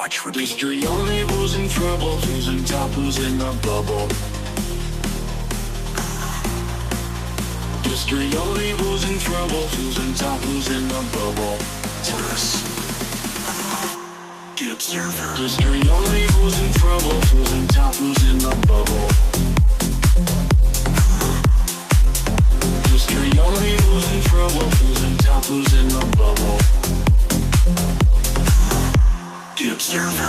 watch with history only who's in trouble, who's in top, who's in the bubble. History only who's in trouble, who's in top, who's in the bubble. Tourists. The observer. History only who's in trouble, who's in top, who's in the bubble. History only who's in trouble, who's in top, who's in the bubble. The observer.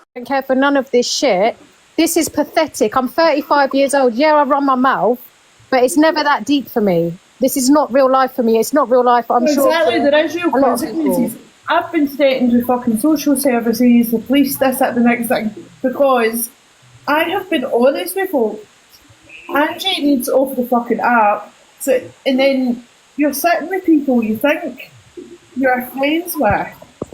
I don't care for none of this shit. This is pathetic. I'm 35 years old. Yeah, I run my mouth, but it's never that deep for me. This is not real life for me. It's not real life. I'm sure. Exactly, there is real consequences. I've been threatened with fucking social services, the police, this, that, the next thing, because I have been honest with folks. Angie needs off the fucking app, so, and then you're sitting with people you think you're friends with.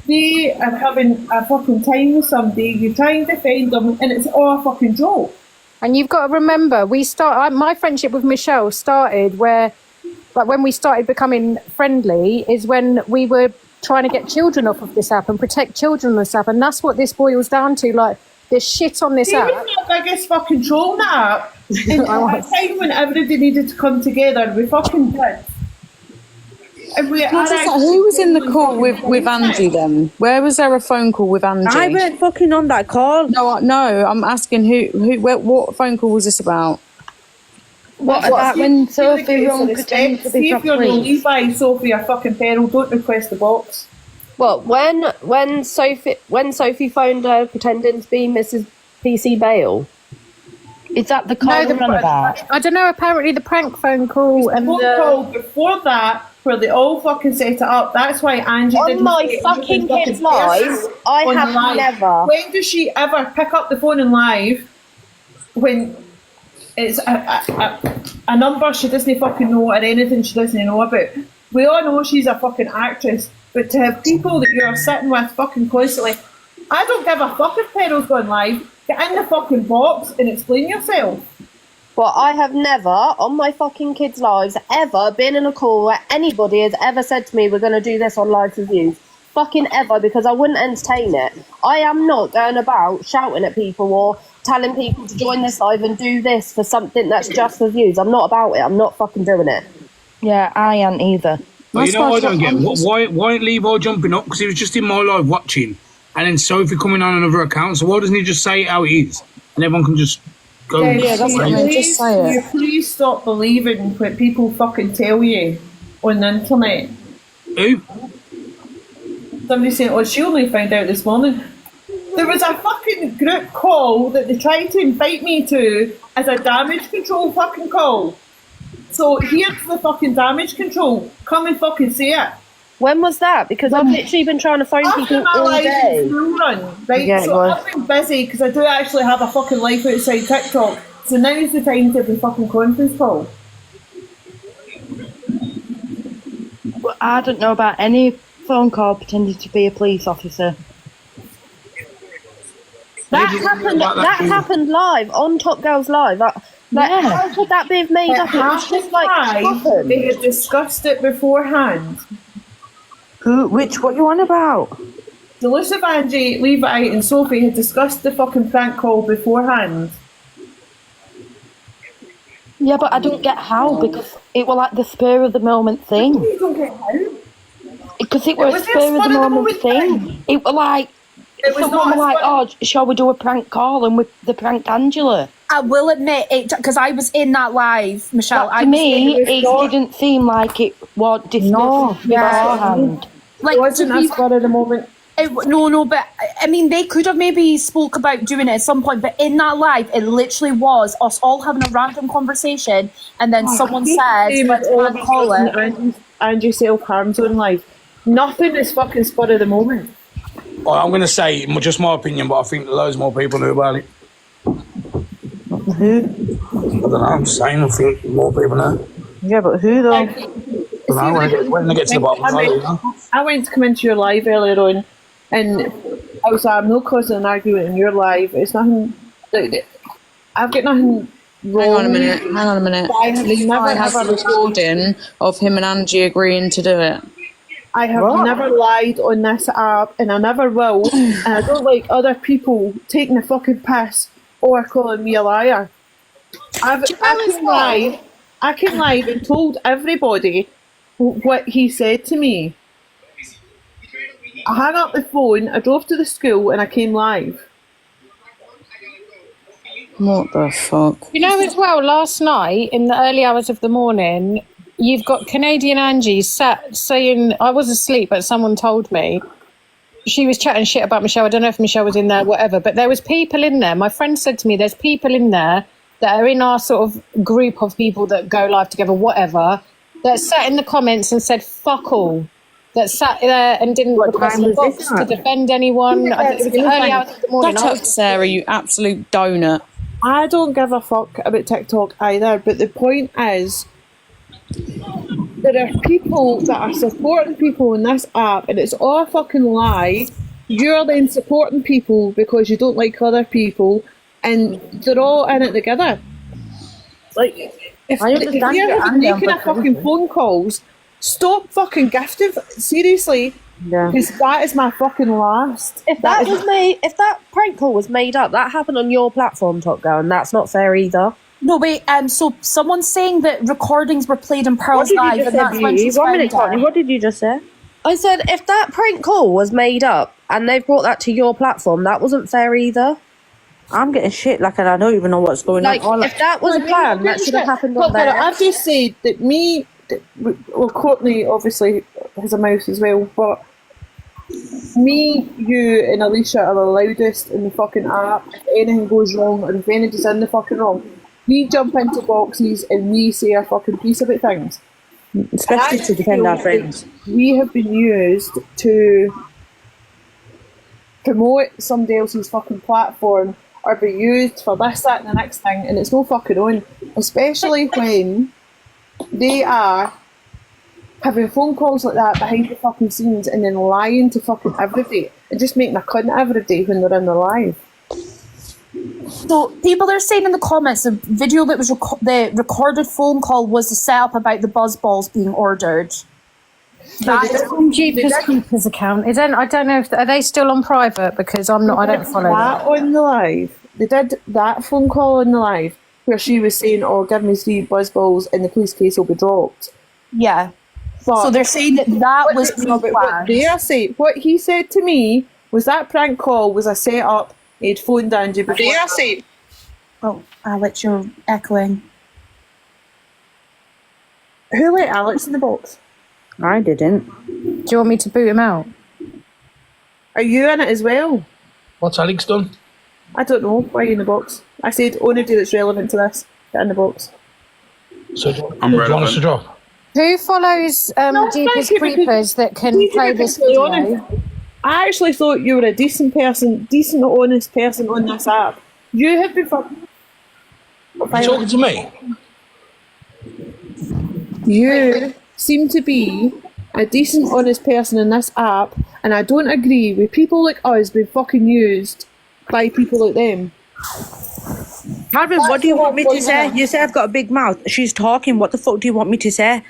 They are having a fucking time with somebody, you try and defend them, and it's all a fucking joke. And you've got to remember, my friendship with Michelle started when we started becoming friendly, is when we were trying to get children off of this app and protect children on this app, and that's what this boils down to. Like, there's shit on this app. He was the biggest fucking troll on that app. And at a time when everybody needed to come together, we fucking did. Who was in the call with Angie then? Where was there a phone call with Angie? I weren't fucking on that call. No, I'm asking what phone call was this about? What about when Sophie wrong pretended to be See if you're no Levi, Sophie, or fucking Peril, don't request the box. Well, when Sophie phoned her pretending to be Mrs. PC Bale. Is that the call we're on about? I don't know, apparently the prank phone call and the phone call before that, where they all fucking set it up. That's why Angie didn't. On my fucking kids' lives, I have never. When does she ever pick up the phone in live when it's a number she doesn't fucking know or anything she doesn't know about? We all know she's a fucking actress, but to have people that you're sitting with fucking constantly, I don't give a fuck if Peril's gone live. Get in the fucking box and explain yourself. Well, I have never, on my fucking kids' lives, ever been in a call where anybody has ever said to me, we're going to do this on live reviews. Fucking ever, because I wouldn't entertain it. I am not going about shouting at people or telling people to join this live and do this for something that's just for views. I'm not about it. I'm not fucking doing it. Yeah, I ain't either. Well, you know what I don't get? Why ain't Levi jumping up? Because he was just in my live watching, and then Sophie coming on another account. So why doesn't he just say it how it is? And everyone can just go. Yeah, that's what I mean. Just say it. Please stop believing what people fucking tell you on the internet. Who? Somebody saying, oh, she only found out this morning. There was a fucking group call that they tried to invite me to as a damage control fucking call. So here's the fucking damage control. Come and fucking see it. When was that? Because I've literally been trying to phone people all day. Run, right? Yeah, so I've been busy because I do actually have a fucking life outside TikTok. So now's the time to have the fucking conference call. Well, I don't know about any phone call pretending to be a police officer. That happened live on Top Girls Live. How could that be made up? It was just like they had discussed it beforehand. What you on about? Elusive Angie, Levi and Sophie had discussed the fucking prank call beforehand. Yeah, but I don't get how, because it was like the spur of the moment thing. You don't get how? Because it was a spur of the moment thing. It was like, someone was like, oh, shall we do a prank call? And they pranked Angela. I will admit it, because I was in that live, Michelle. To me, it didn't seem like it was discussed beforehand. Like, it wasn't a spur of the moment. No, but I mean, they could have maybe spoke about doing it at some point, but in that live, it literally was us all having a random conversation, and then someone said, let's call it. Andrew self-harm zone live. Nothing is fucking spur of the moment. Well, I'm going to say just my opinion, but I think loads more people knew about it. Who? I don't know, I'm saying I think more people know. Yeah, but who though? When I get to the bottom, I went to come into your live earlier on, And I was like, I'm not causing an argument in your life. It's nothing. I've got nothing wrong. Hang on a minute. I have Levi has a recording of him and Angie agreeing to do it. I have never lied on this app, and I never will. And I don't like other people taking the fucking piss or calling me a liar. I came live and told everybody what he said to me. I hung up the phone, I drove to the school, and I came live. What the fuck? You know, as well, last night in the early hours of the morning, you've got Canadian Angie sat saying, I was asleep, but someone told me. She was chatting shit about Michelle. I don't know if Michelle was in there, whatever, but there was people in there. My friend said to me, there's people in there that are in our sort of group of people that go live together, whatever, that sat in the comments and said, fuck all. That sat there and didn't request a box to defend anyone. It was the early hours of the morning. Shut up, Sarah, you absolute donut. I don't give a fuck about TikTok either, but the point is, there are people that are supporting people in this app, and it's all a fucking lie. You're then supporting people because you don't like other people, and they're all in it together. Like, if you're making a fucking phone calls, stop fucking gifting. Seriously. Yeah. Because that is my fucking last. If that prank call was made up, that happened on your platform, Top Girl, and that's not fair either. No, wait, so someone's saying that recordings were played in Pearl's live, and that's when she's 1 minute, Courtney, what did you just say? I said, if that prank call was made up and they brought that to your platform, that wasn't fair either. I'm getting shit, like, and I don't even know what's going on. If that was a plan, that should have happened on there. I've just said that Courtney obviously has a mouth as well, but me, you and Alicia are the loudest in the fucking app. If anything goes wrong, or if anybody's in the fucking wrong, we jump into boxes and we say a fucking piece about things. Especially to defend our friends. We have been used to promote somebody else's fucking platform, or be used for this, that and the next thing, and it's no fucking on. Especially when they are having phone calls like that behind the fucking scenes and then lying to fucking everybody and just making a cunt every day when they're in their live. So people are saying in the comments the video that was the recorded phone call was a setup about the buzz balls being ordered. That is from Jeepers Creepers account. I don't know if are they still on private, because I'm not. I don't follow that on the live. They did that phone call on the live where she was saying, "Oh, give me 3 buzz balls and the police case will be dropped." Yeah. But so they're saying that was planned. What he said to me was that prank call was a set up. He'd phoned Angie before. Oh, Alex, you're echoing. Who let Alex in the box? I didn't. Do you want me to boot him out? Are you in it as well? What's Alex done? I don't know. Why are you in the box? I said only do that's relevant to this. Get in the box. So do you want us to drop? Who follows Jeepers Creepers that can play this video? I actually thought you were a decent person, honest person on this app. You have been fucking... You talking to me? You seem to be a decent, honest person in this app, and I don't agree with people like us being fucking used by people like them. Calvin, what do you want me to say? You say I've got a big mouth. She's talking. What the fuck do you want me to say?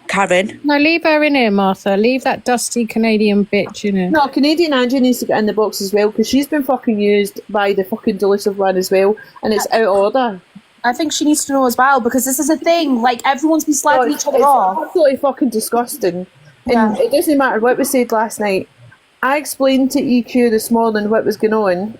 Karen. No, leave her in here, Martha. Leave that dusty Canadian bitch in here. No, Canadian Angie needs to get in the box as well, because she's been fucking used by the fucking delusive one as well, and it's out of order. I think she needs to know as well, because this is a thing. Like, everyone's been slagging each other off. It's absolutely fucking disgusting. And it doesn't matter what was said last night. I explained to EQ this morning what was going on.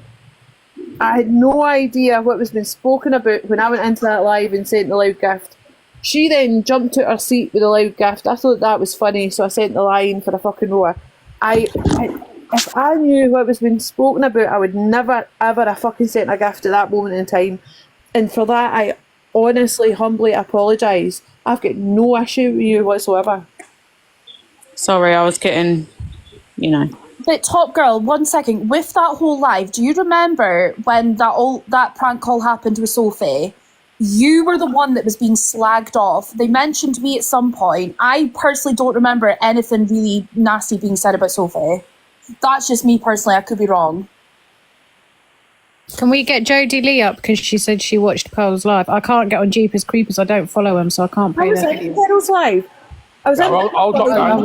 I had no idea what was being spoken about when I went into that live and sent the loud gift. She then jumped to her seat with a loud gift. I thought that was funny, so I sent the line for a fucking roar. If I knew what was being spoken about, I would never, ever have fucking sent a gift at that moment in time. And for that, I honestly, humbly apologise. I've got no issue with you whatsoever. Sorry, I was getting, But Top Girl, 1 second. With that whole live, do you remember when that prank call happened with Sophie? You were the one that was being slagged off. They mentioned me at some point. I personally don't remember anything really nasty being said about Sophie. That's just me personally. I could be wrong. Can we get Jodie Lee up because she said she watched Pearl's live? I can't get on Jeepers Creepers. I don't follow him, so I can't I play was their in videos. Pearl's live. I was in I'll drop down.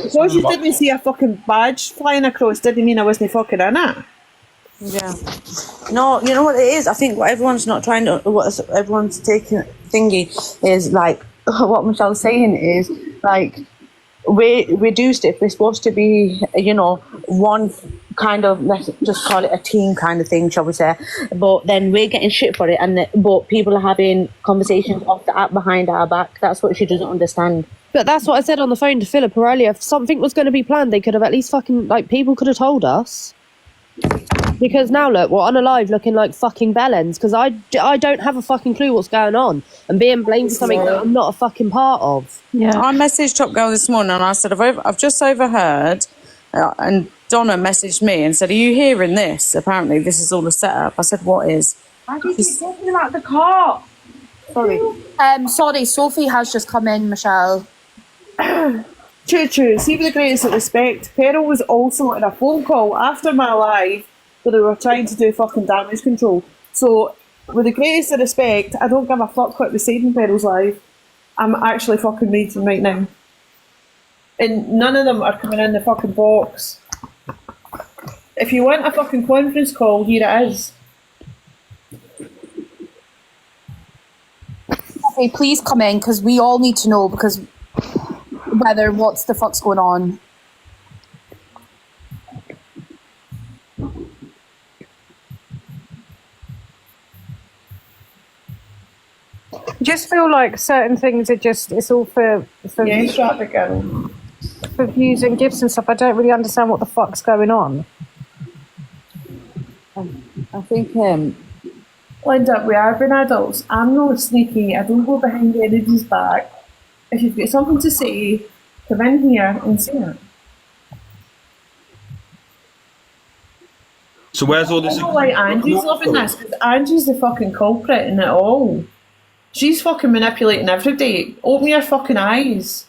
because you didn't see a fucking badge flying across didn't mean I wasn't fucking in it. Yeah. No, you know what it is? I think what everyone's not trying to, what everyone's taking thingy is like, what Michelle's saying is like, we reduced it. We're supposed to be, you know, one kind of, let's just call it a team kind of thing, shall we say. But then we're getting shit for it, but people are having conversations off the app behind our back. That's what she doesn't understand. But that's what I said on the phone to Philip earlier. If something was going to be planned, they could have at least fucking, like, people could have told us. Because now, look, we're on a live looking like fucking bellends because I don't have a fucking clue what's going on and being blamed for something that I'm not a fucking part of. Yeah. I messaged Top Girl this morning and I said, I've just overheard, and Donna messaged me and said, are you hearing this? Apparently this is all a setup. I said, what is? Why did you talking about the car? Sorry. Sorry, Sophie has just come in, Michelle. True. See, with the greatest of respect, Peril was also in a phone call after my live where they were trying to do fucking damage control. So, with the greatest of respect, I don't give a fuck what was said in Peril's live. I'm actually fucking reading right now. And none of them are coming in the fucking box. If you want a fucking conference call, here it is. Okay, please come in because we all need to know because whether what's the fuck's going on. I just feel like certain things are just, it's all for Yes, right, the girl. for views and gifts and stuff. I don't really understand what the fuck's going on. I think Linda, we are being adults. I'm not sneaky. I don't go behind anybody's back. If you've got something to say, come in here and say it. So where's all this? I don't know why Angie's loving this, because Angie's the fucking culprit in it all. She's fucking manipulating everybody. Open your fucking eyes.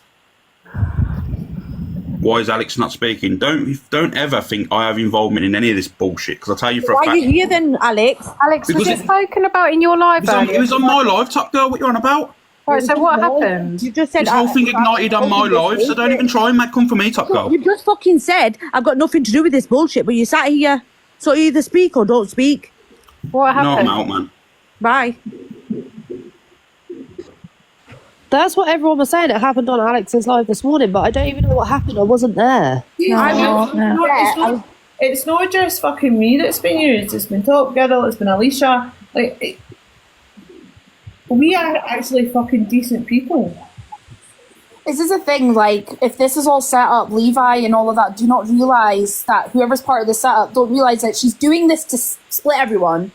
Why is Alex not speaking? Don't ever think I have involvement in any of this bullshit, because I'll tell you for a fact. Why are you here then, Alex? Alex, Because was it it- spoken about in your live? It was on my live, Top Girl. What you on about? Right, so what happened? You just said This whole thing ignited on my live, so don't even try and come for me, Top Girl. You just fucking said I've got nothing to do with this bullshit, but you sat here, so either speak or don't speak. What No, happened? I'm out, man. Bye. That's what everyone was saying. It happened on Alex's live this morning, but I don't even know what happened. I wasn't there. It's not just fucking me that's been used. It's been Top Girl, it's been Alicia. We are actually fucking decent people. This is the thing, like, if this is all set up, Levi and all of that do not realise that whoever's part of the setup don't realise that she's doing this to split everyone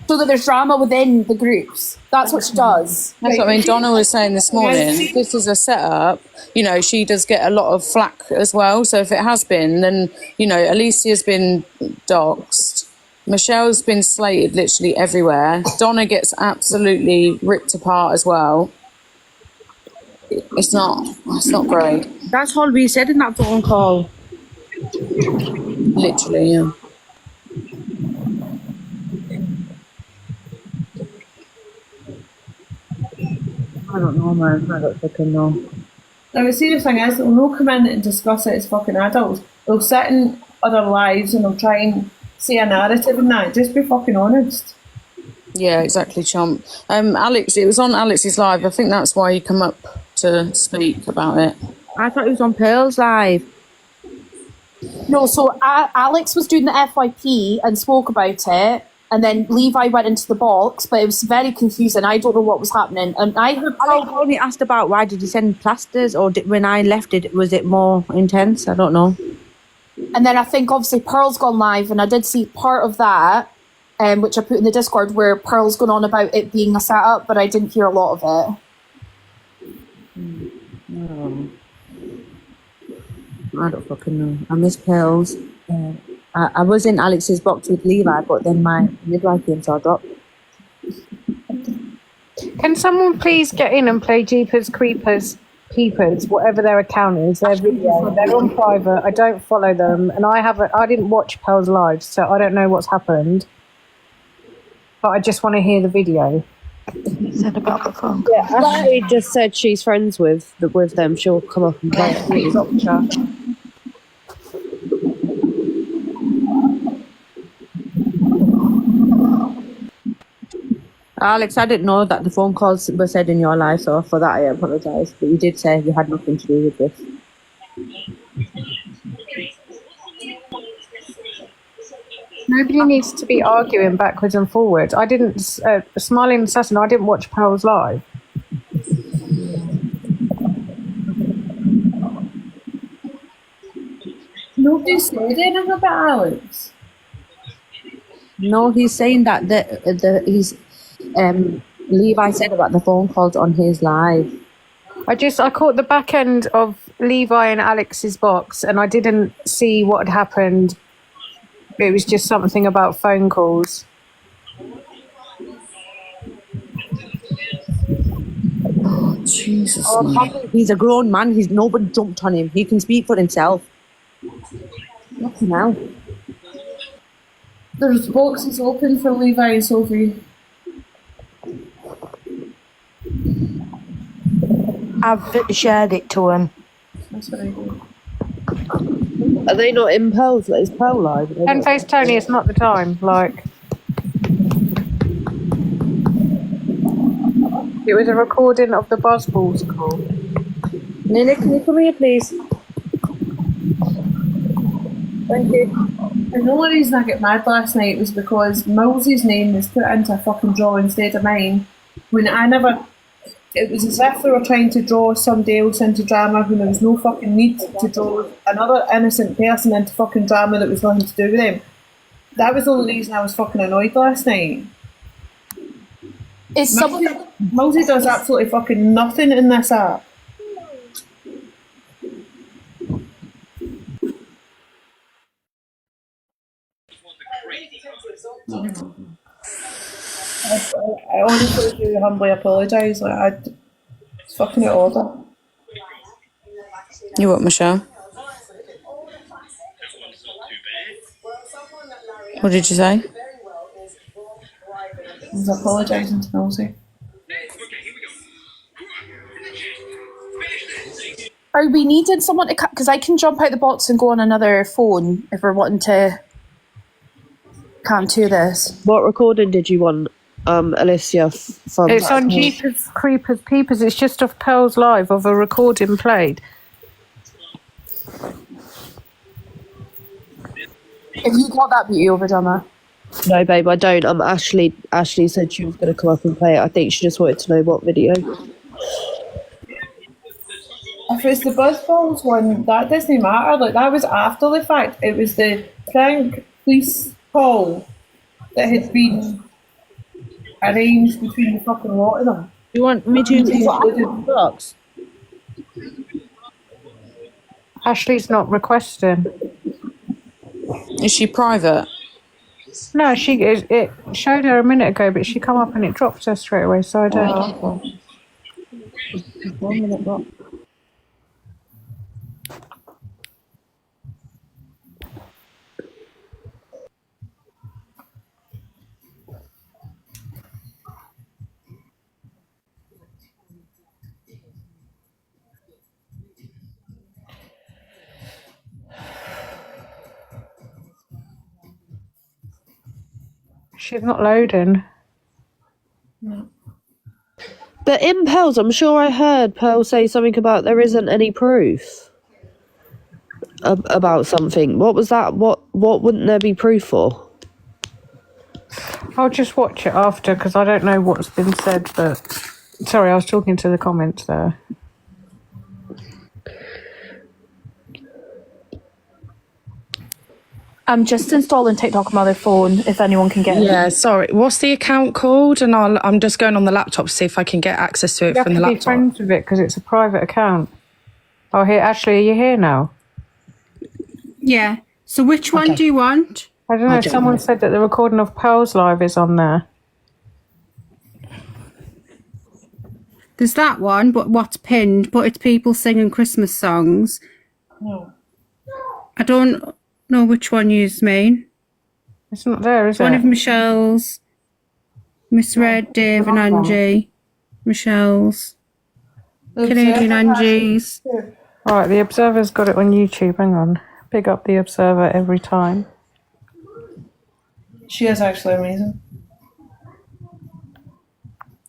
so that there's drama within the groups. That's what she does. That's what I mean. Donna was saying this morning, this is a setup. You know, she does get a lot of flack as well. So if it has been, then, you know, Alicia's been doxed. Michelle's been slated literally everywhere. Donna gets absolutely ripped apart as well. It's not great. That's all we said in that phone call. Literally, yeah. I don't know, man. I don't fucking know. Now, the serious thing is, they'll not come in and discuss it as fucking adults. They'll sit in other lives and they'll try and say a narrative and that. Just be fucking honest. Yeah, exactly, chump. Alex, it was on Alex's live. I think that's why he come up to speak about it. I thought it was on Pearl's live. No, so Alex was doing the FYP and spoke about it, and then Levi went into the box, but it was very confusing. I don't know what was happening. And I heard I only asked about why did he send plasters, or when I left it, was it more intense? I don't know. And then I think obviously Pearl's gone live, and I did see part of that, which I put in the Discord, where Pearl's gone on about it being a setup, but I didn't hear a lot of it. I don't fucking know. I miss Pearl's. I was in Alex's box with Levi, but then my midwife came, so I dropped. Can someone please get in and play Jeepers Creepers? Peepers, whatever their account is, their video, they're on private. I don't follow them, and I didn't watch Pearl's live, so I don't know what's happened. But I just want to hear the video. Said about the phone. Yeah, Ashley just said she's friends with them. She'll come up and play. Alex, I didn't know that the phone calls were said in your life, so for that I apologise. But you did say you had nothing to do with this. Nobody needs to be arguing backwards and forwards. I didn't, Smiling Assassin, I didn't watch Pearl's live. Nobody said anything about Alex. No, he's saying that Levi said about the phone calls on his live. I caught the back end of Levi and Alex's box, and I didn't see what had happened. It was just something about phone calls. Oh, Jesus. He's a grown man. Nobody jumped on him. He can speak for himself. Nothing else. There's boxes open for Levi and Sophie. I've shared it to him. That's what I do. Are they not in Pearl's? Is Pearl live? And face Tony, it's not the time. Like, it was a recording of the Buzzballs call. Nina, can you come here, please? Thank you. And the only reason I got mad last night was because Millsy's name was put into a fucking draw instead of mine. When it was as if they were trying to draw somebody else into drama when there was no fucking need to draw another innocent person into fucking drama that was nothing to do with them. That was the only reason I was fucking annoyed last night. Millsy does absolutely fucking nothing in this app. I honestly do humbly apologise. It's fucking out of order. You what, Michelle? What did you say? I was apologising to Millsy. Are we needing someone to cut? Because I can jump out the box and go on another phone if we're wanting to do this. What recording did you want, Alicia? From It's on Jeepers Creepers Peepers. It's just off Pearl's live of a recording played. Have you got that beauty over drama? No, babe, I don't. Ashley said she was going to come up and play it. I think she just wanted to know what video. If it's the Buzzballs one, that doesn't matter. Like, that was after the fact. It was the prank police call that had been arranged between the fucking lot of them. You want me to the box? Ashley's not requesting. Is she private? No, it showed her a minute ago, but she come up and it dropped her straight away, so I don't know. 1 minute box. She's not loading. No. But in Pearl's, I'm sure I heard Pearl say something about there isn't any proof about something. What was that? What wouldn't there be proof for? I'll just watch it after because I don't know what's been said, but sorry, I was talking to the comments there. I'm just installing TikTok on my other phone if anyone can get it. Yeah, sorry. What's the account called? And I'm just going on the laptop to see if I can get access to it from the laptop. You have to be friends with it because it's a private account. Oh, here, Ashley, are you here now? Yeah. So which one do you want? I don't know. Someone said that the recording of Pearl's live is on there. There's that one, but what's pinned, but it's people singing Christmas songs. No. I don't know which one you mean. It's not there, is One it? of Michelle's. Misread, Dave and Angie. Michelle's. Canadian Angie's. All right, the Observer's got it on YouTube. Hang on. Big up the Observer every time. She is actually amazing.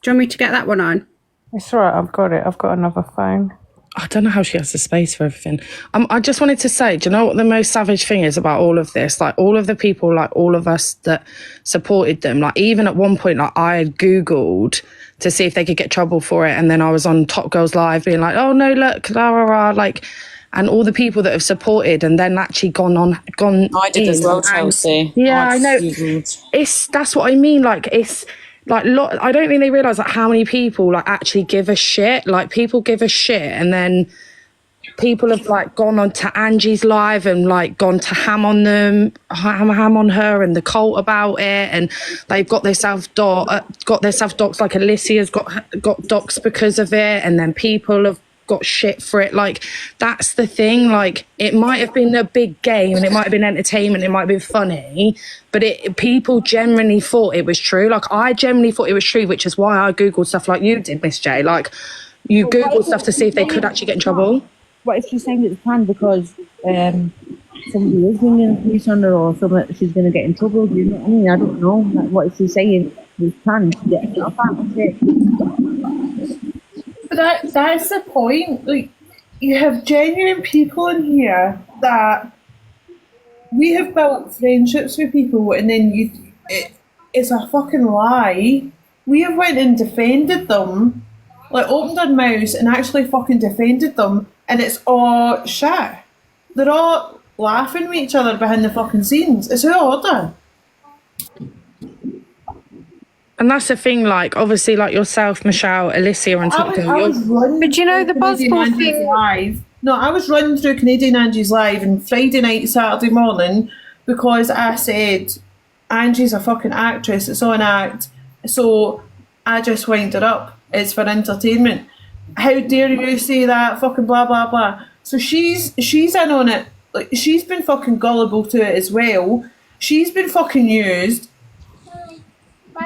Do you want me to get that one on? It's all right, I've got it. I've got another phone. I don't know how she has the space for everything. I just wanted to say, do you know what the most savage thing is about all of this? Like, all of the people, like, all of us that supported them, like, even at one point, like, I had Googled to see if they could get trouble for it. And then I was on Top Girls Live being like, oh, no, look, rah, rah, rah, like, and all the people that have supported and then actually gone. I did as well, Chelsea. Yeah, I know. That's what I mean. Like, it's like, I don't think they realise like how many people like actually give a shit. Like, people give a shit, and then people have like gone on to Angie's live and like gone to ham on them, ham on her and the cult about it, and they've got their self docs. Like, Alicia's got docs because of it, and then people have got shit for it. Like, that's the thing. Like, it might have been a big game and it might have been entertainment, it might have been funny, but people genuinely thought it was true. Like, I genuinely thought it was true, which is why I googled stuff like you did, Miss J. Like, you googled stuff to see if they could actually get in trouble. What if she's saying it's planned because somebody is bringing the police on her, or something, she's going to get in trouble? Do you know what I mean? I don't know. Like, what if she's saying it's planned to get off that? But that's the point. Like, you have genuine people in here that we have built friendships with people, and then it's a fucking lie. We have went and defended them, like opened our mouths and actually fucking defended them, and it's all shit. They're all laughing with each other behind the fucking scenes. It's who order. And that's the thing, like, obviously, like yourself, Michelle, Alicia, and Top Girl. But you know, the Buzzball thing. Live. No, I was running through Canadian Angie's live on Friday night, Saturday morning, because I said, Angie's a fucking actress, it's on act, so I just wind her up. It's for entertainment. How dare you say that? Fucking blah, blah, blah. So she's in on it. Like, she's been fucking gullible to it as well. She's been fucking used.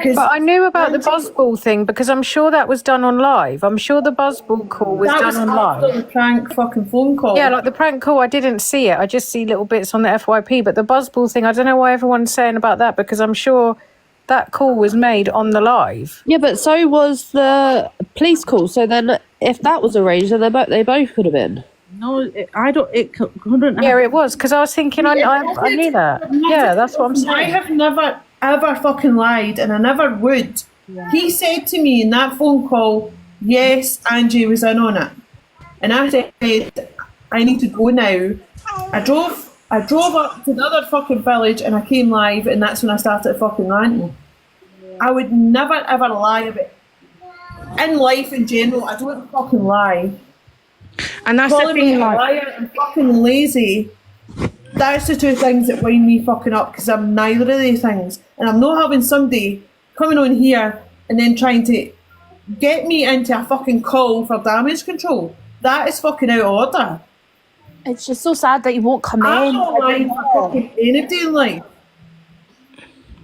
But I knew about the Buzzball thing because I'm sure that was done on live. I'm sure the Buzzball call was done on live. That was after the prank fucking phone call. Yeah, like the prank call, I didn't see it. I just see little bits on the FYP. But the Buzzball thing, I don't know why everyone's saying about that, because I'm sure that call was made on the live. Yeah, but so was the police call. So then, if that was arranged, then they both could have been. No, I don't. It couldn't. Yeah, it was, because I was thinking I knew that. Yeah, that's what I'm saying. I have never ever fucking lied, and I never would. Yeah. He said to me in that phone call, yes, Angie was in on it, and I said, I need to go now. I drove up to the other fucking village, and I came live, and that's when I started fucking ranting. I would never ever lie about it. In life in general, I don't fucking lie. And that's the thing, like, liar and fucking lazy. That's the two things that wind me fucking up, because I'm neither of these things, and I'm not having somebody coming on here and then trying to get me into a fucking call for damage control. That is fucking out of order. It's just so sad that you won't come I'm in. not lying for fucking anybody in life.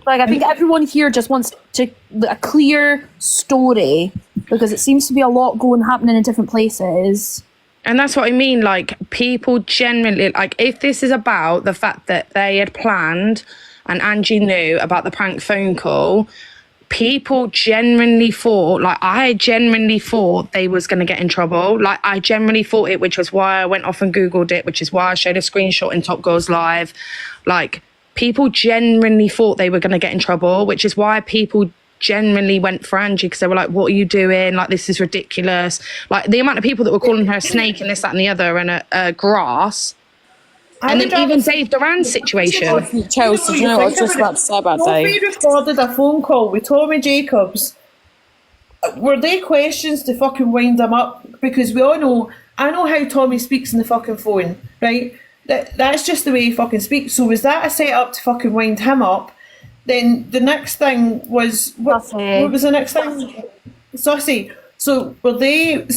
Like, I think everyone here just wants a clear story, because it seems to be a lot happening in different places. And that's what I mean, like, people generally, like, if this is about the fact that they had planned and Angie knew about the prank phone call, people genuinely thought, like, I genuinely thought they was going to get in trouble. Like, I genuinely thought it, which was why I went off and Googled it, which is why I showed a screenshot in Top Girls Live. Like, people genuinely thought they were going to get in trouble, which is why people genuinely went for Angie, because they were like, what are you doing? Like, this is ridiculous. Like, the amount of people that were calling her a snake and this, that and the other, and a grass. And then even Dave Duran's situation. Chelsea, do you know what I was just about to say about Dave? We recorded a phone call with Tommy Jacobs. Were they questions to fucking wind him up? Because we all know, I know how Tommy speaks on the fucking phone, right? That's just the way he fucking speaks. So was that a set up to fucking wind him up? Then the next thing was, what was the next thing? Sussy. So were they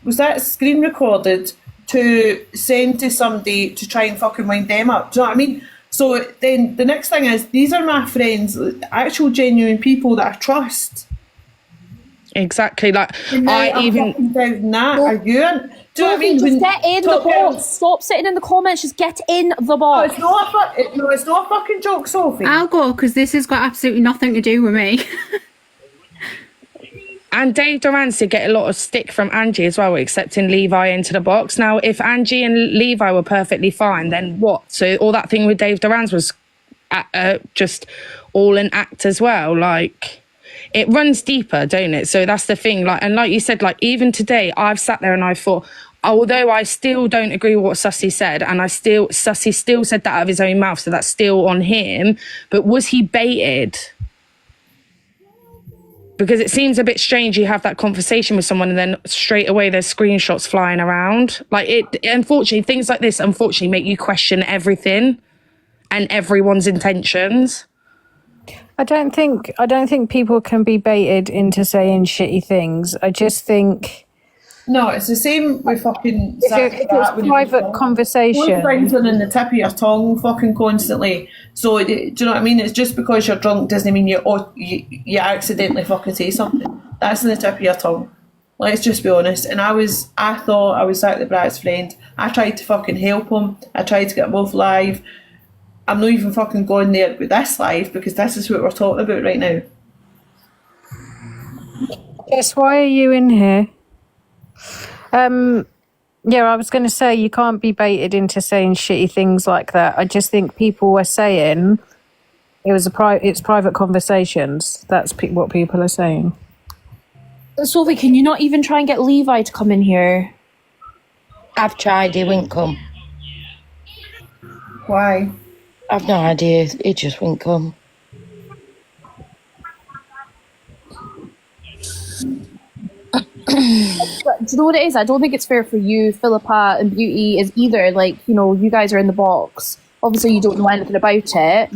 was that screen recorded to send to somebody to try and fucking wind them up? Do you know what I mean? So then the next thing is, these are my friends, actual genuine people that I trust. Exactly. Like, And now I'm fucking doubting that. Are you? Do you know what I mean? Just get in the box. Stop sitting in the comments. Just get in the box. It's not a fucking joke, Sophie. I'll go because this has got absolutely nothing to do with me. And Dave Durant did get a lot of stick from Angie as well, accepting Levi into the box. Now, if Angie and Levi were perfectly fine, then what? So all that thing with Dave Durant was just all an act as well. Like, it runs deeper, don't it? So that's the thing. Like, and like you said, like, even today, I've sat there and I thought, although I still don't agree with what Sussy said, and Sussy still said that out of his own mouth, so that's still on him. But was he baited? Because it seems a bit strange you have that conversation with someone and then straight away there's screenshots flying around. Like, unfortunately, things like this make you question everything and everyone's intentions. I don't think people can be baited into saying shitty things. I just think... No, it's the same with fucking... If it's private conversation... Both things are in the tip of your tongue fucking constantly. So, do you know what I mean? It's just because you're drunk doesn't mean you accidentally fucking say something. That's in the tip of your tongue. Let's just be honest. And I thought I was Zach the Brat's friend. I tried to fucking help him. I tried to get him off live. I'm not even fucking going there with this live because this is what we're talking about right now. Yes, why are you in here? Yeah, I was going to say you can't be baited into saying shitty things like that. I just think people were saying it's private conversations. That's what people are saying. Sophie, can you not even try and get Levi to come in here? I've tried, he won't come. Why? I've no idea, he just won't come. Do you know what it is? I don't think it's fair for you, Philippa and Beauty is either. Like, you know, you guys are in the box. Obviously, you don't know anything about it.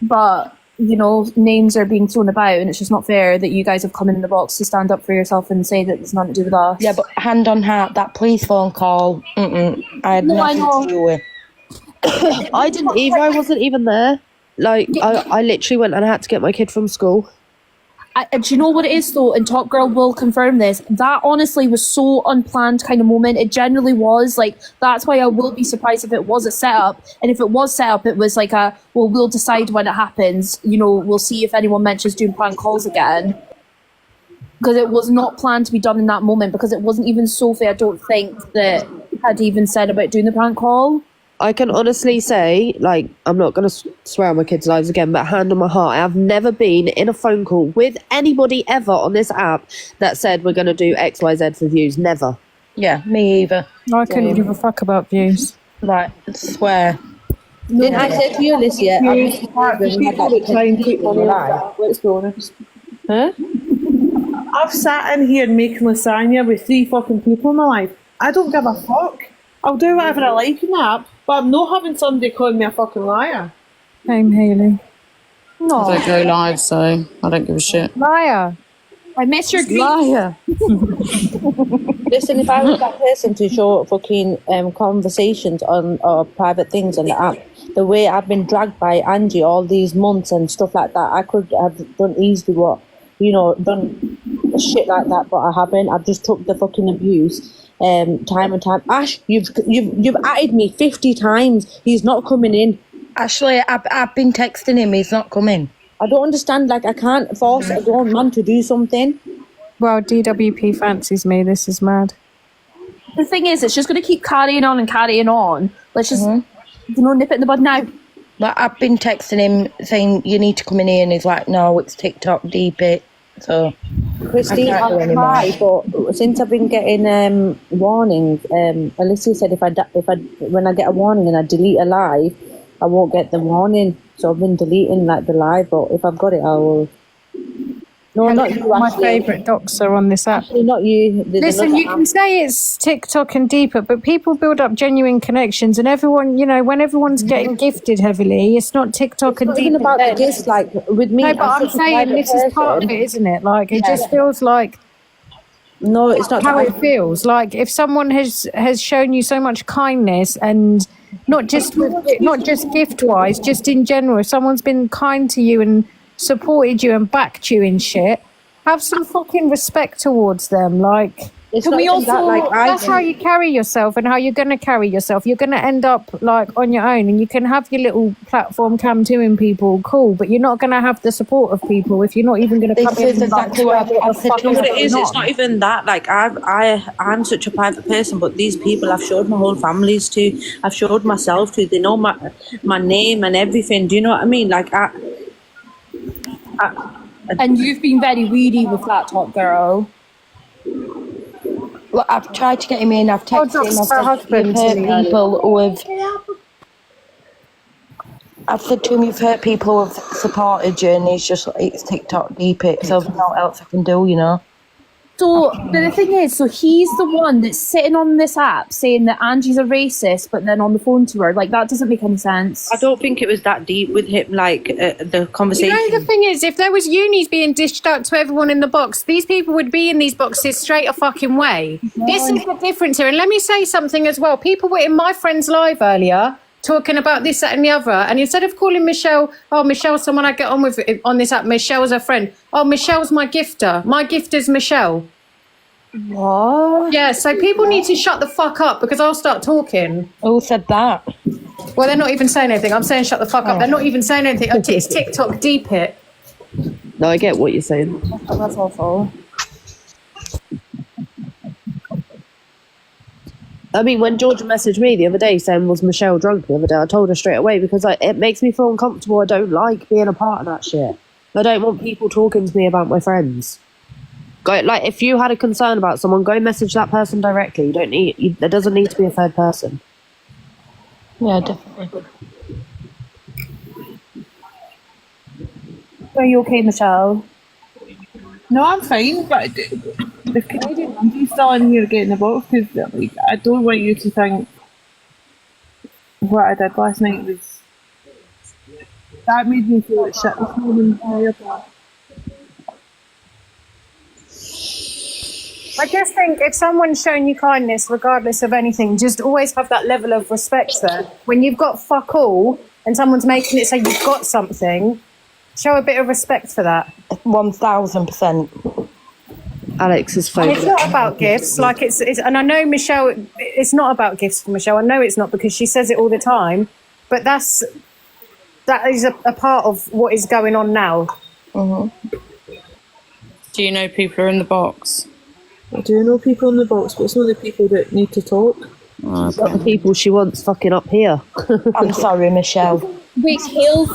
But, you know, names are being thrown about and it's just not fair that you guys have come in the box to stand up for yourself and say that it's nothing to do with us. Yeah, but hand on heart, that police phone call, I had nothing to do with. I didn't either. I wasn't even there. Like, I literally went and I had to get my kid from school. Do you know what it is though? And Top Girl will confirm this. That honestly was so unplanned kind of moment. It generally was. Like, that's why I will be surprised if it was a setup. And if it was set up, it was like we'll decide when it happens. You know, we'll see if anyone mentions doing prank calls again. Because it was not planned to be done in that moment. Because it wasn't even Sophie, I don't think, that had even said about doing the prank call. I can honestly say, like, I'm not going to swear on my kids' lives again, but hand on my heart, I have never been in a phone call with anybody ever on this app that said we're going to do XYZ for views. Never. Yeah, me either. I couldn't give a fuck about views. Like, I swear. Didn't I say to you this year? Let's be honest. Huh? I've sat in here making lasagna with 3 fucking people in my life. I don't give a fuck. I'll do whatever I like in that, but I'm not having somebody calling me a fucking liar. Same, Hayley. No. I don't go live, so I don't give a shit. Liar. I miss your liar. Listen, if I was that person to show fucking conversations on or private things on the app, the way I've been dragged by Angie all these months and stuff like that, I could have done easily done shit like that, but I haven't. I've just took the fucking abuse. Time and time. Ash, you've added me 50 times. He's not coming in. Ashley, I've been texting him. He's not coming. I don't understand. Like, I can't force a grown man to do something. Well, DWP fancies me. This is mad. The thing is, it's just going to keep carrying on and carrying on. Let's just, nip it in the bud now. Like, I've been texting him saying, you need to come in here, and he's like, no, it's TikTok, deep it. So, Christine, I'll try, but since I've been getting warnings, Alicia said when I get a warning and I delete a live, I won't get the warning. So I've been deleting like the live, but if I've got it, I will. No, not you. My favourite docs are on this app. Actually, not you. Listen, you can say it's TikTok and deeper, but people build up genuine connections, and everyone, you know, when everyone's getting gifted heavily, it's not TikTok and deeper. It's not about the gifts, like with me. No, but I'm saying this is part of it, isn't it? Like, it just feels like No, it's not how it feels. Like if someone has shown you so much kindness, and not just gift wise, just in general, if someone's been kind to you and supported you and backed you in shit, have some fucking respect towards them. Like, it's not even that, like, that's how you carry yourself and how you're going to carry yourself. You're going to end up like on your own, and you can have your little platform cam doing people, cool, but you're not going to have the support of people if you're not even going to come in. Exactly what it is. It's not even that. Like I'm such a private person, but these people I've showed my whole families to. I've showed myself to. They know my name and everything. Do you know what I mean? Like and you've been very weedy with that top girl. Look, I've tried to get him in. I've texted him. I've said to him, you've hurt people who have supported you, and he's just like, it's TikTok deep it, so there's nothing else I can do, you know. So, but the thing is, so he's the one that's sitting on this app saying that Angie's a racist, but then on the phone to her, like, that doesn't make any sense. I don't think it was that deep with him, like, the conversation. You know, the thing is, if there was unis being dished out to everyone in the box, these people would be in these boxes straight a fucking way. This is the difference here. And let me say something as well. People were in my friend's live earlier talking about this, that and the other, and instead of calling Michelle, oh, Michelle's someone I get on with on this app, Michelle's a friend, oh, Michelle's my gifter is Michelle. What? Yeah, so people need to shut the fuck up, because I'll start talking. Who said that? Well, they're not even saying anything. I'm saying shut the fuck up. They're not even saying anything. It's TikTok deep it. No, I get what you're saying. That's awful. I mean, when Georgia messaged me the other day saying, was Michelle drunk the other day, I told her straight away, because it makes me feel uncomfortable. I don't like being a part of that shit. I don't want people talking to me about my friends. Go, like, if you had a concern about someone, go message that person directly. There doesn't need to be a third person. Yeah, definitely. Are you okay, Michelle? No, I'm fine, but the Canadian Angie's still in here getting the box, because like, I don't want you to think what I did last night was... That made me feel like shit this morning. I just think if someone's shown you kindness, regardless of anything, just always have that level of respect there. When you've got fuck all and someone's making it say you've got something, show a bit of respect for that. 1000%. Alex's phone. It's not about gifts. Like it's, and I know Michelle, it's not about gifts for Michelle. I know it's not, because she says it all the time. But that is a part of what is going on now. Mm-hmm. Do you know people are in the box? I do know people in the box, but it's not the people that need to talk. It's not the people she wants fucking up here. I'm sorry, Michelle. Wait, Hales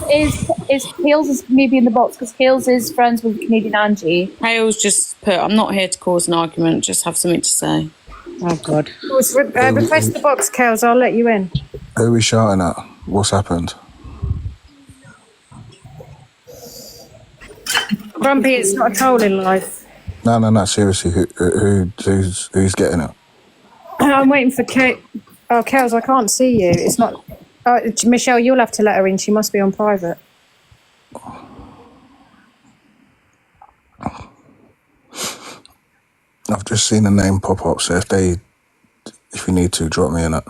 is maybe in the box because Hales is friends with Canadian Angie. Hales just put, I'm not here to cause an argument, just have something to say. Oh, God. Request the box, Kels. I'll let you in. Who are we shouting at? What's happened? Grumpy, it's not a troll in life. No, seriously, who's getting it? I'm waiting for Kate. Oh, Kels, I can't see you. It's not... Michelle, you'll have to let her in. She must be on private. I've just seen a name pop up, so if you need to, drop me in it.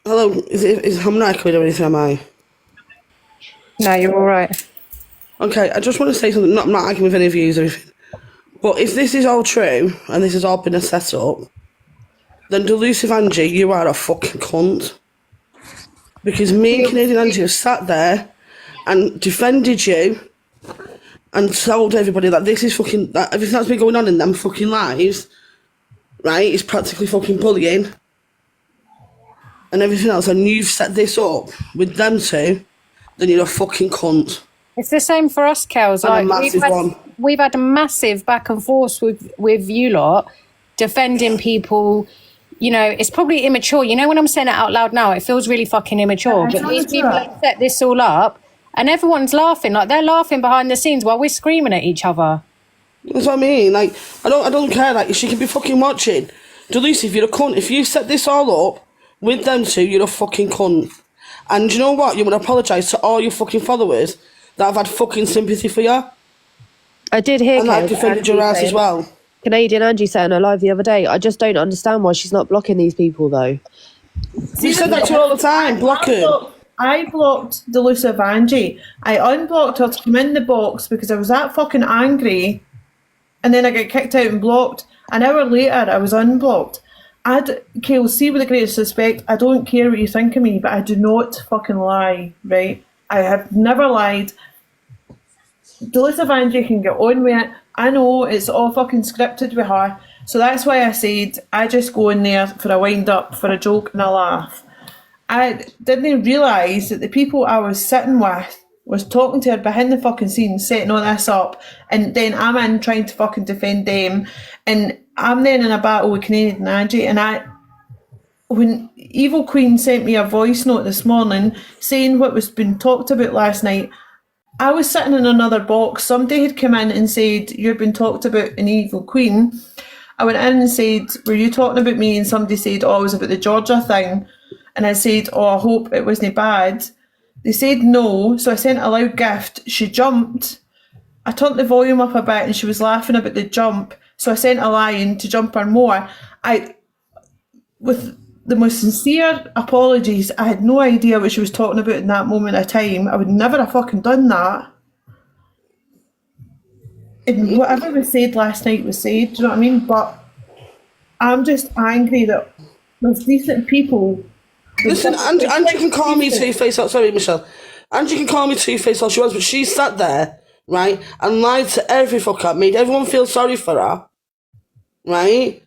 Hello, I'm not echoing or anything, am I? No, you're all right. Okay, I just want to say something. I'm not arguing with any of you or anything. But if this is all true, and this has all been a setup, then Delusive Angie, you are a fucking cunt. Because me and Canadian Angie have sat there and defended you and told everybody that this is fucking... that everything that's been going on in them fucking lives, right, is practically fucking bullying. And everything else, and you've set this up with them two, then you're a fucking cunt. It's the same for us, Kels. And a massive one. We've had a massive back and forth with you lot, defending people. You know, it's probably immature. You know, when I'm saying it out loud now, it feels really fucking immature. But these people have set this all up, and everyone's laughing. Like, they're laughing behind the scenes while we're screaming at each other. That's what I mean. Like, I don't care. Like, she can be fucking watching. Delusive, you're a cunt. If you set this all up with them two, you're a fucking cunt. And you know what? You would apologise to all your fucking followers that I've had fucking sympathy for you. I did hear and I've defended your ass as well. Canadian Angie saying her live the other day. I just don't understand why she's not blocking these people though. You said that to her all the time. Block her. I blocked Delusive Angie. I unblocked her to come in the box because I was that fucking angry, and then I got kicked out and blocked. An hour later, I was unblocked. Kale, see, with the greatest respect, I don't care what you think of me, but I do not fucking lie, right? I have never lied. Delusive Angie can get on with it. I know it's all fucking scripted with her, so that's why I said I just go in there for a wind up, for a joke and a laugh. I didn't realise that the people I was sitting with was talking to her behind the fucking scenes, setting all this up, and then I'm in trying to fucking defend them, and I'm then in a battle with Canadian Angie, and when Evil Queen sent me a voice note this morning saying what was being talked about last night, I was sitting in another box. Somebody had come in and said, "You've been talked about an Evil Queen." I went in and said, "Were you talking about me?" And somebody said, "Oh, it was about the Georgia thing." And I said, "Oh, I hope it wasn't bad." They said no, so I sent a loud gift. She jumped. I turned the volume up a bit and she was laughing about the jump, so I sent a lion to jump her more. With the most sincere apologies, I had no idea what she was talking about in that moment of time. I would never have fucking done that. And whatever was said last night was said, do you know what I mean? But I'm just angry that there's decent people. Listen, Angie can call me two-faced. Sorry, Michelle. Angie can call me two-faced all she wants, but she sat there, right, and lied to every fucker, made everyone feel sorry for her, right?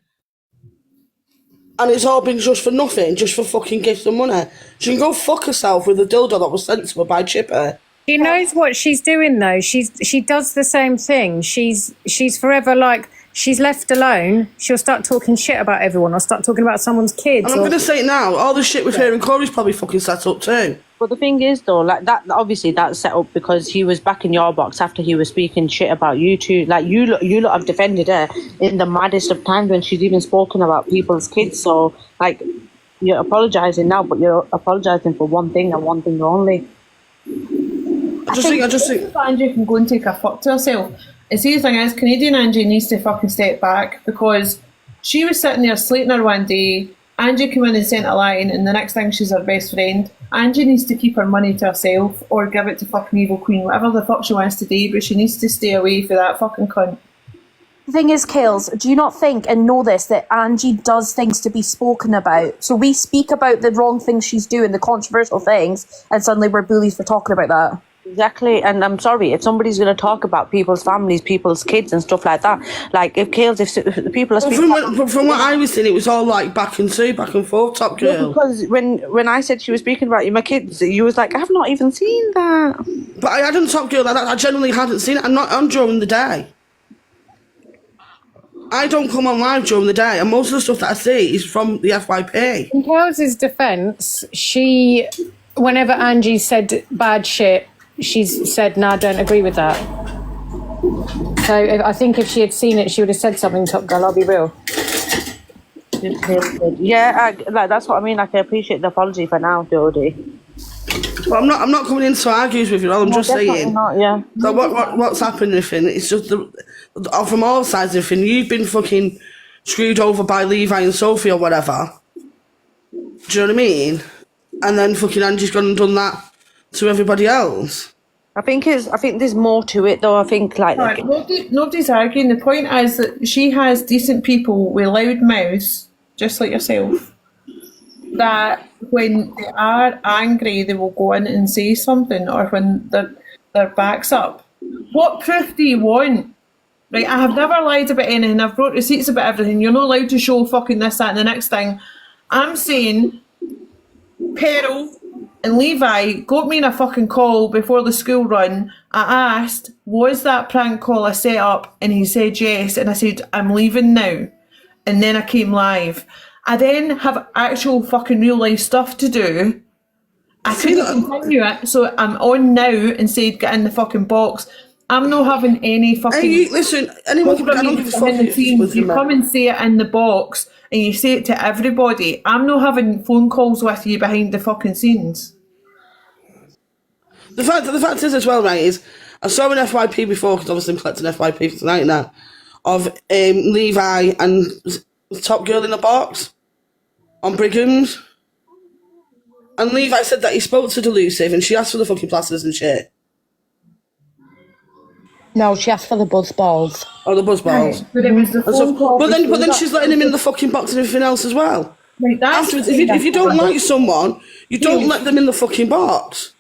And it's all been just for nothing, just for fucking gifts and money. She can go fuck herself with the dildo that was sent to her by Chipper. She knows what she's doing though. She does the same thing. She's forever like, she's left alone, she'll start talking shit about everyone or start talking about someone's kids. And I'm going to say it now, all the shit with her and Corey's probably fucking set up too. But the thing is, though, like that, obviously that's set up because he was back in your box after he was speaking shit about you two. Like you lot have defended her in the maddest of times when she's even spoken about people's kids. So, like, you're apologising now, but you're apologising for one thing and one thing only. I just think Angie can go and take a fuck to herself. And see, the thing is, Canadian Angie needs to fucking step back because she was sitting there slating her one day. Angie came in and sent a line, and the next thing she's her best friend. Angie needs to keep her money to herself or give it to fucking Evil Queen, whatever the fuck she wants to do, but she needs to stay away from that fucking cunt. The thing is, Kales, do you not think and know this, that Angie does things to be spoken about? So we speak about the wrong things she's doing, the controversial things, and suddenly we're bullies for talking about that. Exactly, and I'm sorry, if somebody's going to talk about people's families, people's kids and stuff like that, like if the people are speaking... From what I was saying, it was all like back and forth, Top Girl. Yeah, because when I said she was speaking about my kids, you was like, I have not even seen that. But I hadn't Top Girl like that, I genuinely hadn't seen it. I'm not on during the day. I don't come on live during the day, and most of the stuff that I see is from the FYP. In Kelsey's defence, whenever Angie said bad shit, she's said, "No, I don't agree with that." So I think if she had seen it, she would have said something, Top Girl, I'll be real. Yeah, that's what I mean. Like, I appreciate the apology for now, Jodie. Well, I'm not coming into argues with you. I'm just saying. Not, yeah. So what's happened, everything? It's just from all sides, everything. You've been fucking screwed over by Levi and Sophie or whatever. Do you know what I mean? And then fucking Angie's gone and done that to everybody else. I think there's more to it, though. I think nobody's arguing. The point is that she has decent people with loud mouths, just like yourself, that when they are angry, they will go in and say something, or when their back's up. What proof do you want? Right, I have never lied about anything. I've brought receipts about everything. You're not allowed to show fucking this, that, and the next thing. I'm saying, Peril and Levi got me in a fucking call before the school run. I asked, was that prank call a set-up? And he said yes. And I said, I'm leaving now. And then I came live. I then have actual fucking real life stuff to do. I couldn't continue it, so I'm on now and said, get in the fucking box. I'm not having any fucking... Hey, listen, anyone can... I don't give a fuck if you come and say it in the box and you say it to everybody. I'm not having phone calls with you behind the fucking scenes. The fact is as well, right, is I saw an FYP before, because obviously I'm collecting FYP for tonight now, of Levi and Top Girl in the Box on Brigham's. And Levi said that he spoke to Delusive and she asked for the fucking plasters and shit. No, she asked for the buzz balls. Oh, the buzz balls. Right, but it was the phone call. But then she's letting him in the fucking box and everything else as well. Right, afterwards, if you don't like someone, you don't let them in the fucking box.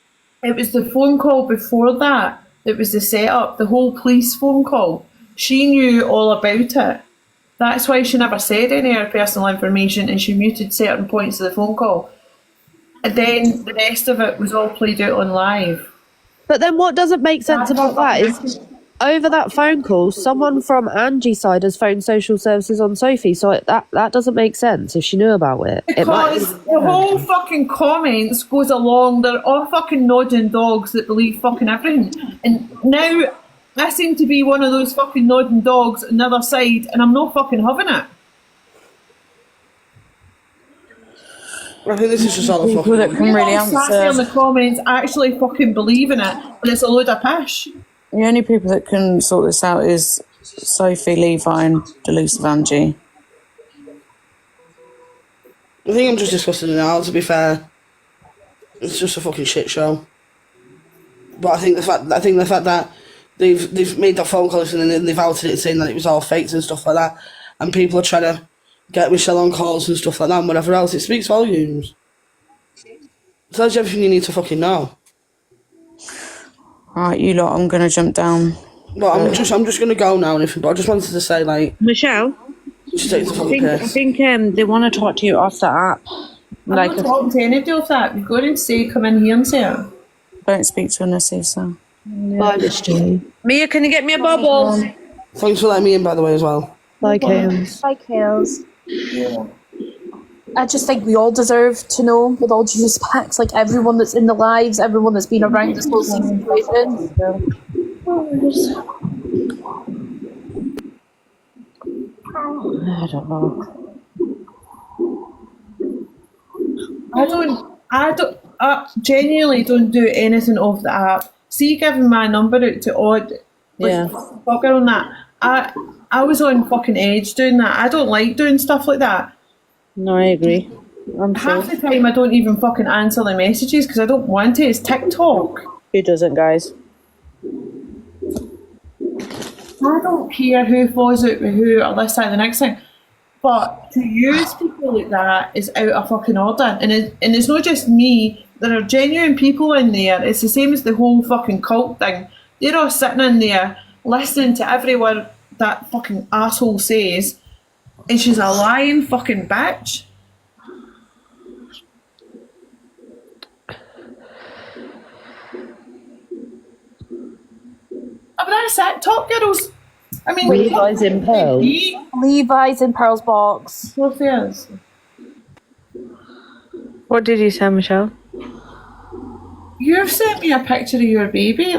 It was the phone call before that. It was the setup, the whole police phone call. She knew all about it. That's why she never said any of her personal information, and she muted certain points of the phone call. And then the rest of it was all played out on live. But then what doesn't make sense about that is, over that phone call, someone from Angie's side has phoned social services on Sophie, so that doesn't make sense if she knew about it. Because the whole fucking comments goes along, they're all fucking nodding dogs that believe fucking everything. And now I seem to be one of those fucking nodding dogs on the other side, and I'm not fucking having it. I think this is just all the fucking... that can really answer. In the comments actually fucking believe in it, but it's a load of pish. The only people that can sort this out is Sophie, Levi, and Delusive Angie. I think I'm just discussing it now, to be fair. It's just a fucking shit show. But I think the fact that they've made that phone call and then they've outed it saying that it was all fakes and stuff like that, and people are trying to get Michelle on calls and stuff like that and whatever else, it speaks volumes. It tells you everything you need to fucking know. Right, you lot, I'm gonna jump down. Well, I'm just gonna go now, but I just wanted to say, like, Michelle, just take the fucking piss. I think they want to talk to you off the app. I'm not talking to anybody off that. You've got to say, come in here and say it. Don't speak to her, so. Bye, Mia, can you get me a bubble? Thanks for letting me in, by the way, as well. Bye, Kales. Bye, Kales. Yeah. I just think we all deserve to know, with all due respect, like everyone that's in the lives, everyone that's been around this whole situation. I don't know. I genuinely don't do anything off the app. See, giving my number out to Odd, fucker on that. I was on fucking edge doing that. I don't like doing stuff like that. No, I agree. Half the time I don't even fucking answer the messages because I don't want to. It's TikTok. Who doesn't, guys? I don't care who falls out with who or this, that, the next thing. But to use people like that is out of fucking order. And it's not just me. There are genuine people in there. It's the same as the whole fucking cult thing. They're all sitting in there listening to every word that fucking asshole says. And she's a lying fucking bitch. But that's it. Top Girls. I mean, Levi's in Pearl. Levi's in Pearl's box. What else? What did you say, Michelle? You've sent me a picture of your baby.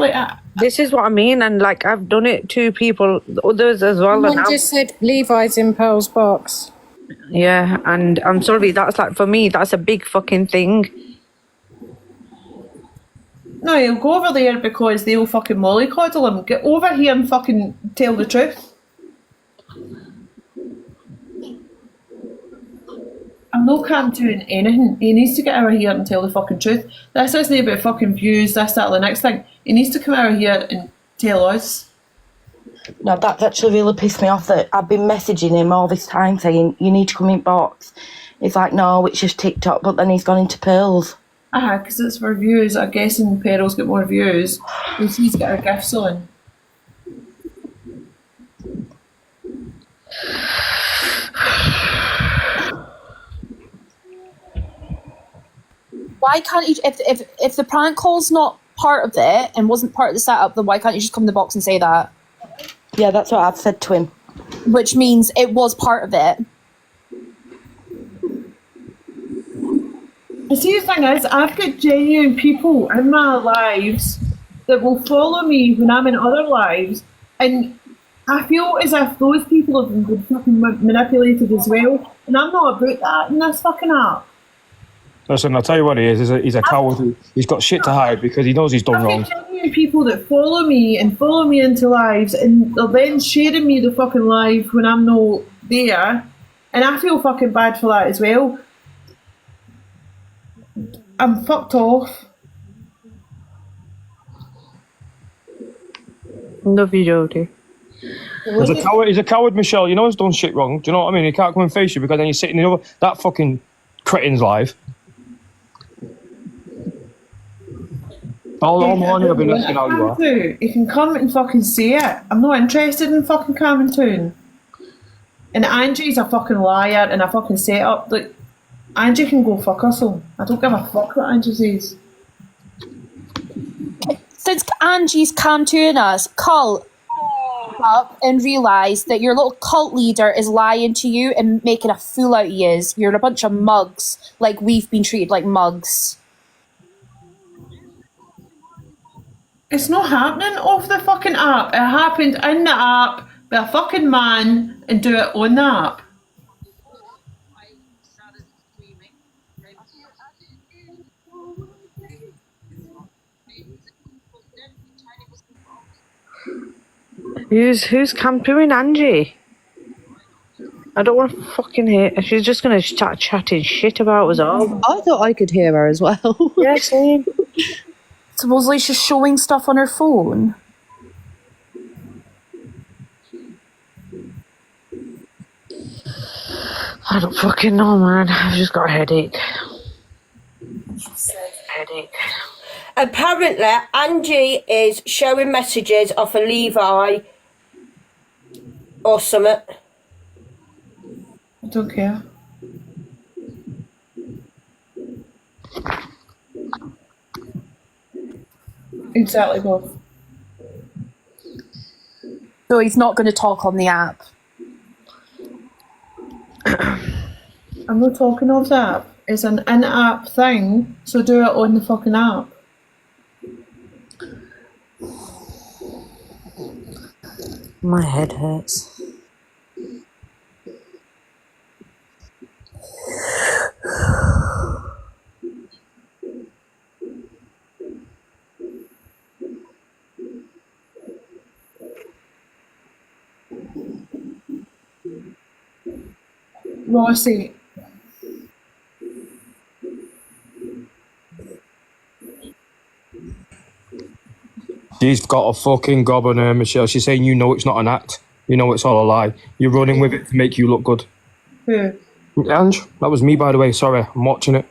This is what I mean, and like I've done it to people, others as well. Someone just said Levi's in Pearl's box. Yeah, and I'm sorry, that's like, for me, that's a big fucking thing. No, he'll go over there because they'll fucking mollycoddle him. Get over here and fucking tell the truth. I'm not calm doing anything. He needs to get over here and tell the fucking truth. This isn't about fucking views, this, that, the next thing. He needs to come over here and tell us. No, that's actually really pissed me off that I've been messaging him all this time saying, you need to come in box. He's like, no, it's just TikTok, but then he's gone into Pearls. Because it's for views. I'm guessing Pearl's got more views. He's got her gifts on. Why can't you, if the prank call's not part of it and wasn't part of the setup, then why can't you just come in the box and say that? Yeah, that's what I've said to him. Which means it was part of it. See, the thing is, I've got genuine people in my lives that will follow me when I'm in other lives, and I feel as if those people have been fucking manipulated as well, and I'm not about that in this fucking app. Listen, I'll tell you what he is. He's a coward. He's got shit to hide because he knows he's done wrong. People that follow me into lives, and they're then sharing me the fucking live when I'm not there, and I feel fucking bad for that as well. I'm fucked off. Love you, Jodie. He's a coward, Michelle. You know he's done shit wrong. Do you know what I mean? He can't come and face you because then you're sitting in the other that fucking cretin's live. All morning I've been listening how you are. You can come and fucking say it. I'm not interested in fucking commenting. And Angie's a fucking liar and a fucking setup. Like, Angie can go fuck herself. I don't give a fuck what Angie says. Since Angie's campaigning us, call up and realise that your little cult leader is lying to you and making a fool out of you. You're a bunch of mugs, like we've been treated like mugs. It's not happening off the fucking app. It happened in the app by a fucking man and do it on the app. Who's camping Angie? I don't want to fucking hear. She's just gonna start chatting shit about us all. I thought I could hear her as well. Yeah, same. Supposedly she's showing stuff on her phone. I don't fucking know, man. I've just got a headache. Apparently, Angie is showing messages off of Levi or something. I don't care. Exactly, Bob. So he's not going to talk on the app. I'm not talking of the app. It's an in-app thing, so do it on the fucking app. My head hurts. Rossi. She's got a fucking gob on her, Michelle. She's saying you know it's not an act. You know it's all a lie. You're running with it to make you look good. Who? Ange, that was me, by the way. Sorry, I'm watching it.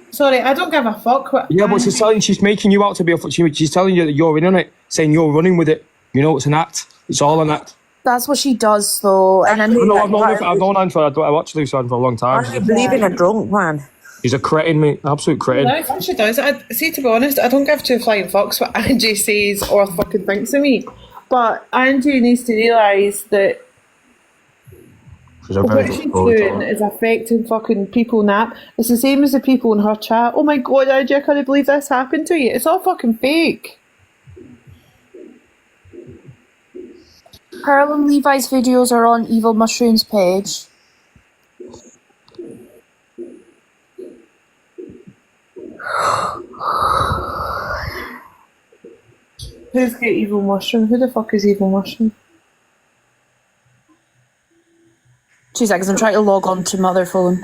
Sorry, I don't give a fuck what... Yeah, but she's making you out to be a... She's telling you that you're in on it, saying you're running with it. You know it's an act. It's all an act. That's what she does, though. And then No, I've known Ange for... I've watched Lucy Ange for a long time. I believe in a drunk man. She's a cretin, mate. Absolute cretin. That's what she does. See, to be honest, I don't give two flying fucks what Angie says or fucking thinks of me. But Angie needs to realise that what she's doing is affecting fucking people in that. It's the same as the people in her chat. Oh my god, Angie, I can't believe this happened to you. It's all fucking fake. Pearl and Levi's videos are on Evil Mushroom's page. Who's got Evil Mushroom? Who the fuck is Evil Mushroom? 2 seconds, I'm trying to log on to my other phone.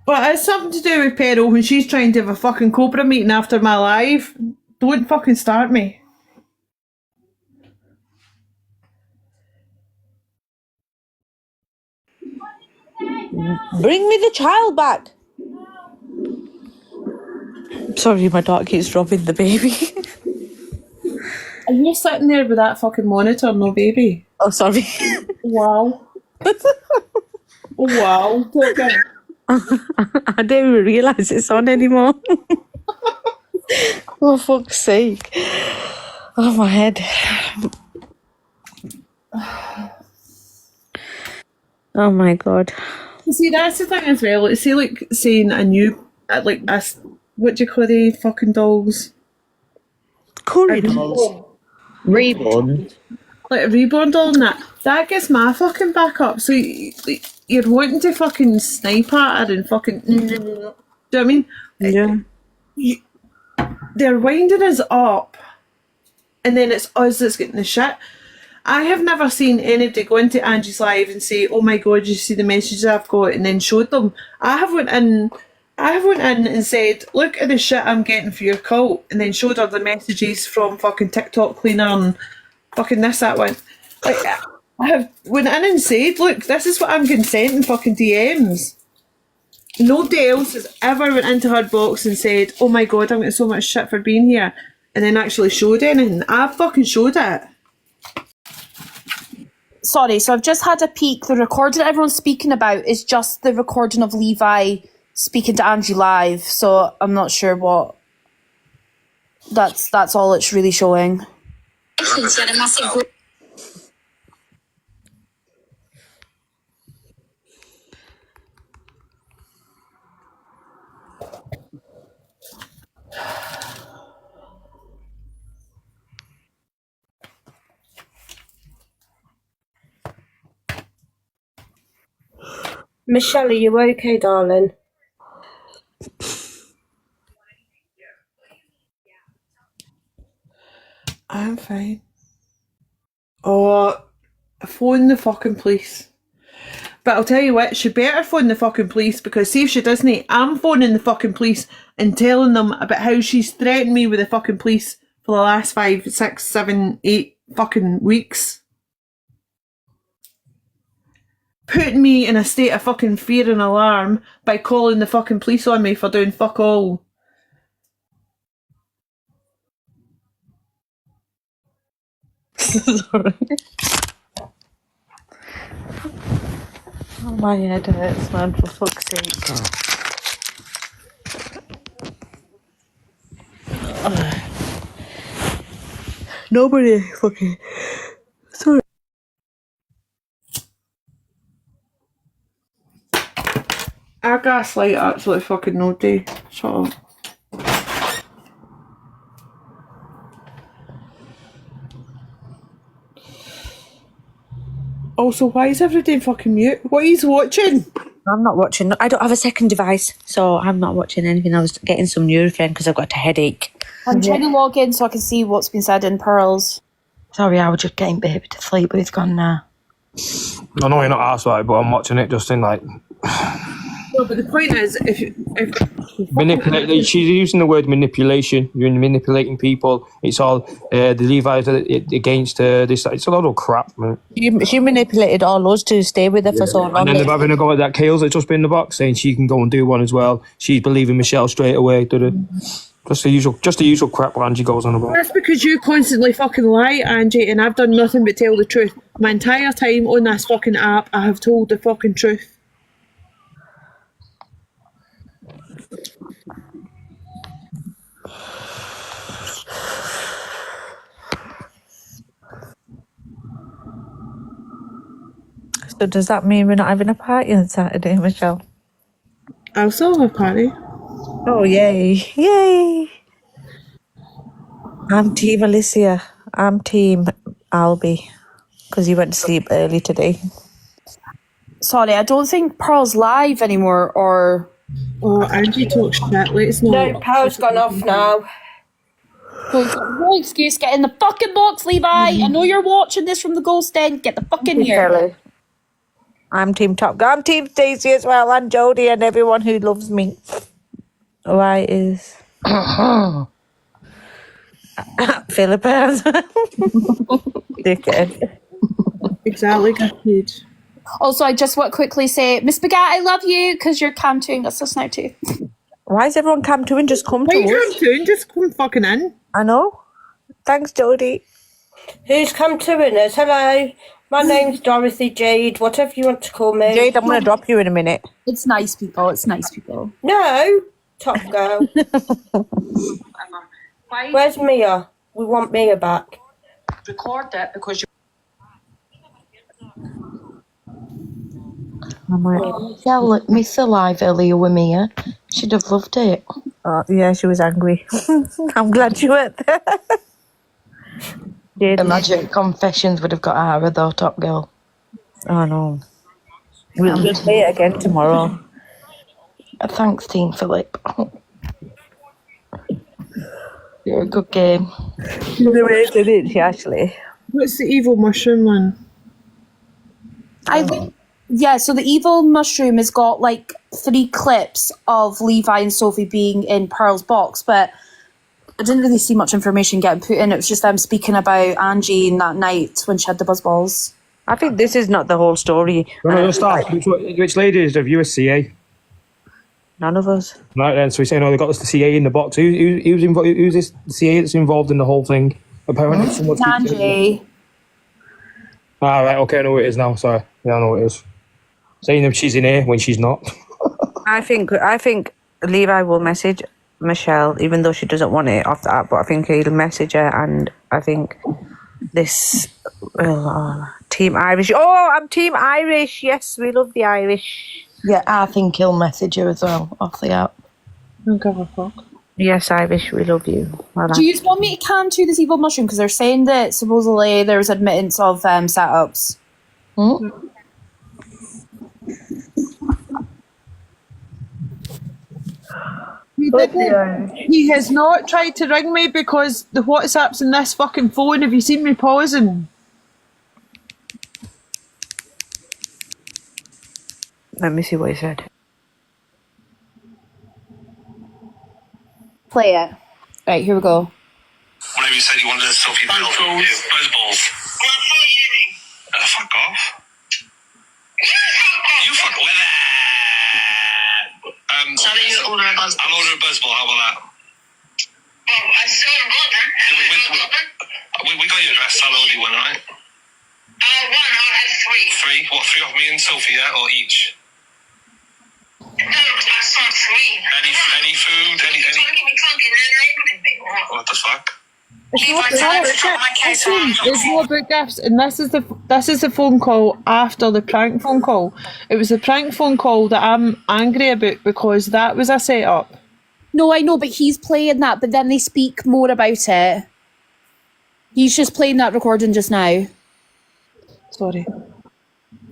But it's something to do with Pearl when she's trying to have a fucking Cobra meeting after my live. Don't fucking start me. Bring me the child back. Sorry, my dog keeps dropping the baby. Are you sitting there with that fucking monitor, no baby? Oh, sorry. Wow. Wow. I don't even realise it's on anymore. Oh, fuck's sake. Oh, my head. Oh, my God. See, that's the thing as well. It's like saying a new, like, what do you call the fucking dolls? Curry dolls. Reborn. like a reborn doll and that gets my fucking back up. So you're wanting to fucking snipe at her and fucking... Do you know what I mean? Yeah. They're winding us up and then it's us that's getting the shit. I have never seen anybody go into Angie's live and say, "Oh my god, you see the messages I've got," and then showed them. I have went in and said, "Look at the shit I'm getting for your cult," and then showed her the messages from fucking TikTok cleaner and fucking this, that one. Like, I have went in and said, "Look, this is what I'm getting sent in fucking DMs." Nobody else has ever went into her box and said, "Oh my god, I'm getting so much shit for being here," and then actually showed anything. I fucking showed it. Sorry, so I've just had a peek. The recording that everyone's speaking about is just the recording of Levi speaking to Angie live, so I'm not sure what... That's all it's really showing. Michelle, are you okay, darling? I'm fine. Oh, phone the fucking police. But I'll tell you what, she better phone the fucking police, because see if she doesn't, I'm phoning the fucking police and telling them about how she's threatened me with the fucking police for the last 5, 6, 7, 8 fucking weeks. Putting me in a state of fucking fear and alarm by calling the fucking police on me for doing fuck all. Sorry. Oh, my head hurts, man, for fuck's sake. Nobody fucking... Sorry. I gaslight absolutely fucking nobody. Shut up. Also, why is everybody fucking mute? What are you watching? I'm not watching. I don't have a second device, so I'm not watching anything. I was getting some Nurofen because I've got a headache. I'm trying to log in so I can see what's been said in Pearls. Sorry, I was just getting baby to sleep, but it's gone now. I know you're not asked about it, but I'm watching it just in like... No, but the point is, if manipulate. She's using the word manipulation. You're manipulating people. It's all the Levi's against this. It's a lot of crap, man. She manipulated all us to stay with her for so long. And then they're having a go at that Kales that's just been in the box, saying she can go and do one as well. She's believing Michelle straight away. Just the usual crap Angie goes on about. That's because you constantly fucking lie, Angie, and I've done nothing but tell the truth. My entire time on this fucking app, I have told the fucking truth. So does that mean we're not having a party on Saturday, Michelle? I'll still have a party. Oh, yay. Yay. I'm Team Alicia. I'm Team Albie. Because you went to sleep early today. Sorry, I don't think Pearl's live anymore, or... Oh, Angie talks shit. Let's not... No, power's gone off now. No excuse, get in the fucking box, Levi. I know you're watching this from the ghost den. Get the fuck in here. I'm Team Top Gun. I'm Team Stacey as well, and Jodie, and everyone who loves me. Why is Philippa? Dickhead. Exactly, good. Also, I just want to quickly say, Miss Bagat, I love you, because you're cam-tooing us just now too. Why is everyone cam-tooing? Just come to us. Why are you cam-tooing? Just come fucking in. I know. Thanks, Jodie. Who's come to us? Hello, my name's Dorothy Jade, whatever you want to call me. Jade, I'm going to drop you in a minute. It's nice people. It's nice people. No, top girl. Where's Mia? We want Mia back. Record that because you... Michelle missed the live earlier with Mia. She'd have loved it. Yeah, she was angry. I'm glad you weren't there. Imagine confessions would have got Ara though, Top Girl. Oh no. We'll play it again tomorrow. Thanks, Team Philip. You're a good game. She's amazing, isn't she, Ashley? What's the evil mushroom one? Yeah, so the evil mushroom has got like 3 clips of Levi and Sophie being in Pearl's box, but I didn't really see much information getting put in. It was just them speaking about Angie in that night when she had the buzzballs. I think this is not the whole story. No, start. Which ladies of you a CA? None of us. Right then, so we're saying, they got us the CA in the box. Who's this CA that's involved in the whole thing? Apparently, someone's Angie. Ah, right, okay, I know who it is now. Sorry, yeah, I know who it is. Saying that she's in here when she's not. I think Levi will message Michelle, even though she doesn't want it off the app, but I think he'll message her, and I think this Team Irish. Oh, I'm Team Irish. Yes, we love the Irish. Yeah, I think he'll message her as well off the app. Don't give a fuck. Yes, Irish, we love you. Do you want me to can to this evil mushroom? Because they're saying that supposedly there's admittance of setups. He has not tried to ring me because the WhatsApp's in this fucking phone. Have you seen me pausing? Let me see what he said. Play it. Right, here we go. Whenever you said you wanted to Sophie Bell, buzzballs. Fuck off. You fuck with it. So you order a buzzball. I'll order a buzzball. How about that? Oh, I still haven't got them. We got your address. I'll order you one, right? One. I'll have 3. 3? What? 3 off me and Sophie, yeah? Or each? No, that's not 3. Any food? Any? What the fuck? It's not about gifts, and this is the phone call after the prank phone call. It was the prank phone call that I'm angry about because that was a setup. No, I know, but he's playing that, but then they speak more about it. He's just playing that recording just now. Sorry.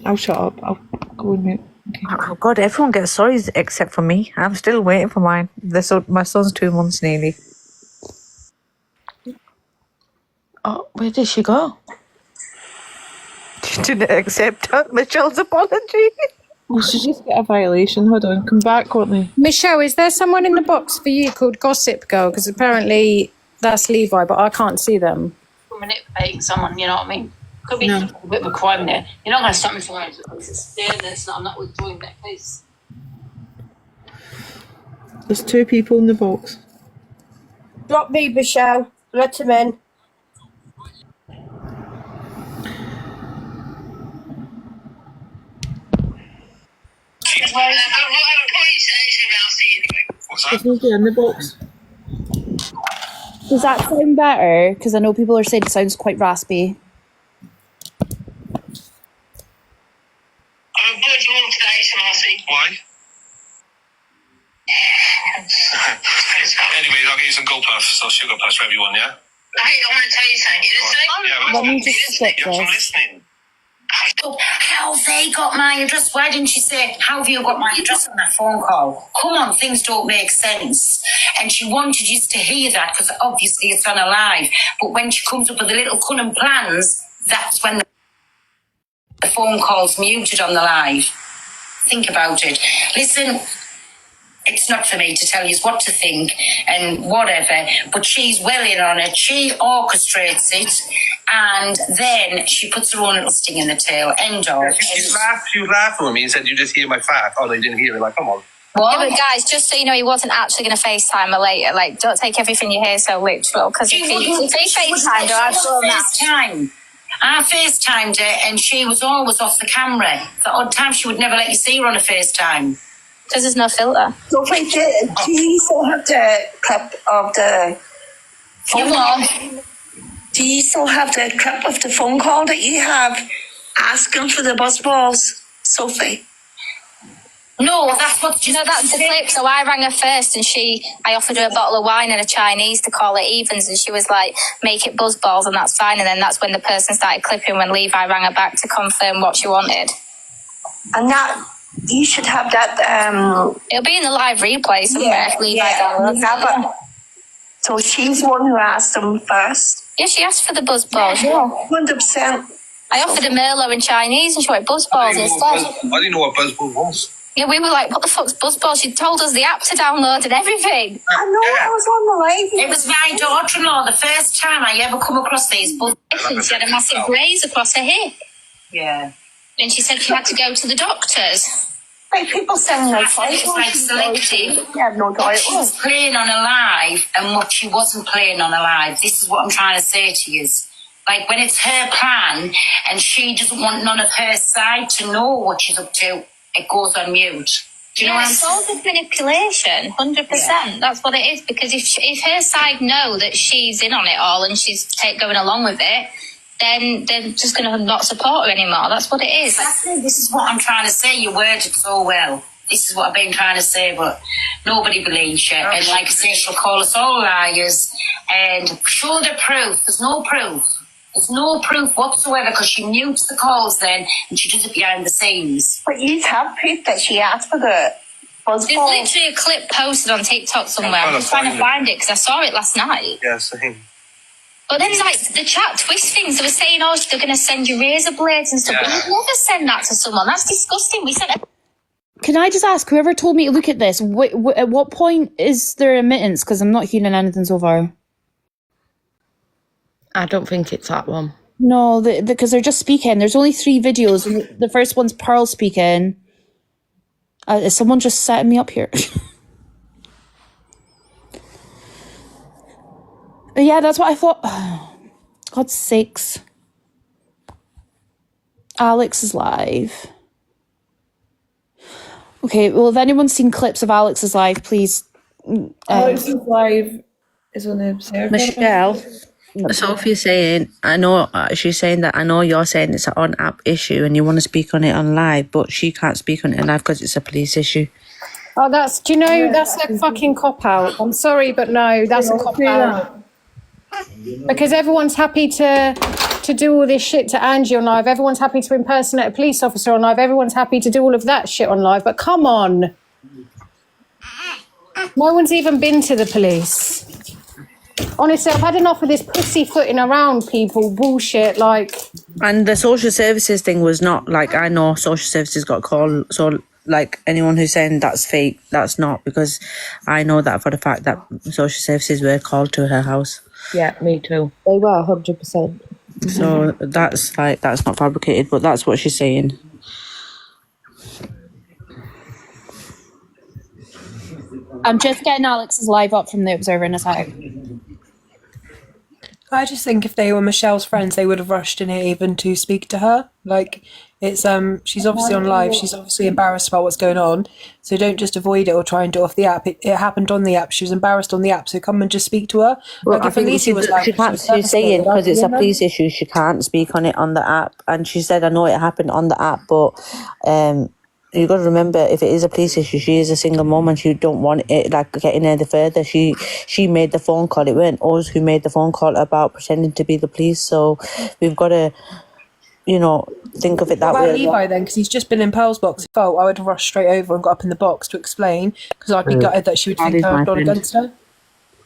I'll shut up. I'll go and mute. Okay. Oh God, everyone gets sorries except for me. I'm still waiting for mine. My son's 2 months nearly. Oh, where did she go? She didn't accept Michelle's apology. We should just get a violation. Hold on, come back, Courtney. Michelle, is there someone in the box for you called Gossip Girl? Because apparently that's Levi, but I can't see them. Manipulating someone, you know what I mean? Could be a bit of a crime there. You're not going to stop me from going to the police. It's there, that's not, I'm not withdrawing that case. There's 2 people in the box. Drop me, Michelle. Let him in. There's nobody in the box. Does that sound better? Because I know people are saying it sounds quite raspy. Why? Anyways, I'll get you some gold puffs, so sugar puffs for everyone, yeah? Hey, I want to tell you something. Let me just skip I'm this. listening. How have they got my address? Why didn't she say, how have you got my address on that phone call? Come on, things don't make sense. And she wanted you to hear that because obviously it's on a live. But when she comes up with the little cunning plans, that's when the phone call's muted on the live. Think about it. Listen, it's not for me to tell you what to think and whatever, but she's well in on it. She orchestrates it, and then she puts her own little sting in the tail. End of. You laughed at me and said, you just hear my fat. Oh, no, you didn't hear it. Like, come on. What? Yeah, but guys, just so you know, he wasn't actually going to FaceTime her later. Like, don't take everything you hear so literal. Because if he FaceTimed her, I'd throw him out. I FaceTimed her and she was always off the camera. The odd time she would never let you see her on a FaceTime. Because there's no filter. So wait, do you still have the clip of the phone call? Do you still have the clip of the phone call that you have asking for the bus balls, Sophie? No, that's what that's the clip. So I rang her first, and I offered her a bottle of wine and a Chinese to call it evens, and she was like, "Make it buzz balls," and that's fine. And then that's when the person started clipping when Levi rang her back to confirm what she wanted. And that you should have that. It'll be in the live replay somewhere. If Levi downloads it. So she's the one who asked them first. Yeah, she asked for the buzz balls. Yeah, 100%. I offered her Merlot and Chinese, and she wanted buzz balls instead. I didn't know what buzzball was. Yeah, we were like, what the fuck's buzzball? She told us the app to download and everything. I know, I was on the live. It was my daughter-in-law, the first time I ever come across these buzzballs. She had a massive graze across her hip. Yeah. And she said she had to go to the doctors. Like people send like it's like selective. Yeah, no what she was playing on a live and what she wasn't playing on a live. This is what I'm trying to say to you. Like when it's her plan and she doesn't want none of her side to know what she's up to, it goes on mute. Do you know what I'm saying? It's all the manipulation, 100%. Yeah. That's what it is. Because if her side know that she's in on it all and she's going along with it, then they're just going to not support her anymore. That's what it is. Exactly. This is what I'm trying to say. You worded so well. This is what I've been trying to say, but nobody believes you. And like I say, she'll call us all liars and show the proof. There's no proof. There's no proof whatsoever because she mutes the calls then and she does it behind the scenes. But you have proof that she asked for the buzz There's literally a clip posted on TikTok somewhere. I'm just trying to find it because I saw it last night. Yeah, same. But then, like, the chat twist things. They were saying, oh, they're going to send you razor blades and stuff. Yeah. But we'd never send that to someone. That's disgusting. We sent it. Can I just ask, whoever told me to look at this, at what point is there admittance? Because I'm not hearing anything so far. I don't think it's that one. No, because they're just speaking. There's only 3 videos. And the first one's Pearl speaking. Is someone just setting me up here? Yeah, that's what I thought. God's sakes. Alex is live. Okay, well, if anyone's seen clips of Alex's live, please. Alex's live is on the observer. Michelle, Sophie's saying, I know, she's saying that I know you're saying it's an on-app issue and you want to speak on it on live, but she can't speak on it on live because it's a police issue. Oh, do you know, that's a fucking cop-out. I'm sorry, but no, that's a cop-out. Because everyone's happy to do all this shit to Angie on live. Everyone's happy to impersonate a police officer on live. Everyone's happy to do all of that shit on live. But come on. No one's even been to the police. Honestly, I've had enough of this pussyfooting around people bullshit, like... And the social services thing was not, like, I know social services got called, so, like, anyone who's saying that's fake, that's not, because I know that for the fact that social services were called to her house. Yeah, me too. They were 100%. So that's not fabricated, but that's what she's saying. I'm just getting Alex's live up from the Observer in a sec. I just think if they were Michelle's friends, they would have rushed in here even to speak to her. Like, it's she's obviously on live. She's obviously embarrassed about what's going on. So don't just avoid it or try and do it off the app. It happened on the app. She was embarrassed on the app. So come and just speak to her. Well, like, I think she's saying because it's a police issue, she can't speak on it on the app. And she said, I know it happened on the app, but you got to remember, if it is a police issue, she is a single mom and she don't want it like getting any further. She made the phone call. It weren't us who made the phone call about pretending to be the police. So we've got to, think of it that way. What about Levi then? Because he's just been in Pearl's box. I would have rushed straight over and got up in the box to explain because I'd be gutted that she would think I'd gone against her.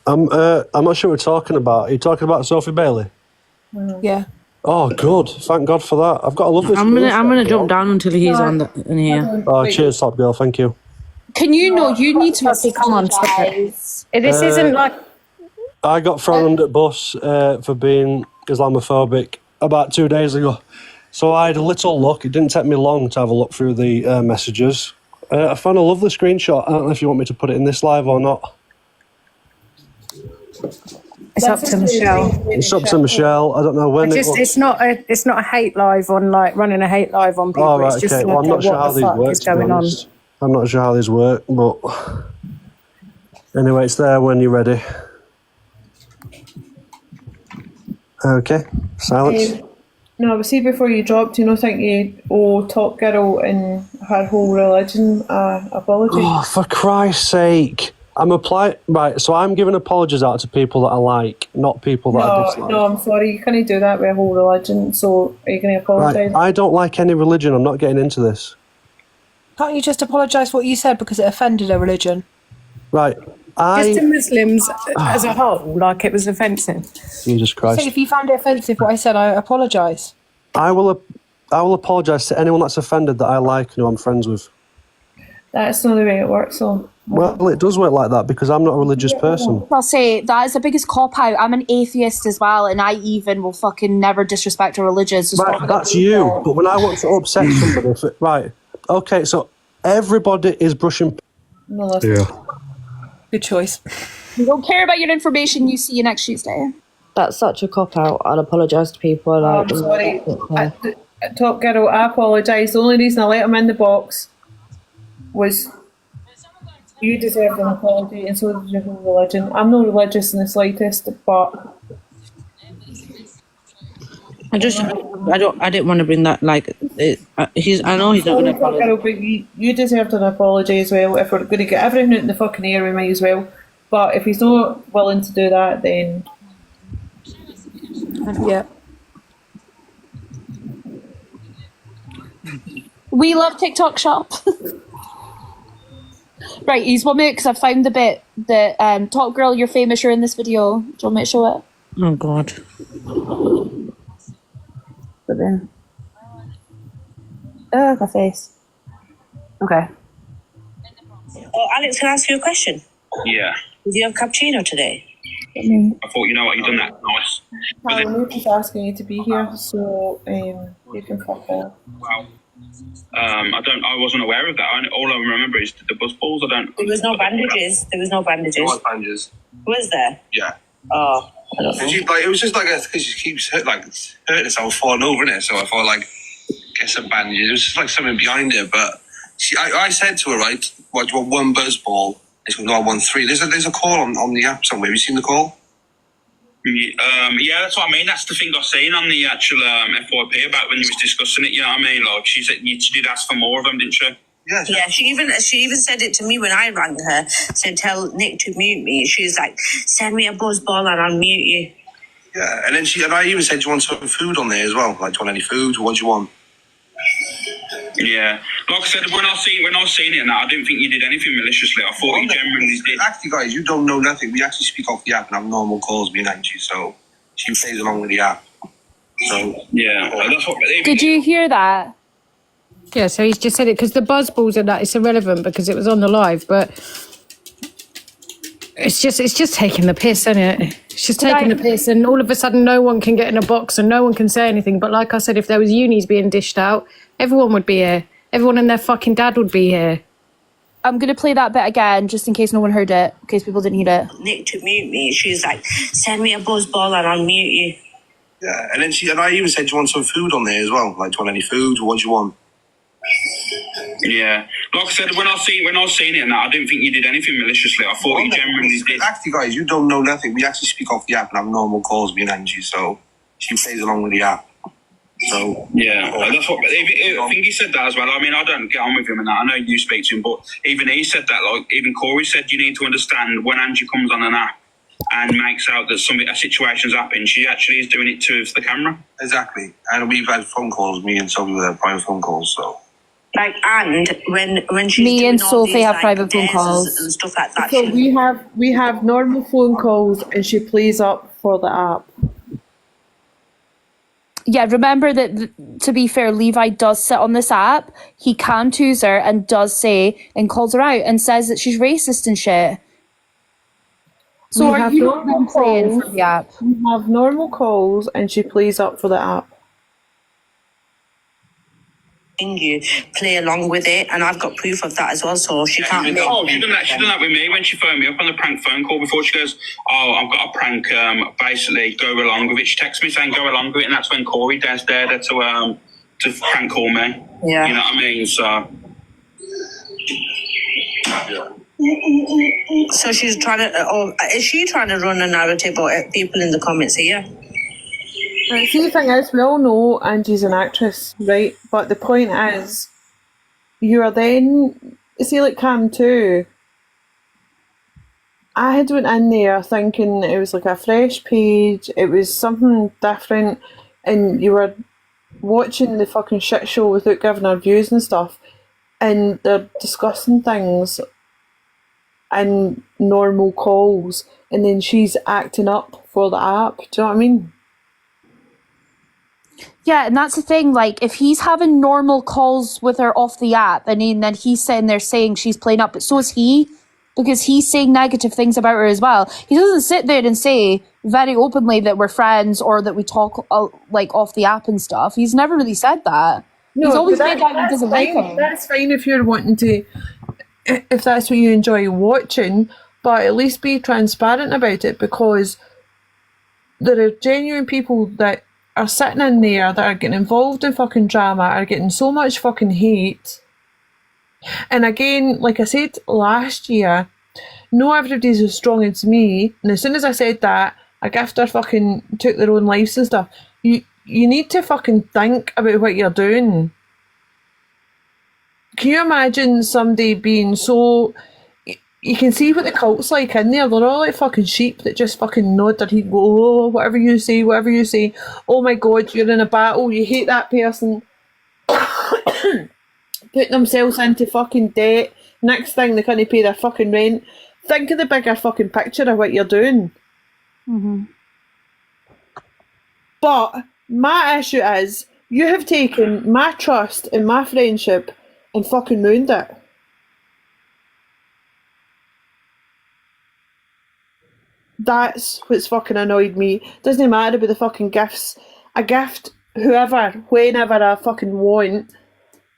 I'm not sure what we're talking about. Are you talking about Sophie Bailey? Yeah. Oh, good. Thank God for that. I've got to love this. I'm gonna jump down until he's in here. Oh, cheers, top girl. Thank you. Can you you need to come on, guys. This isn't like... I got thrown under the bus for being Islamophobic about 2 days ago. So I had a little look. It didn't take me long to have a look through the messages. I found a lovely screenshot. I don't know if you want me to put it in this live or not. It's up to Michelle. It's up to Michelle. I don't know when it's not a hate live on, like, running a hate live on people. Oh, right, it's just okay. like, Well, I'm not sure how these work, to be honest. I'm not sure how these work, but anyway, it's there when you're ready. Okay, silence. No, but see, before you dropped, think you owe Top Girl and her whole religion apology. Oh, for Christ's sake. I'm applying. Right, so I'm giving apologies out to people that I like, not people that I dislike. No, I'm sorry, you can't do that with a whole religion, so are you going to apologise? Right, I don't like any religion. I'm not getting into this. Can't you just apologise for what you said because it offended a religion? Right, Just to Muslims as a whole, like it was offensive. Jesus Christ. So if you found it offensive what I said, I apologise. I will apologise to anyone that's offended that I like and who I'm friends with. That's not the way it works, though. Well, it does work like that because I'm not a religious person. I'll say that is the biggest cop out. I'm an atheist as well, and I even will fucking never disrespect a religion. So Right, that's you. But when I want to upset somebody, right? Okay, so everybody is brushing. No, that's good choice. We don't care about your information. You see you next Tuesday. That's such a cop out. I'll apologise to people. Like, I'm sorry. Top Girl, I apologise. The only reason I let him in the box was you deserved an apology, and so did your whole religion. I'm not religious in the slightest, but I didn't want to bring that. Like, I know he's not going to apologize. Girl, but you deserved an apology as well. If we're going to get everything out in the fucking air, we might as well. But if he's not willing to do that, then yeah. We love TikTok shop. Right, he's 1 minute because I found the bit that Top Girl, you're famous, you're in this video. Do you want me to show it? Oh God. But then, my face. okay. Oh, Alex, can I ask you a question? Yeah. Did you have cappuccino today? I thought, you know what, you've done that nice. we're just asking you to be here, so you can fuck off. Wow. I wasn't aware of that. All I remember is the buzz balls. There was no bandages. There was bandages. Was there? Yeah. Oh, I don't know. It was just like because she keeps hurting herself, falling over in it. So I thought get some bandages. It was just something behind it. But I said to her, right, what, do you want one buzz ball? And she goes, no, I want 3. There's a call on the app somewhere. Have you seen the call? Yeah, that's what I mean. That's the thing I've seen on the actual FYP about when you was discussing it. You know what I mean? Like she said, you did ask for more of them, didn't she? Yeah, she even said it to me when I rang her. Said, tell Nick to mute me. She was like, send me a buzz ball and I'll mute you. Yeah, and then I even said, do you want some food on there as well? Like, do you want any food? What do you want? Yeah, like I said, when I seen it, and I didn't think you did anything maliciously. I thought you genuinely did. Actually, guys, you don't know nothing. We actually speak off the app and have normal calls behind you, so she plays along with the app. So yeah, that's what. Did you hear that? Yeah, so he's just said it because the buzz balls and that it's irrelevant because it was on the live, but it's just taking the piss, isn't it? It's just taking the piss, and all of a sudden, no one can get in a box and no one can say anything. But like I said, if there was unis being dished out, everyone would be here. Everyone and their fucking dad would be here. I'm going to play that bit again, just in case no one heard it, in case people didn't hear it. Nick to mute me. She was like, send me a buzz ball and I'll mute you. Yeah, and then I even said, do you want some food on there as well? Like, do you want any food? What do you want? Yeah, like I said, when I seen it, and I didn't think you did anything maliciously. I thought you genuinely did. Actually, guys, you don't know nothing. We actually speak off the app and have normal calls behind you, so she plays along with the app. So yeah, that's what. I think he said that as well. I mean, I don't get on with him and that. I know you speak to him, but even he said that. Like even Corey said, you need to understand when Angie comes on an app and makes out that a situation's happened, she actually is doing it to the camera. Exactly, and we've had phone calls. Me and Sophie with our private phone calls. So. Like, and when she's me doing and all Sophie these, have like, private phone dances calls and stuff like that. So we have normal phone calls, and she plays up for the app. Yeah, remember that, to be fair, Levi does sit on this app. He can choose her and does say and calls her out and says that she's racist and shit. So are you not playing for the app? We have normal calls, and she plays up for the app. You play along with it, and I've got proof of that as well. So she can't. She done that with me when she phoned me up on the prank phone call before. She goes, "Oh, I've got a prank. Basically, go along with it." She texted me saying, "Go along with it," and that's when Corey dared her to prank call me. Yeah, you know what I mean. So she's trying to, or is she trying to run a narrative or people in the comments here? See, the thing is, we all know Angie's an actress, right? But the point is, you are then, see, like Cam too. I had went in there thinking it was like a fresh page, it was something different, and you were watching the fucking shit show without giving our views and stuff, and they're discussing things in normal calls, and then she's acting up for the app. Do you know what I mean? Yeah, and that's the thing. Like, if he's having normal calls with her off the app, and then he's sitting there saying she's playing up, but so is he, because he's saying negative things about her as well. He doesn't sit there and say very openly that we're friends or that we talk like off the app and stuff. He's never really said that. No, He's always but said that he doesn't like fine. her. That's fine if you're wanting to, if that's what you enjoy watching, but at least be transparent about it, because there are genuine people that are sitting in there that are getting involved in fucking drama, are getting so much fucking hate. And again, like I said last year, no everybody's as strong as me, and as soon as I said that, a gifter fucking took their own lives and stuff. You need to fucking think about what you're doing. Can you imagine somebody being so... You can see what the cult's like in there. They're all like fucking sheep that just fucking nod their head, go, oh, whatever you say, whatever you say. Oh my God, you're in a battle, you hate that person. Putting themselves into fucking debt. Next thing, they can't pay their fucking rent. Think of the bigger fucking picture of what you're doing. Mm-hmm. But my issue is, you have taken my trust and my friendship and fucking ruined it. That's what's fucking annoyed me. Doesn't matter about the fucking gifts. A gift, whoever, whenever I fucking want,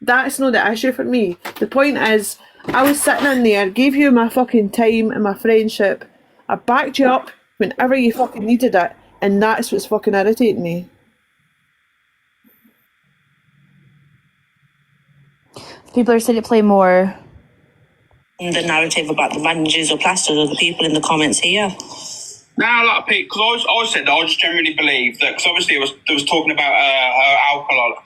that's not the issue for me. The point is, I was sitting in there, gave you my fucking time and my friendship. I backed you up whenever you fucking needed it, and that's what's fucking irritating me. People are saying to play more. The narrative about the bandages or plasters or the people in the comments here. Now, a lot of people, because I said that I just generally believe that, because obviously there was talking about her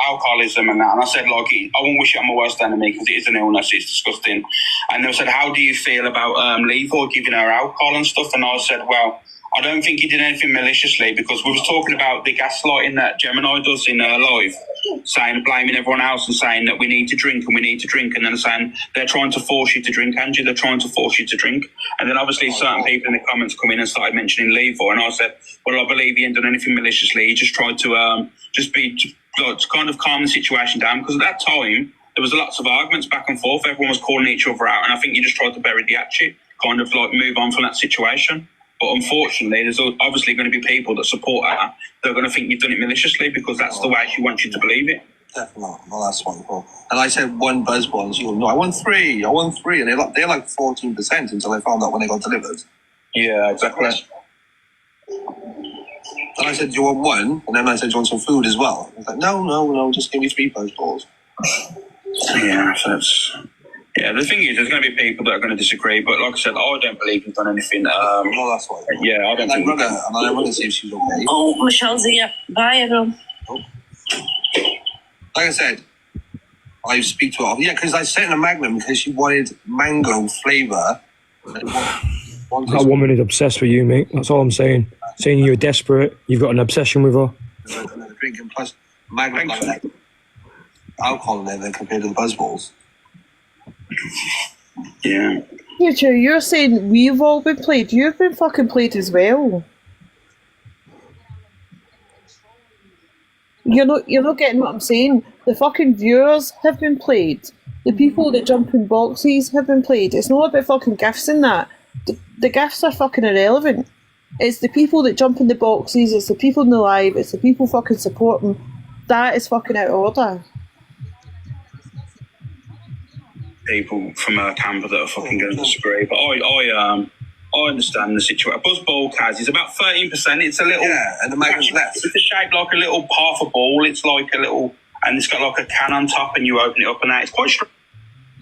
alcoholism and that, and I said, like, I won't wish it on my worst enemy because it is an illness, it's disgusting. And they said, how do you feel about Levi giving her alcohol and stuff? And I said, well, I don't think he did anything maliciously, because we was talking about the gaslighting that Gemini does in her life, saying, blaming everyone else and saying that we need to drink and we need to drink, and then saying they're trying to force you to drink, Angie, they're trying to force you to drink. And then obviously certain people in the comments come in and started mentioning Levi, and I said, well, I believe he hadn't done anything maliciously. He just tried to to kind of calm the situation down, because at that time there was lots of arguments back and forth, everyone was calling each other out, and I think you just tried to bury the hatchet, kind of like move on from that situation. But unfortunately, there's obviously going to be people that support her that are going to think you've done it maliciously, because that's the way she wants you to believe it. Definitely. Well, that's wonderful. And I said one buzzball, and she goes, no, I won three, and they're like 14% until they found out when they got delivered. Yeah, exactly. And I said, do you want one? And then I said, do you want some food as well? I was like, no, just give me 3 buzzballs. Yeah, so that's... Yeah, the thing is, there's going to be people that are going to disagree, but like I said, I don't believe he's done anything. Well, that's why. Yeah, I don't think... And I rung her to see if she's okay. Oh, Michelle's here. Bye, everyone. Like I said, I speak to her. Yeah, because I sent her a Magnum because she wanted mango flavour. That woman is obsessed with you, mate. That's all I'm saying. Saying you're desperate, you've got an obsession with her. Drinking plus Magnum like alcohol in there compared to the buzzballs. Yeah. You're saying we've all been played. You've been fucking played as well. You're not getting what I'm saying. The fucking viewers have been played. The people that jump in boxes have been played. It's not about fucking gifts and that. The gifts are fucking irrelevant. It's the people that jump in the boxes, it's the people in the live, it's the people fucking supporting. That is fucking out of order. People from our camp that are fucking going to disagree, but I understand the situation. Buzzball Kaz is about 13%. It's a little, and the Magnum's less. It's shaped like a little half a ball. It's like a little, and it's got like a can on top, and you open it up, and that it's quite strong.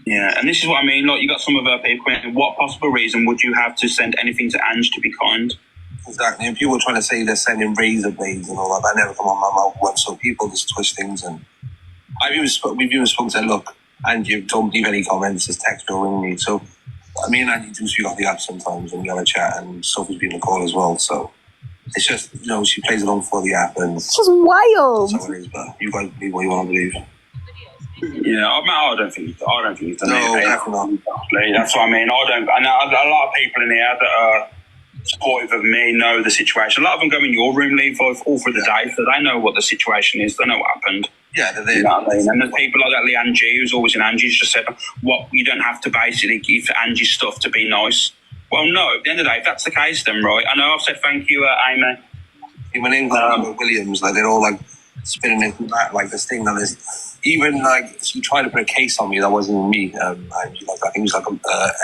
Yeah, and this is what I mean. Like, you got some of our people. What possible reason would you have to send anything to Ange to be kind? Exactly. And people were trying to say they're sending razor blades and all that. That never come on my mouth once. So people just twist things. And we've even spoken to, look, and you don't leave any comments, just text or ring me. So me and Andy do speak off the app sometimes and we have a chat, and Sophie's been on the call as well. So it's just, she plays along for the app, and it's just wild. That's how it is, but you guys believe what you want to believe. Yeah, I don't think he's done anything. No, definitely not. That's what I mean. I know a lot of people in here that are supportive of me know the situation. A lot of them go in your room, leave all through the day, so they know what the situation is. They know what happened. Yeah, they're there. You know what I mean? And there's people like that, Leanne G, who's always in Angie's, just said, "What, you don't have to basically give Angie stuff to be nice." Well, no. At the end of the day, if that's the case, then right. I know I've said thank you, Amy. When England Williams, like they're all like spinning it back, like this thing that is. Even like she tried to put a case on me that wasn't me. I think it was like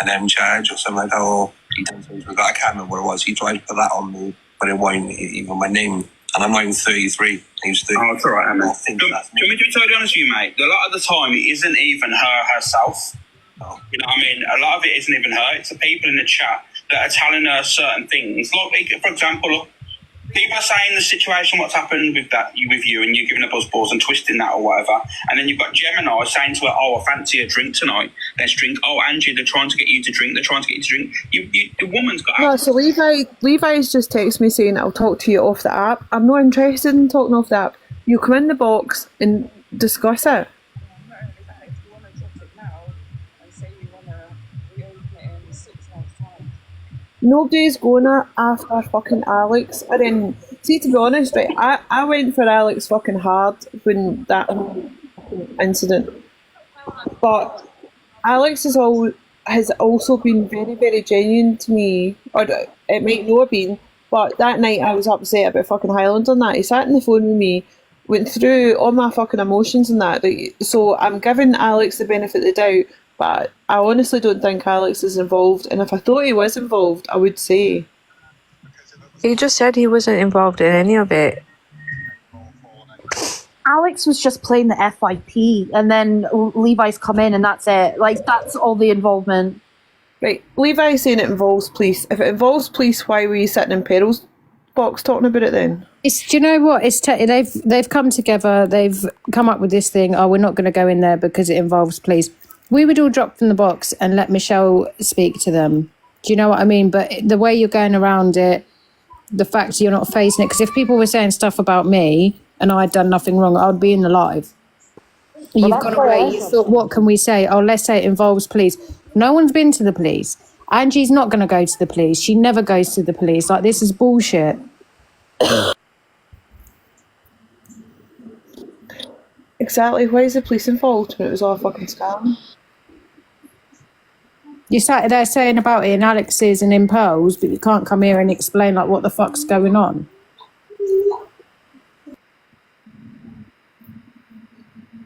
an M charge or something like that. Or he done something with that. I can't remember what it was. He tried to put that on me, but it wasn't even my name. And I'm not even 33. He was 30. Oh, it's all right, Emma. Do you want me to be totally honest with you, mate? A lot of the time, it isn't even her herself. Oh. You know what I mean? A lot of it isn't even her. It's the people in the chat that are telling her certain things. Like, for example, people are saying the situation, what's happened with you, and you're giving a buzz and twisting that or whatever. And then you've got Gemini saying to her, "Oh, I fancy a drink tonight. Let's drink." "Oh, Angie, they're trying to get you to drink. They're trying to get you to drink." The woman's got... No, so Levi's just texted me saying, "I'll talk to you off the app." I'm not interested in talking off the app. You come in the box and discuss it. Nobody's going after fucking Alex. And then, see, to be honest, right, I went for Alex fucking hard when that whole incident. But Alex has also been very, very genuine to me. Or it might not have been, but that night I was upset about fucking Highland on that. He sat on the phone with me, went through all my fucking emotions and that. So I'm giving Alex the benefit of the doubt. But I honestly don't think Alex is involved, and if I thought he was involved, I would say. He just said he wasn't involved in any of it. Alex was just playing the FYP, and then Levi's come in, and that's it. Like, that's all the involvement. Right, Levi's saying it involves police. If it involves police, why were you sitting in Peril's box talking about it then? Do you know what? They've come together. They've come up with this thing. Oh, we're not going to go in there because it involves police. We would all drop from the box and let Michelle speak to them. Do you know what I mean? But the way you're going around it, the fact you're not facing it, because if people were saying stuff about me and I'd done nothing wrong, I'd be in the live. You've got away. You thought, what can we say? Oh, let's say it involves police. No one's been to the police. Angie's not going to go to the police. She never goes to the police. Like, this is bullshit. Exactly. Why is the police involved when it was all a fucking scam? You sat there saying about it in Alex's and in Pearl's, but you can't come here and explain like what the fuck's going on.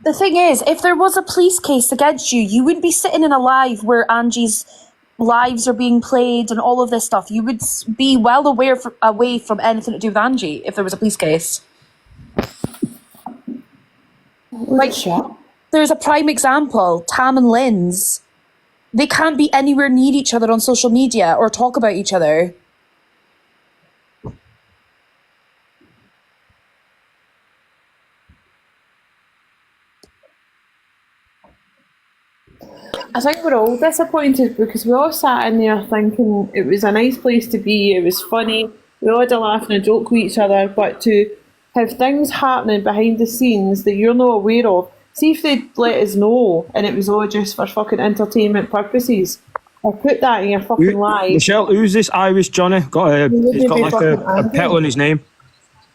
The thing is, if there was a police case against you, you wouldn't be sitting in a live where Angie's lives are being played and all of this stuff. You would be well away from anything to do with Angie if there was a police case. Like, there's a prime example, Tam and Lynn's. They can't be anywhere near each other on social media or talk about each other. I think we're all disappointed because we all sat in there thinking it was a nice place to be, it was funny, we all had a laugh and a joke with each other, but to have things happening behind the scenes that you're not aware of, see if they'd let us know and it was all just for fucking entertainment purposes. Or put that in your fucking live. Michelle, who's this Irish Johnny? He's got like a petal in his name.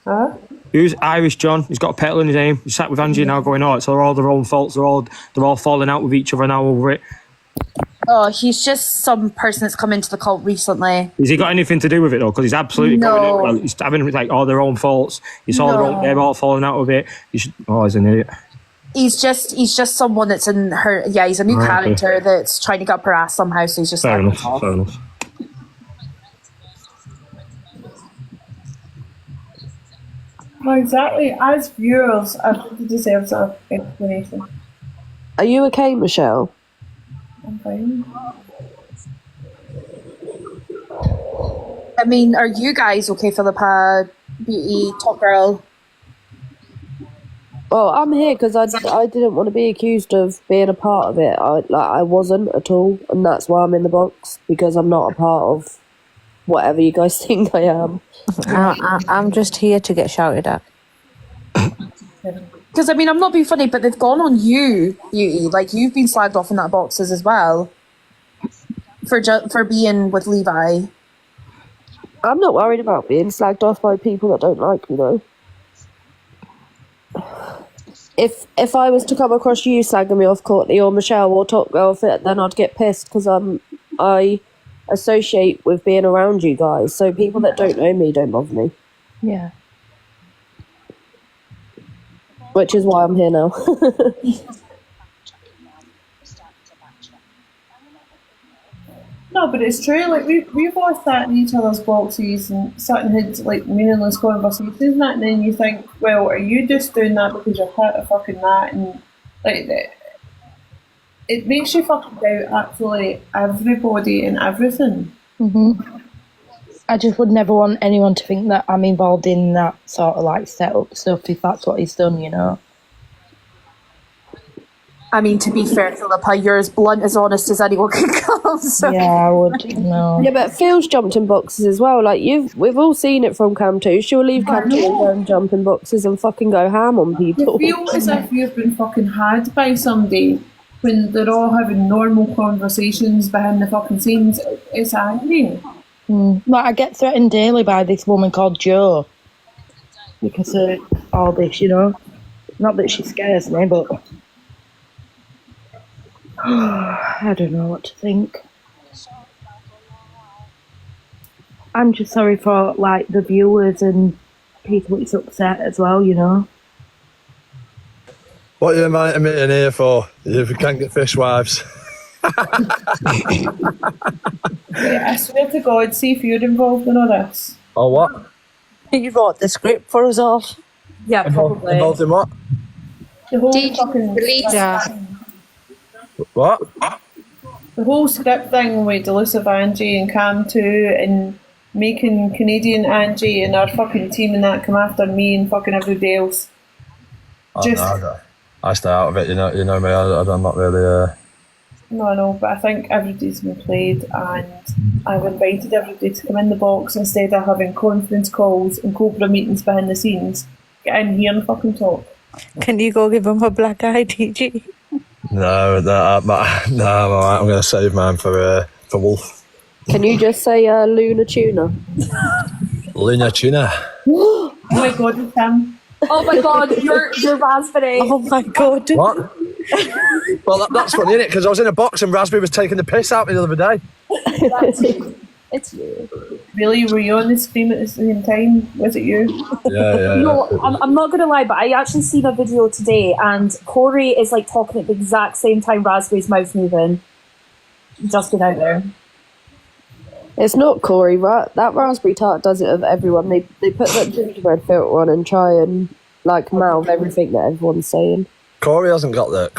Huh? Who's Irish John? He's got a petal in his name. He's sat with Angie now going, "Oh, it's all their own faults. They're all falling out with each other now over it." Oh, he's just some person that's come into the cult recently. Has he got anything to do with it though? Because he's absolutely going out. Like, he's having like all their own faults. It's all they're all falling out of it. He's an idiot. He's just someone that's in her. Yeah, he's a new character that's trying to get up her ass somehow. So he's just fair enough. Fair enough. Well, exactly. As viewers, I think it deserves an explanation. Are you okay, Michelle? I'm fine. I mean, are you guys okay, Philippa, Beauty, Top Girl? Well, I'm here because I didn't want to be accused of being a part of it. I wasn't at all, and that's why I'm in the box, because I'm not a part of whatever you guys think I am. I'm just here to get shouted at. Because, I mean, I'm not being funny, but they've gone on you, Beauty. Like, you've been slagged off in that boxes as well for being with Levi. I'm not worried about being slagged off by people that don't like me, though. If I was to come across you slagging me off, Courtney or Michelle or Top Girl, then I'd get pissed because I associate with being around you guys. So people that don't know me don't bother me. Yeah. Which is why I'm here now. No, but it's true. Like we've all sat in each other's boxes and sat and had like meaningless conversations and that, and then you think, well, are you just doing that because you're hurt of fucking that? And like it makes you fucking doubt absolutely everybody and everything. I just would never want anyone to think that I'm involved in that sort of like setup stuff if that's what he's done, you know. I mean, to be fair, Philippa, you're as blunt, as honest as anyone can come. So. Yeah, I would. No. Yeah, but Phil's jumped in boxes as well. Like we've all seen it from Cam 2. She'll leave Cam 2 and go and jump in boxes and fucking go ham on people. You feel as if you've been fucking had by somebody when they're all having normal conversations behind the fucking scenes. It's angry. Like, I get threatened daily by this woman called Jo because of all this, you know. Not that she scares me, but I don't know what to think. I'm just sorry for like the viewers and people it's upset as well, you know. What are you inviting me in here for? If you can't get fishwives. I swear to God, see if you're involved in all this. Or what? You wrote the script for us all. Yeah, probably. Involved in what? The whole fucking What? The whole script thing with Delusive Angie and Cam 2 and making Canadian Angie and our fucking team and that come after me and fucking everybody else. I stay out of it, you know me, I'm not really... No, but I think everybody's been played and I've invited everybody to come in the box instead of having conference calls and Cobra meetings behind the scenes. Get in here and fucking talk. Can you go give him a black eye, DG? No, I'm alright. I'm going to save mine for Wolf. Can you just say Luna Tuna? Luna Tuna. Oh my God, it's him. Oh my God, you're raspberry. Oh my God. What? Well, that's funny, isn't it? Because I was in a box and Raspberry was taking the piss out of me the other day. It's you. Really? Were you on the screen at the same time? Was it you? Yeah. No, I'm not going to lie, but I actually seen a video today and Corey is like talking at the exact same time Raspberry's mouth's moving. Just get out there. It's not Corey, right? That Raspberry Tart does it of everyone. They put that gingerbread filter on and try and like mouth everything that everyone's saying. Corey hasn't got the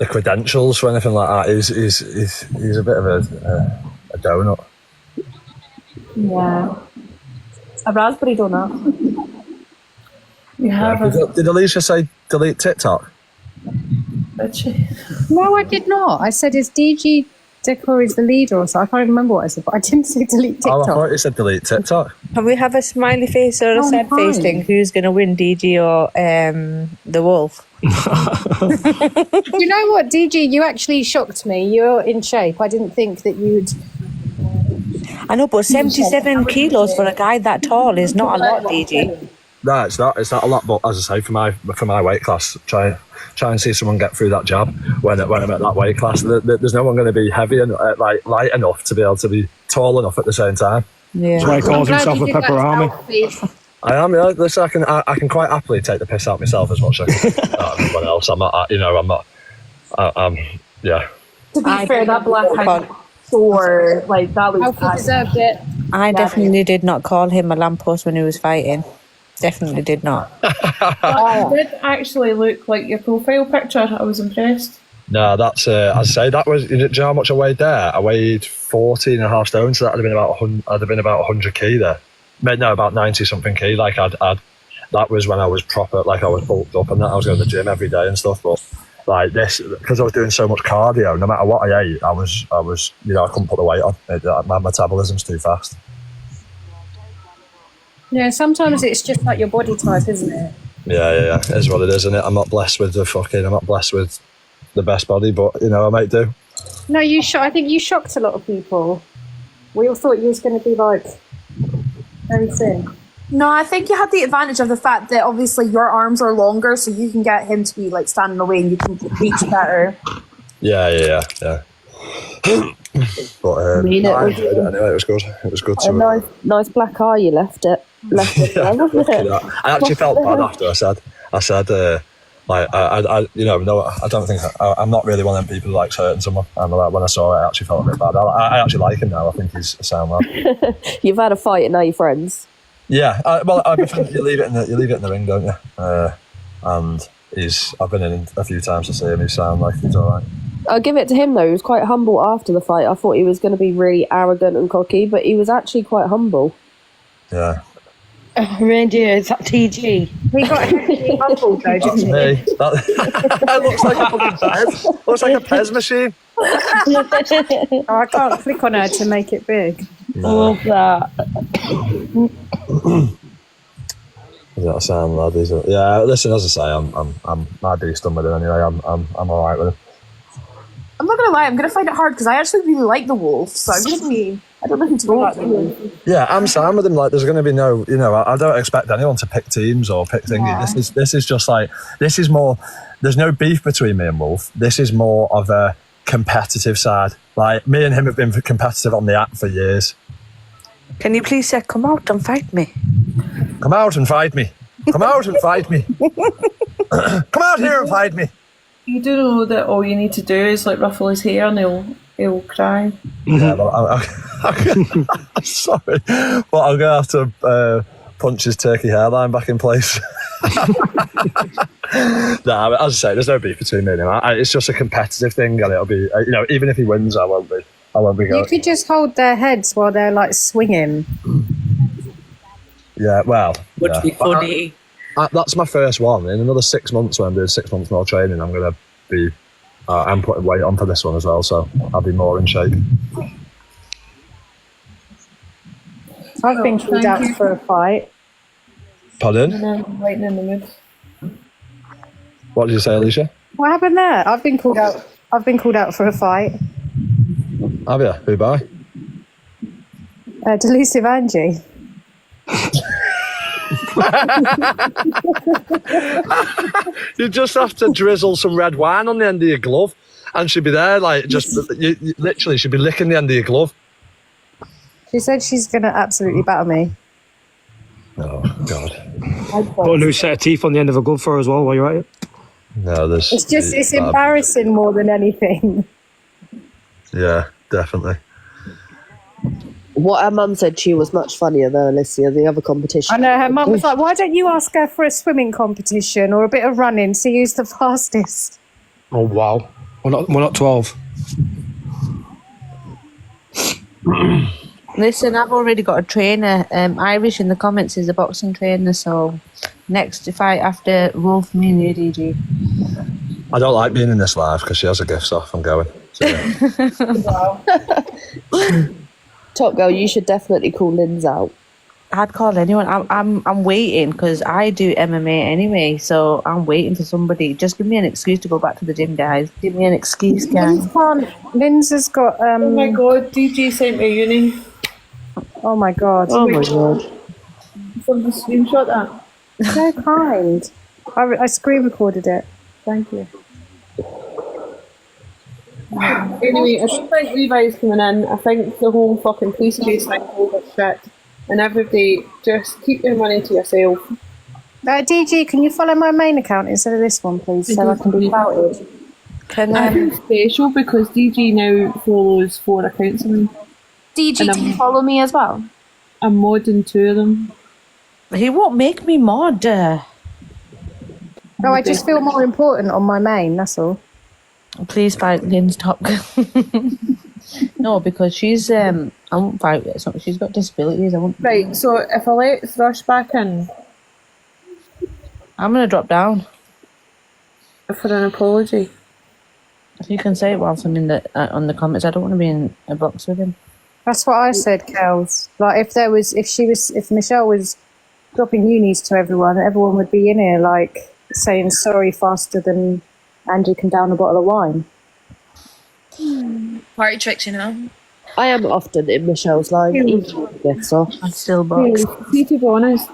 credentials for anything like that. He's a bit of a donut. Yeah. A raspberry donut. Did Alicia say delete TikTok? No, I did not. I said, is DG Decor is the leader or so? I can't remember what I said, but I didn't say delete TikTok. Oh, I thought you said delete TikTok. Can we have a smiley face or a sad face thing? Who's going to win, DG or the Wolf? You know what, DG, you actually shocked me. You're in shape. I didn't think that you'd... I know, but 77 kilos for a guy that tall is not a lot, DG. No, it's not a lot, but as I say, for my weight class, try and see someone get through that jab when I'm at that weight class. There's no one going to be heavy and light enough to be able to be tall enough at the same time. Yeah. That's why he calls himself a pepperami. I am, yeah. Listen, I can quite happily take the piss out myself as much as I can out of everyone else. I'm not, yeah. To be fair, that black eye sore, like that was. Alfie deserved it. I definitely did not call him a lamppost when he was fighting. Definitely did not. It did actually look like your profile picture. I was impressed. No, that's as I say. That was. Do you know how much I weighed there? I weighed 14.5 stone, so that'd have been about 100. I'd have been about 100 kg there. No, about 90 something kg. Like I'd. That was when I was proper. Like I was bulked up, and that I was going to the gym every day and stuff. But like this, because I was doing so much cardio, no matter what I ate, I was. I couldn't put the weight on. My metabolism's too fast. Yeah, sometimes it's just like your body type, isn't it? Yeah. It is what it is, isn't it? I'm not blessed with the best body, but I might do. No, I think you shocked a lot of people. We all thought you was going to be like very thin. No, I think you had the advantage of the fact that obviously your arms are longer, so you can get him to be like standing away and you can reach better. Yeah. But Anyway, it was good. It was good A nice black eye you left it. Yeah, I actually felt bad after. I said, like, no, I don't think I'm not really one of them people who likes hurting someone. And like, when I saw it, I actually felt a bit bad. I actually like him now. I think he's a sound lad. You've had a fight and now you're friends. Yeah, I think you leave it in the ring, don't you? And I've been in a few times to see him. He sounds like he's all right. I'll give it to him though. He was quite humble after the fight. I thought he was going to be really arrogant and cocky, but he was actually quite humble. Yeah. Reindeer, is that TG? He got humbled though, didn't he? That looks like a fucking Pez. Looks like a Pez machine. Oh, I can't click on her to make it big. I love that. That sound lad? Yeah. Listen, as I say, I'm my beast done with it anyway. I'm all right with it. I'm not gonna lie, I'm gonna find it hard because I actually really like the wolf, so I don't know who to go with. Yeah, I'm Sam with him. Like, there's going to be no, I don't expect anyone to pick teams or pick thingy. Yeah. This is just like, this is more. There's no beef between me and Wolf. This is more of a competitive side. Like, me and him have been competitive on the app for years. Can you please say, come out and fight me? Come out and fight me. Come out and fight me. Come out here and fight me. You do know that all you need to do is like ruffle his hair and he'll cry. Yeah, well, I'm sorry, but I'm gonna have to punch his turkey hairline back in place. No, as I say, there's no beef between me and him. It's just a competitive thing, and it'll be, even if he wins, I won't be going. You could just hold their heads while they're like swinging. Yeah, well, would be funny. That's my first one. In another 6 months, when I'm doing 6 months more training, I'm going to be. I'm putting weight on for this one as well, so I'll be more in shape. I've been called out for a fight. Pardon? Waiting in the mood. What did you say, Alicia? What happened there? I've been called out for a fight. Have you? Who by? Delusive Angie. You just have to drizzle some red wine on the end of your glove, and she'd be there, like, just literally, she'd be licking the end of your glove. She said she's gonna absolutely batter me. Oh God! Put a new set of teeth on the end of a glove for her as well while you're at it. No, it's embarrassing more than anything. Yeah, definitely. What her mum said, she was much funnier than Alicia, the other competition. I know, her mum was like, why don't you ask her for a swimming competition or a bit of running, see who's the fastest? Oh wow, we're not 12. Listen, I've already got a trainer. Irish in the comments is a boxing trainer, so next fight after Wolf, me and you, DG. I don't like being in this live because she has her gifts off. I'm going. So, yeah. Top Girl, you should definitely call Linz out. I'd call anyone. I'm waiting because I do MMA anyway, so I'm waiting for somebody. Just give me an excuse to go back to the gym, guys. Give me an excuse, guys. Linz has got. Oh my God, DG sent me uni. Oh my God. Oh my God. Somebody screenshot that. So kind. I screen recorded it. Thank you. Anyway, I don't think Levi's coming in. I think the whole fucking police case thing over shit. And everybody, just keep your money to yourself. DG, can you follow my main account instead of this one, please, so I can be flouted? I'm special because DG now follows 4 accounts of me. DG, do you follow me as well? I'm modding 2 of them. He won't make me mod. No, I just feel more important on my main, that's all. Please fight Lynn's top. No, because she's I won't fight it. She's got disabilities. I won't. Right, so if I let Thrush back in I'm gonna drop down. for an apology. You can say it whilst I'm in the on the comments. I don't want to be in a box with him. That's what I said, Kels. Like, if Michelle was dropping unis to everyone would be in here, like, saying sorry faster than Angie can down a bottle of wine. Party tricks, you know. I am often in Michelle's line. So I still box. See, to be honest,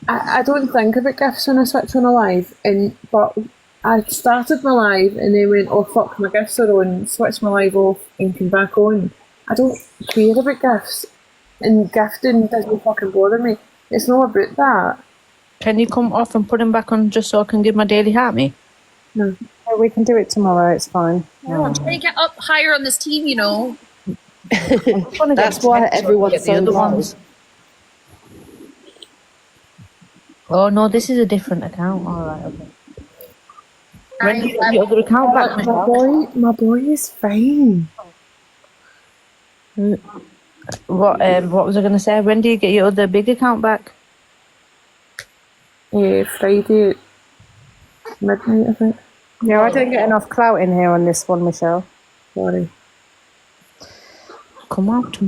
I don't think about gifts when I switch on a live, but I started my live and then went, oh fuck, my gifts are on, switched my live off and came back on. I don't care about gifts, and gifting doesn't fucking bother me. It's not about that. Can you come off and put him back on just so I can give my daily happy? No. We can do it tomorrow, it's fine. I'm trying to get up higher on this team, you know. that's why everyone's so low. Oh no, this is a different account. Alright, okay. When do you get your other account back, Michelle? My boy is fine. What was I going to say? When do you get your other big account back? Friday at midnight, I think. Yeah, I don't get enough clout in here on this one, Michelle. Sorry. Come out.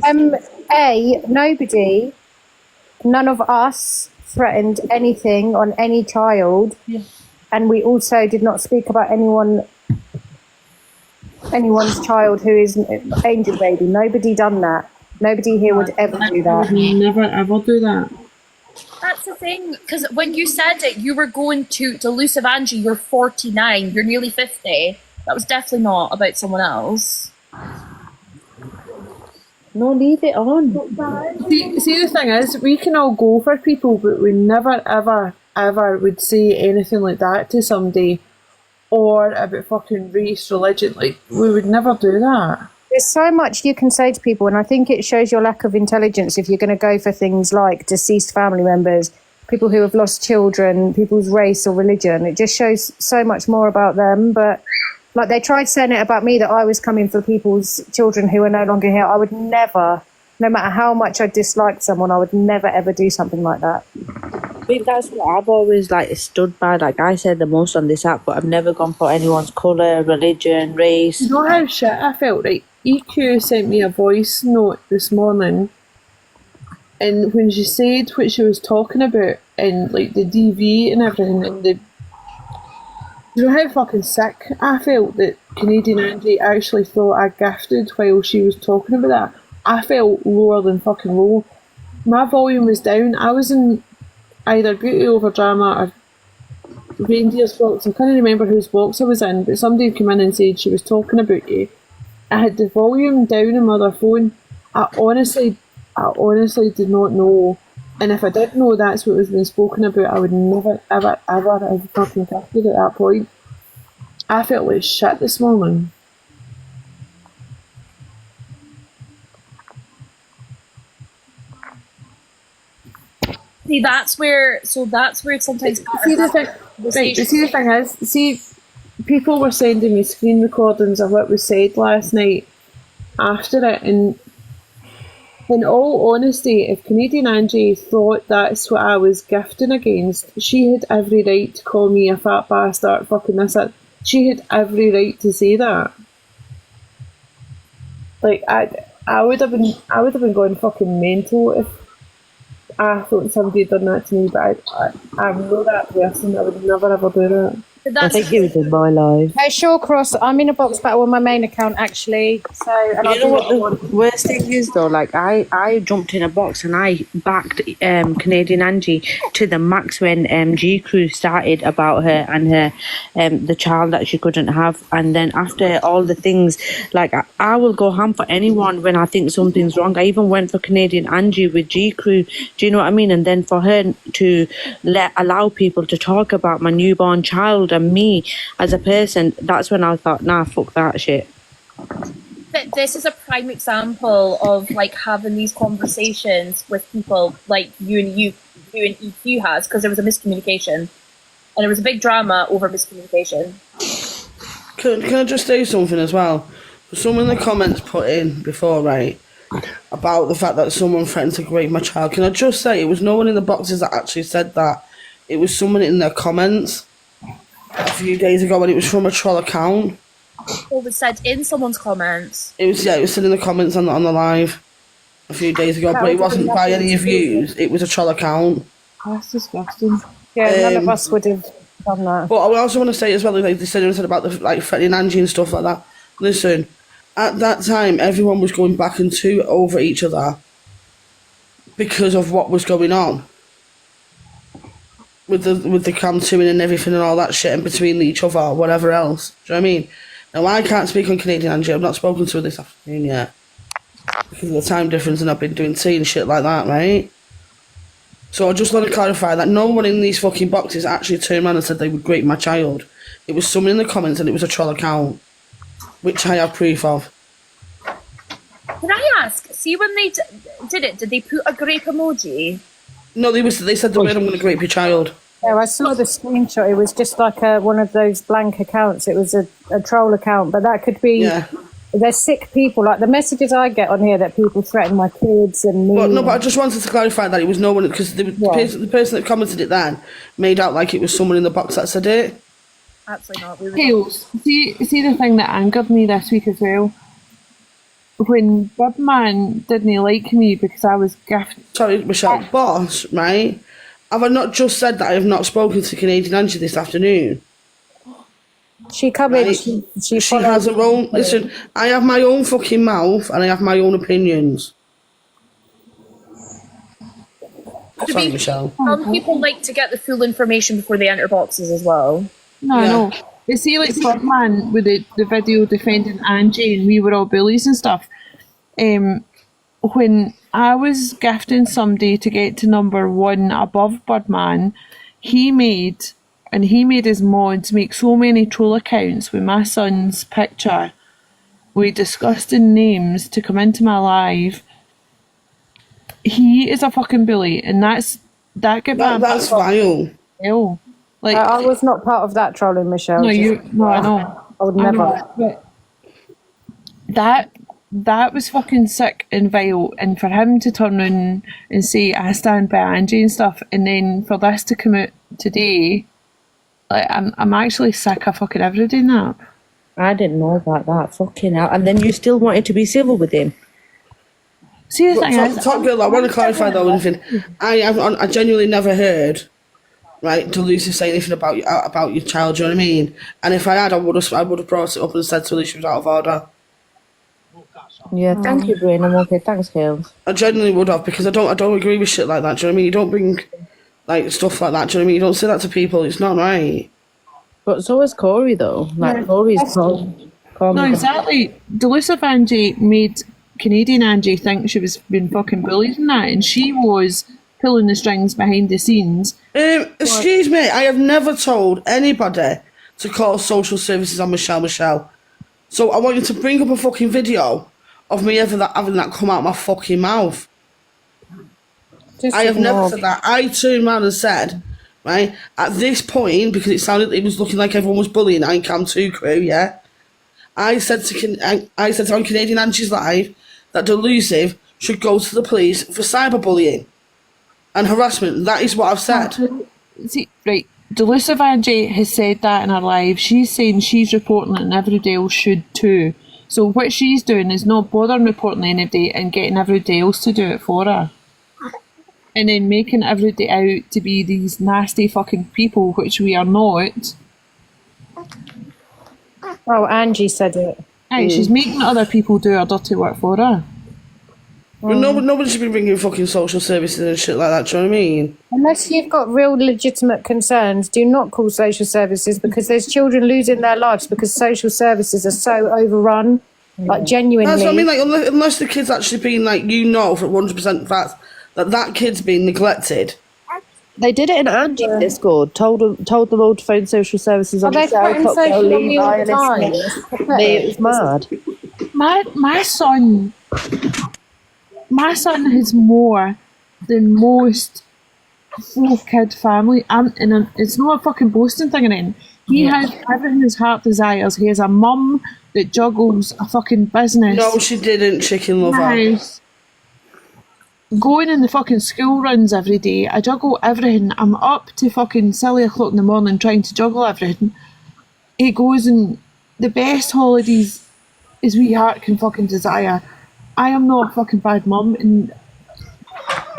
Nobody, none of us threatened anything on any child. Yeah. And we also did not speak about anyone's child who is Angel Baby. Nobody done that. Nobody here would ever do that. Never ever do that. That's the thing, because when you said it, you were going to Elusive Angie, you're 49, you're nearly 50. That was definitely not about someone else. No, leave it on. See, the thing is, we can all go for people, but we never, ever, ever would say anything like that to somebody, or about fucking race, religion. Like, we would never do that. There's so much you can say to people, and I think it shows your lack of intelligence if you're going to go for things like deceased family members, people who have lost children, people's race or religion. It just shows so much more about them. But like, they tried saying it about me, that I was coming for people's children who are no longer here. I would never, no matter how much I disliked someone, I would never ever do something like that. I think that's what I've always stood by. Like I said the most on this app, but I've never gone for anyone's colour, religion, race. You know how shit I felt? Right? EQ sent me a voice note this morning, and when she said what she was talking about and like the DV and everything, and you know how fucking sick I felt that Canadian Angie actually thought I gifted while she was talking about that. I felt lower than fucking low. My volume was down. I was in either Beauty Over Drama or Reindeer's box. I can't remember whose box I was in, but somebody came in and said she was talking about you. I had the volume down on my other phone. I honestly did not know. And if I did know that's what was being spoken about, I would never, ever, ever have fucking gifted at that point. I felt like shit this morning. See, that's where sometimes See the thing is, people were sending me screen recordings of what was said last night after it, and in all honesty, if Canadian Angie thought that's what I was gifting against, she had every right to call me a fat bastard, fucking this, that. She had every right to say that. Like, I would have been going fucking mental if I thought somebody had done that to me, but I'm not that person. I would never ever do that. I think he was in my life. Hey, Shawcross, I'm in a box battle on my main account actually. So, and you know what the worst thing is though? Like I jumped in a box and I backed Canadian Angie to the max when G Crew started about her and her the child that she couldn't have, and then after all the things, like I will go ham for anyone when I think something's wrong. I even went for Canadian Angie with G Crew. Do you know what I mean? And then for her to allow people to talk about my newborn child and me as a person, that's when I thought, nah, fuck that shit. But this is a prime example of like having these conversations with people like you and EQ has, because there was a miscommunication and there was a big drama over miscommunication. Can I just say something as well? Some in the comments put in before, right, about the fact that someone threatened to rape my child. Can I just say it was no one in the boxes that actually said that. It was someone in their comments a few days ago, and it was from a troll account. What was said in someone's comments? It was said in the comments on the live a few days ago, but it wasn't by any of you. It was a troll account. That's disgusting. Yeah, none of us would have done that. But I also want to say as well, like they said about the threatening Angie and stuff like that. Listen, at that time, everyone was going back and over each other because of what was going on with the cam tuning and everything and all that shit, and between each other or whatever else. Do you know what I mean? Now I can't speak on Canadian Angie. I've not spoken to her this afternoon yet because of the time difference, and I've been doing tea and shit like that, right? So I just want to clarify that no one in these fucking boxes actually turned around and said they would rape my child. It was someone in the comments, and it was a troll account, which I have proof of. Can I ask? See, when they did it, did they put a grape emoji? No, they said the word "I'm going to rape your child." Yeah, I saw the screenshot. It was just like one of those blank accounts. It was a troll account, but that could be. Yeah. They're sick people. Like the messages I get on here that people threaten my kids and me. But I just wanted to clarify that it was no one, because the person that commented it then made out like it was someone in the box that said it. Absolutely not. Tails, see the thing that angered me this week as well? When Birdman didn't like me because I was gifted. Sorry, Michelle. Boss, right? Have I not just said that I have not spoken to Canadian Angie this afternoon? She come in. She has her own. Listen, I have my own fucking mouth and I have my own opinions. Sorry, Michelle. Some people like to get the full information before they enter boxes as well. No. But see, like Birdman with the video defending Angie and we were all bullies and stuff. When I was gifting somebody to get to number 1 above Birdman, he made his mods make so many troll accounts with my son's picture with disgusting names to come into my live. He is a fucking bully, and that's vile. Ew. Like I was not part of that trolling, Michelle. No, I know. I would never. But that was fucking sick and vile, and for him to turn around and say I stand by Angie and stuff, and then for this to come out today, like I'm actually sick of fucking everybody doing that. I didn't know about that. Fucking hell. And then you still wanted to be civil with him. See, the thing is, Top Girl, I want to clarify though anything. I genuinely never heard, right, Delusa say anything about your child. Do you know what I mean? And if I had, I would have brought it up and said to her she was out of order. Yeah, thank you, Brain. I'm okay. Thanks, Gail. I genuinely would have, because I don't agree with shit like that. Do you know what I mean? You don't bring like stuff like that. Do you know what I mean? You don't say that to people. It's not right. But so is Corey though. Like Corey's called. No, exactly. Delusive Angie made Canadian Angie think she was being fucking bullied and that, and she was pulling the strings behind the scenes. Excuse me, I have never told anybody to call social services on Michelle. So I want you to bring up a fucking video of me having that come out my fucking mouth. I have never said that. I turned around and said, right, at this point, because it was looking like everyone was bullying I Cam 2 crew, yeah? I said on Canadian Angie's Live that Delusive should go to the police for cyberbullying and harassment. That is what I've said. See, right, Delusive Angie has said that in her live. She's saying she's reporting it and everybody else should too. So what she's doing is not bothering reporting anybody and getting everybody else to do it for her. And then making everybody out to be these nasty fucking people, which we are not. Oh, Angie said it. Hey, she's making other people do her dirty work for her. But nobody should be bringing fucking social services and shit like that, do you know what I mean? Unless you've got real legitimate concerns, do not call social services, because there's children losing their lives because social services are so overrun. Like, genuinely. That's what I mean, like, unless the kid's actually being, like, for 100% fact that kid's being neglected. They did it in Angie's Discord. Told them all to phone social services on the cell. It was mad. My son has more than most 4-kid family, and it's not a fucking boasting thing. And He has everything his heart desires. He has a mum that juggles a fucking business. No, she didn't, chicken lover. House, going in the fucking school runs every day. I juggle everything. I'm up to fucking silly o'clock in the morning trying to juggle everything. He goes in the best holidays his wee heart can fucking desire. I am not a fucking bad mum, and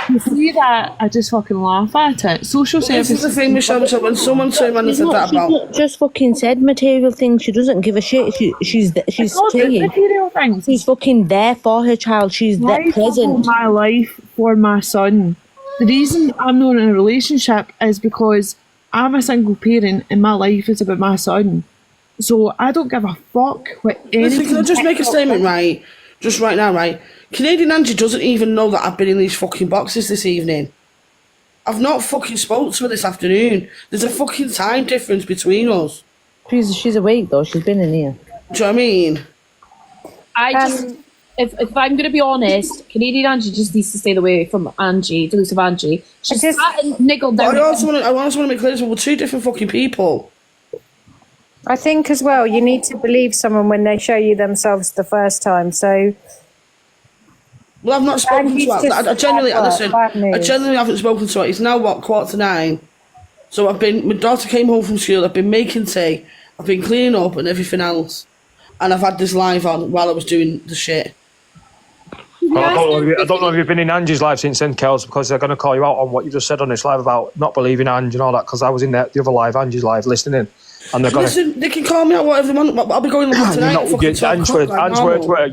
you see that, I just fucking laugh at it. Social services. This is the thing, Michelle, when someone turned around and said that about... She's not just fucking said material things. She doesn't give a shit. She's saying material things. She's fucking there for her child. She's there present. My life for my son. The reason I'm not in a relationship is because I'm a single parent and my life is about my son. So I don't give a fuck what anything... Listen, can I just make a statement, right? Just right now, right? Canadian Angie doesn't even know that I've been in these fucking boxes this evening. I've not fucking spoke to her this afternoon. There's a fucking time difference between us. She's awake though. She's been in here. Do you know what I mean? I just, if I'm going to be honest, Canadian Angie just needs to stay away from Angie, delusive Angie. She's sat and niggled down. I also want to make clear we're two different fucking people. I think as well, you need to believe someone when they show you themselves the first time. So, well, I've not spoken to her. I genuinely haven't spoken to her. It's now what, 9:15. So my daughter came home from school. I've been making tea. I've been cleaning up and everything else, and I've had this live on while I was doing the shit. I don't know if you've been in Angie's live since then, Kels, because they're going to call you out on what you just said on this live about not believing Angie and all that. Because I was in the other live, Angie's live, listening. And they're Listen, they can call me out whatever they want, but I'll be going live tonight.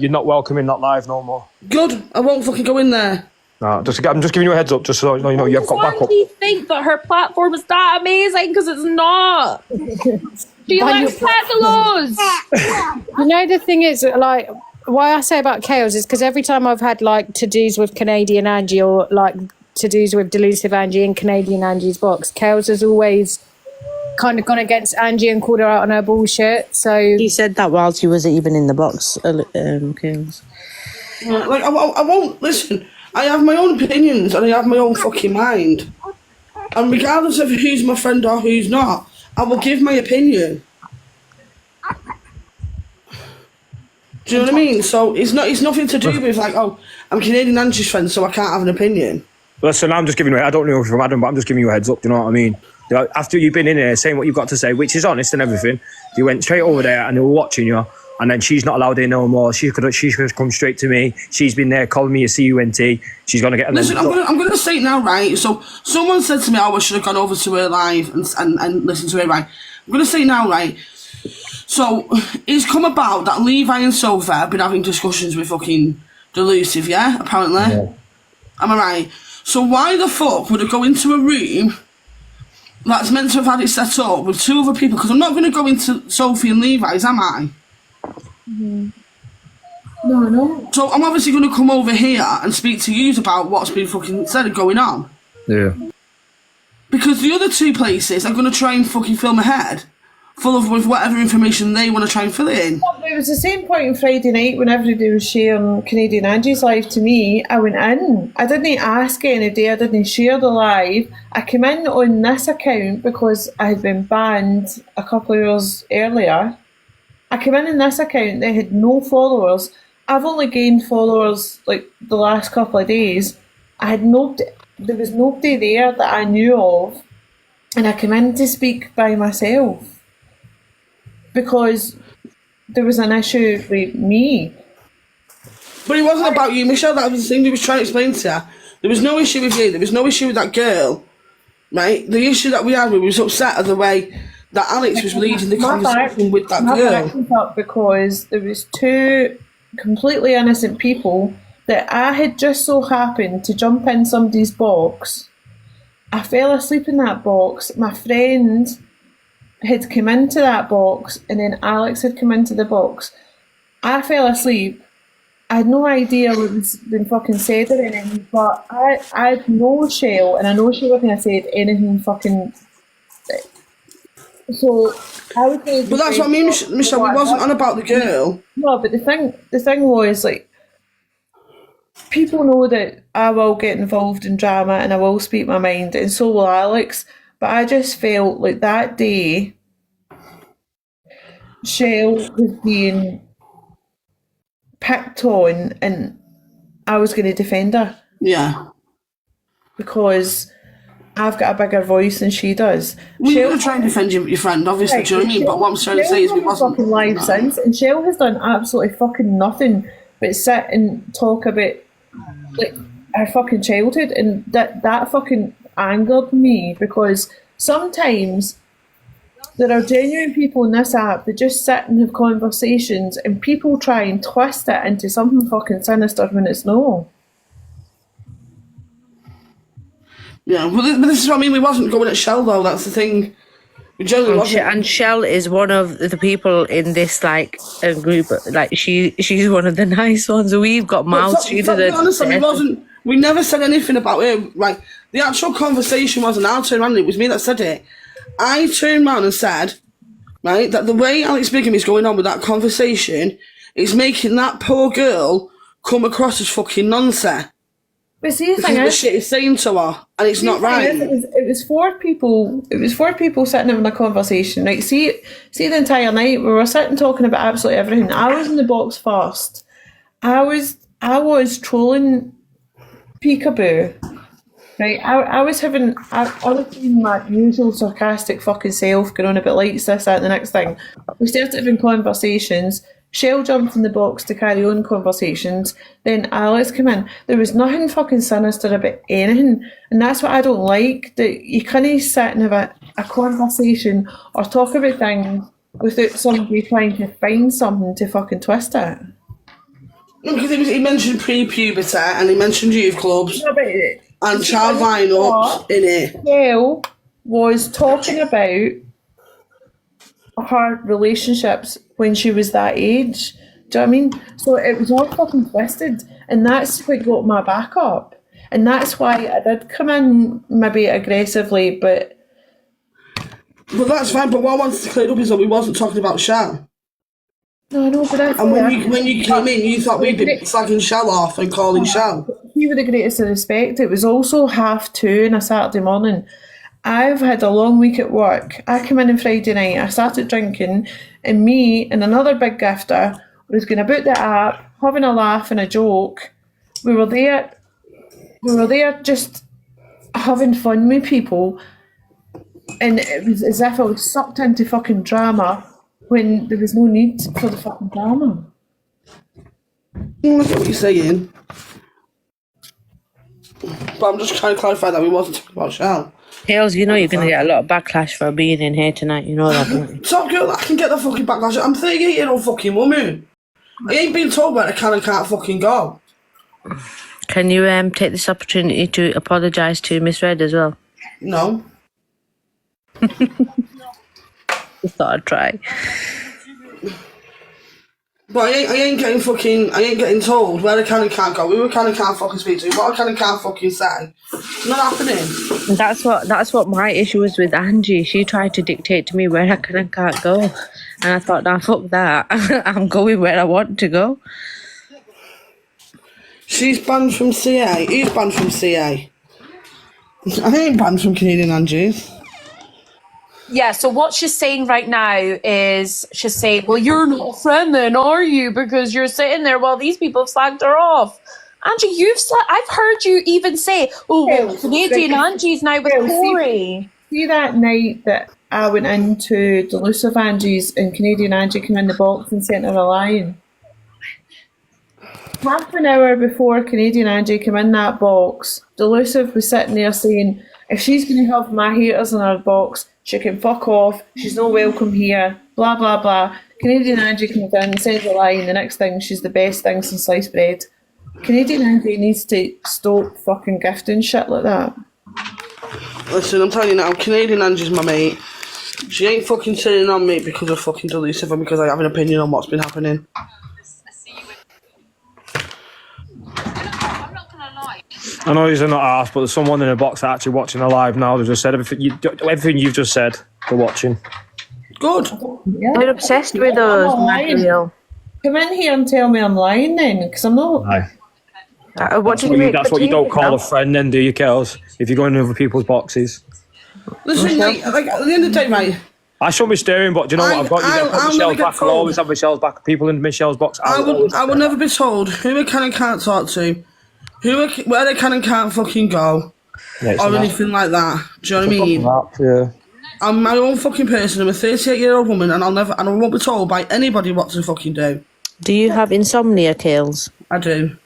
You're not welcome in that live no more. Good, I won't fucking go in there. No, I'm just giving you a heads up, just so you know you've got backup. Why do you think that her platform is that amazing? Because it's not. She likes pedalos. You know, the thing is, like, why I say about chaos is because every time I've had like to-dos with Canadian Angie or like to-dos with delusive Angie in Canadian Angie's box, chaos has always kind of gone against Angie and called her out on her bullshit. So he said that whilst he was even in the box. Chaos. Like I won't listen. I have my own opinions and I have my own fucking mind. And regardless of who's my friend or who's not, I will give my opinion. Do you know what I mean? So it's nothing to do with like, oh, I'm Canadian Angie's friend, so I can't have an opinion. Listen, I'm just giving you. I don't know if you're Adam, but I'm just giving you a heads up. Do you know what I mean? After you've been in here saying what you've got to say, which is honest and everything, you went straight over there and they were watching you. And then she's not allowed in no more. She could come straight to me. She's been there calling me a CUNT. She's gonna get. Listen, I'm gonna say it now, right? So someone said to me, "Oh, I should have gone over to her live and listened to her." Right? I'm gonna say it now, right? So it's come about that Levi and Sophia have been having discussions with fucking Delusive, yeah? Apparently, yeah. Am I right? So why the fuck would I go into a room that's meant to have had it set up with two other people? Because I'm not gonna go into Sophie and Levi's, am I? Mm-hmm. No. So I'm obviously going to come over here and speak to you about what's been fucking said and going on. Yeah. Because the other two places are going to try and fucking fill my head full of with whatever information they want to try and fill it in. It was the same point on Friday night when everybody was sharing Canadian Angie's live to me. I went in. I didn't ask anybody. I didn't share the live. I came in on this account because I had been banned a couple of years earlier. I came in this account, they had no followers. I've only gained followers like the last couple of days. There was nobody there that I knew of, and I came in to speak by myself because there was an issue with me. But it wasn't about you, Michelle. That was the thing we was trying to explain to her. There was no issue with you. There was no issue with that girl, right? The issue that we had, we was upset at the way that Alex was leading the conversation with that girl. Up because there was two completely innocent people that I had just so happened to jump in somebody's box. I fell asleep in that box. My friend had come into that box and then Alex had come into the box. I fell asleep. I had no idea what was been fucking said or anything, but I had no shell and I know she wouldn't have said anything fucking. So I would say. But that's what I mean, Michelle. It wasn't on about the girl. No, but the thing was like, people know that I will get involved in drama and I will speak my mind, and so will Alex. But I just felt like that day, Shell was being picked on and I was going to defend her. Yeah. Because I've got a bigger voice than she does. Well, you're going to try and defend your friend, obviously, Right, do you know what I mean? But what I'm trying to say is we wasn't... fucking live since, and Shell has done absolutely fucking nothing but sit and talk about like her fucking childhood, and that fucking angered me, because sometimes there are genuine people in this app that just sit and have conversations and people try and twist it into something fucking sinister when it's no. Yeah, well, this is what I mean. We wasn't going at Shell, though. That's the thing. We generally wasn't. And Shell is one of the people in this group. Like she's one of the nice ones. We've got mouths. She didn't. Honestly, we never said anything about it. Like the actual conversation wasn't our turn around. It was me that said it. I turned around and said, right, that the way Alex Bigham is going on with that conversation is making that poor girl come across as fucking nonsense. But see, the thing the is, shit is saying to her, and it's not right. It was four people. It was four people sitting having a conversation. Right? See the entire night we were sitting talking about absolutely everything. I was in the box first. I was trolling Peekaboo. Right? I was being my usual sarcastic fucking self, going on about lights, this, that, and the next thing. We started having conversations. Shell jumped in the box to carry on conversations. Then Alice came in. There was nothing fucking sinister about anything. And that's what I don't like. That you can't sit and have a conversation or talk about things without somebody trying to find something to fucking twist it. Because he mentioned pre-puberty and he mentioned youth clubs and child lineups in it. Shell was talking about her relationships when she was that age. Do you know what I mean? So it was all fucking twisted, and that's what got my back up. And that's why I did come in maybe aggressively, but that's fine. But what I wanted to clear up is that we wasn't talking about Shell. No, I know, but that's and when you came in, you thought we'd be slagging Shell off and calling Shell. With the greatest of respect, it was also 2:30 on a Saturday morning. I've had a long week at work. I came in on Friday night, I started drinking, and me and another big gifter was going about the app, having a laugh and a joke. We were there just having fun with people, and it was as if I was sucked into fucking drama when there was no need for the fucking drama. That's what you're saying. But I'm just trying to clarify that we wasn't talking about Shell. Hales, you know you're going to get a lot of backlash for being in here tonight. You know that, don't you? Top girl, I can get the fucking backlash. I'm 38-year-old fucking woman. I ain't been told where I can and can't fucking go. Can you take this opportunity to apologise to Miss Red as well? No. Just thought I'd try. But I ain't getting told where I can and can't go. Who I can and can't fucking speak to. What I can and can't fucking say. It's not happening. That's what my issue was with Angie. She tried to dictate to me where I can and can't go. And I thought, nah, fuck that. I'm going where I want to go. She's banned from CA. Who's banned from CA? I ain't banned from Canadian Angie's. Yeah, so what she's saying right now is she's saying, well, you're not a friend then, are you? Because you're sitting there while these people have slagged her off. Angie, I've heard you even say, oh, well, Canadian Angie's now with Corey. See that night that I went into Delusive Angie's and Canadian Angie came in the box and sent her a line? Half an hour before Canadian Angie came in that box, Delusive was sitting there saying, if she's going to have my haters in her box, she can fuck off, she's not welcome here, blah, blah, blah. Canadian Angie comes in, sends a line, the next thing, she's the best thing since sliced bread. Canadian Angie needs to stop fucking gifting shit like that. Listen, I'm telling you now, Canadian Angie's my mate. She ain't fucking turning on me because of fucking Delusive and because I have an opinion on what's been happening. I know you're not asked, but there's someone in the box actually watching the live now. They just said everything you've just said. They're watching. Good. Yeah. They're obsessed with us, Material. Come in here and tell me I'm lying then, because I'm not. Aye. What That's what you don't call a friend then, do you, girls? If you're going in other people's boxes. Listen, mate, like, at the end of the day, mate, I shouldn't be staring, but do you know what? I've got you there. I'll Michelle's never get back. I'll told. always have Michelle's back. People in Michelle's box. I will never be told who I can and can't talk to, where they can and can't fucking go, or anything like that. Do you know what I mean? Yeah. I'm my own fucking person. I'm a 38-year-old woman, and I won't be told by anybody what to fucking do. Do you have insomnia, Kales? I do.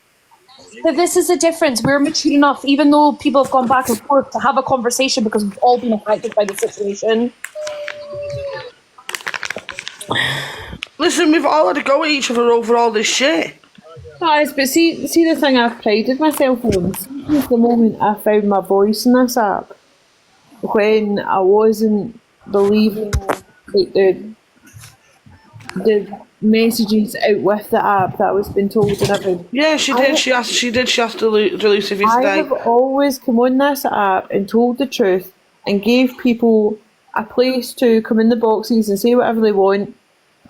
But this is the difference. We're mature enough, even though people have gone back and forth, to have a conversation because we've all been affected by the situation. Listen, we've all had to go at each other over all this shit. Guys, but see the thing I've prided myself on since the moment I found my voice in this app, when I wasn't believing like the messages out with the app that I was being told and everything. Yeah, she did. She asked to Lucifer I today. have always come on this app and told the truth and gave people a place to come in the boxes and say whatever they want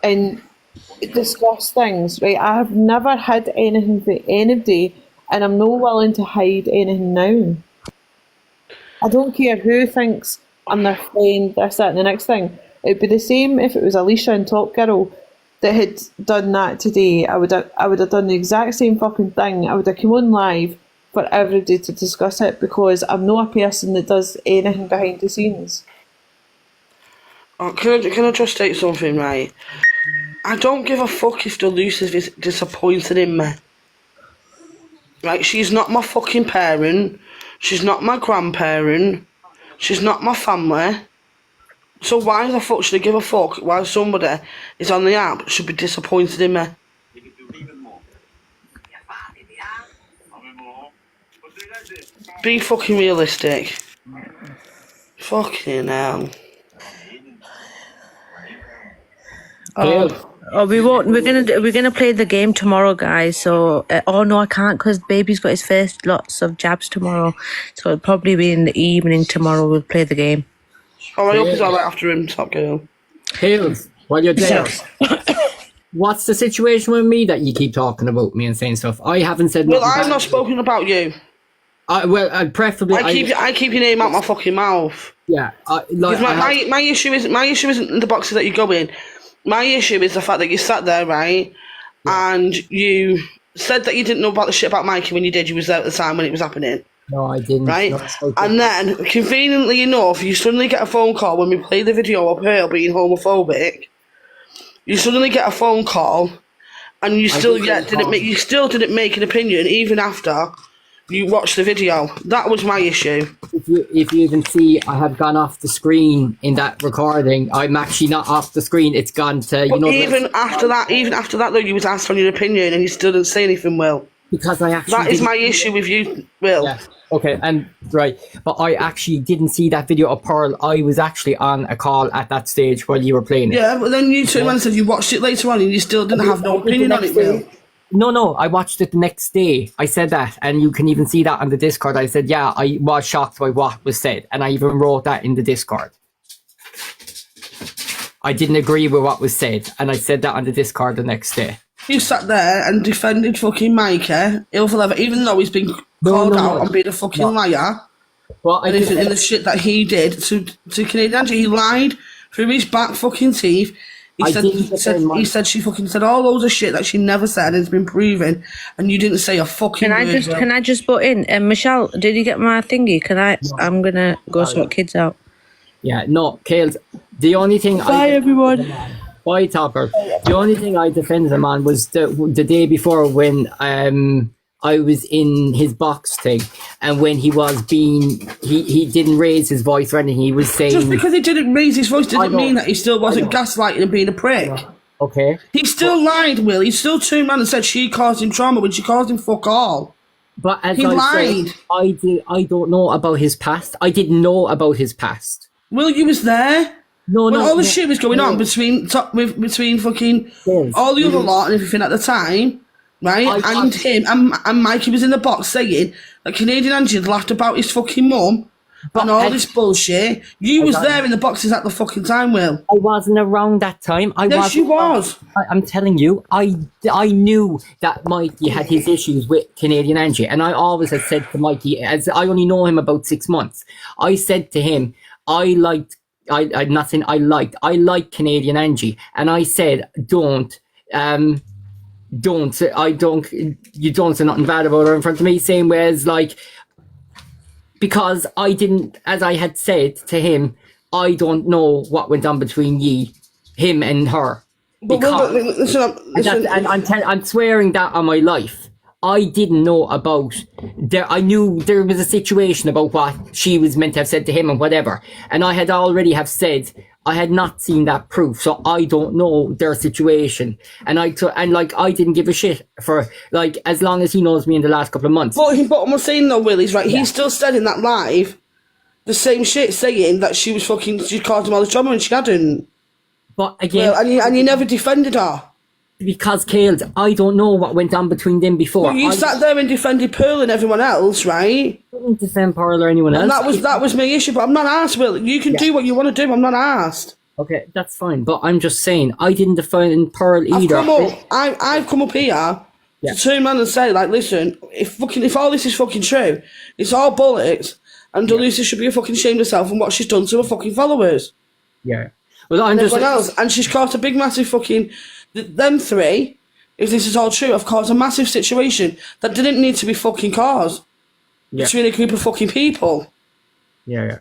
and discuss things, right? I have never hid anything for anybody, and I'm not willing to hide anything now. I don't care who thinks I'm their friend, this, that, and the next thing. It'd be the same if it was Alicia and Top Girl that had done that today. I would have done the exact same fucking thing. I would have come on live for everybody to discuss it, because I'm not a person that does anything behind the scenes. Oh, can I just state something, right? I don't give a fuck if the Lucifer is disappointed in me. Like, she's not my fucking parent. She's not my grandparent. She's not my family. So why the fuck should I give a fuck why somebody is on the app should be disappointed in me? Be fucking realistic. Fucking hell. We won't. We're gonna play the game tomorrow, guys. So, oh no, I can't because baby's got his first lots of jabs tomorrow. So it'll probably be in the evening tomorrow. We'll play the game. Oh, I hope he's alright after him, Top Girl. Hills, while you're there, what's the situation with me that you keep talking about me and saying stuff? I haven't said. Well, I've not spoken about you. Preferably. I keep your name out my fucking mouth. Yeah, my issue isn't the boxes that you go in. My issue is the fact that you sat there, right, and you said that you didn't know about the shit about Mikey when you did. You was there at the time when it was happening. No, I didn't. Right? No, and then, conveniently enough, you suddenly get a phone call when we play the video of her being homophobic. You suddenly get a phone call, and you still didn't make an opinion even after you watched the video. That was my issue. If you can see, I have gone off the screen in that recording. I'm actually not off the screen. It's gone to Even after that, though, you was asked on your opinion, and you still didn't say anything, Will. Because I actually that is my issue with you, Will. Yeah. Okay, and right, but I actually didn't see that video of Pearl. I was actually on a call at that stage while you were playing it. Yeah, but then you turned around and said you watched it later on, and you still didn't have no opinion on it, Will. No, I watched it the next day. I said that, and you can even see that on the Discord. I said, yeah, I was shocked by what was said, and I even wrote that in the Discord. I didn't agree with what was said, and I said that on the Discord the next day. You sat there and defended fucking Mikey, even though he's been called out on being a fucking liar. Well, and in the shit that he did to Canadian Angie, he lied through his back fucking teeth. He said she fucking said all loads of shit that she never said and it's been proven, and you didn't say a fucking word. Can I just butt in? Michelle, did you get my thingy? I'm gonna go sort kids out. Yeah, no, Kales, the only thing Bye everyone. Bye, Topper. The only thing I defended him on was the day before when I was in his box thing, and when he was he didn't raise his voice or anything. He was saying, just because he didn't raise his voice didn't mean that he still wasn't gaslighting and being a prick. Okay. He still lied, Will. He still turned around and said she caused him trauma when she caused him fuck all. But as he lied. Said, I don't know about his past. I didn't know about his past. Will, you was there. When all the shit was going on between fucking all the other lot and everything at the time, right? And him and Mikey was in the box saying that Canadian Angie had laughed about his fucking mum and all this bullshit. You was there in the boxes at the fucking time, Will. I wasn't around that time. Yes, you was. I'm telling you, I knew that Mikey had his issues with Canadian Angie, and I always had said to Mikey, as I only know him about 6 months, I said to him, I liked I'm not saying I liked. I like Canadian Angie, and I said don't. You don't say nothing bad about her in front of me. Same way as like, because I didn't, as I had said to him, I don't know what went on between him and her. But listen, I'm swearing that on my life. I didn't know about there. I knew there was a situation about what she was meant to have said to him and whatever, and I had already have said I had not seen that proof, so I don't know their situation. And I didn't give a shit for like as long as he knows me in the last couple of months. But what I'm saying though, Will, is right. Yeah. He still said in that live the same shit, saying that she caused him all the trouble and she hadn't. But again, and you never defended her. Because, Kales, I don't know what went on between them before. Well, you sat there and defended Pearl and everyone else, right? I didn't defend Pearl or anyone else. And that was my issue, but I'm not asked, Will. You can do what you want to do, I'm not asked. Okay, that's fine, but I'm just saying, I didn't defend Pearl either. I've come up here to turn around and say, like, listen, if all this is fucking true, it's all bollocks, and Delusa should be fucking ashamed of herself and what she's done to her fucking followers. Yeah. Well, I'm and just everyone else, and she's caused a big, massive fucking... Them three, if this is all true, have caused a massive situation that didn't need to be fucking caused between a group of fucking people. Yeah.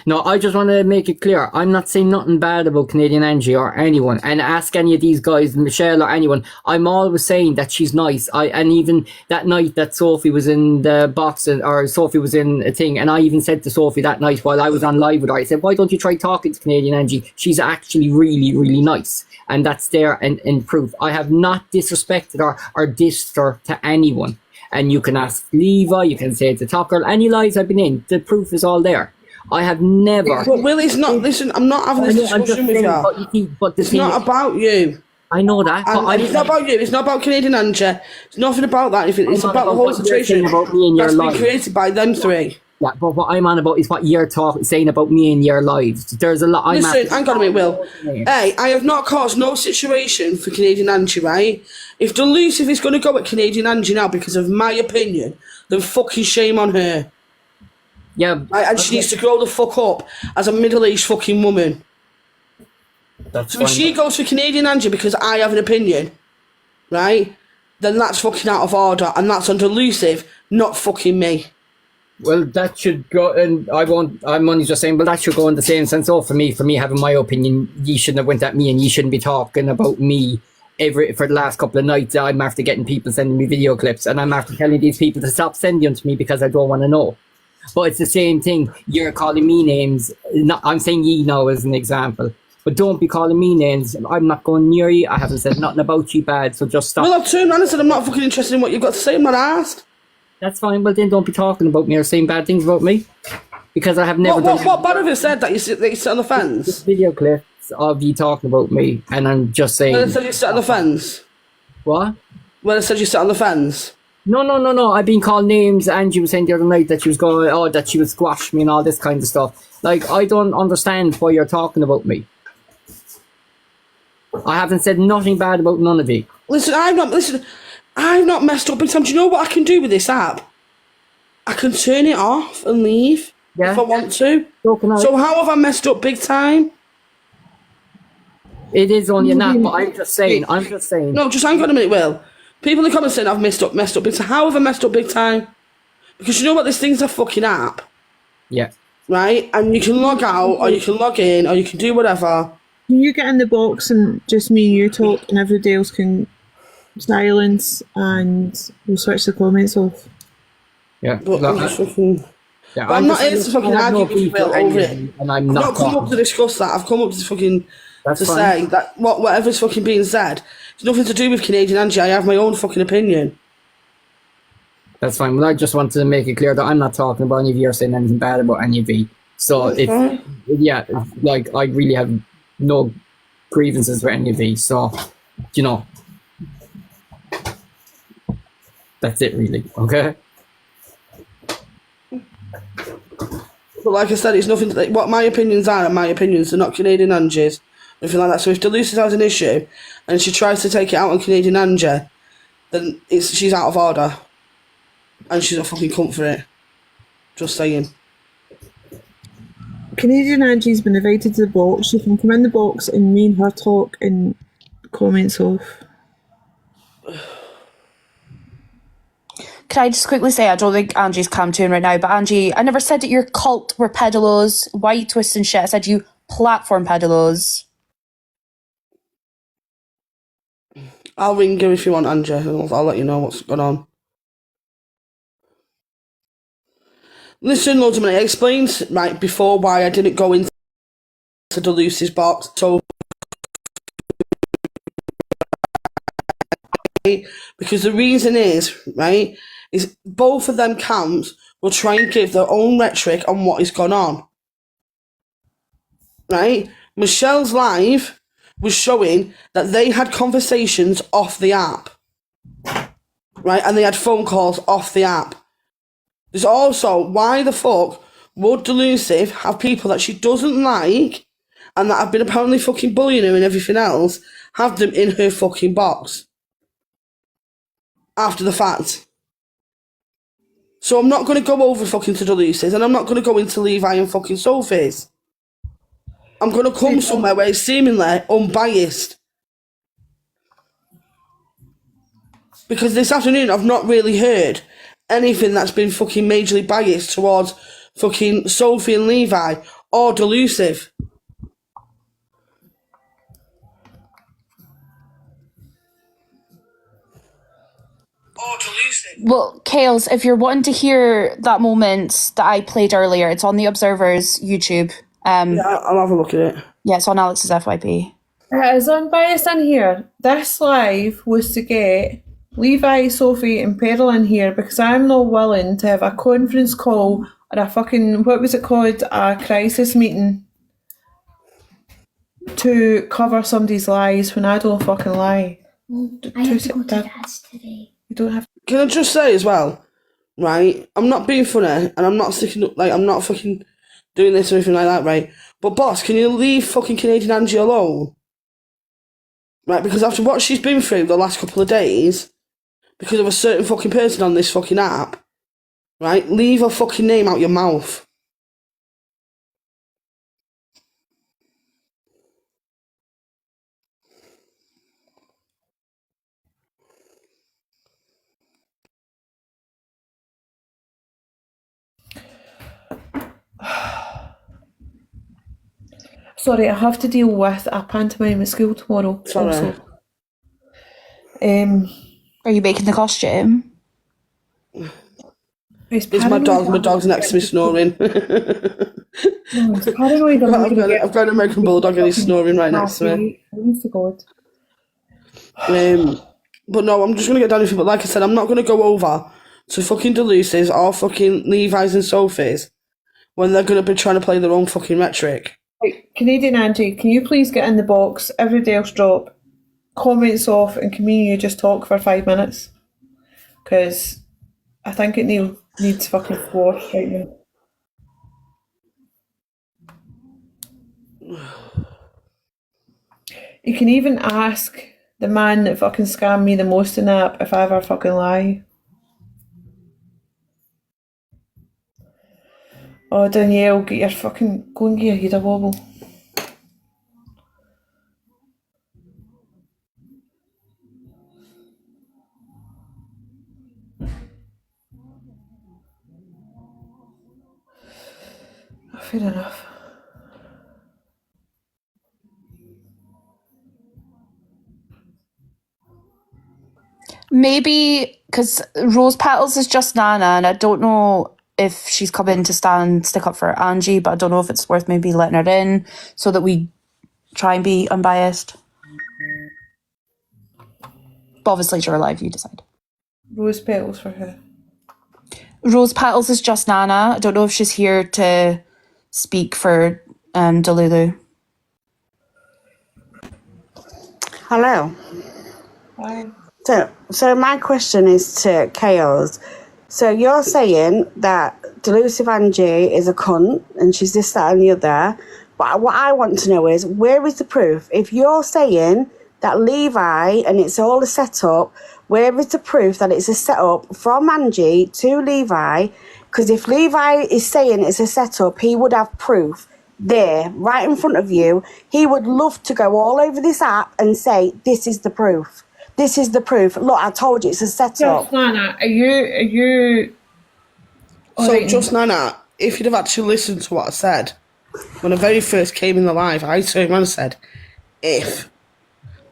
No, I just want to make it clear. I'm not saying nothing bad about Canadian Angie or anyone. And ask any of these guys, Michelle or anyone, I'm always saying that she's nice. And even that night that Sophie was in the box, or Sophie was in a thing, and I even said to Sophie that night while I was on live with her, I said, why don't you try talking to Canadian Angie? She's actually really, really nice. And that's there in proof. I have not disrespected her or dissed her to anyone. And you can ask Levi, you can say to Top Girl, any lies I've been in, the proof is all there. I have never... But Will, it's not... Listen, I'm not having this discussion with you. It's not about you. I know that. And it's not about you. It's not about Canadian Angie. It's nothing about that. It's about the whole situation that's been created by them three. Yeah, but what I'm on about is what you're saying about me in your lives. There's a lot... Listen, hang on a minute, Will. Hey, I have not caused no situation for Canadian Angie, right? If Delusive is going to go at Canadian Angie now because of my opinion, then fucking shame on her. Yeah. And she needs to grow the fuck up as a middle-aged fucking woman. That's so if she goes for Canadian Angie because I have an opinion, right, then that's fucking out of order, and that's on Delusive, not fucking me. Well, that should go, and I'm only just saying, but that should go in the same sense. Oh, for me having my opinion, you shouldn't have went at me, and you shouldn't be talking about me for the last couple of nights. I'm after getting people sending me video clips, and I'm after telling these people to stop sending them to me because I don't want to know. But it's the same thing. You're calling me names. I'm saying ye now as an example. But don't be calling me names. I'm not going near you. I haven't said nothing about you bad, so just stop. Well, I've turned around and said I'm not fucking interested in what you've got to say. I'm not asked. That's fine. Well, then don't be talking about me or saying bad things about me. Because I have never What bad have you said that you sit on the fence? Video clips of you talking about me, and I'm just saying... Well, I said you sit on the fence. What? Well, I said you sit on the fence. No. I've been called names. Angie was saying the other night that she was going, that she would squash me and all this kind of stuff. Like, I don't understand why you're talking about me. I haven't said nothing bad about none of you. Listen, I've not messed up big time. Do you know what I can do with this app? I can turn it off and leave if I want to. So how have I messed up big time? It is on your app, but I'm just saying. No, just hang on a minute, Will. People in the comments saying I've messed up big time. How have I messed up big time? Because you know what, this thing's a fucking app. Yeah. Right? And you can log out, or you can log in, or you can do whatever. Can you get in the box and just me and you talk, and everybody else can silence, and we'll switch the comments off? Yeah. But I'm just fucking... Yeah, but I'm not here to fucking argue with Will over it. And I've not come up to discuss that. I've come up to fucking... say that whatever's fucking being said, it's nothing to do with Canadian Angie. I have my own fucking opinion. That's fine. Well, I just wanted to make it clear that I'm not talking about any of you or saying anything bad about any of you. So like I really have no grievances with any of these. So, that's it really. Okay. But like I said, it's nothing. What my opinions are my opinions. They're not Canadian Angie's. Nothing like that. So if Delusive has an issue and she tries to take it out on Canadian Angie, then she's out of order. And she's a fucking cunt for it. Just saying. Canadian Angie's been invited to the box. She can come in the box and me and her talk and comments off. Can I just quickly say, I don't think Angie's come to in right now, but Angie, I never said that your cult were pedalos, white twist and shit. I said you platform pedalos. I'll ring you if you want, Angie. I'll let you know what's going on. Listen, loads of money. I explained right before why I didn't go into Deluce's box. So because the reason is, right, is both of them camps will try and give their own rhetoric on what is going on. Right? Michelle's live was showing that they had conversations off the app. Right? And they had phone calls off the app. There's also, why the fuck would Delusive have people that she doesn't like and that have been apparently fucking bullying her and everything else, have them in her fucking box? After the fact. So I'm not going to go over fucking to Delusive and I'm not going to go into Levi and fucking Sophie's. I'm going to come somewhere where it's seemingly unbiased. Because this afternoon I've not really heard anything that's been fucking majorly biased towards fucking Sophie and Levi or Delusive. Well, Kales, if you're wanting to hear that moment that I played earlier, it's on the Observer's YouTube. Yeah, I'll have a look at it. Yeah, it's on Alex's FYP. It is unbiased in here. This live was to get Levi, Sophie and Peril in here because I'm not willing to have a conference call or a fucking, what was it called, a crisis meeting to cover somebody's lies when I don't fucking lie. I have to go to Dad's today. You don't have. Can I just say as well, right? I'm not being funny and I'm not sticking up, like, I'm not fucking doing this or anything like that, right? But boss, can you leave fucking Canadian Angie alone? Right, because after what she's been through the last couple of days, because of a certain fucking person on this fucking app, right, leave her fucking name out your mouth. Sorry, I have to deal with a pantomime at school tomorrow. Sorry. Also. Are you making the costume? It's my dog. My dog's next to me snoring. No, it's paranoid. I've got an American Bulldog and he's snoring right next to me. Honest to God. But no, I'm just going to get down with it. But like I said, I'm not going to go over to fucking Deluce's or fucking Levi's and Sophie's when they're going to be trying to play their own fucking rhetoric. Right, Canadian Angie, can you please get in the box? Everybody else drop. Comments off and can me and you just talk for 5 minutes? Because I think it needs fucking squash right now. You can even ask the man that fucking scammed me the most in the app if I ever fucking lie. Oh, Danielle, go and get your head a wobble. Fair enough. Maybe because Rose Petals is just Nana, and I don't know if she's come in to stick up for Angie, but I don't know if it's worth maybe letting her in so that we try and be unbiased. But obviously, to her live, you decide. Rose Petals for her. Rose Petals is just Nana. I don't know if she's here to speak for Delulu. Hello. Hi. So my question is to Chaos. So you're saying that Delusive Angie is a cunt and she's this, that and the other. But what I want to know is, where is the proof? If you're saying that Levi and it's all a setup, where is the proof that it's a setup from Angie to Levi? Because if Levi is saying it's a setup, he would have proof there, right in front of you, he would love to go all over this app and say, this is the proof. This is the proof. Look, I told you, it's a setup. Just Nana, are you... So, just Nana, if you'd have actually listened to what I said, when I very first came in the live, I turned around and said, if.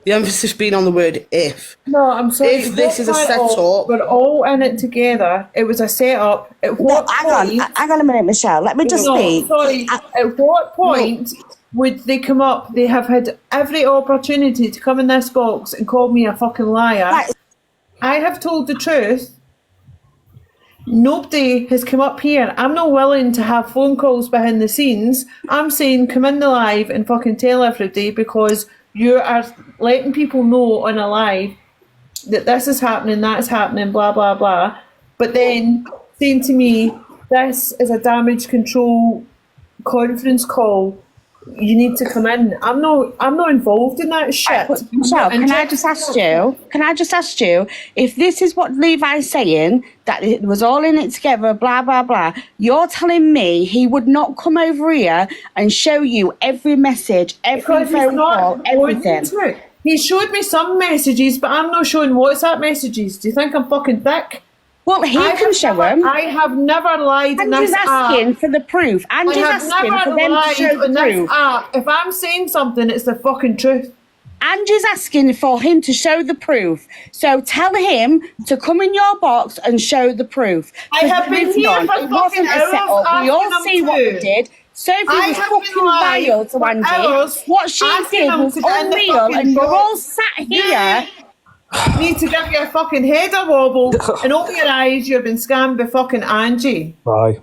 The emphasis being on the word if. No, I'm sorry. If this is a setup... We're all in it together. It was a setup. At what point... Hang on a minute, Michelle. Let me just speak. Sorry. At what point would they come up? They have had every opportunity to come in this box and call me a fucking liar. I have told the truth. Nobody has come up here. I'm not willing to have phone calls behind the scenes. I'm saying come in the live and fucking tell everybody, because you are letting people know on a live that this is happening, that's happening, blah, blah, blah. But then saying to me, this is a damage control conference call. You need to come in. I'm not involved in that shit. Michelle, can I just ask you if this is what Levi's saying, that it was all in it together, blah blah blah, you're telling me he would not come over here and show you every message, every phone call, everything? He showed me some messages, but I'm not showing WhatsApp messages. Do you think I'm fucking thick? Well, he can show them. I have never lied in this app. asking for the proof. I'm just asking for them to show the proof. If I'm saying something, it's the fucking truth. Angie's asking for him to show the proof. So tell him to come in your box and show the proof. I have been here for fucking hours. We all see what we did. Sophie was fucking vile to Angie. What she did was unreal, and you're all sat here. Need to give you a fucking head a wobble and open your eyes. You've been scammed by fucking Angie. Bye.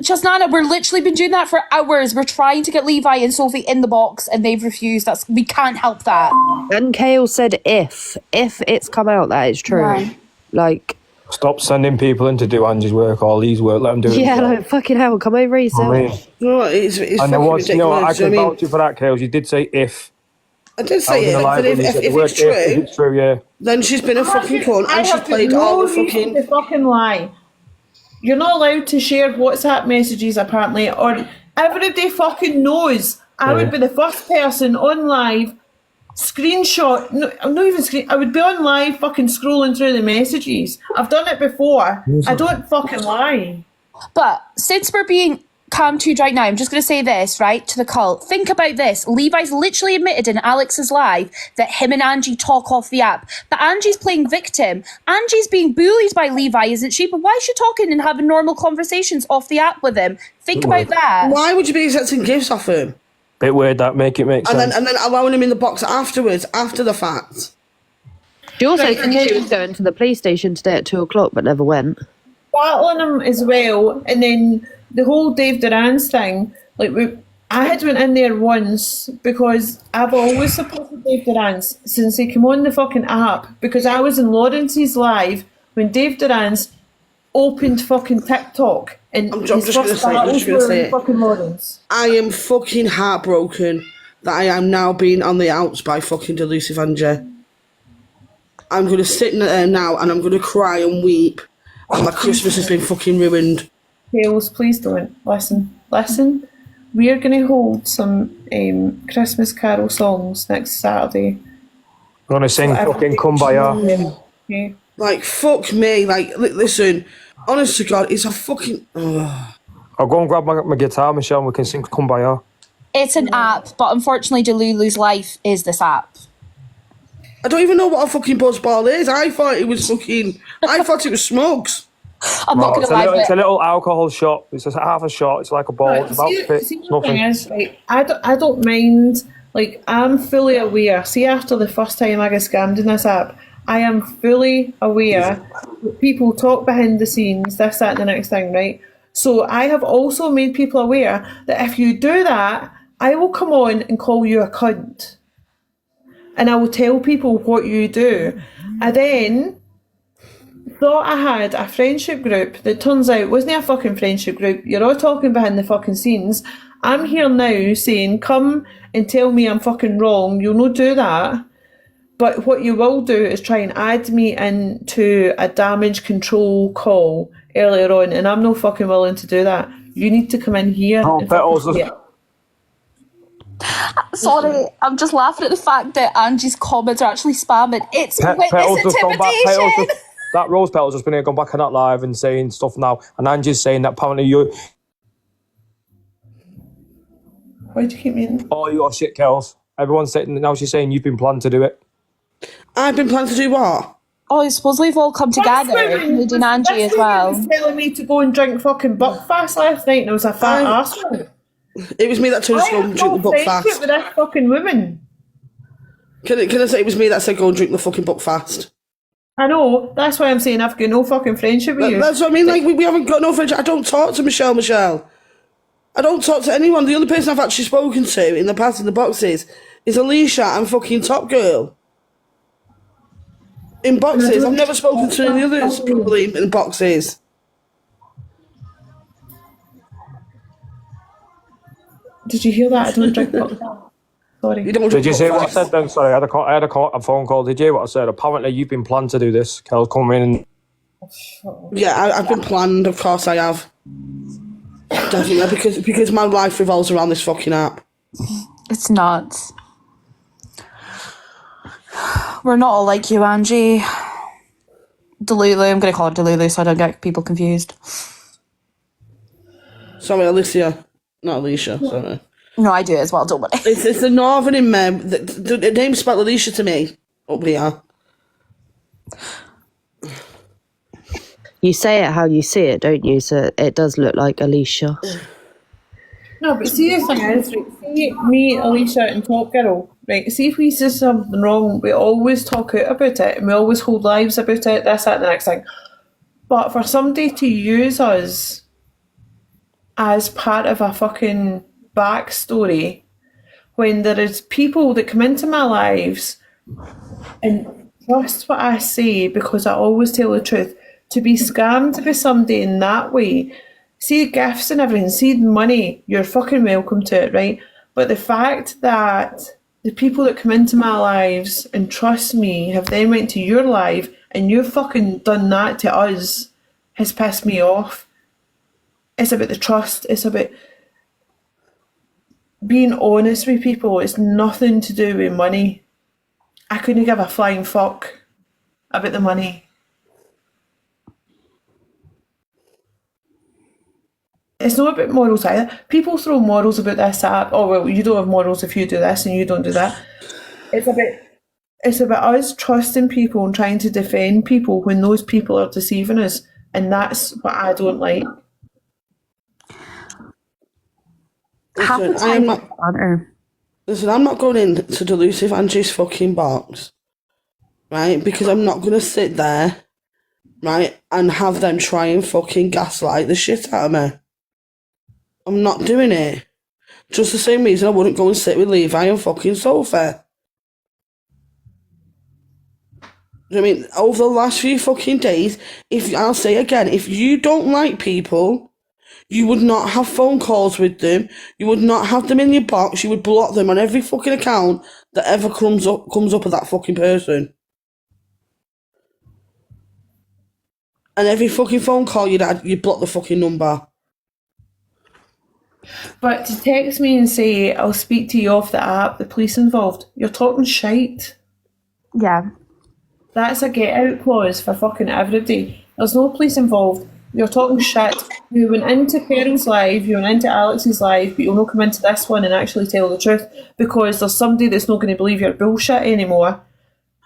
Just Nana, we're literally been doing that for hours. We're trying to get Levi and Sophie in the box, and they've refused. We can't help that. And Kale said, if it's come out that it's true, Right. like, stop sending people in to do Angie's work or Lee's work. Let them do it. yeah, like fucking hell, come over yourself. I mean, No, it's and fucking there was, you know, I ridiculous. can vouch you for that, Kales. You did say if. I did say That was in it, the but live if when you said the if word it's true, if it's true, yeah. then she's been a fucking cunt I and she's have played no all the reason fucking... to fucking lie. You're not allowed to share WhatsApp messages, apparently, or everybody fucking knows. I would be the first person on live, screenshot, no, I'm not even screen, I would be on live fucking scrolling through the messages. I've done it before. I don't fucking lie. But since we're being calm-tuned right now, I'm just going to say this, right, to the cult. Think about this. Levi's literally admitted in Alex's live that him and Angie talk off the app. But Angie's playing victim. Angie's being bullied by Levi, isn't she? But why is she talking and having normal conversations off the app with him? Think about that. Why would you be accepting gifts off him? Bit weird that, make sense. And then allowing him in the box afterwards, after the fact. She also said she was going to the police station today at 2:00, but never went. Battling him as well, and then the whole Dave Duran's thing, like I had went in there once because I've always supported Dave Duran's since he came on the fucking app, because I was in Lawrence's live when Dave Duran's opened fucking TikTok and I'm just going to say it. Fucking Lawrence. I am fucking heartbroken that I am now being on the outs by fucking Delusive Angie. I'm going to sit there now and I'm going to cry and weep. And my Christmas has been fucking ruined. Tails, please don't. Listen. We're going to hold some Christmas carol songs next Saturday. I'm going to sing fucking Kumbaya. Okay. Like, fuck me. Like, listen, honest to God, it's a fucking... I'll go and grab my guitar, Michelle, and we can sing Kumbaya. It's an app, but unfortunately Delulu's life is this app. I don't even know what a fucking buzzball is. I thought it was smugs. I'm not going to lie. It's a little alcohol shot. It's just half a shot. It's like a ball. It's about to fit. It's nothing. Thing is, like, I don't mind. Like, I'm fully aware. See, after the first time I got scammed in this app, I am fully aware that people talk behind the scenes, this, that, and the next thing, right? So I have also made people aware that if you do that, I will come on and call you a cunt. And I will tell people what you do. I then thought I had a friendship group that turns out wasn't a fucking friendship group. You're all talking behind the fucking scenes. I'm here now saying, come and tell me I'm fucking wrong. You'll not do that. But what you will do is try and add me into a damage control call earlier on, and I'm not fucking willing to do that. You need to come in here. Sorry, I'm just laughing at the fact that Angie's comments are actually spamming. It's witness intimidation. That Rose Petal's just been here, gone back on that live and saying stuff now, and Angie's saying that apparently you. Why'd you keep me? Oh, you got shit, Kels. Everyone's saying now. She's saying you've been planned to do it. I've been planned to do what? Oh, supposedly we've all come together, including Angie as well. He was telling me to go and drink fucking Buckfast last night, and I was a fat arsehole. It was me that told us to go and drink the Buckfast. With this fucking woman. Can I say it was me that said go and drink the fucking Buckfast? I know. That's why I'm saying I've got no fucking friendship with you. That's what I mean. Like we haven't got no friendship. I don't talk to Michelle. I don't talk to anyone. The only person I've actually spoken to in the past in the boxes is Alicia and fucking Top Girl. In boxes. I've never spoken to any others probably in boxes. Did you hear that? I don't drink Buckfast. Sorry. Did you say what I said then? Sorry, I had a phone call. Did you hear what I said? Apparently you've been planned to do this. Kel, come in and... Yeah, I've been planned. Of course I have. Definitely, because my life revolves around this fucking app. It's not. We're not all like you, Angie. Delulu. I'm going to call it Delulu so I don't get people confused. Sorry, Alicia. Not Alicia, sorry. No, I do it as well, don't worry. It's the northern in me. The name's spelled Alicia to me. Up here. You say it how you see it, don't you? So it does look like Alicia. No, but see the thing is, right, see me, Alicia and Top Girl, right, see if we see something wrong, we always talk out about it and we always hold lives about it, this, that and the next thing. But for somebody to use us as part of a fucking backstory when there is people that come into my lives and trust what I say because I always tell the truth, to be scammed by somebody in that way, see gifts and everything, see money, you're fucking welcome to it, right? But the fact that the people that come into my lives and trust me have then went to your life and you've fucking done that to us has pissed me off. It's about the trust, it's about being honest with people. It's nothing to do with money. I couldn't give a flying fuck about the money. It's not about morals either. People throw morals about this app. Oh, well, you don't have morals if you do this and you don't do that. It's about us trusting people and trying to defend people when those people are deceiving us. And that's what I don't like. Listen, I'm not going into Delusive Angie's fucking box, right? Because I'm not going to sit there, right, and have them try and fucking gaslight the shit out of me. I'm not doing it. Just the same reason I wouldn't go and sit with Levi and fucking Sophie. I mean, over the last few fucking days, I'll say again, if you don't like people, you would not have phone calls with them, you would not have them in your box, you would block them on every fucking account that ever comes up with that fucking person. And every fucking phone call you'd block the fucking number. But to text me and say, I'll speak to you off the app, the police involved, you're talking shite. Yeah. That's a get out clause for fucking everybody. There's no police involved. You're talking shit. You went into Carol's live, you went into Alex's live, but you'll not come into this one and actually tell the truth because there's somebody that's not going to believe your bullshit anymore.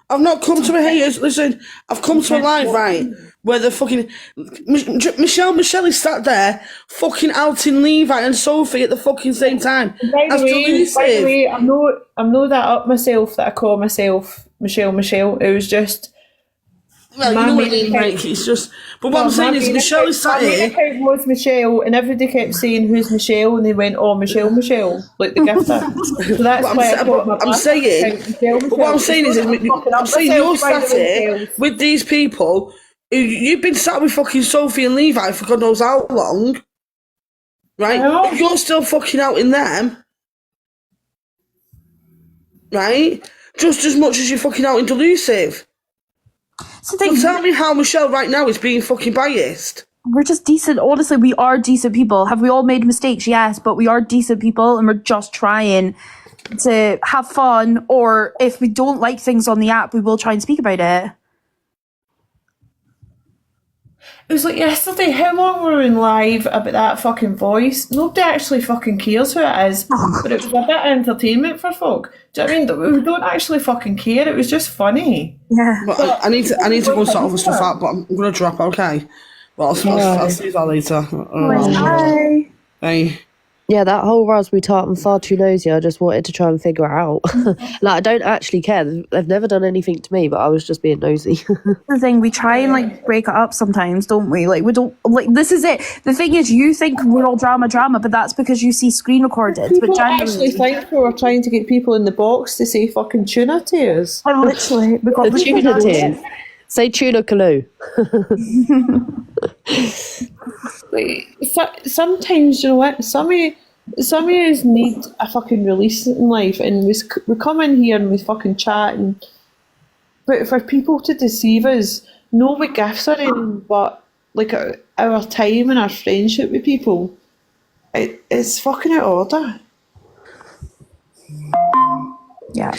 I've not come to my haters. Listen, I've come to a live, right, where the fucking... Michelle is sat there fucking outing Levi and Sophie at the fucking same time. By the way, I'm not that up myself that I call myself Michelle. It was just... Well, you know what I mean, like, it's just... But what I'm saying is, Michelle is sat here... My account was Michelle, and everybody kept saying, who's Michelle? And they went, oh, Michelle, like the gifter. So that's why I'm saying... But what I'm saying is you're sat here with these people... You've been sat with fucking Sophie and Levi for God knows how long, right? You're still fucking outing them, right? Just as much as you're fucking outing Delusive. So tell me how Michelle right now is being fucking biased. we're just decent. Honestly, we are decent people. Have we all made mistakes? Yes, but we are decent people, and we're just trying to have fun. Or if we don't like things on the app, we will try and speak about it. It was like yesterday, how long were we in live about that fucking voice? Nobody actually fucking cares who it is, but it was a bit of entertainment for folk. Do you know what I mean? We don't actually fucking care, it was just funny. Yeah. But I need to go sort other stuff out, but I'm going to drop, okay? Well, I'll see you later. Bye. Bye. Yeah, that whole raspberry tart, I'm far too nosy. I just wanted to try and figure it out. Like, I don't actually care. They've never done anything to me, but I was just being nosy. The thing, we try and like break it up sometimes, don't we? Like, we don't, like, this is it. The thing is, you think we're all drama, but that's because you see screen recorded. People But genuinely, actually think we were trying to get people in the box to say fucking tuna to us. I literally, we got The tuna tin. Say tuna canoe. Like, sometimes, you know what, some of us need a fucking release in life, and we come in here and we fucking chat, but for people to deceive us, no with gifts or anything, but like our time and our friendship with people, it's fucking out of order. Yeah.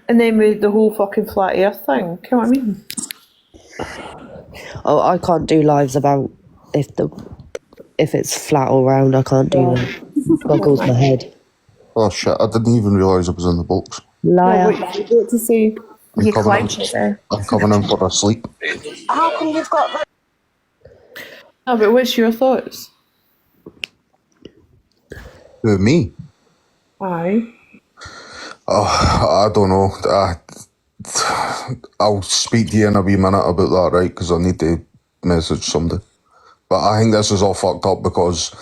And then with the whole fucking flat earth thing, you know what I mean? Oh, I can't do lives about if it's flat or round. I can't do that. Boggles my head. Oh shit, I didn't even realise it was in the box. Liar. What to say? I'm coming in for a sleep. How come you've got that? Oh, but what's your thoughts? Who, me? Aye. Oh, I don't know. I'll speak to you in a wee minute about that, right? Because I need to message somebody. But I think this is all fucked up because,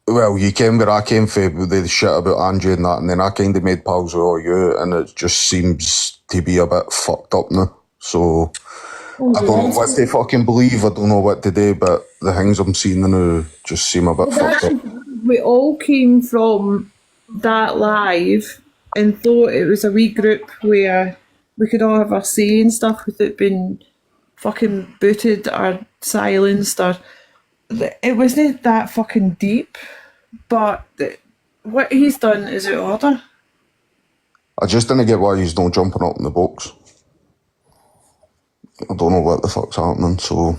well, you came where I came from with the shit about Angie and that, and then I kind of made pals with all you, and it just seems to be a bit fucked up now. So I don't know what to fucking believe. I don't know what to do, but the things I'm seeing now just seem a bit fucked up. We all came from that live and thought it was a wee group where we could all have our say and stuff without being fucking booted or silenced, or it wasn't that fucking deep, but what he's done is out of order. I just didn't get why he's not jumping up in the box. I don't know what the fuck's happening, so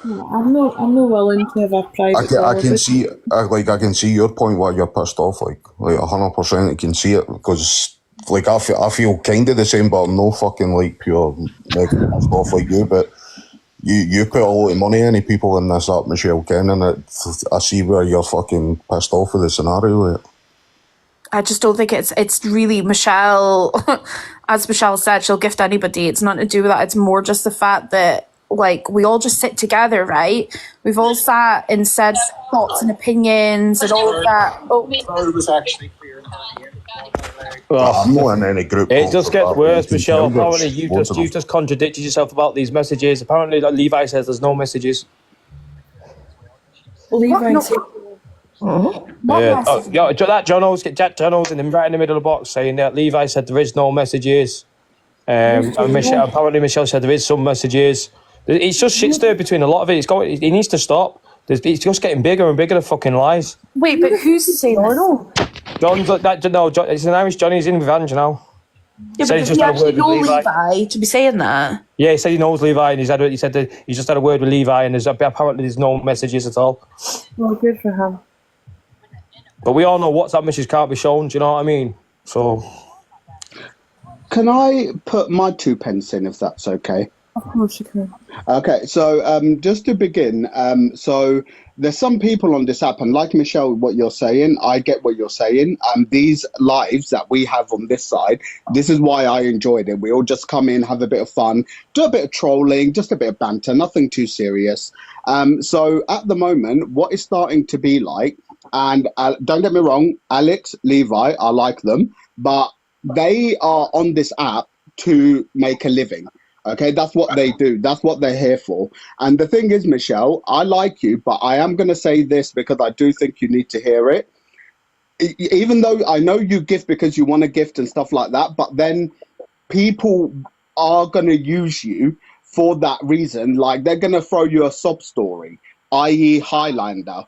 I'm not willing to have a private I can see I can see your point why you're pissed off, like 100% I can see it, because like I feel kind of the same, but I'm no fucking like pure mega pissed off like you, but you put a lot of money into people in this up, Michelle Ken, and I see where you're fucking pissed off with the scenario. Like. I just don't think it's really Michelle. As Michelle said, she'll gift anybody. It's not to do with that. It's more just the fact that, like, we all just sit together, right? We've all sat and said thoughts and opinions and all of that. Oh, it was actually clear. I'm not in any group. It just gets worse, Michelle. Apparently, you've just contradicted yourself about these messages. Apparently, like Levi says, there's no messages. Levi said. Yeah. Oh, yeah, that Jono's right in the middle of the box saying that Levi said there is no messages. And Michelle said there is some messages. It's just shit stirred between a lot of it. He needs to stop. It's just getting bigger and bigger, the fucking lies. Wait, but who's saying that? It's an Irish Johnny. He's in with Ange now. Yeah, but does he actually know Levi to be saying that? Yeah, he said he knows Levi, and he said that he just had a word with Levi, and apparently there's no messages at all. Well, good for him. But we all know WhatsApp messages can't be shown. Do you know what I mean? So, can I put my 2 pence in, if that's okay? Of course you can. Okay, so just to begin, so there's some people on this app, and like Michelle, what you're saying, I get what you're saying. These lives that we have on this side, this is why I enjoyed it. We all just come in, have a bit of fun, do a bit of trolling, just a bit of banter, nothing too serious. So at the moment, what is starting to be like, and don't get me wrong, Alex, Levi, I like them, but they are on this app to make a living. Okay, that's what they do. That's what they're here for. And the thing is, Michelle, I like you, but I am going to say this because I do think you need to hear it. Even though I know you gift because you want to gift and stuff like that, but then people are going to use you for that reason. Like, they're going to throw you a sob story, i.e. Highlander.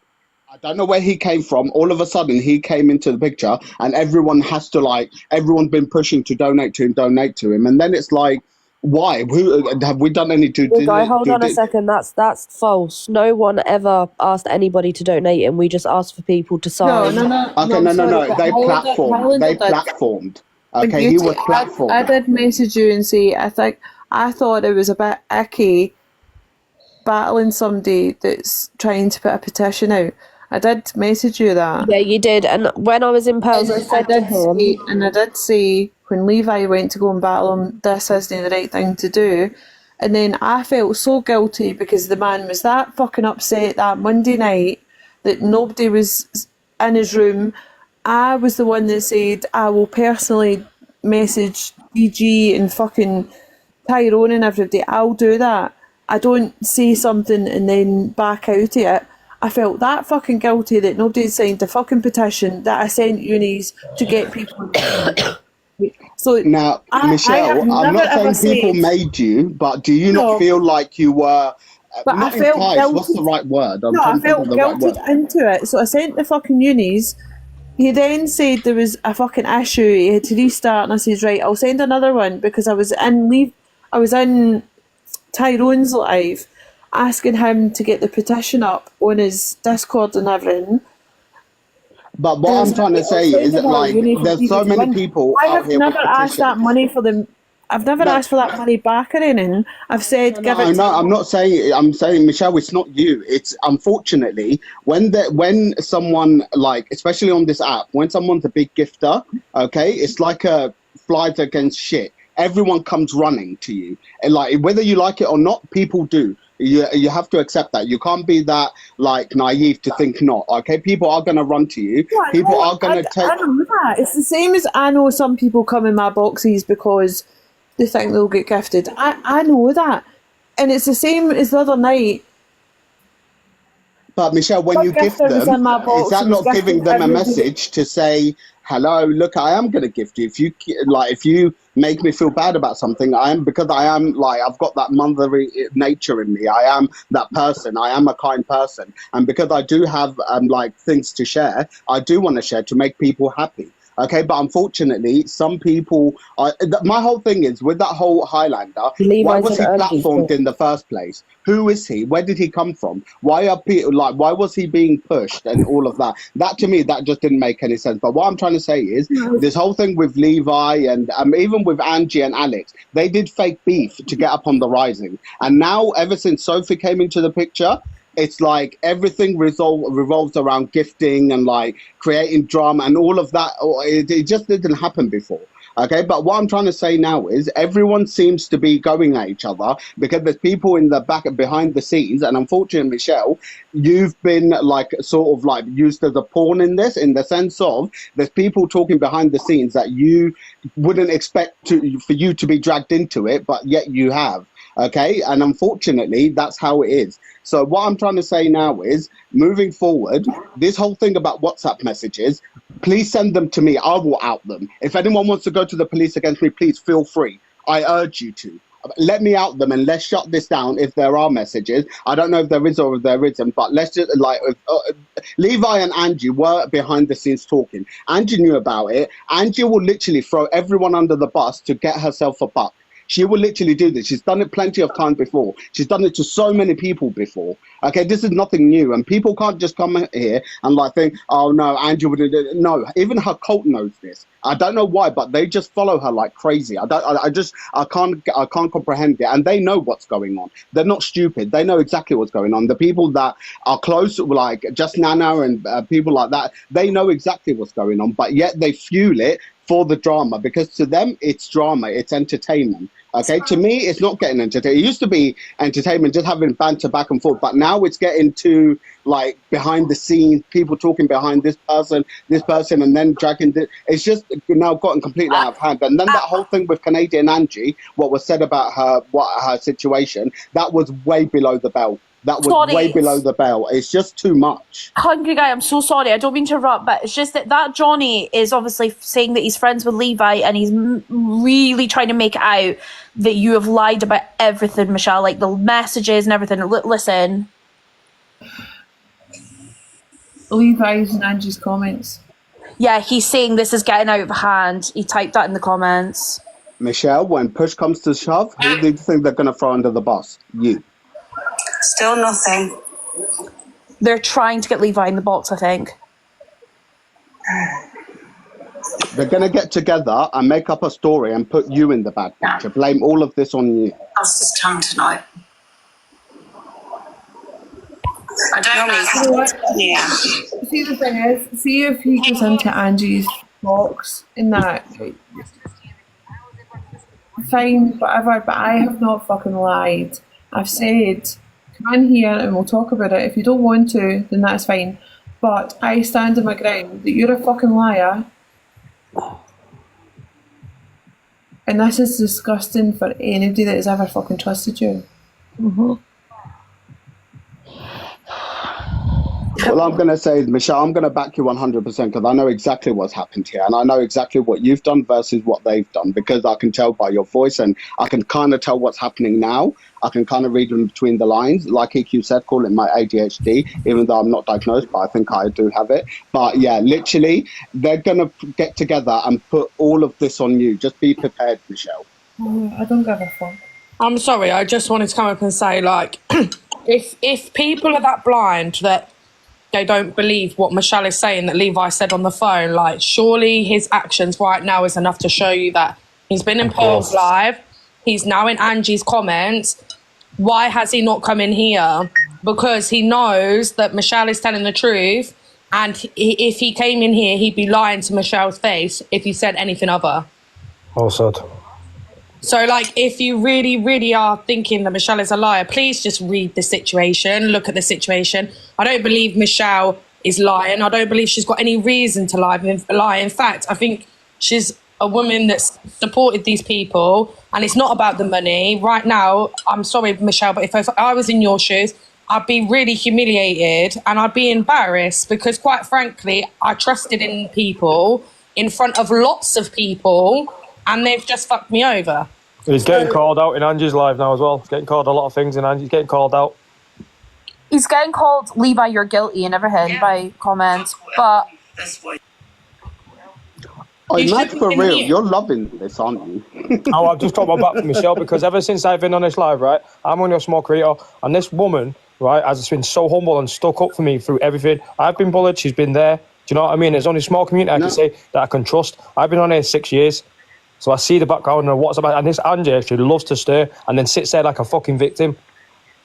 I don't know where he came from. All of a sudden, he came into the picture, and everyone has to, like, everyone's been pushing to donate to him. And then it's like, why? Who have we done any Big guy, hold on a second. That's false. No one ever asked anybody to donate, and we just asked for people to sign. Okay, no. They platformed. Okay, he was platformed. I did message you and say I thought it was a bit icky battling somebody that's trying to put a petition out. I did message you that. Yeah, you did. And when I was in Pels, I said to him... I did say, when Levi went to go and battle him, this isn't the right thing to do. And then I felt so guilty because the man was that fucking upset that Monday night that nobody was in his room. I was the one that said, I will personally message DG and fucking Tyrone and everybody. I'll do that. I don't say something and then back out of it. I felt that fucking guilty that nobody signed the fucking petition that I sent unis to get people. So now, Michelle, I'm not saying people made you, but do you not feel like you were? But not I felt enticed, guilty. what's the right word? I felt guilted into it. So I sent the fucking unis. He then said there was a fucking issue. He had to restart, and I said, right, I'll send another one because I was in Tyrone's live, asking him to get the petition up on his Discord and everything. But what I'm trying to say is that, like, there's so many people I out have here never with asked that money for them. I've never asked for that money back or anything. I've said give it. No, I'm not saying. I'm saying, Michelle, it's not you. It's unfortunately when someone, like, especially on this app, when someone's a big gifter, okay, it's like a flies against shit. Everyone comes running to you, and like whether you like it or not, people do. You have to accept that. You can't be that, like, naive to think not. Okay, people are going to run to you. Yeah, people are going to take. I know that. It's the same as I know some people come in my boxes because they think they'll get gifted. I know that, and it's the same as the other night. But Michelle, when you gift them, is that not giving them a message to say, hello, look, I am going to gift you. If you make me feel bad about something, because I am, like, I've got that motherly nature in me. I am that person. I am a kind person. And because I do have, like, things to share, I do want to share to make people happy. Okay, but unfortunately, some people my whole thing is with that whole Highlander, why was he platformed in the first place? Who is he? Where did he come from? Why are people, like, why was he being pushed and all of that? That, to me, that just didn't make any sense. But what I'm trying to say is this whole thing with Levi and even with Angie and Alex, they did fake beef to get up on the rising. And now, ever since Sophie came into the picture, it's like everything revolves around gifting and, like, creating drama and all of that. It just didn't happen before. Okay, but what I'm trying to say now is everyone seems to be going at each other because there's people in the back behind the scenes, and unfortunately, Michelle, you've been, like, sort of like used as a pawn in this, in the sense of there's people talking behind the scenes that you wouldn't expect for you to be dragged into it, but yet you have. Okay, and unfortunately, that's how it is. So what I'm trying to say now is, moving forward, this whole thing about WhatsApp messages, please send them to me. I will out them. If anyone wants to go to the police against me, please feel free. I urge you to. Let me out them and let's shut this down if there are messages. I don't know if there is or if there isn't, but let's just, like, Levi and Angie were behind the scenes talking. Angie knew about it. Angie will literally throw everyone under the bus to get herself a buck. She will literally do this. She's done it plenty of times before. She's done it to so many people before. Okay, this is nothing new. And people can't just come here and, like, think, oh, no, Angie would do it. No, even her cult knows this. I don't know why, but they just follow her like crazy. I can't comprehend it. And they know what's going on. They're not stupid. They know exactly what's going on. The people that are close, like just Nana and people like that, they know exactly what's going on. But yet they fuel it for the drama, because to them it's drama, it's entertainment. Okay, to me it's not getting entertainment. It used to be entertainment, just having banter back and forth, but now it's getting to, like, behind the scenes, people talking behind this person, and then dragging this. It's just now gotten completely out of hand. And then that whole thing with Canadian Angie, what was said about her situation, that was way below the belt. That was way below the belt. It's just too much. Hungry Guy, I'm so sorry. I don't mean to interrupt, but it's just that Johnny is obviously saying that he's friends with Levi, and he's really trying to make it out that you have lied about everything, Michelle, like the messages and everything. Listen. Levi's and Angie's comments. Yeah, he's saying this is getting out of hand. He typed that in the comments. Michelle, when push comes to shove, who do you think they're going to throw under the bus? You. Still nothing. They're trying to get Levi in the box, I think. They're going to get together and make up a story and put you in the bad picture. Blame all of this on you. That's his tongue tonight. I don't know. You know what? Yeah. See, the thing is, see if he goes into Angie's box in that. Fine, whatever, but I have not fucking lied. I've said, come in here and we'll talk about it. If you don't want to, then that's fine. But I stand on my ground that you're a fucking liar. And this is disgusting for anybody that has ever fucking trusted you. Mm-hmm. All I'm going to say is, Michelle, I'm going to back you 100% because I know exactly what's happened here. And I know exactly what you've done versus what they've done, because I can tell by your voice and I can kind of tell what's happening now. I can kind of read in between the lines. Like EQ said, call it my ADHD, even though I'm not diagnosed, but I think I do have it. But yeah, literally, they're going to get together and put all of this on you. Just be prepared, Michelle. I don't give a fuck. I'm sorry, I just wanted to come up and say, like, if people are that blind that they don't believe what Michelle is saying that Levi said on the phone, like, surely his actions right now is enough to show you that he's been in Pearl's live, he's now in Angie's comments. Why has he not come in here? Because he knows that Michelle is telling the truth, and if he came in here, he'd be lying to Michelle's face if he said anything other. Well said. So, like, if you really, really are thinking that Michelle is a liar, please just read the situation, look at the situation. I don't believe Michelle is lying. I don't believe she's got any reason to lie. In fact, I think she's a woman that's supported these people, and it's not about the money. Right now, I'm sorry, Michelle, but if I was in your shoes, I'd be really humiliated and I'd be embarrassed because, quite frankly, I trusted in people in front of lots of people, and they've just fucked me over. He's getting called out in Angie's live now as well. He's getting called a lot of things in Angie. He's getting called out. He's getting called Levi, you're guilty and everything by comments, but... Oh, Matt, for real, you're loving this, aren't you? Oh, I've just got my back to Michelle because ever since I've been on this live, right, I'm only a small creator, and this woman, right, has been so humble and stuck up for me through everything. I've been bullied, she's been there. Do you know what I mean? There's only a small community I can say that I can trust. I've been on here 6 years. So I see the background and what's about, and this Angie actually loves to stir and then sits there like a fucking victim.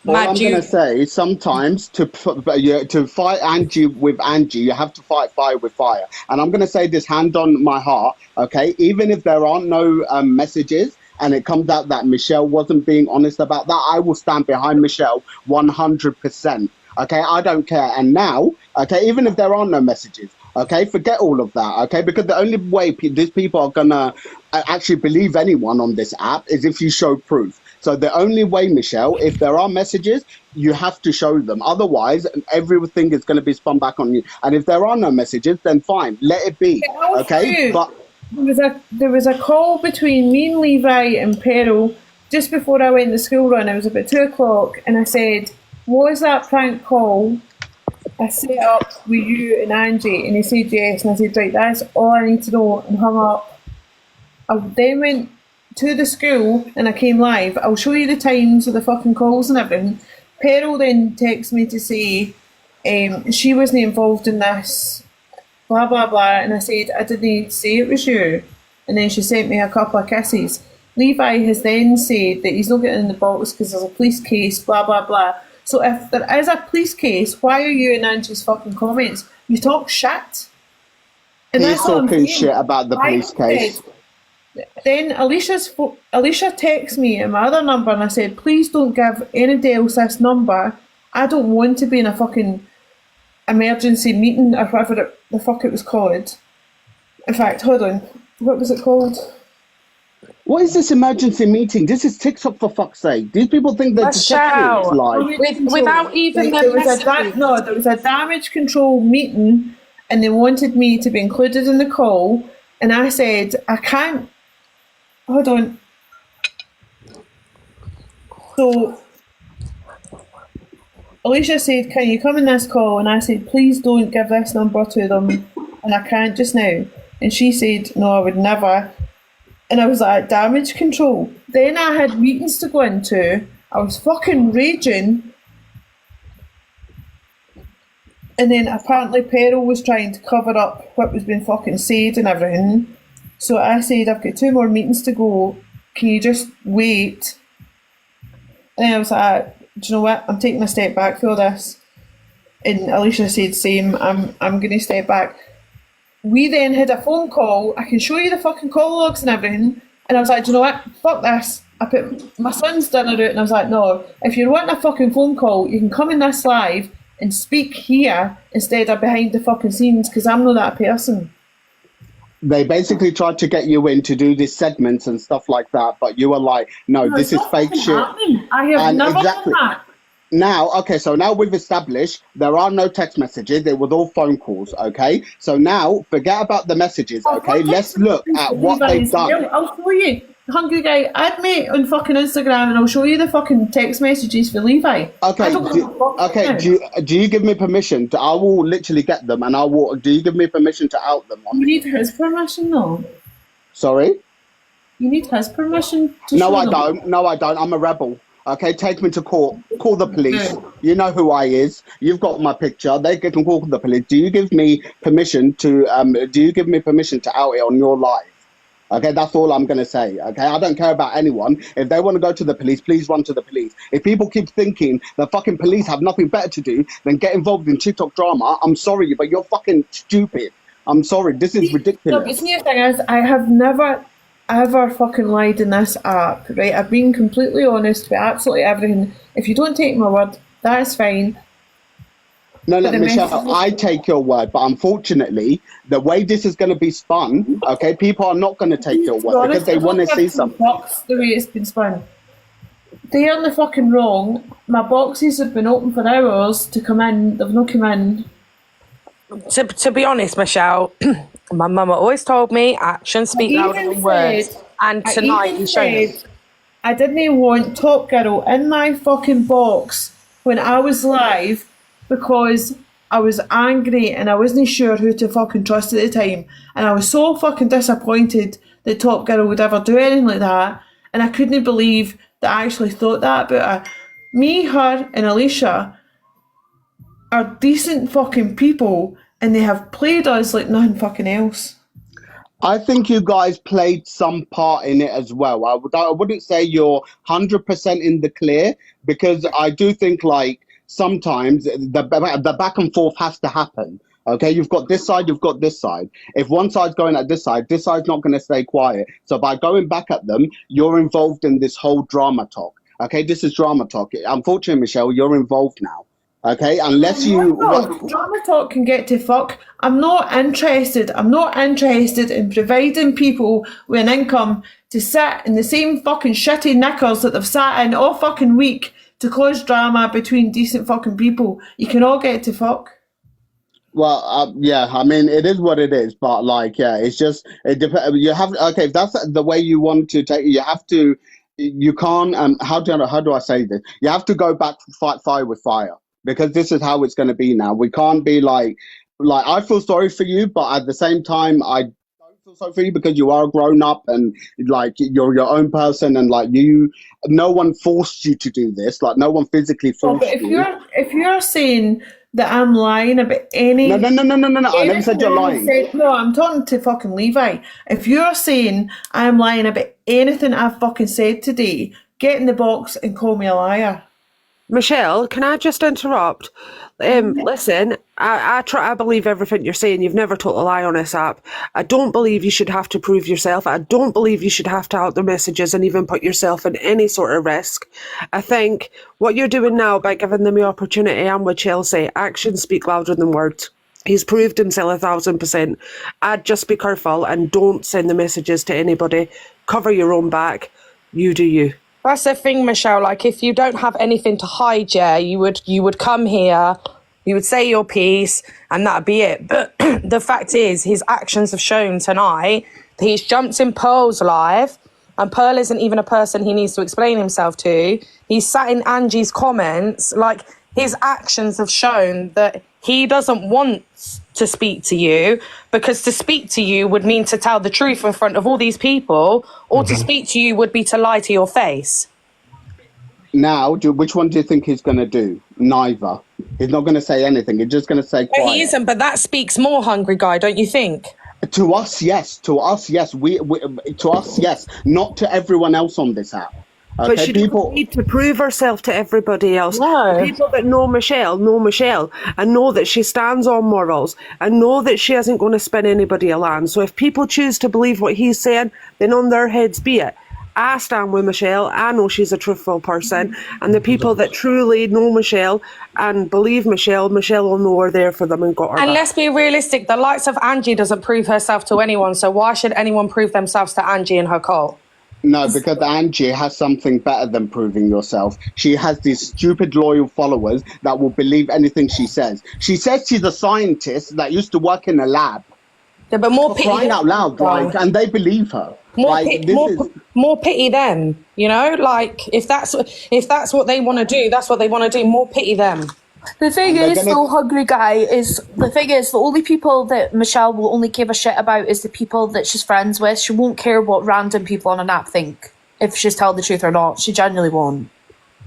All I'm going to say is sometimes to fight Angie with Angie, you have to fight fire with fire. And I'm going to say this hand on my heart, okay? Even if there aren't no messages and it comes out that Michelle wasn't being honest about that, I will stand behind Michelle 100%. Okay, I don't care. And now, okay, even if there are no messages, okay, forget all of that, okay? Because the only way these people are going to actually believe anyone on this app is if you show proof. So the only way, Michelle, if there are messages, you have to show them. Otherwise, everything is going to be spun back on you. And if there are no messages, then fine, let it be, okay? But there was a call between me and Levi and Peril just before I went to school run. It was about 2 o'clock, and I said, was that prank call I set up with you and Angie? And he said yes, and I said, right, that's all I need to know, and hung up. I then went to the school and I came live. I'll show you the times of the fucking calls and everything. Peril then texted me to say she wasn't involved in this, blah blah blah, and I said I didn't say it was you, and then she sent me a couple of kisses. Levi has then said that he's not getting in the box because there's a police case, blah blah blah. So if there is a police case, why are you in Angie's fucking comments? You talk shit. And he's talking shit about the police case. Then Alicia texts me at my other number, and I said, please don't give anybody else this number. I don't want to be in a fucking emergency meeting or whatever the fuck it was called. In fact, hold on. What was it called? What is this emergency meeting? This is TikTok, for fuck's sake. These people think they're detectives. Like, without even there was a damage control meeting, and they wanted me to be included in the call, and I said I can't. Hold on. So Alicia said, "Can you come in this call?" And I said, "Please don't give this number to them, and I can't just now." And she said, "No, I would never." And I was like, damage control. Then I had meetings to go into. I was fucking raging. And then apparently Peril was trying to cover up what was being fucking said and everything. So I said, I've got 2 more meetings to go. Can you just wait? And then I was like, do you know what? I'm taking a step back for this. And Alicia said, same, I'm going to step back. We then had a phone call. I can show you the fucking call logs and everything. And I was like, do you know what? Fuck this. I put my son's dinner out and I was like, no, if you're wanting a fucking phone call, you can come in this live and speak here instead of behind the fucking scenes, because I'm not that person. they basically tried to get you in to do these segments and stuff like that, but you were like, no, this is fake shit. I have never done that. Now, okay, so now we've established there are no text messages. It was all phone calls, okay? So now, forget about the messages, okay? Let's look at what they've done. I'll show you. Hungry Guy, add me on fucking Instagram and I'll show you the fucking text messages for Levi. Okay, do you give me permission? I will literally get them and do you give me permission to out them? You need his permission, though. Sorry? You need his permission to No, show I them. don't. No, I don't. I'm a rebel. Okay, take me to court. Call the police. You know who I is. You've got my picture. They can call the police. Do you give me permission to out it on your live? Okay, that's all I'm gonna say. Okay, I don't care about anyone. If they want to go to the police, please run to the police. If people keep thinking the fucking police have nothing better to do than get involved in TikTok drama, I'm sorry, but you're fucking stupid. I'm sorry. This is ridiculous. No, but see, the thing is, I have never ever fucking lied in this app, right? I've been completely honest with absolutely everything. If you don't take my word, that is fine. No, Michelle, I take your word, but unfortunately, the way this is going to be spun, okay, people are not going to take your word because they want to see something. The way it's been spun. They're in the fucking wrong. My boxes have been open for hours to come in. They've not come in. To be honest, Michelle, my mama always told me actions speak louder than words. And tonight you showed. I didn't want Top Girl in my fucking box when I was live because I was angry and I wasn't sure who to fucking trust at the time. And I was so fucking disappointed that Top Girl would ever do anything like that. And I couldn't believe that I actually thought that about her. Me, her, and Alicia are decent fucking people and they have played us like nothing fucking else. I think you guys played some part in it as well. I wouldn't say you're 100% in the clear because I do think like sometimes the back and forth has to happen. Okay, you've got this side, you've got this side. If one side's going at this side's not going to stay quiet. So by going back at them, you're involved in this whole drama talk. Okay, this is drama talk. Unfortunately, Michelle, you're involved now. Okay, unless drama talk can get to fuck. I'm not interested in providing people with an income to sit in the same fucking shitty knickers that they've sat in all fucking week to cause drama between decent fucking people. You can all get to fuck. Well, yeah, I mean, it is what it is, but like, yeah, it's just, it depends. You have, okay, if that's the way you want to take it, you have to, you can't, how do I say this? You have to go back, fight fire with fire. Because this is how it's going to be now. We can't be like I feel sorry for you, but at the same time, I don't feel sorry for you because you are a grown up and like you're your own person and like no one forced you to do this. Like no one physically forced you. If you're saying that I'm lying about any... No. I never said you're lying. No, I'm talking to fucking Levi. If you're saying I'm lying about anything I've fucking said today, get in the box and call me a liar. Michelle, can I just interrupt? Listen, I believe everything you're saying. You've never told a lie on this app. I don't believe you should have to prove yourself. I don't believe you should have to out the messages and even put yourself in any sort of risk. I think what you're doing now by giving them the opportunity, I'm with Chelsea, actions speak louder than words. He's proved himself 1,000%. I'd just be careful and don't send the messages to anybody. Cover your own back. You do you. That's the thing, Michelle. Like, if you don't have anything to hide, yeah, you would come here, you would say your piece, and that'd be it. But the fact is, his actions have shown tonight that he's jumped in Pearl's live, and Pearl isn't even a person he needs to explain himself to. He's sat in Angie's comments. Like, his actions have shown that he doesn't want to speak to you, because to speak to you would mean to tell the truth in front of all these people, or to speak to you would be to lie to your face. Now, which one do you think he's going to do? Neither. He's not going to say anything. He's just going to say quiet. But he isn't, but that speaks more, Hungry Guy, don't you think? To us, yes. To us, yes. To us, yes. Not to everyone else on this app. Okay, But she doesn't need to prove herself to everybody else. No. The people that know Michelle and know that she stands on morals and know that she isn't going to spin anybody a land. So if people choose to believe what he's saying, then on their heads be it. I stand with Michelle. I know she's a truthful person. And the people that truly know Michelle and believe Michelle will know we're there for them and got her And back. let's be realistic, the likes of Angie doesn't prove herself to anyone, so why should anyone prove themselves to Angie and her cult? No, because Angie has something better than proving yourself. She has these stupid loyal followers that will believe anything she says. She says she's a scientist that used to work in a lab. Yeah, but more pity. Crying out loud, like, and they believe her. More pity them, you know? Like, if that's what they want to do, that's what they want to do. More pity them. The thing is, though, Hungry Guy, the only people that Michelle will only give a shit about is the people that she's friends with. She won't care what random people on an app think, if she's telling the truth or not. She genuinely won't.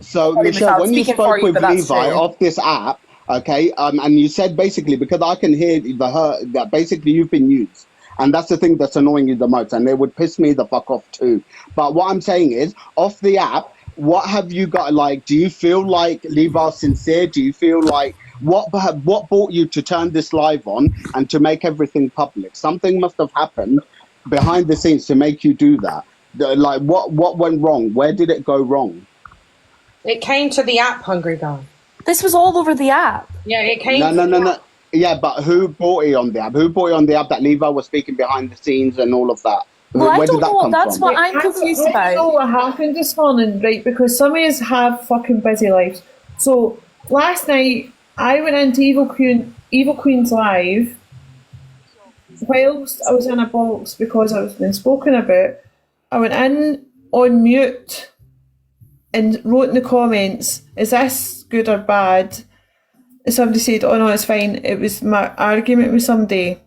So, Sorry, Michelle, when you speaking spoke for you, with but that's Levi true. off this app, okay, and you said basically, because I can hear that basically you've been used. And that's the thing that's annoying you the most. And it would piss me the fuck off too. But what I'm saying is, off the app, what have you got? Like, do you feel like Levi's sincere? Do you feel like what brought you to turn this live on and to make everything public? Something must have happened behind the scenes to make you do that. Like, what went wrong? Where did it go wrong? It came to the app, Hungry Guy. This was all over the app. Yeah, it came No. Yeah, but who brought it on the app? Who brought it on the app that Levi was speaking behind the scenes and all of that? Well, I Where don't did that know. come That's from? what I'm confused I about. don't know what happened this morning, right? Because some of us have fucking busy lives. So last night I went into Evil Queen's live whilst I was in a box because I was being spoken about. I went in on mute and wrote in the comments, "Is this good or bad?" And somebody said, "Oh no, it's fine." It was my argument with somebody.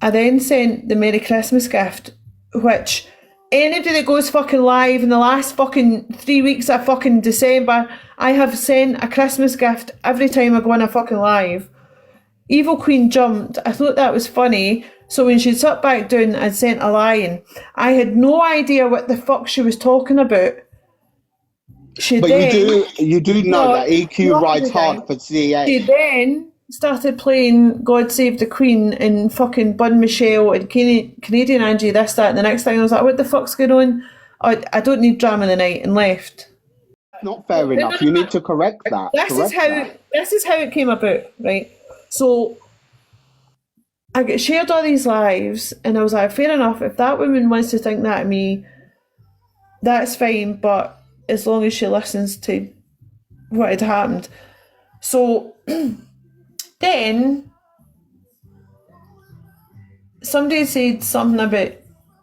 I then sent the Merry Christmas gift, which anybody that goes fucking live in the last fucking 3 weeks of fucking December, I have sent a Christmas gift every time I go on a fucking live. Evil Queen jumped. I thought that was funny. So when she sat back down, I sent a line. I had no idea what the fuck she was talking about. But you do know that EQ rides hard for CA. She then started playing God Save the Queen and fucking Bun Michelle and Canadian Angie, this, that, and the next thing. I was like, what the fuck's going on? I don't need drama in the night, and left. Not fair enough. You need to correct that. This is how it came about, right? So I get shared all these lives, and I was like, fair enough, if that woman wants to think that of me, that's fine, but as long as she listens to what had happened. So then somebody said something about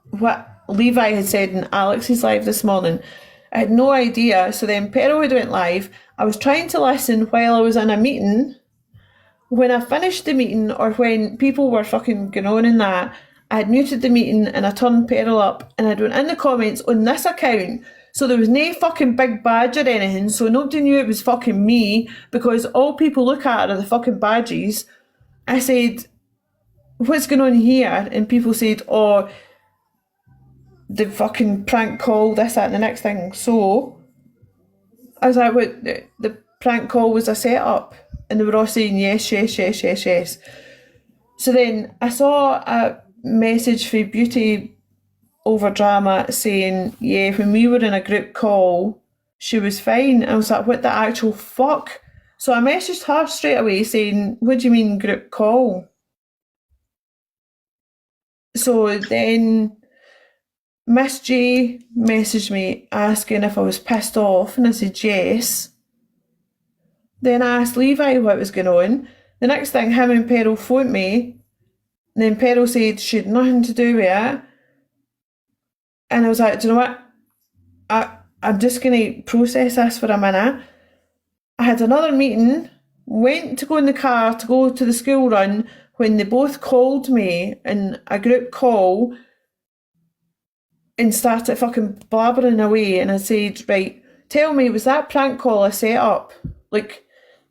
what Levi had said in Alex's live this morning. I had no idea. So then Pero had went live. I was trying to listen while I was in a meeting. When I finished the meeting, or when people were fucking going on in that, I had muted the meeting and I turned Peril up and I'd went in the comments on this account. So there was no fucking big badge or anything, so nobody knew it was fucking me, because all people look at are the fucking badges. I said, what's going on here? And people said, oh, the fucking prank call, this, that, and the next thing. So I was like, what, the prank call was a setup? And they were all saying yes. So then I saw a message for Beauty Over Drama saying, yeah, when we were in a group call, she was fine. I was like, what the actual fuck? So I messaged her straight away saying, what do you mean group call? So then Miss J messaged me asking if I was pissed off, and I said yes. Then I asked Levi what was going on. The next thing, him and Peril phoned me, and then Peril said she had nothing to do with it. And I was like, do you know what? I'm just going to process this for a minute. I had another meeting, went to go in the car to go to the school run when they both called me in a group call and started fucking blabbering away. And I said, right, tell me, was that prank call a set up? Like,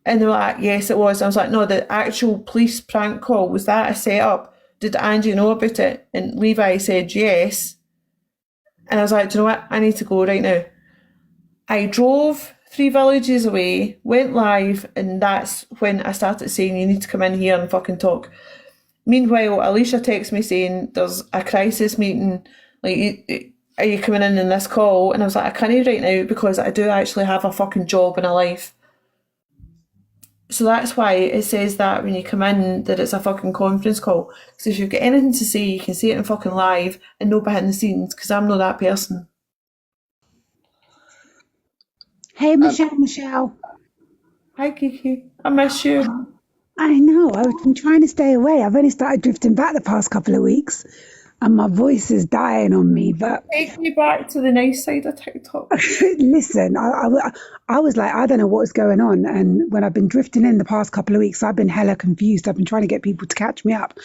and they were like, yes, it was. I was like, no, the actual police prank call, was that a set up? Did Angie know about it? And Levi said yes. And I was like, do you know what? I need to go right now. I drove 3 villages away, went live, and that's when I started saying, you need to come in here and fucking talk. Meanwhile, Alicia texts me saying, there's a crisis meeting, like, are you coming in this call? And I was like, I can't right now because I do actually have a fucking job and a life. So that's why it says that when you come in, that it's a fucking conference call. Because if you've got anything to say, you can say it in fucking live and no behind the scenes, because I'm not that person. Hey, Michelle. Hi, Kiki. I miss you. I know. I've been trying to stay away. I've only started drifting back the past couple of weeks, and my voice is dying on me. But take me back to the nice side of TikTok. Listen, I was like, I don't know what's going on. And when I've been drifting in the past couple of weeks, I've been hella confused. I've been trying to get people to catch me up.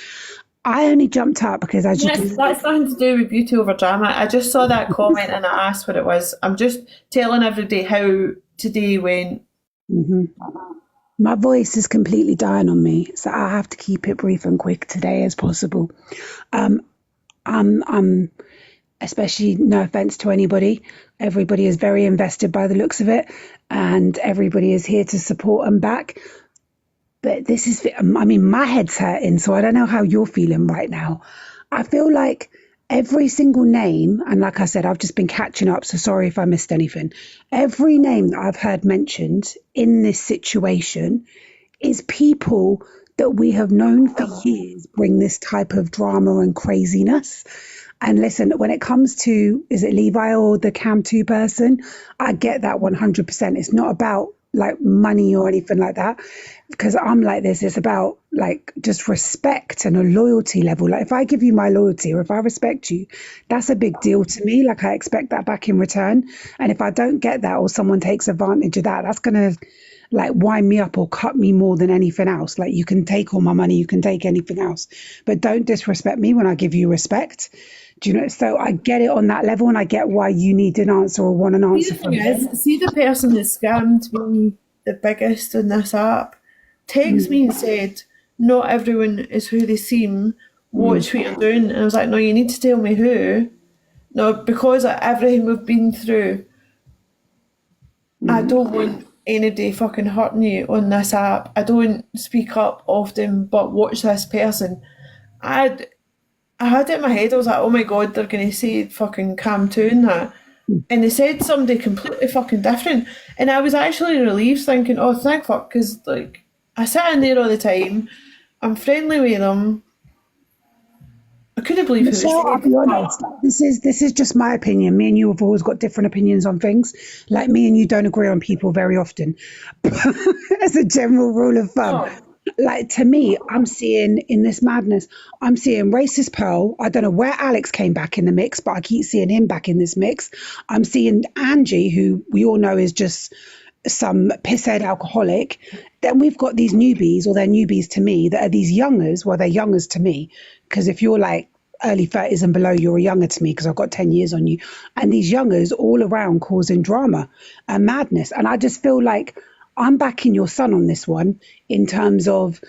I only jumped up because that's nothing to do with beauty over drama. I just saw that comment and I asked what it was. I'm just telling everybody how today went. Mm-hmm. My voice is completely dying on me, so I have to keep it brief and quick today as possible. I'm especially, no offense to anybody, everybody is very invested by the looks of it, and everybody is here to support and back. But this is, I mean, my head's hurting, so I don't know how you're feeling right now. I feel like every single name, and like I said, I've just been catching up, so sorry if I missed anything. Every name that I've heard mentioned in this situation is people that we have known for years bring this type of drama and craziness. And listen, when it comes to, is it Levi or the Cam 2 person? I get that 100%. It's not about like money or anything like that, because I'm like this. It's about like just respect and a loyalty level. Like if I give you my loyalty or if I respect you, that's a big deal to me. Like I expect that back in return. And if I don't get that or someone takes advantage of that, that's gonna like wind me up or cut me more than anything else. Like you can take all my money, you can take anything else, but don't disrespect me when I give you respect. Do you know? So I get it on that level, and I get why you need an answer or want an answer from me. See the person that scammed me the biggest in this app text me and said, not everyone is who they seem, watch what you're doing. And I was like, no, you need to tell me who. No, because of everything we've been through, I don't want anybody fucking hurting you on this app. I don't speak up often, but watch this person. I had it in my head, I was like, oh my god, they're going to say fucking Cam 2 and that. And they said somebody completely fucking different. And I was actually relieved, thinking, oh, thank fuck, because like, I sit in there all the time, I'm friendly with them. I couldn't believe who Michelle, I'll be honest, this is just my opinion. Me and you have always got different opinions on things. Like me and you don't agree on people very often. As a general rule of thumb. Like to me, I'm seeing in this madness, I'm seeing racist Pearl. I don't know where Alex came back in the mix, but I keep seeing him back in this mix. I'm seeing Angie, who we all know is just some pisshead alcoholic. Then we've got these newbies, or they're newbies to me, that are these youngers. Well, they're youngers to me, because if you're like early 30s and below, you're a younger to me because I've got 10 years on you. And these youngers all around causing drama and madness. And I just feel like I'm backing your son on this one in terms of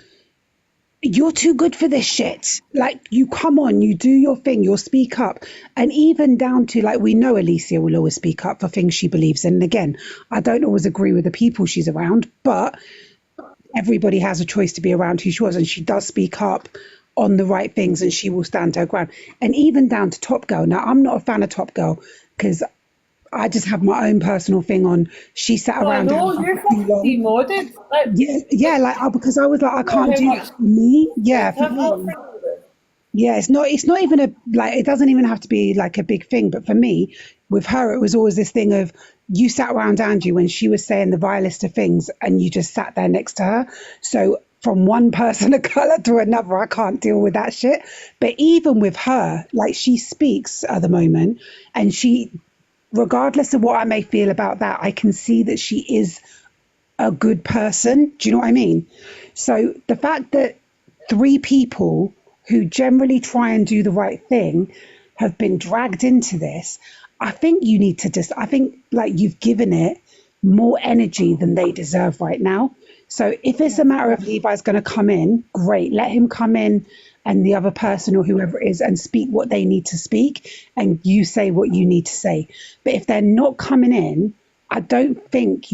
you're too good for this shit. Like you come on, you do your thing, you'll speak up. And even down to like, we know Alicia will always speak up for things she believes in. And again, I don't always agree with the people she's around, but everybody has a choice to be around who she was. And she does speak up on the right things and she will stand her ground. And even down to Top Girl. Now, I'm not a fan of Top Girl because I just have my own personal thing on. She sat I around know, Angie you're for too fucking long. demoted. Like, Yeah, like because I was like, I you know can't how do much that for me. Yeah, for I'm not me. friendly with. Yeah, it's not even a like it doesn't even have to be like a big thing, but for me, with her, it was always this thing of you sat around Angie when she was saying the vilest of things and you just sat there next to her. So from one person of color to another, I can't deal with that shit. But even with her, like she speaks at the moment and she, regardless of what I may feel about that, I can see that she is a good person. Do you know what I mean? So the fact that three people who generally try and do the right thing have been dragged into this, I think you need to just, I think like you've given it more energy than they deserve right now. So if it's a matter of Levi's going to come in, great, let him come in and the other person or whoever it is and speak what they need to speak and you say what you need to say. But if they're not coming in, I don't think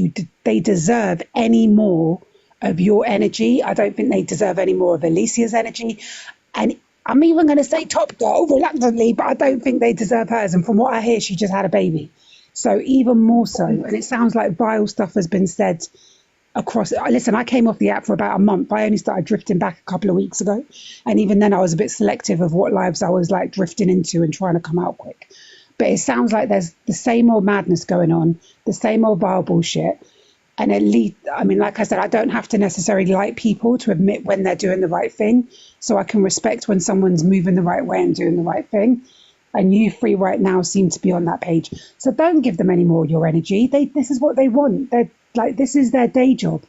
they deserve any more of your energy. I don't think they deserve any more of Alicia's energy. And I'm even going to say Top Girl reluctantly, but I don't think they deserve hers. And from what I hear, she just had a baby. So even more so. And it sounds like vile stuff has been said across. Listen, I came off the app for about a month. I only started drifting back a couple of weeks ago. And even then I was a bit selective of what lives I was like drifting into and trying to come out quick. But it sounds like there's the same old madness going on, the same old vile bullshit. And at least, I mean, like I said, I don't have to necessarily like people to admit when they're doing the right thing. So I can respect when someone's moving the right way and doing the right thing. And you three right now seem to be on that page. So don't give them any more of your energy. This is what they want. They're like, this is their day job.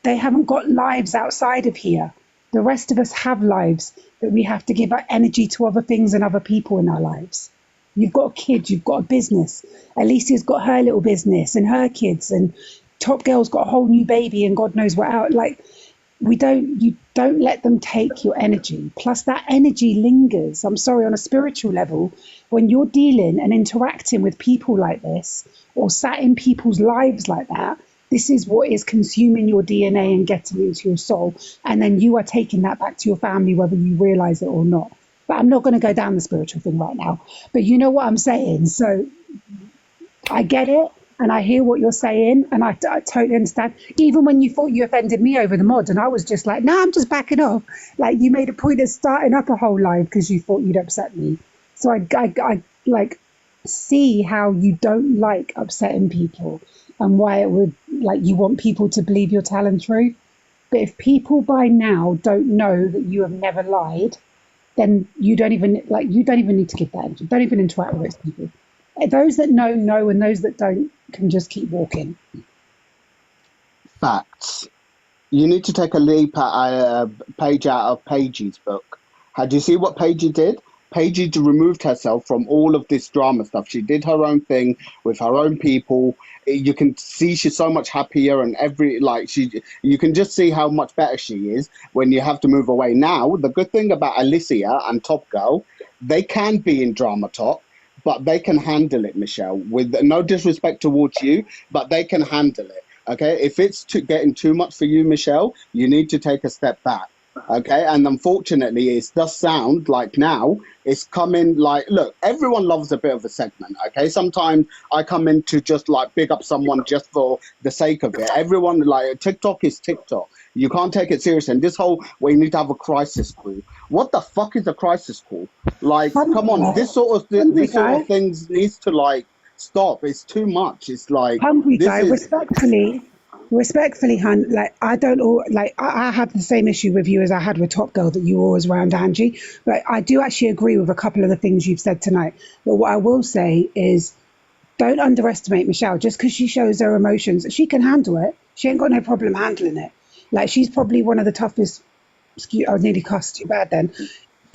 They haven't got lives outside of here. The rest of us have lives that we have to give our energy to other things and other people in our lives. You've got kids, you've got a business. Alicia's got her little business and her kids, and Top Girl's got a whole new baby and God knows what out. Like, you don't let them take your energy. Plus that energy lingers. I'm sorry, on a spiritual level, when you're dealing and interacting with people like this or sat in people's lives like that, this is what is consuming your DNA and getting into your soul. And then you are taking that back to your family, whether you realize it or not. But I'm not going to go down the spiritual thing right now. But you know what I'm saying? So I get it. And I hear what you're saying. And I totally understand. Even when you thought you offended me over the mod. And I was just like, no, I'm just backing off. Like you made a point of starting up a whole live because you thought you'd upset me. So I like see how you don't like upsetting people and why it would like you want people to believe you're telling the truth. But if people by now don't know that you have never lied, then you don't even need to give that energy. Don't even interact with those people. Those that know, and those that don't can just keep walking. Facts. You need to take a leap at a page out of Paige's book. Do you see what Paige did? Paige removed herself from all of this drama stuff. She did her own thing with her own people. You can see she's so much happier, and you can just see how much better she is when you have to move away. Now, the good thing about Alicia and Top Girl, they can be in drama talk, but they can handle it, Michelle, with no disrespect towards you, but they can handle it. Okay, if it's getting too much for you, Michelle, you need to take a step back. Okay, and unfortunately, it does sound like now it's coming like, look, everyone loves a bit of a segment. Okay, sometimes I come in to just like big up someone just for the sake of it. Everyone, like, TikTok is TikTok. You can't take it seriously. And this whole, we need to have a crisis call. What the fuck is a crisis call? Like, come on, this sort of things needs to like stop. It's too much. It's like Hungry guy, respectfully, hun, like I have the same issue with you as I had with Top Girl, that you were always around Angie. But I do actually agree with a couple of the things you've said tonight. But what I will say is, don't underestimate Michelle. Just because she shows her emotions, she can handle it. She ain't got no problem handling it. Like, she's probably one of the toughest. I nearly cussed too bad then.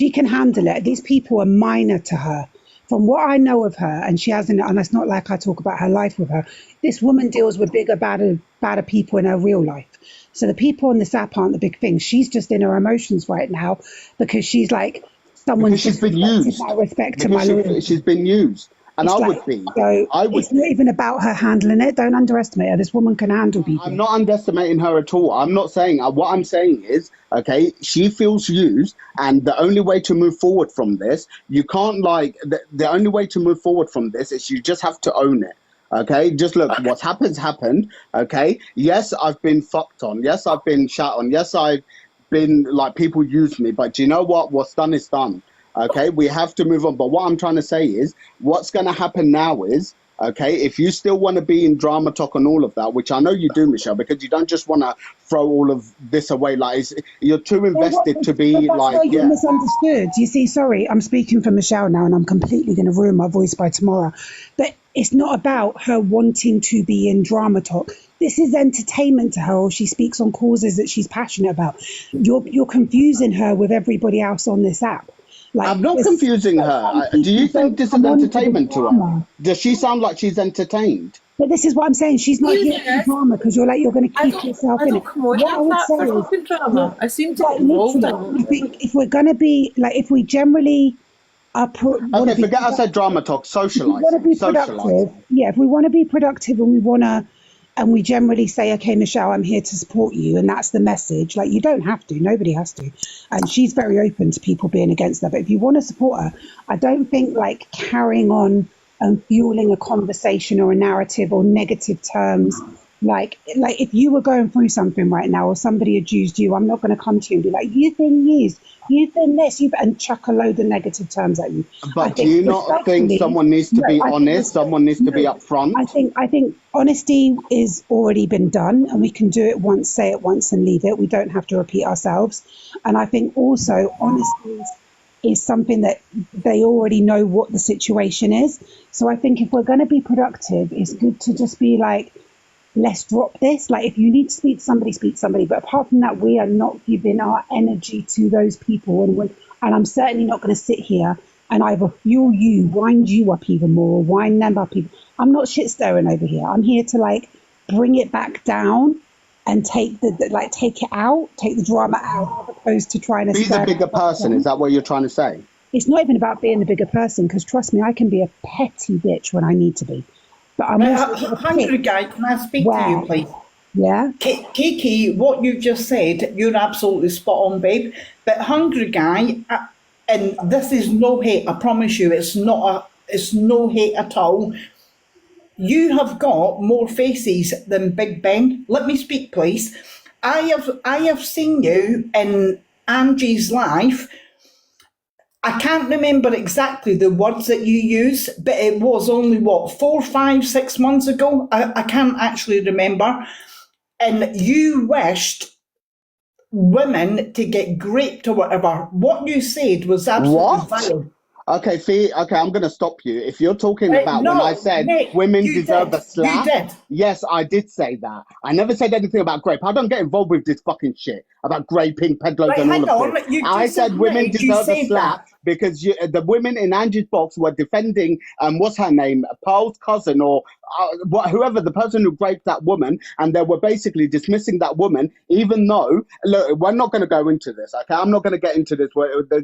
She can handle it. These people are minor to her. From what I know of her, and she hasn't, and it's not like I talk about her life with her, this woman deals with bigger, badder people in her real life. So the people on this app aren't the big thing. She's just in her emotions right now because she's like, someone's she's been used. My respect to my loyalty. She's been used. And it's not even about her handling it. Don't underestimate her. This woman can handle people. I'm not underestimating her at all. I'm not saying, what I'm saying is, okay, she feels used, and the only way to move forward from this, you can't the only way to move forward from this is you just have to own it. Okay, just look, what's happened. Okay, yes, I've been fucked on. Yes, I've been shat on. Yes, I've been like people use me. But do you know what? What's done is done. Okay, we have to move on. But what I'm trying to say is, what's going to happen now is, okay, if you still want to be in drama talk and all of that, which I know you do, Michelle, because you don't just want to throw all of this away. Like you're too invested to be That's like, why you're yeah. misunderstood. You see, sorry, I'm speaking for Michelle now, and I'm completely going to ruin my voice by tomorrow. But it's not about her wanting to be in drama talk. This is entertainment to her, or she speaks on causes that she's passionate about. You're confusing her with everybody else on this app. Like, I'm not confusing her. Do you think this is entertainment to her? Does she sound like she's entertained? But this is what I'm saying. She's not here for drama because you're going to keep yourself in it. What I would say is, drama. I seem to like, get involved literally, I think if we're going to be, like, if we generally are... Okay, forget I said drama talk, socialise. Want to be productive, yeah, if we want to be productive and we want to, and we generally say, okay, Michelle, I'm here to support you, and that's the message. Like, you don't have to, nobody has to. And she's very open to people being against her. But if you want to support her, I don't think like carrying on and fueling a conversation or a narrative or negative terms, like if you were going through something right now or somebody accused you, I'm not going to come to you and be like, you've been used, you've been this, and chuck a load of negative terms at you. But do you not think someone needs to be honest? Someone needs to be upfront? I think honesty is already been done, and we can do it once, say it once and leave it. We don't have to repeat ourselves. And I think also honesty is something that they already know what the situation is. So I think if we're going to be productive, it's good to just be like, let's drop this. Like, if you need to speak to somebody, speak to somebody. But apart from that, we are not giving our energy to those people. And I'm certainly not going to sit here and either fuel you, wind you up even more, or wind them up even. I'm not shit stirring over here. I'm here to like bring it back down and take take it out, take the drama out, as opposed to trying to be the bigger person. Is that what you're trying to say? It's not even about being the bigger person, because trust me, I can be a petty bitch when I need to be. But I'm also Hungry Guy, can I speak to you, please? Yeah. Kiki, what you just said, you're absolutely spot on, babe. But Hungry Guy, and this is no hate, I promise you, it's no hate at all. You have got more faces than Big Ben. Let me speak, please. I have seen you in Angie's life. I can't remember exactly the words that you use, but it was only, 4, 5, 6 months ago? I can't actually remember. And you wished women to get raped or whatever. What you said was absolutely vile. Okay, Fee, I'm going to stop you. If you're talking about when I said Nick, women deserve a slap, you did. Yes, I did say that. I never said anything about grape. I don't get involved with this fucking shit about graping, peddlers and all of this. I said women deserve a slap because the women in Angie's box were defending, what's her name, Paul's cousin or whoever, the person who raped that woman, and they were basically dismissing that woman, even though, look, we're not going to go into this, okay? I'm not going to get into this.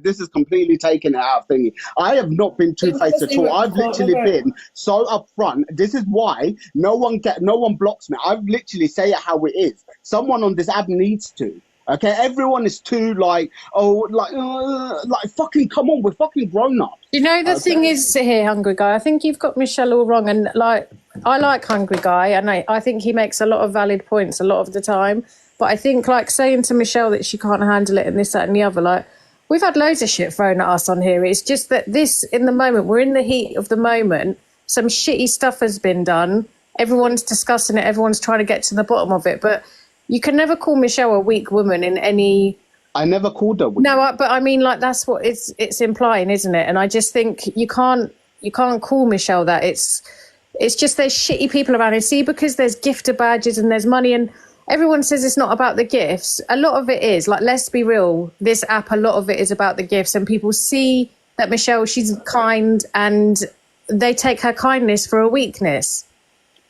This is completely taking it out of thingy. I have not been two-faced at all. I've literally been so upfront. This is why no one blocks me. I literally say it how it is. Someone on this app needs to. Okay, everyone is too like fucking come on, we're fucking grown up. You know, the thing is here, Hungry Guy, I think you've got Michelle all wrong. And like, I like Hungry Guy, and I think he makes a lot of valid points a lot of the time. But I think like saying to Michelle that she can't handle it and this, that and the other, like, we've had loads of shit thrown at us on here. It's just that this, in the moment, we're in the heat of the moment. Some shitty stuff has been done. Everyone's discussing it. Everyone's trying to get to the bottom of it. But you can never call Michelle a weak woman in any... I never called her weak. No, but I mean, like, that's what it's implying, isn't it? And I just think you can't call Michelle that. It's just there's shitty people around. And see, because there's gifter badges and there's money and everyone says it's not about the gifts. A lot of it is. Like, let's be real. This app, a lot of it is about the gifts. And people see that Michelle, she's kind, and they take her kindness for a weakness.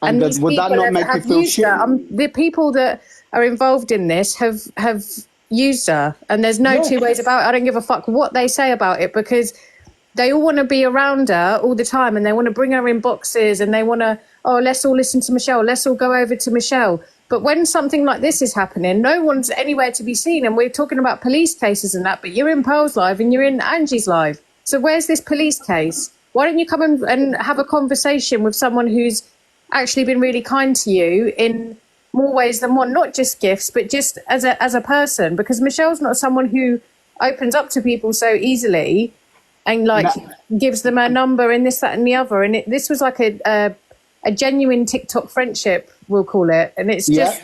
And would that not make you feel shit? The people that are involved in this have used her, and there's no two ways about it. I don't give a fuck what they say about it, because they all want to be around her all the time, and they want to bring her in boxes, and they want to, let's all listen to Michelle, let's all go over to Michelle. But when something like this is happening, no one's anywhere to be seen, and we're talking about police cases and that, but you're in Pearl's live and you're in Angie's live. So where's this police case? Why don't you come and have a conversation with someone who's actually been really kind to you in more ways than one, not just gifts, but just as a person, because Michelle's not someone who opens up to people so easily and gives them her number and this, that and the other. And this was like a genuine TikTok friendship, we'll call it. And it's just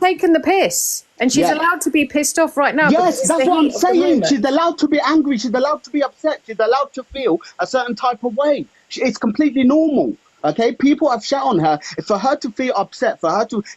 taken the piss. And she's allowed to be pissed off right now. Yes, that's what I'm saying. She's allowed to be angry. She's allowed to be upset. She's allowed to feel a certain type of way. It's completely normal. Okay, people have shut on her. For her to feel upset,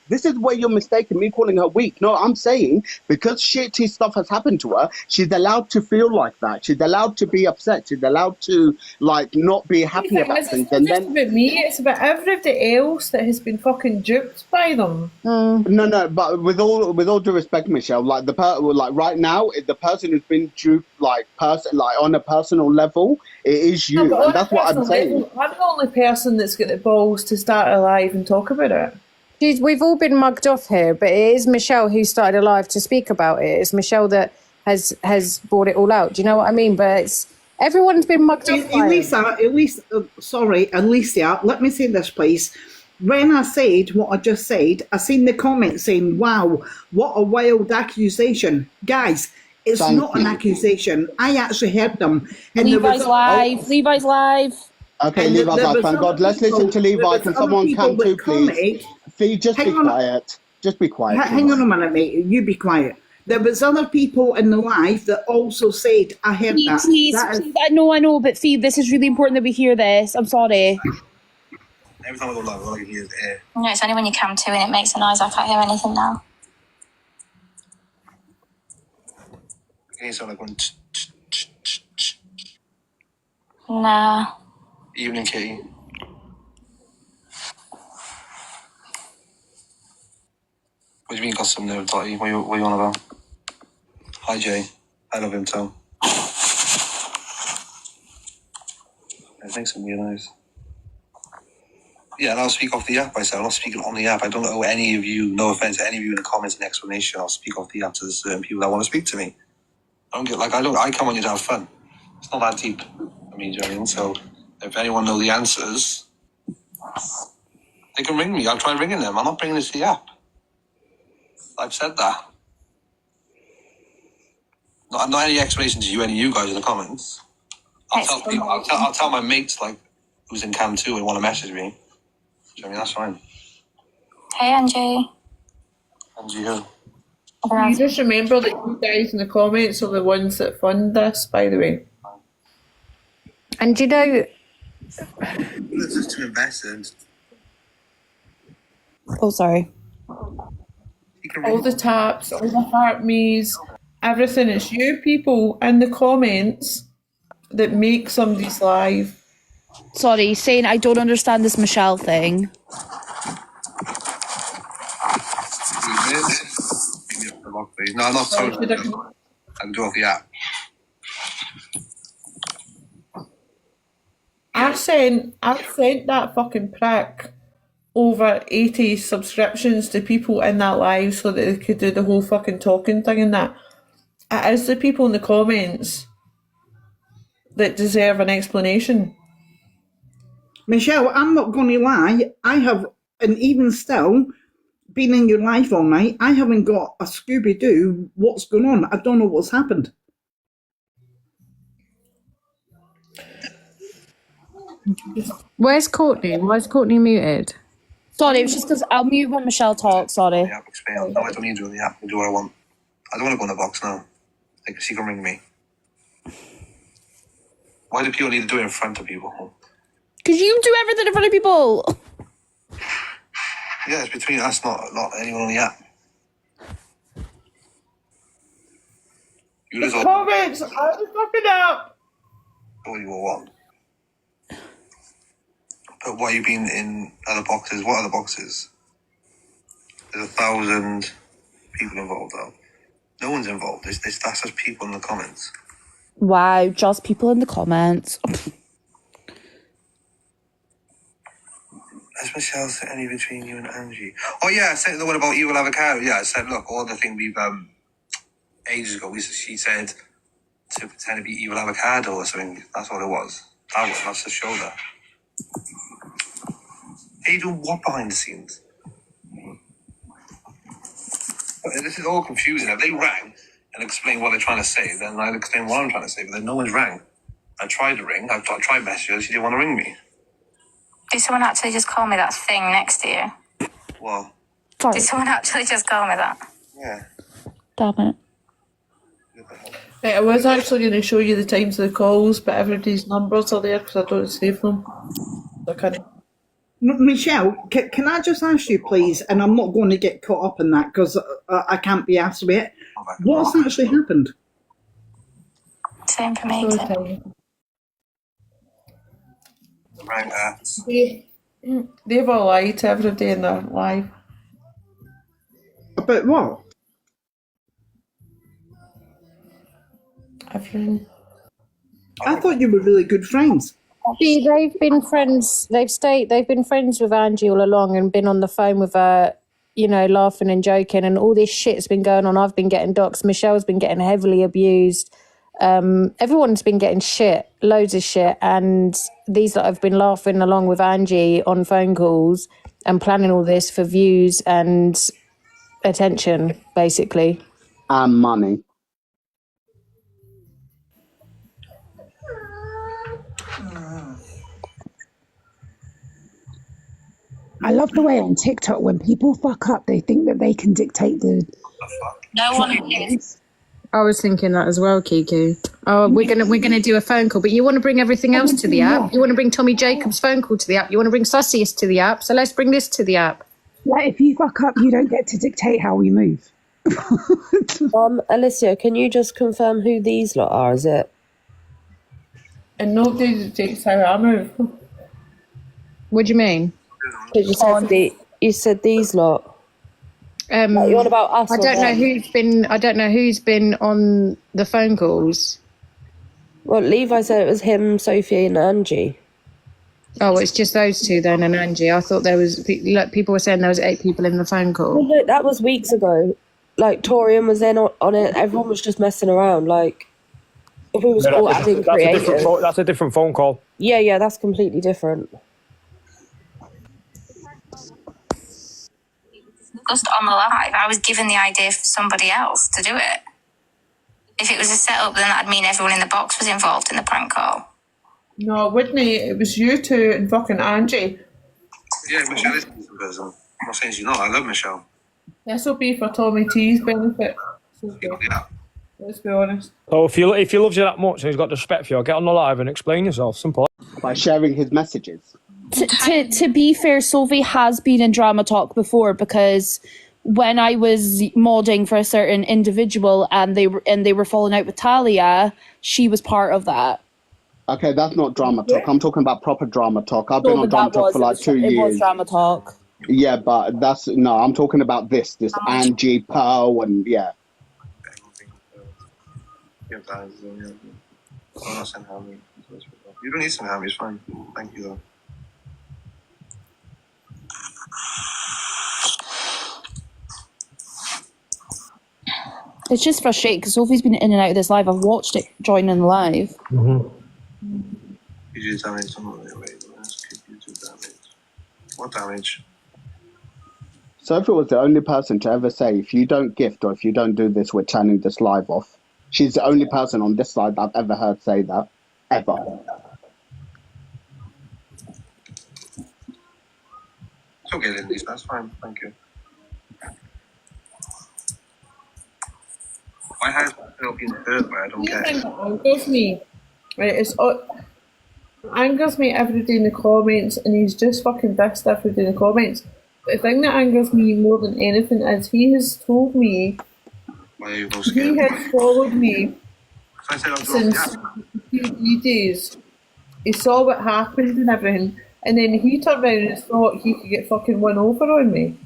this is where you're mistaken me calling her weak. No, I'm saying because shitty stuff has happened to her, she's allowed to feel like that. She's allowed to be upset. She's allowed to not be happy about things. And then about me, it's about everybody else that has been fucking duped by them. No, but with all due respect, Michelle, right now, the person who's been duped, on a personal level, it is you, and that's what I'm saying. I'm the only person that's got the balls to start a live and talk about it. We've all been mugged off here, but it is Michelle who started a live to speak about it. It's Michelle that has brought it all out. Do you know what I mean? But everyone's been mugged off. Alicia, let me say this, please. When I said what I just said, I seen the comments saying, wow, what a wild accusation. Guys, it's not an accusation. I actually heard them. And Levi's live. Levi's live. Okay, Levi's live. Thank God. Let's listen to Levi. Can someone come too, please? Fee, just be quiet. Just be quiet. Hang on a minute, mate. You be quiet. There was other people in the live that also said, I heard that. Please, I know, but Fee, this is really important that we hear this. I'm sorry. Every time I go live, all I can hear is air. No, it's only when you come to and it makes a noise. I can't hear anything now. Can you sound like one? Nah. Evening, Kitty. What do you mean, got some nerve, Dotty? What you on about? Hi, Jay. I love him too. I think some weird eyes. Yeah, and I'll speak off the app. I said I'm not speaking on the app. I don't owe any of you, no offense to any of you in the comments, an explanation. I'll speak off the app to certain people that want to speak to me. I come on here to have fun. It's not that deep. I mean, do you know what I mean? So if anyone knows the answers, they can ring me. I'll try ringing them. I'm not bringing this to the app. I've said that. Not any explanation to any of you guys in the comments. I'll tell my mates who's in Cam 2 and want to message me. Do you know what I mean? That's fine. Hey, Angie. Angie who? You just remember that you guys in the comments are the ones that fund this, by the way. And you know... This is to invest in. Oh, sorry. All the taps, all the heart me's, everything. It's you people in the comments that make somebody's live. Sorry, saying I don't understand this Michelle thing. No, not so. I can do off the app. I sent that fucking prick over 80 subscriptions to people in that live so that they could do the whole fucking talking thing and that. It is the people in the comments that deserve an explanation. Michelle, I'm not going to lie. I have, and even still, been in your life all night. I haven't got a Scooby-Doo. What's going on? I don't know what's happened. Where's Courtney? Why is Courtney muted? Sorry, it was just because I'll mute when Michelle talks. Sorry. No, I don't need to do the app. I can do what I want. I don't want to go in the box now. She can ring me. Why do people need to do it in front of people? Because you do everything in front of people. Yeah, it's between us, not anyone on the app. The comments are the fucking up. What you want? But why you been in other boxes? What other boxes? There's 1,000 people involved though. No one's involved. That's just people in the comments. Wow, just people in the comments. Has Michelle said any between you and Angie? Oh yeah, I said the one about evil avocado. Yeah, I said look, all the thing we've ages ago. She said to pretend to be evil avocado or something. That's what it was. That's the show that. He doing what behind the scenes? This is all confusing. If they rang and explained what they're trying to say, then I'd explain what I'm trying to say. But then no one's rang. I tried to ring. I tried messages. She didn't want to ring me. Did someone actually just call me that thing next to you? Well, Did someone actually just call me that? yeah. Damn it. Right, I was actually going to show you the times of the calls, but everybody's numbers are there because I don't save them. So I can't. Michelle, can I just ask you, please, and I'm not going to get caught up in that because I can't be asked about it. What's actually happened? Same for me. Rang her. They've all lied to everybody in their life. About what? Everything. I thought you were really good friends. See, they've been friends. They've been friends with Angie all along, and been on the phone with her, you know, laughing and joking, and all this shit's been going on. I've been getting doxxed. Michelle's been getting heavily abused. Everyone's been getting shit, loads of shit, and these lot have been laughing along with Angie on phone calls and planning all this for views and attention, basically. And money. I love the way on TikTok when people fuck up, they think that they can dictate the. No one is. I was thinking that as well, Kiki. Oh, we're gonna do a phone call, but you want to bring everything else to the app. You want to bring Tommy Jacobs' phone call to the app. You want to bring Sussius to the app. So let's bring this to the app. Like, if you fuck up, you don't get to dictate how we move. Alicia, can you just confirm who these lot are? Is it? And nobody dictates how I move. What do you mean? You said these lot. Like, you're on about us. I don't know who's been. I don't know who's been on the phone calls. Well, Levi said it was him, Sophie, and Angie. Oh, it's just those two then, and Angie. I thought there was. People were saying there was 8 people in the phone call. Well, look, that was weeks ago. Like, Torian was then on it. Everyone was just messing around. Like, if we was all adding creative. That's a different phone call. Yeah, that's completely different. Just on the live, I was given the idea for somebody else to do it. If it was a setup, then that'd mean everyone in the box was involved in the prank call. No, Whitney, it was you two and fucking Angie. Yeah, Michelle is a decent person. I'm not saying she's not. I love Michelle. This will be for Tommy T's benefit. Yeah. Let's be honest. So if he loves you that much and he's got respect for you, get on the live and explain yourself. Simple. By sharing his messages. To be fair, Sophie has been in Drama Talk before, because when I was modding for a certain individual and they were falling out with Talia, she was part of that. Okay, that's not drama talk. I'm talking about proper drama talk. I've been on drama talk for like 2 years. It was Drama Talk. Yeah, but I'm talking about this Angie, Pearl, and yeah. You don't need some ham, it's fine. Thank you though. It's just frustrating because Sophie's been in and out of this live. I've watched it joining the live. You do damage. What damage? Sophie was the only person to ever say, if you don't gift or if you don't do this, we're turning this live off. She's the only person on this side I've ever heard say that. Ever. It's okay, Lindy. That's fine. Thank you. My hands have been hurt, but I don't care. It angers me. Right, angers me every day in the comments, and he's just fucking dissed every day in the comments. The thing that angers me more than anything is he has told me he has followed me since 3 days. He saw what happened and everything, and then he turned around and thought he could get fucking one over on me.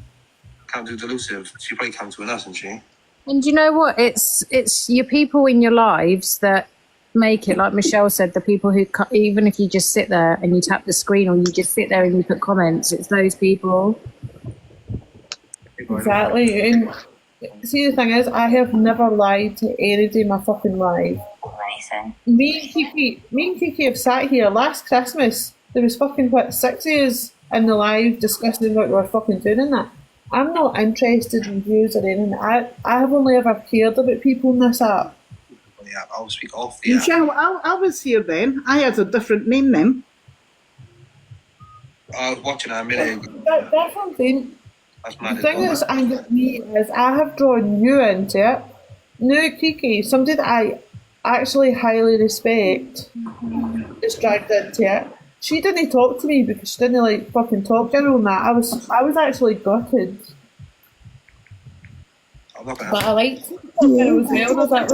Can't do delusive. She probably can't do us, isn't she? And you know what? It's your people in your lives that make it. Like Michelle said, the people who, even if you just sit there and you tap the screen or you just sit there and you put comments, it's those people. Exactly. And see, the thing is, I have never lied to anybody in my fucking life. Me and Kiki have sat here last Christmas. There was fucking, 6 years in the live discussing what we're fucking doing in that. I'm not interested in views or anything. I have only ever cared about people in this app. Yeah, I'll speak off the app. Michelle, I was here then. I had a different name then. I was watching a minute ago. That's one thing. That's The mad. thing that's angry me is I have drawn you into it. No, Kiki, somebody that I actually highly respect, is dragged into it. She didn't talk to me because she didn't like fucking talk to her on that. I was actually gutted. I'm not gonna But I liked it. I was there. I was like,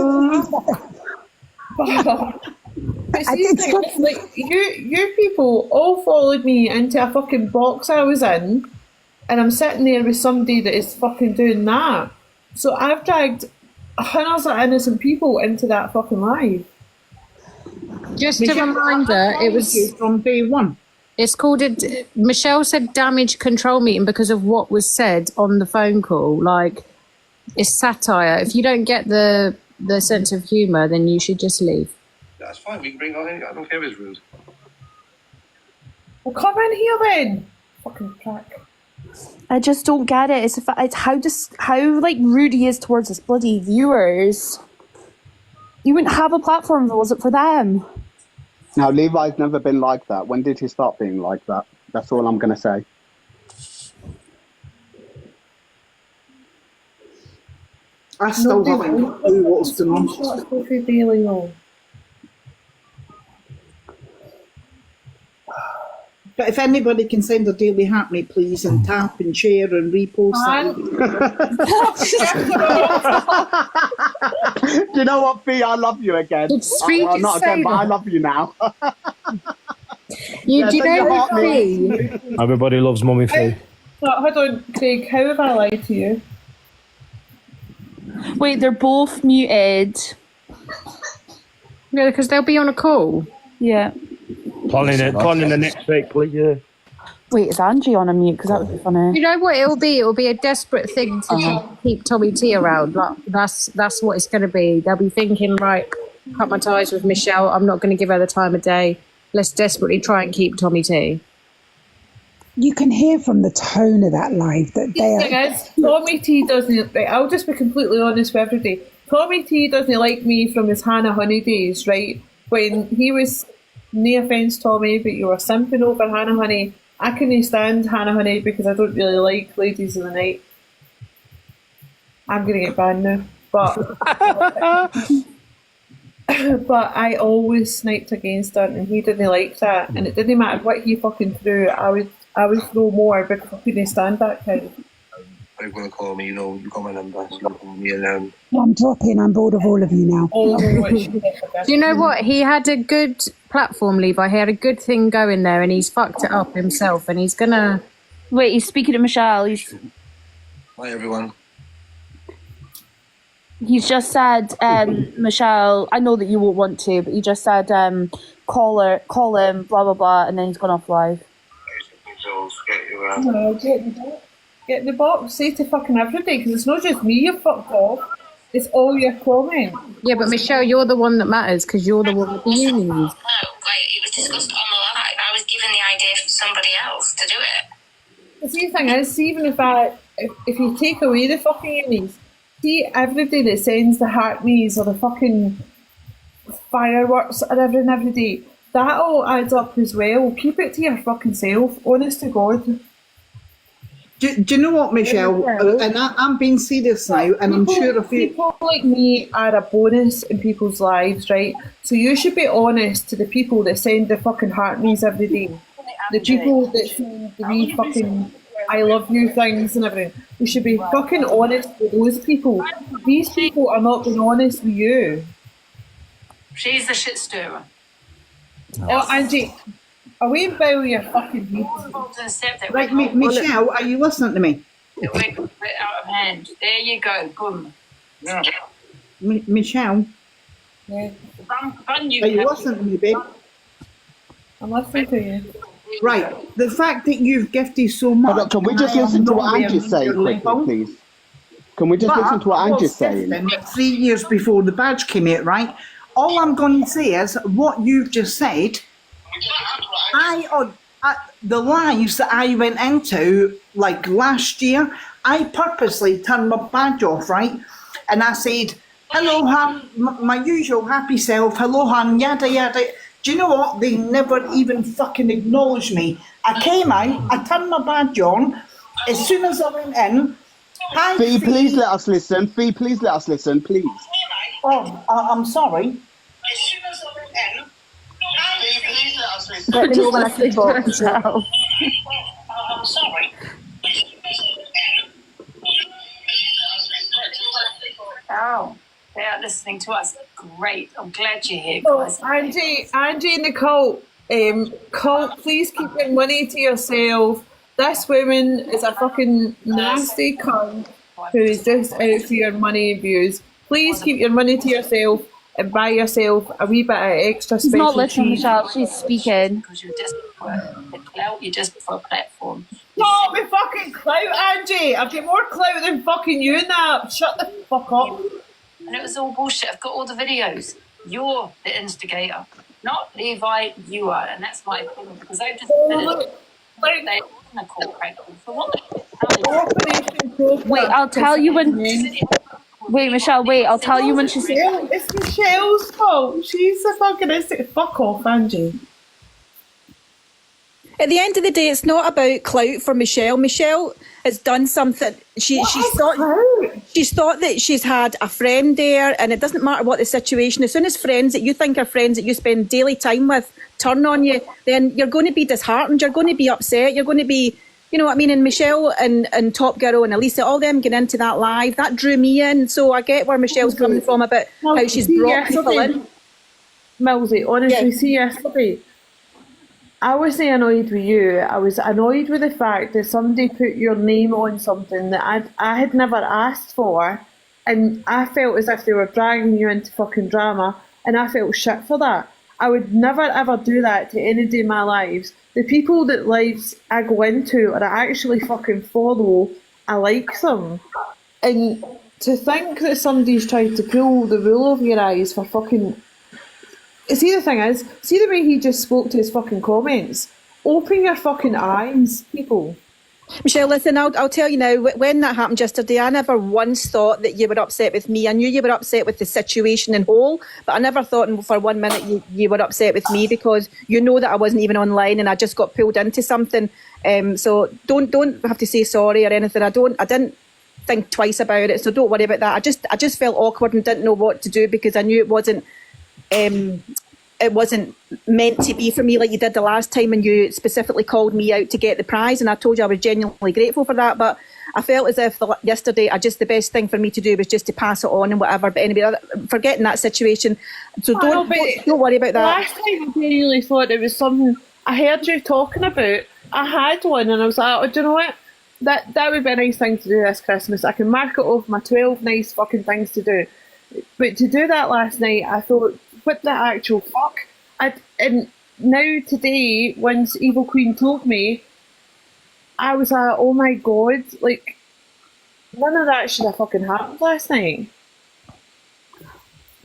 but see, the thing is, like, you people all followed me into a fucking box I was in, and I'm sitting there with somebody that is fucking doing that. So I've dragged hundreds of innocent people into that fucking live. Just a reminder, it was from day one. It's called Michelle said damage control meeting because of what was said on the phone call. Like, it's satire. If you don't get the sense of humour, then you should just leave. That's fine. We can bring on any. I don't care if it's rude. Well, come in here then. Fucking prick. I just don't get it. It's how like rude he is towards his bloody viewers. You wouldn't have a platform if it wasn't for them. Now, Levi's never been like that. When did he start being like that? That's all I'm going to say. I still haven't got a clue what's going on. But if anybody can send a daily happy, please, and tap and share and repost that. Do you know what, Fee? I love you again. Well, not again, but I love you now. Do you know what, Fee? Everybody loves Mummy Fee. Hold on, Craig. How have I lied to you? Wait, they're both muted. Yeah, because they'll be on a call. Yeah. Planning the next week, please. Yeah. Wait, is Angie on a mute? Because that would be funny. You know what it'll be? It'll be a desperate thing to try and keep Tommy T around. Like, that's what it's going to be. They'll be thinking, right, cut my ties with Michelle. I'm not going to give her the time of day. Let's desperately try and keep Tommy T. You can hear from the tone of that live that they The thing is, Tommy T doesn't. Right, I'll just be completely honest with everybody. Tommy T doesn't like me from his Hannah Honey days, right? When he was, no offence, Tommy, but you were simping over Hannah Honey. I couldn't stand Hannah Honey because I don't really like Ladies of the Night. I'm gonna get banned now, but but I always sniped against her, and he didn't like that. And it didn't matter what he fucking threw. I would throw more because I couldn't stand that kind. They're going to call me, you know, you got my number, so you call me and I'm dropping. I'm bored of all of you now. Do you know what? He had a good platform, Levi. He had a good thing going there, and he's fucked it up himself. And he's gonna. Wait, he's speaking to Michelle. Hi, everyone. He's just said, Michelle, I know that you won't want to, but he just said, call him, blah, blah, blah, and then he's gone off live. Get in the box, say to fucking everybody, because it's not just me you're fucked off, it's all your comments. Yeah, but Michelle, you're the one that matters, because you're the one with the unions. No, like, it was discussed on the live. I was given the idea from somebody else to do it. The same thing is, even if you take away the fucking unions, see everybody that sends the heart me's or the fucking fireworks or everything every day, that all adds up as well. Keep it to your fucking self, honest to God. Do you know what, Michelle? And I'm being serious now, and I'm sure if you... People like me are a bonus in people's lives, right? So you should be honest to the people that send the fucking heart me's every day. The people that send the wee fucking I love you things and everything. You should be fucking honest with those people. These people are not being honest with you. She's the shit stirrer. Oh, Angie, away and bow your fucking head. Right, Michelle, are you listening to me? It went out of hand. There you go. Boom. Yeah. Michelle? Yeah. Are you listening to me, babe? I'm listening to you. Right, the fact that you've gifted so much... Can we just listen to what Angie's saying quickly, please? Can we just listen to what Angie's saying? 3 years before the badge came out, right? All I'm going to say is, what you've just said, I the lives that I went into, like last year, I purposely turned my badge off, right? And I said, hello, Han, my usual happy self, hello, Han, yada, yada. Do you know what? They never even fucking acknowledged me. I came out, I turned my badge on. As soon as I went in, hi, Fee, please let us listen. Fee, please let us listen, please. Oh, I'm sorry. As soon as I went in, Fee, please let us listen. Let me just listen to myself. I'm sorry. Oh, they are listening to us. Great. I'm glad you're here, guys. Angie and Nicole, Cole, please keep your money to yourself. This woman is a fucking nasty cunt who is just out for your money and views. Please keep your money to yourself and buy yourself a wee bit of extra She's special not listening, treat. Michelle. She's speaking. Because you're desperate for the clout, you're desperate for a platform. Stop me fucking clout, Angie! I've got more clout than fucking you now. Shut the fuck up. And it was all bullshit. I've got all the videos. You're the instigator, not Levi. You are, and that's my opinion because I've just admitted they wasn't a court practice. For what? Wait, I'll tell you when. Wait, Michelle. Wait, I'll tell you when she's. It's Michelle's fault. She's the fucking instigator. Fuck off, Angie. At the end of the day, it's not about clout for Michelle. Michelle has done something. She's thought that she's had a friend there, and it doesn't matter what the situation. As soon as friends that you think are friends that you spend daily time with turn on you, then you're going to be disheartened. You're going to be upset. You're going to be, you know what I mean. And Michelle and Top Girl and Elisa, all them getting into that live, that drew me in. So I get where Michelle's coming from about how she's brought people in. Millsy, honestly, see yesterday, I wasn't annoyed with you. I was annoyed with the fact that somebody put your name on something that I had never asked for, and I felt as if they were dragging you into fucking drama, and I felt shit for that. I would never ever do that to any day in my lives. The people that lives I go into or I actually fucking follow, I like them. And to think that somebody's tried to pull the wool over your eyes for fucking... See, the thing is, see the way he just spoke to his fucking comments? Open your fucking eyes, people. Michelle, listen, I'll tell you now, when that happened yesterday, I never once thought that you were upset with me. I knew you were upset with the situation in whole, but I never thought for 1 minute you were upset with me because you know that I wasn't even online and I just got pulled into something. So don't have to say sorry or anything. I didn't think twice about it, so don't worry about that. I just felt awkward and didn't know what to do because I knew it wasn't meant to be for me like you did the last time when you specifically called me out to get the prize, and I told you I was genuinely grateful for that, but I felt as if yesterday the best thing for me to do was just to pass it on and whatever. But anyway, forgetting that situation, so don't worry about that. Last time I genuinely thought it was something I heard you talking about. I had one and I was like, oh, do you know what? That would be a nice thing to do this Christmas. I can mark it off my 12 nice fucking things to do. But to do that last night, I thought, what the actual fuck? And now today, once Evil Queen told me, I was like, oh my god, like, none of that should have fucking happened last night.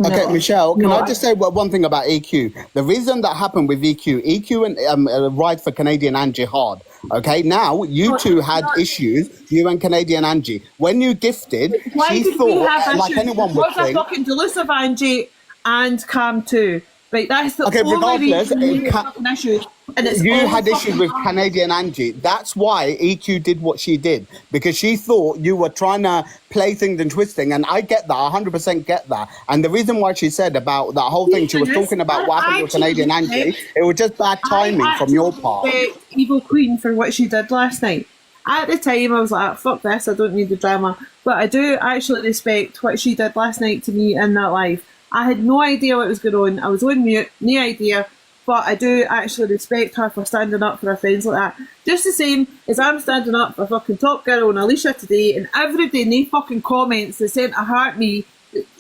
Okay, No. Michelle, can No, I just say one thing about EQ? The reason that happened with EQ and Ride for Canadian Angie hard. Okay, now you two had issues, you and Canadian Angie. When you gifted, Why she did we have thought, like issues? anyone It would was a think. fucking delusive Angie and Cam too. Right, that's the Okay, only regardless, reason we had fucking issues. And it's you all had issues fucking with Cam. Canadian Angie. That's why EQ did what she did, because she thought you were trying to play things and twist things, and I get that, 100% get that. And the reason why she said about that whole thing, she was talking about what happened with Canadian Angie, it was just bad timing from your part. Respect Evil Queen for what she did last night. At the time, I was like, fuck this, I don't need the drama. But I do actually respect what she did last night to me in that live. I had no idea what was going on. I was on mute, no idea. But I do actually respect her for standing up for her friends like that. Just the same as I'm standing up for fucking Top Girl and Alicia today, and everybody in the fucking comments that sent a heart me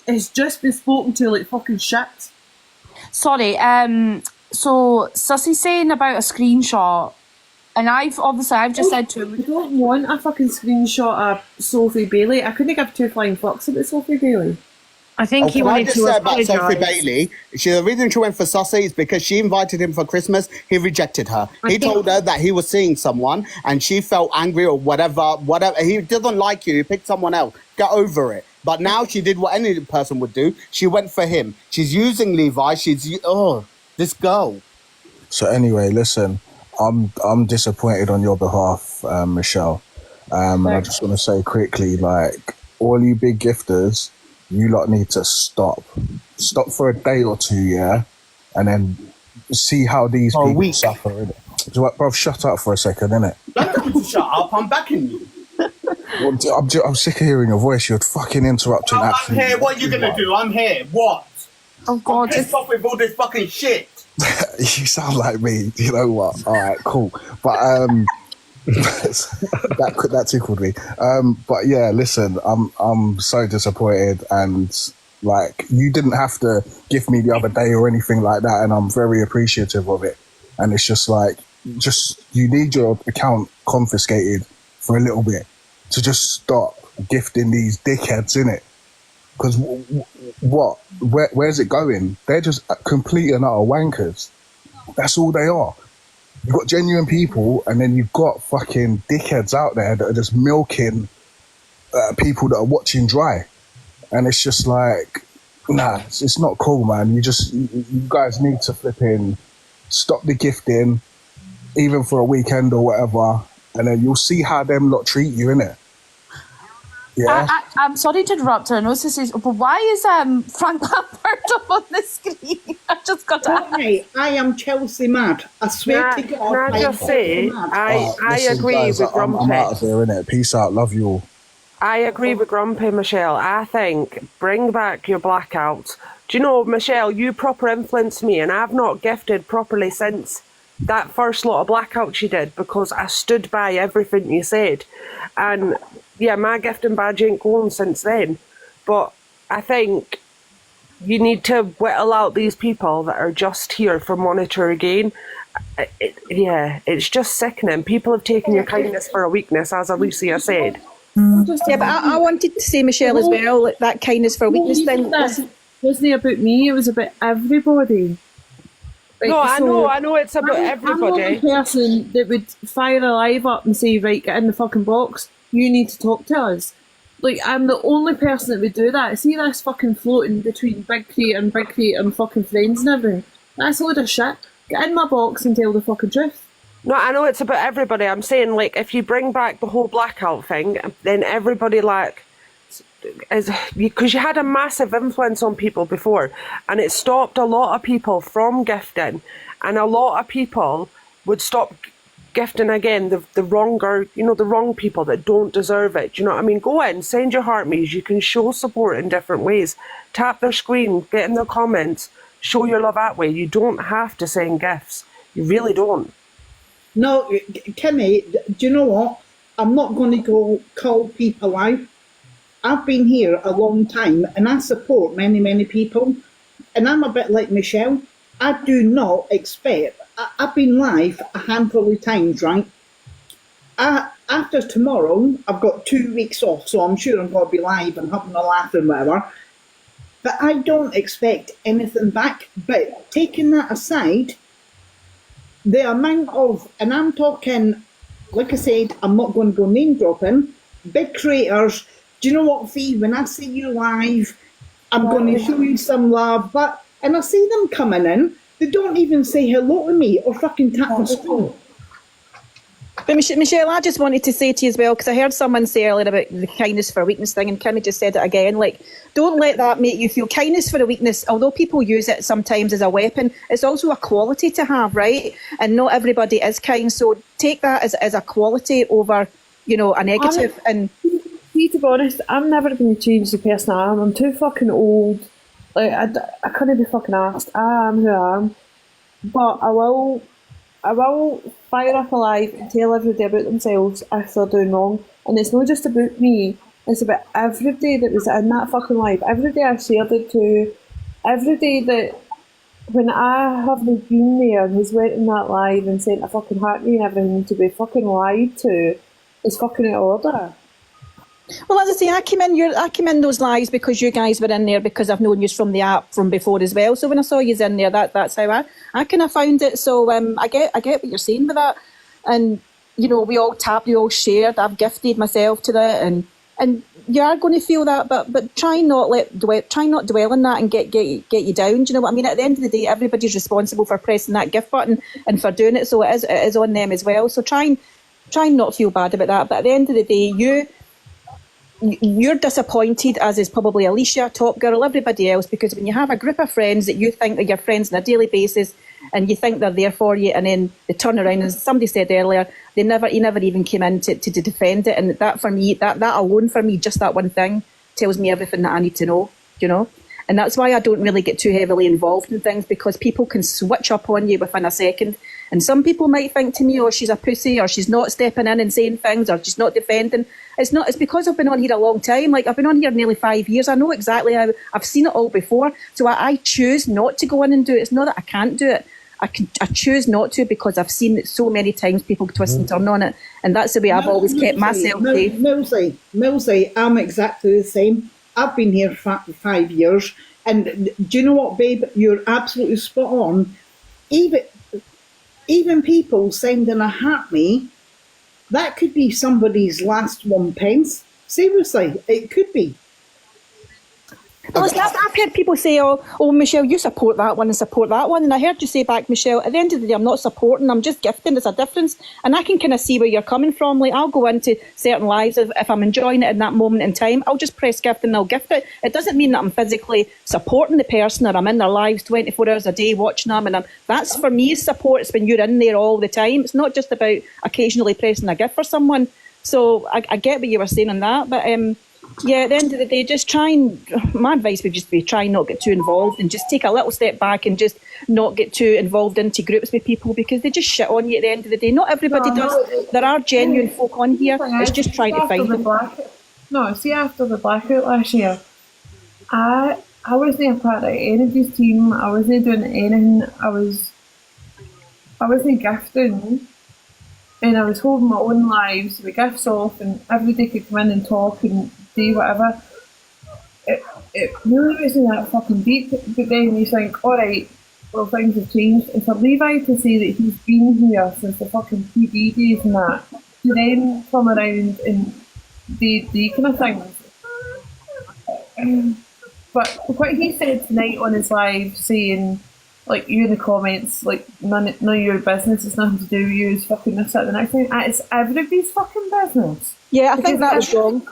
has just been spoken to like fucking shit. Sorry, so Sussy's saying about a screenshot, and I've just said to him, I don't want a fucking screenshot of Sophie Bailey. I couldn't give two flying fucks about Sophie Bailey. I think he Can I wanted just to say about Sophie apologise. Bailey? The reason she went for Sussy is because she invited him for Christmas. He rejected her. I He think- told her that he was seeing someone, and she felt angry or whatever. He doesn't like you. He picked someone else. Get over it. But now she did what any person would do. She went for him. She's using Levi. This girl. So anyway, listen, I'm disappointed on your behalf, Michelle. And I just want to say quickly, like, all you big gifters, you lot need to stop. Stop for a day or two, yeah? And then see how these people suffer, innit? So, bro, shut up for a second, innit? Don't tell me to shut up. I'm backing you. Well, I'm sick of hearing your voice. You're fucking interrupting. I'm here. What are you going to do? I'm here. What? Oh, God. I'm pissed off with all this fucking shit. You sound like me. You know what? All right, cool. But that tickled me. But yeah, listen, I'm so disappointed, and like, you didn't have to gift me the other day or anything like that, and I'm very appreciative of it. And it's just like, you need your account confiscated for a little bit to just stop gifting these dickheads, innit? Because where's it going? They're just complete and utter wankers. That's all they are. You've got genuine people, and then you've got fucking dickheads out there that are just milking people that are watching dry. And it's just like, nah, it's not cool, man. You guys need to flipping stop the gifting, even for a weekend or whatever, and then you'll see how them lot treat you, innit? Yeah. I'm sorry to interrupt her. I know this is, but why is Frank Lampard up on the screen? I just got to. Hey, I am Chelsea mad. I swear to God. Can I just say, I agree guys, with I'm Grumpy. out of here, innit? Peace out. Love you all. I agree with Grumpy, Michelle. I think bring back your blackouts. Do you know, Michelle, you proper influenced me, and I've not gifted properly since that first lot of blackouts you did, because I stood by everything you said. And yeah, my gifting badge ain't gone since then. But I think you need to whittle out these people that are just here for monetary gain. It's just sickening. People have taken your kindness for a weakness, as Alicia said. Yeah, but I wanted to say, Michelle, as well, like that kindness for weakness thing. It wasn't about me, it was about everybody. No, I know it's about everybody. I'm not the person that would fire a live up and say, right, get in the fucking box, you need to talk to us. Like, I'm the only person that would do that. See this fucking floating between big creator and fucking friends and everything? That's a load of shit. Get in my box and tell the fucking truth. No, I know it's about everybody. I'm saying, like, if you bring back the whole blackout thing, then everybody, like, because you had a massive influence on people before, and it stopped a lot of people from gifting, and a lot of people would stop gifting again, the wrong people that don't deserve it. Do you know what I mean? Go in, send your heart me's. You can show support in different ways. Tap their screen, get in their comments, show your love that way. You don't have to send gifts. You really don't. No, Kimmy, do you know what? I'm not going to go call people out. I've been here a long time, and I support many, many people. And I'm a bit like Michelle. I do not expect. I've been live a handful of times, right? After tomorrow, I've got 2 weeks off, so I'm sure I'm going to be live and having a laugh and whatever. But I don't expect anything back. But taking that aside, the amount of, and I'm talking, like I said, I'm not going to go name dropping, big creators. Do you know what, Fee? When I see you live, I'm going to show you some love. And I see them coming in, they don't even say hello to me or fucking tap the screen. But Michelle, I just wanted to say to you as well, because I heard someone say earlier about the kindness for weakness thing, and Kimmy just said it again, like, don't let that make you feel kindness for a weakness. Although people use it sometimes as a weapon, it's also a quality to have, right? And not everybody is kind, so take that as a quality over, a negative. See, to be honest, I'm never going to change the person I am. I'm too fucking old. Like, I couldn't be fucking asked. I am who I am. But I will fire up a live and tell everybody about themselves if they're doing wrong. And it's not just about me, it's about everybody that was in that fucking live. Everybody I shared it to, everybody that, when I haven't been there and has went in that live and sent a fucking heart me and everything to be fucking lied to, is fucking out of order. Well, as I say, I came in those lives because you guys were in there, because I've known you from the app from before as well. So when I saw you in there, that's how I kind of found it. So I get what you're saying with that, and you know, we all tapped, we all shared. I've gifted myself to that, and you are going to feel that, but try not dwell on that and get you down. Do you know what I mean? At the end of the day, everybody's responsible for pressing that gift button and for doing it. So it is on them as well. So try and not feel bad about that. But at the end of the day, you're disappointed, as is probably Alicia, Top Girl, everybody else, because when you have a group of friends that you think are your friends on a daily basis and you think they're there for you, and then they turn around, as somebody said earlier, he never even came in to defend it. And that for me, that alone for me, just that one thing tells me everything that I need to know, you know? And that's why I don't really get too heavily involved in things, because people can switch up on you within a second. And some people might think to me, oh, she's a pussy, or she's not stepping in and saying things, or she's not defending. It's because I've been on here a long time. Like, I've been on here nearly 5 years. I know exactly how, I've seen it all before. So I choose not to go in and do it. It's not that I can't do it. I choose not to, because I've seen it so many times, people twist and turn on it. And that's the way I've always kept myself safe. Millsy, I'm exactly the same. I've been here for 5 years. And do you know what, babe? You're absolutely spot on. Even people sending a hat me, that could be somebody's last 1 pence. Seriously, it could be. Well, listen, I've heard people say, oh, Michelle, you support that one and support that one. And I heard you say back, Michelle, at the end of the day, I'm not supporting, I'm just gifting. There's a difference. And I can kind of see where you're coming from. Like, I'll go into certain lives, if I'm enjoying it in that moment in time, I'll just press gift and I'll gift it. It doesn't mean that I'm physically supporting the person, or I'm in their lives 24 hours a day watching them. And that's, for me, support. It's when you're in there all the time. It's not just about occasionally pressing a gift for someone. So I get what you were saying on that. But yeah, at the end of the day, just my advice would just be try not get too involved, and just take a little step back and just not get too involved into groups with people, because they just shit on you at the end of the day. Not everybody does. There are genuine folk on here. It's just trying to find them. See, after the blackout last year, I wasn't a part of anybody's team. I wasn't doing anything. I wasn't gifting. And I was holding my own lives with gifts off, and everybody could come in and talk and do whatever. It really wasn't that fucking deep. But then you think, alright, well, things have changed. And for Levi to say that he's been here since the fucking PD days and that, to then come around and do kind of things. But what he said tonight on his live, saying, like, you in the comments, like, none of your business, it's nothing to do with you, it's fucking this, that, the next thing. It's everybody's fucking business. Yeah, I think that was wrong.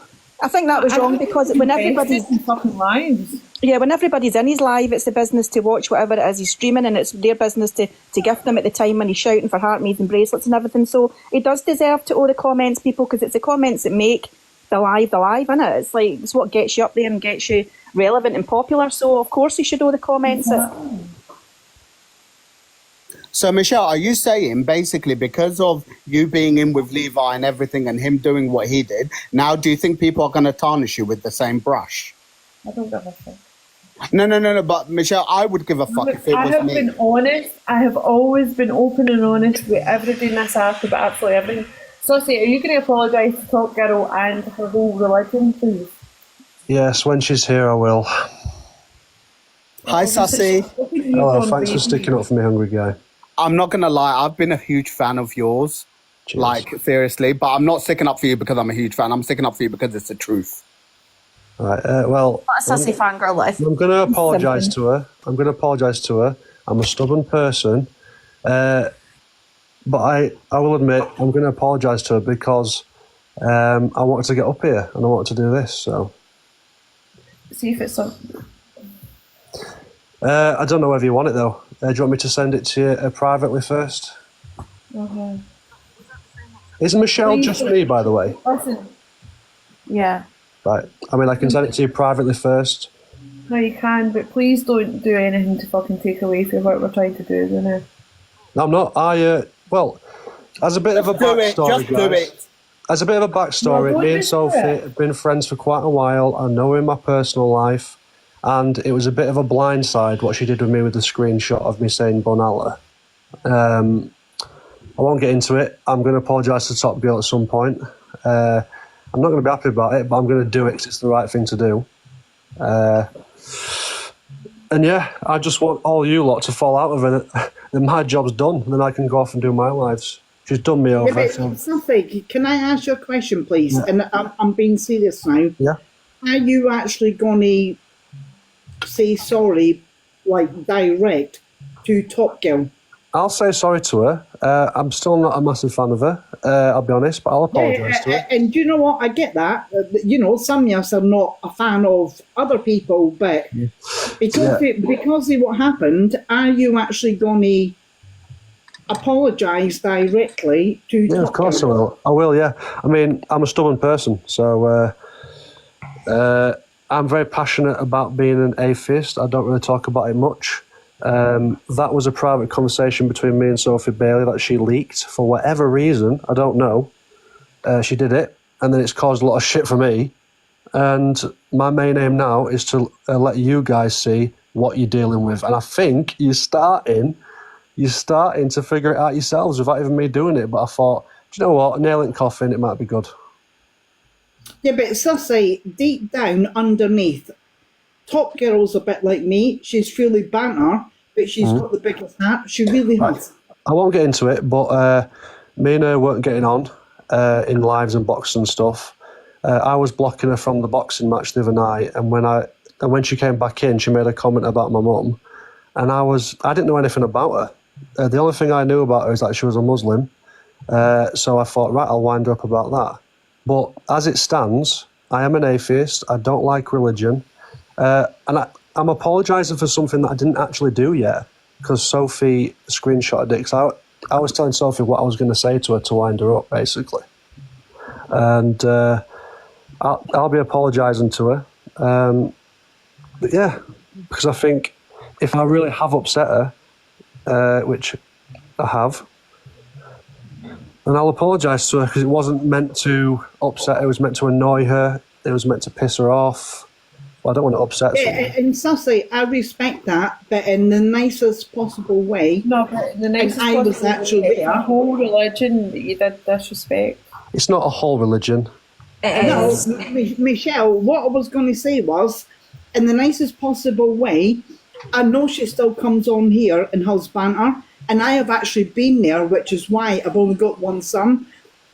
I think that was wrong, because when everybody's in fucking lives. Yeah, when everybody's in his live, it's the business to watch whatever it is he's streaming, and it's their business to gift them at the time when he's shouting for heart meads and bracelets and everything. So he does deserve to owe the comments, people, because it's the comments that make the live, innit? It's like, it's what gets you up there and gets you relevant and popular. So of course he should owe the comments. So, Michelle, are you saying basically because of you being in with Levi and everything and him doing what he did, now do you think people are going to tarnish you with the same brush? I don't give a fuck. No, but Michelle, I would give a fuck if it was me. I have been honest. I have always been open and honest with everything that's happened, about absolutely everything. Sussy, are you going to apologise to Top Girl and her whole religion, please? Yes, when she's here, I will. Hi, Sussy. Hello, thanks for sticking up for me, hungry guy. I'm not going to lie, I've been a huge fan of yours. Cheers. Like, seriously. But I'm not sticking up for you because I'm a huge fan. I'm sticking up for you because it's the truth. Right, well... What a sassy fangirl life. I'm going to apologise to her. I'm a stubborn person. But I will admit, I'm going to apologise to her because I wanted to get up here and I wanted to do this, so... See if it's something... I don't know whether you want it, though. Do you want me to send it to you privately first? Okay. Is Michelle just me, by the way? Listen. Yeah. Right. I mean, I can send it to you privately first. No, you can, but please don't do anything to fucking take away from what we're trying to do, you know? No, I'm not. Well, as a bit of a backstory, guys. As a bit of a backstory, me and Sophie have been friends for quite a while. I know her in my personal life. And it was a bit of a blindside what she did with me with the screenshot of me saying Bonalla. I won't get into it. I'm going to apologise to Top Girl at some point. I'm not going to be happy about it, but I'm going to do it because it's the right thing to do. And yeah, I just want all you lot to fall out of it. Then my job's done. Then I can go off and do my lives. She's done me over. Sophie, can I ask you a question, please? Yeah. And I'm being serious now. Yeah. Are you actually going to say sorry, like direct, to Top Girl? I'll say sorry to her. I'm still not a massive fan of her, I'll be honest, but I'll apologise to her. And you know what? I get that. Some of us are not a fan of other people, but because of what happened, are you actually going to apologise directly to Top Girl? Yeah, of course I will. I will, yeah. I mean, I'm a stubborn person, so I'm very passionate about being an atheist. I don't really talk about it much. That was a private conversation between me and Sophie Bailey that she leaked for whatever reason. I don't know. She did it, and then it's caused a lot of shit for me. And my main aim now is to let you guys see what you're dealing with. And I think you're starting to figure it out yourselves without even me doing it. But I thought, do you know what? Nail it in coffin, it might be good. Yeah, but Sussy, deep down underneath, Top Girl's a bit like me. She's fully banter, but she's got the biggest heart. She really has. I won't get into it, but me and her weren't getting on in lives and boxing and stuff. I was blocking her from the boxing match the other night, and when she came back in, she made a comment about my mum, and I didn't know anything about her. The only thing I knew about her is that she was a Muslim. So I thought, right, I'll wind her up about that. But as it stands, I am an atheist. I don't like religion. And I'm apologising for something that I didn't actually do yet, because Sophie screenshotted it. Because I was telling Sophie what I was going to say to her to wind her up, basically. And I'll be apologising to her. But yeah, because I think if I really have upset her, which I have, then I'll apologise to her, because it wasn't meant to upset her. It was meant to annoy her. It was meant to piss her off. Well, I don't want to upset someone. And Sussy, I respect that, but in the nicest possible way. No, but in the nicest I was actually way, there. the whole religion that you did disrespect. It's not a whole religion. No, Michelle, what I was going to say was, in the nicest possible way, I know she still comes on here and has banter, and I have actually been there, which is why I've only got one son.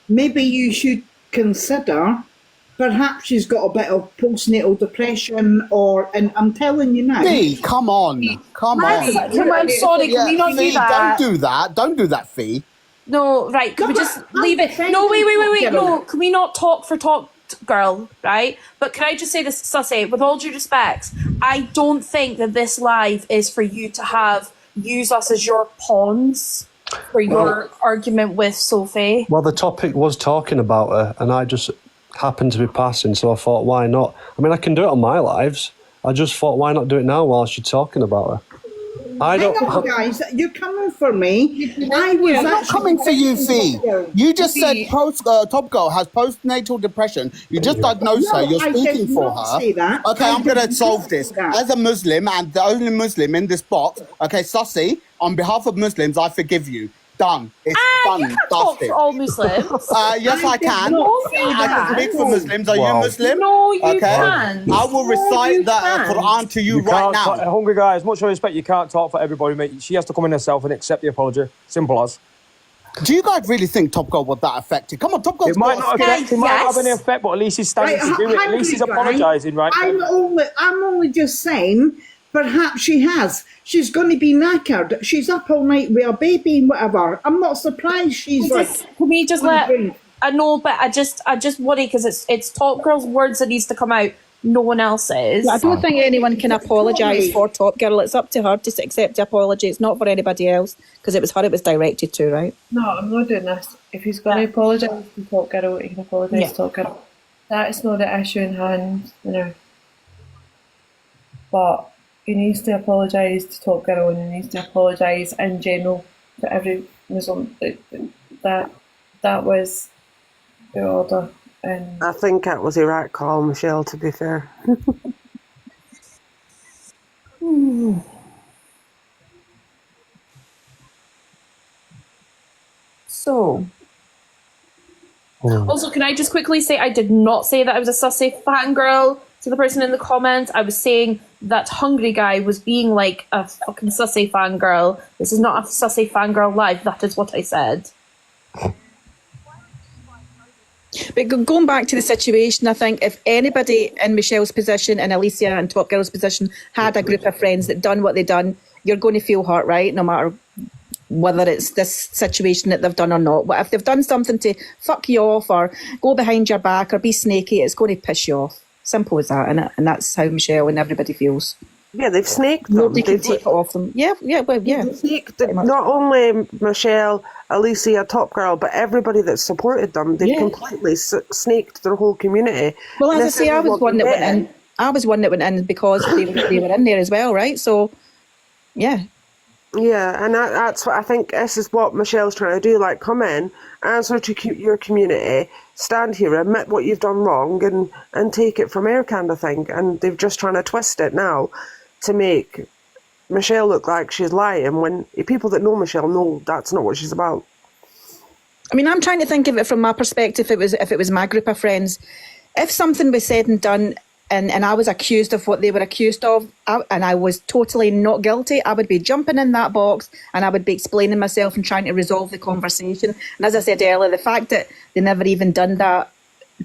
Maybe you should consider, perhaps she's got a bit of postnatal depression, and I'm telling you now. Fee, come on. I'm sorry, can we not do Fee, that? don't do that. Don't do that, Fee. No, right, can we just leave it? No, wait. No, can we not talk for Top Girl, right? But can I just say this, Sussy, with all due respect, I don't think that this live is for you to use us as your pawns for your argument with Sophie. Well, the topic was talking about her, and I just happened to be passing, so I thought, why not? I mean, I can do it on my lives. I just thought, why not do it now while she's talking about her? Hang on, guys, you're coming for me. I'm not coming for you, Fee. You just said Top Girl has postnatal depression. You just diagnosed her. You're speaking for her. Okay, I'm going to solve this. As a Muslim, and the only Muslim in this box, okay, Sussy, on behalf of Muslims, I forgive you. Done. It's done. You can't talk for all Muslims. Yes, I can. I can speak for Muslims. Are you Muslim? No, you okay. can't. I will recite the Quran to you right now. Hungry guys, much respect, you can't talk for everybody, mate. She has to come in herself and accept the apology. Simple as. Do you guys really think Top Girl was that affected? Come on, Top Girl's It might not have any effect, but at least he's standing to do it. At least he's apologising, right? I'm only just saying, perhaps she has. She's going to be knackered. She's up all night with a baby and whatever. I'm not surprised she's Can we just let... I know, but I just worry because it's Top Girl's words that needs to come out. No one else's. I don't think anyone can apologise for Top Girl. It's up to her to accept the apology. It's not for anybody else, because it was her it was directed to, right? No, I'm not doing this. If he's going to apologise to Top Girl, he can apologise to Top Girl. That is not the issue in hand, you know. But he needs to apologise to Top Girl, and he needs to apologise in general to every Muslim. That was the order. And I think it was a right call, Michelle, to be fair. So, Also, can I just quickly say I did not say that I was a sussy fangirl to the person in the comments. I was saying that Hungry Guy was being like a fucking sussy fangirl. This is not a sussy fangirl live. That is what I said. But going back to the situation, I think if anybody in Michelle's position and Alicia and Top Girl's position had a group of friends that done what they done, you're going to feel hurt, right? No matter whether it's this situation that they've done or not. But if they've done something to fuck you off or go behind your back or be snaky, it's going to piss you off. Simple as that, innit? And that's how Michelle and everybody feels. Yeah, they've snaked them. Nobody can take it off them. Yeah. They've snaked not only Michelle, Alicia, Top Girl, but everybody that supported them. They've completely snaked their whole community. Well, as I say, I was one that went in. I was one that went in because they were in there as well, right? So, yeah. Yeah, and that's what I think. This is what Michelle's trying to do. Like, come in, answer to your community, stand here, admit what you've done wrong, and take it from there, kind of thing. And they're just trying to twist it now to make Michelle look like she's lying when people that know Michelle know that's not what she's about. I mean, I'm trying to think of it from my perspective. If it was my group of friends, if something was said and done, and I was accused of what they were accused of, and I was totally not guilty, I would be jumping in that box and I would be explaining myself and trying to resolve the conversation. And as I said earlier, the fact that they never even done that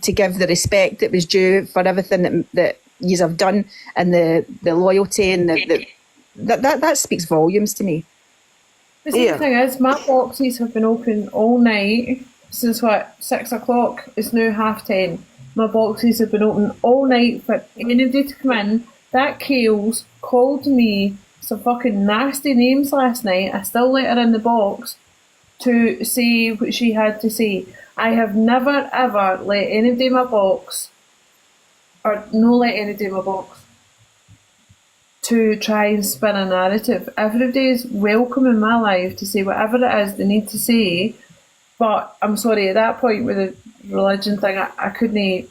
to give the respect that was due for everything that you have done and the loyalty and that speaks volumes to me. The thing is, my boxes have been open all night since 6 o'clock. It's now 10:30. My boxes have been open all night for anybody to come in. That Kales called me some fucking nasty names last night. I still let her in the box to say what she had to say. I have never ever let anybody in my box, or no let anybody in my box, to try and spin a narrative. Everybody is welcome in my life to say whatever it is they need to say. But I'm sorry, at that point with the religion thing, I couldn't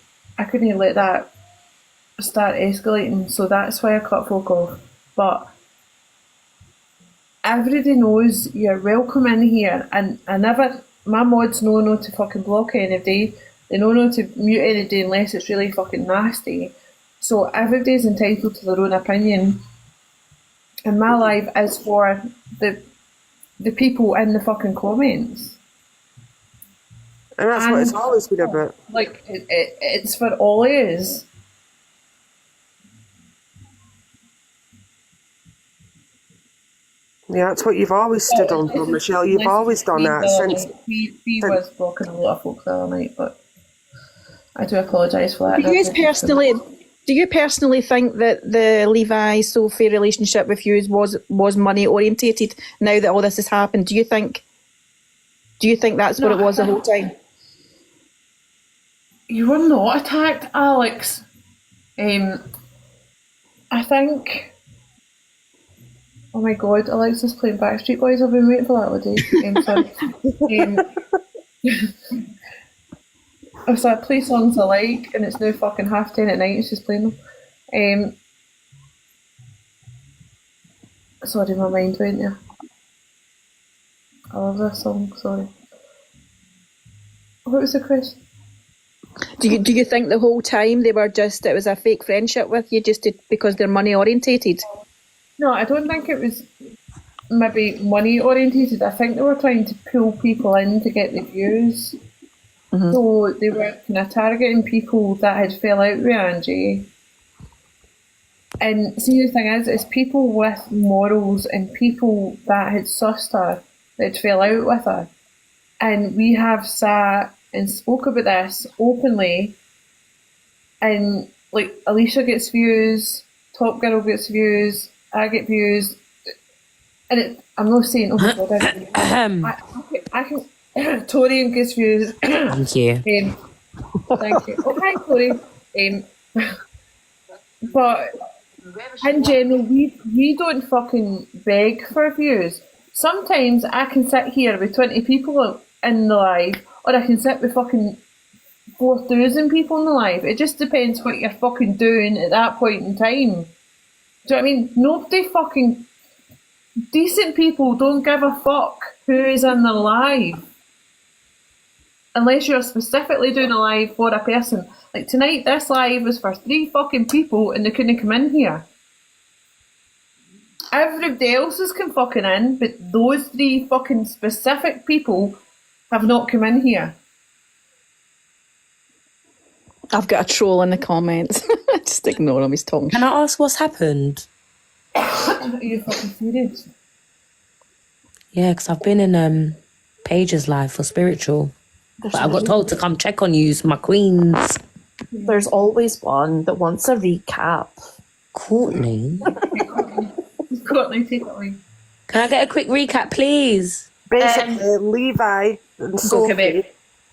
let that start escalating. So that's why I cut folk off. But everybody knows you're welcome in here, and my mods know not to fucking block anybody. They know not to mute anybody unless it's really fucking nasty. So everybody's entitled to their own opinion. And my life is for the people in the fucking comments. And that's what it's always been about. Like, it's for all it is. Yeah, that's what you've always stood on for, Michelle. You've always done that since... He was blocking a lot of folks the other night, but I do apologise for that. Do you personally think that the Levi-Sophie relationship with you was money orientated now that all this has happened? Do you think that's what it was the whole time? You were not attacked, Alex. I think... Oh my god, Alexa's playing Backstreet Boys. I've been waiting for that all day. I was like, play songs I like, and it's now fucking 10:30 at night and she's playing them. Sorry, my mind went there. I love this song, sorry. What was the question? Do you think the whole time it was a fake friendship with you because they're money orientated? No, I don't think it was maybe money orientated. I think they were trying to pull people in to get the views. Mm-hmm. So they were kind of targeting people that had fell out with Angie. And see, the thing is people with morals and people that had sussed her, that fell out with her. And we have sat and spoke about this openly. And like, Alicia gets views, Top Girl gets views, I get views. And I'm not saying, oh my god, I can Torian gets views. Thank you. Thank you. Oh, hi, Tori. But in general, we don't fucking beg for views. Sometimes I can sit here with 20 people in the live, or I can sit with fucking 4,000 people in the live. It just depends what you're fucking doing at that point in time. Do you know what I mean? Nobody fucking... Decent people don't give a fuck who is in their live. unless you're specifically doing a live for a person. Like tonight, this live was for 3 fucking people and they couldn't come in here. Everybody else's can fucking in, but those 3 fucking specific people have not come in here. I've got a troll in the comments. Just ignore him, he's talking. Can I ask what's happened? Are you fucking serious? Yeah, because I've been in Paige's live for spiritual. But I got told to come check on you, my queens. There's always one that wants a recap. Courtney? Courtney, take it away. Can I get a quick recap, please? Basically, Levi and Sophie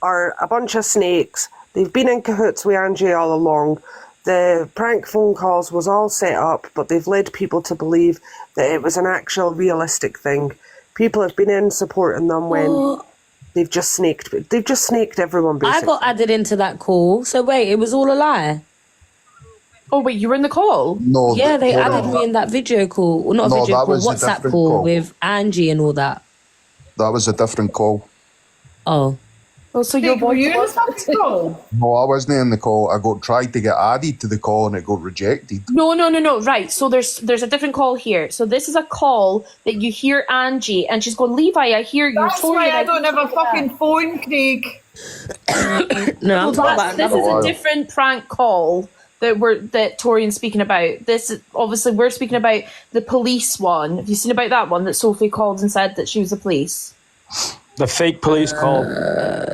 are a bunch of snakes. They've been in cahoots with Angie all along. The prank phone calls was all set up, but they've led people to believe that it was an actual realistic thing. People have been in supporting them when they've just snaked everyone, basically. I got added into that call. So wait, it was all a lie? Oh wait, you were in the call? No. Yeah, they added me in that video call. Well, not a video call, WhatsApp call with Angie and all that. That was a different call. Oh. Oh, so your boy was call? No, I wasn't in the call. I tried to get added to the call and it got rejected. No. Right. So there's a different call here. So this is a call that you hear Angie and she's going, Levi, I hear you. That's why I don't have a fucking phone, Craig. No, this is a different prank call that Torian's speaking about. This is, obviously we're speaking about the police one. Have you seen about that one that Sophie called and said that she was the police? The fake police call.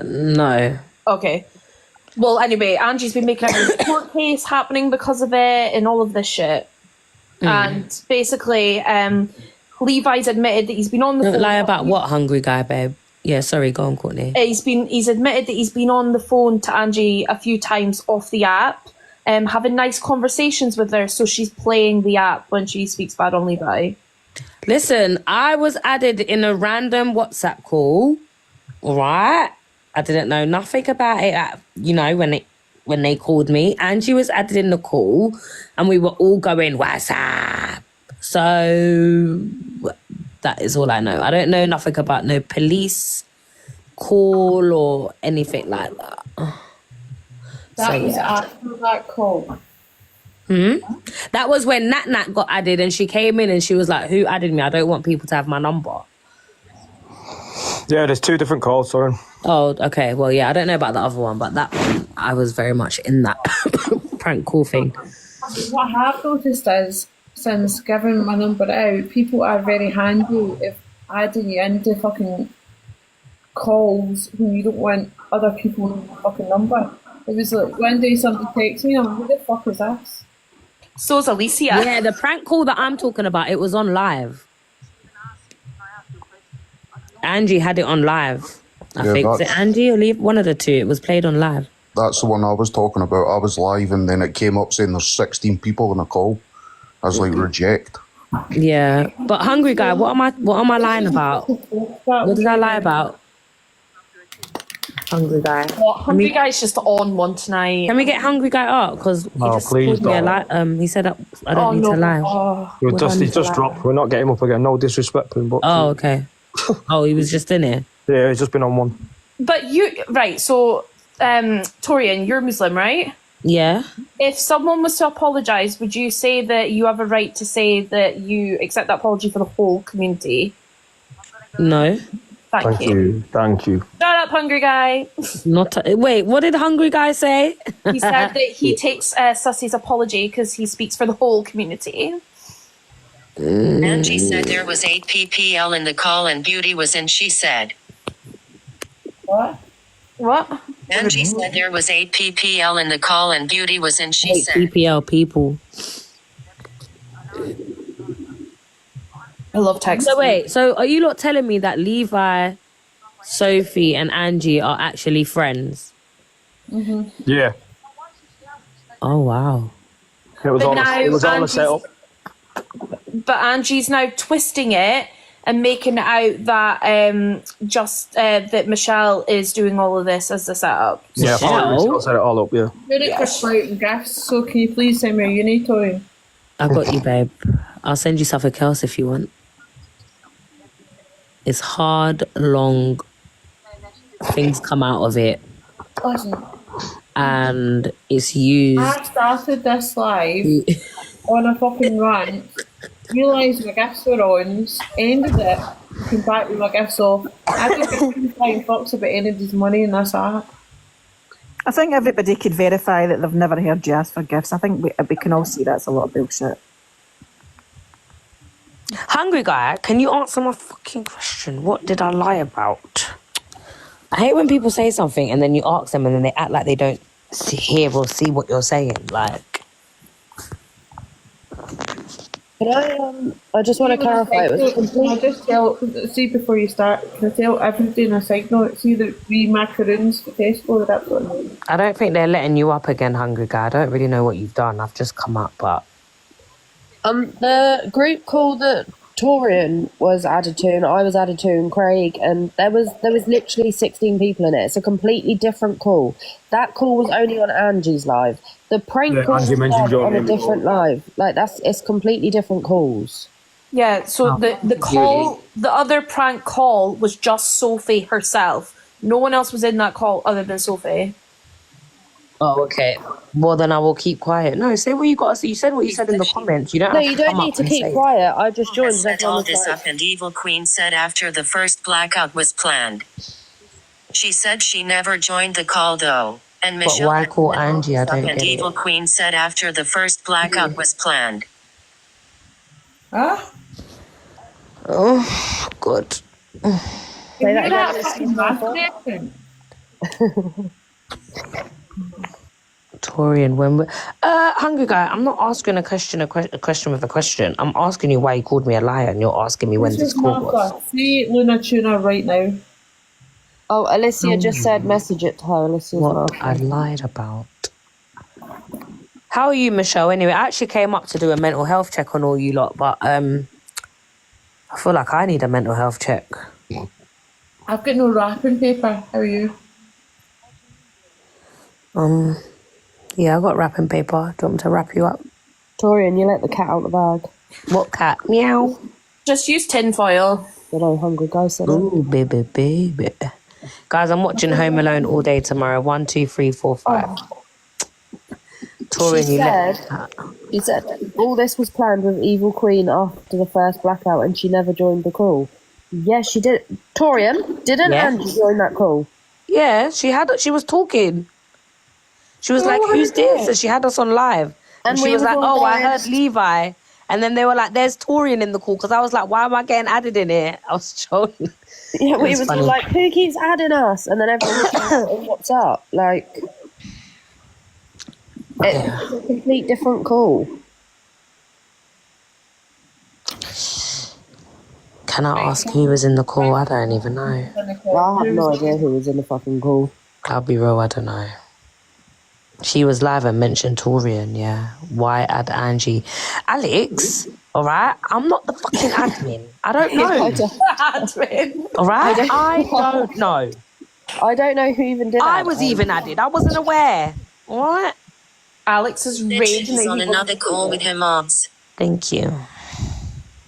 No. Okay. Well, anyway, Angie's been making a court case happening because of it and all of this shit. And basically, Levi's admitted that he's been on the phone. Don't lie about what, hungry guy, babe? Yeah, sorry, go on, Courtney. He's admitted that he's been on the phone to Angie a few times off the app, having nice conversations with her, so she's playing the app when she speaks bad on Levi. Listen, I was added in a random WhatsApp call, right? I didn't know nothing about it, when they called me. Angie was added in the call, and we were all going, WhatsApp. So, that is all I know. I don't know nothing about no police call or anything like that. That was after that call. That was when Nat got added and she came in and she was like, who added me? I don't want people to have my number. Yeah, there's 2 different calls, sorry. Oh, okay. Well, yeah, I don't know about the other one, but that one, I was very much in that prank call thing. What I have noticed is, since giving my number out, people are very handy if adding you into fucking calls when you don't want other people to know your fucking number. It was like, one day somebody texts me, I'm like, who the fuck is this? So is Alicia. Yeah, the prank call that I'm talking about, it was on live. Angie had it on live. I think. Was it Angie or Leave? One of the two. It was played on live. That's the one I was talking about. I was live and then it came up saying there's 16 people on a call. I was like, reject. Yeah. But hungry guy, what am I lying about? What did I lie about? Hungry guy. Well, hungry guy's just on one tonight. Can we get hungry guy up? Because he just called me a lie. He said I don't need to lie. He just dropped. We're not getting him up again. No disrespect to him, but okay. Oh, he was just in here. Yeah, he's just been on one. But so Torian, you're Muslim, right? Yeah. If someone was to apologise, would you say that you have a right to say that you accept that apology for the whole community? No. Thank you. Thank you. Shut up, hungry guy. Wait, what did hungry guy say? He said that he takes Sussy's apology because he speaks for the whole community. Angie said there was 8 PPL in the call and Beauty was in, she said. What? Angie said there was 8 PPL in the call and Beauty was in, she said. PPL people. I love text. So wait, so are you lot telling me that Levi, Sophie and Angie are actually friends? Mm-hmm. Yeah. Oh, wow. It was all a setup. But Angie's now twisting it and making it out that that Michelle is doing all of this as a setup. Yeah, Michelle set it all up, yeah. Doing it for spite and gifts, so can you please send me a uni toy? I got you, babe. I'll send you something else if you want. It's hard, long things come out of it, Listen, and it's used. I started this live on a fucking rant, realised my gifts were on, ended it, and came back with my gifts off. I don't give two flying fucks about anybody's money in this app. I think everybody could verify that they've never heard you ask for gifts. I think we can all see that's a lot of bullshit. Hungry guy, can you answer my fucking question? What did I lie about? I hate when people say something and then you ask them and then they act like they don't hear or see what you're saying. Like, Can I just want to clarify. It was Can I just tell, see before you start, can I tell everybody in a side note, see the wee macaroons for Tesco, that's what I mean. I don't think they're letting you up again, Hungry guy. I don't really know what you've done. I've just come up, but... the group call that Torian was added to, and I was added to, and Craig, and there was literally 16 people in it. It's a completely different call. That call was only on Angie's live. The prank call was on a different live. Like, it's completely different calls. Yeah, so the call, the other prank call was just Sophie herself. No one else was in that call other than Sophie. Oh, okay. Well, then I will keep quiet. No, say what you got to say. You said what you said in the comments. You don't have to come up and say it. Quiet. I just joined. Set all this up, and Evil Queen said after the first blackout was planned. She said she never joined the call though. And But Michelle why call Angie? I don't and get Evil it. Queen said after the first blackout was planned. Huh? Oh, God. Say that again. Torian, when we... Hungry guy, I'm not asking a question with a question. I'm asking you why you called me a liar, and you're asking me when this call was. See Luna Tuna right now. Oh, Alicia just said message it to her. Alicia's What laughing. I lied about. How are you, Michelle? Anyway, I actually came up to do a mental health check on all you lot, but I feel like I need a mental health check. I've got no wrapping paper. How are you? Yeah, I got wrapping paper. Do you want me to wrap you up? Torian, you let the cat out the bag. What cat? Meow. Just use tinfoil. You know, Hungry guy said it. Ooh, baby. Guys, I'm watching Home Alone all day tomorrow. 1, 2, 3, 4, 5. Torian, She said all this was planned with Evil Queen after the first blackout, and she never joined the call. Yes, she did. Torian, didn't Angie join that call? Yeah, she was talking. She was like, who's this? And she had us on live. And she was like, oh, I heard Levi. And then they were like, there's Torian in the call. Because I was like, why am I getting added in it? I was trolling. Yeah, we was all like, who keeps adding us? And then everyone was like, what's up? Like, it's a complete different call. Can I ask who was in the call? I don't even know. Well, I have no idea who was in the fucking call. I'll be real, I don't know. She was live and mentioned Torian, yeah. Why add Angie? Alex, all right? I'm not the fucking admin. I don't know. Admin. All right? I don't know. I don't know who even did it. I was even added. I wasn't aware. All right? Alex is raging. She's on another call with her mods. Thank you.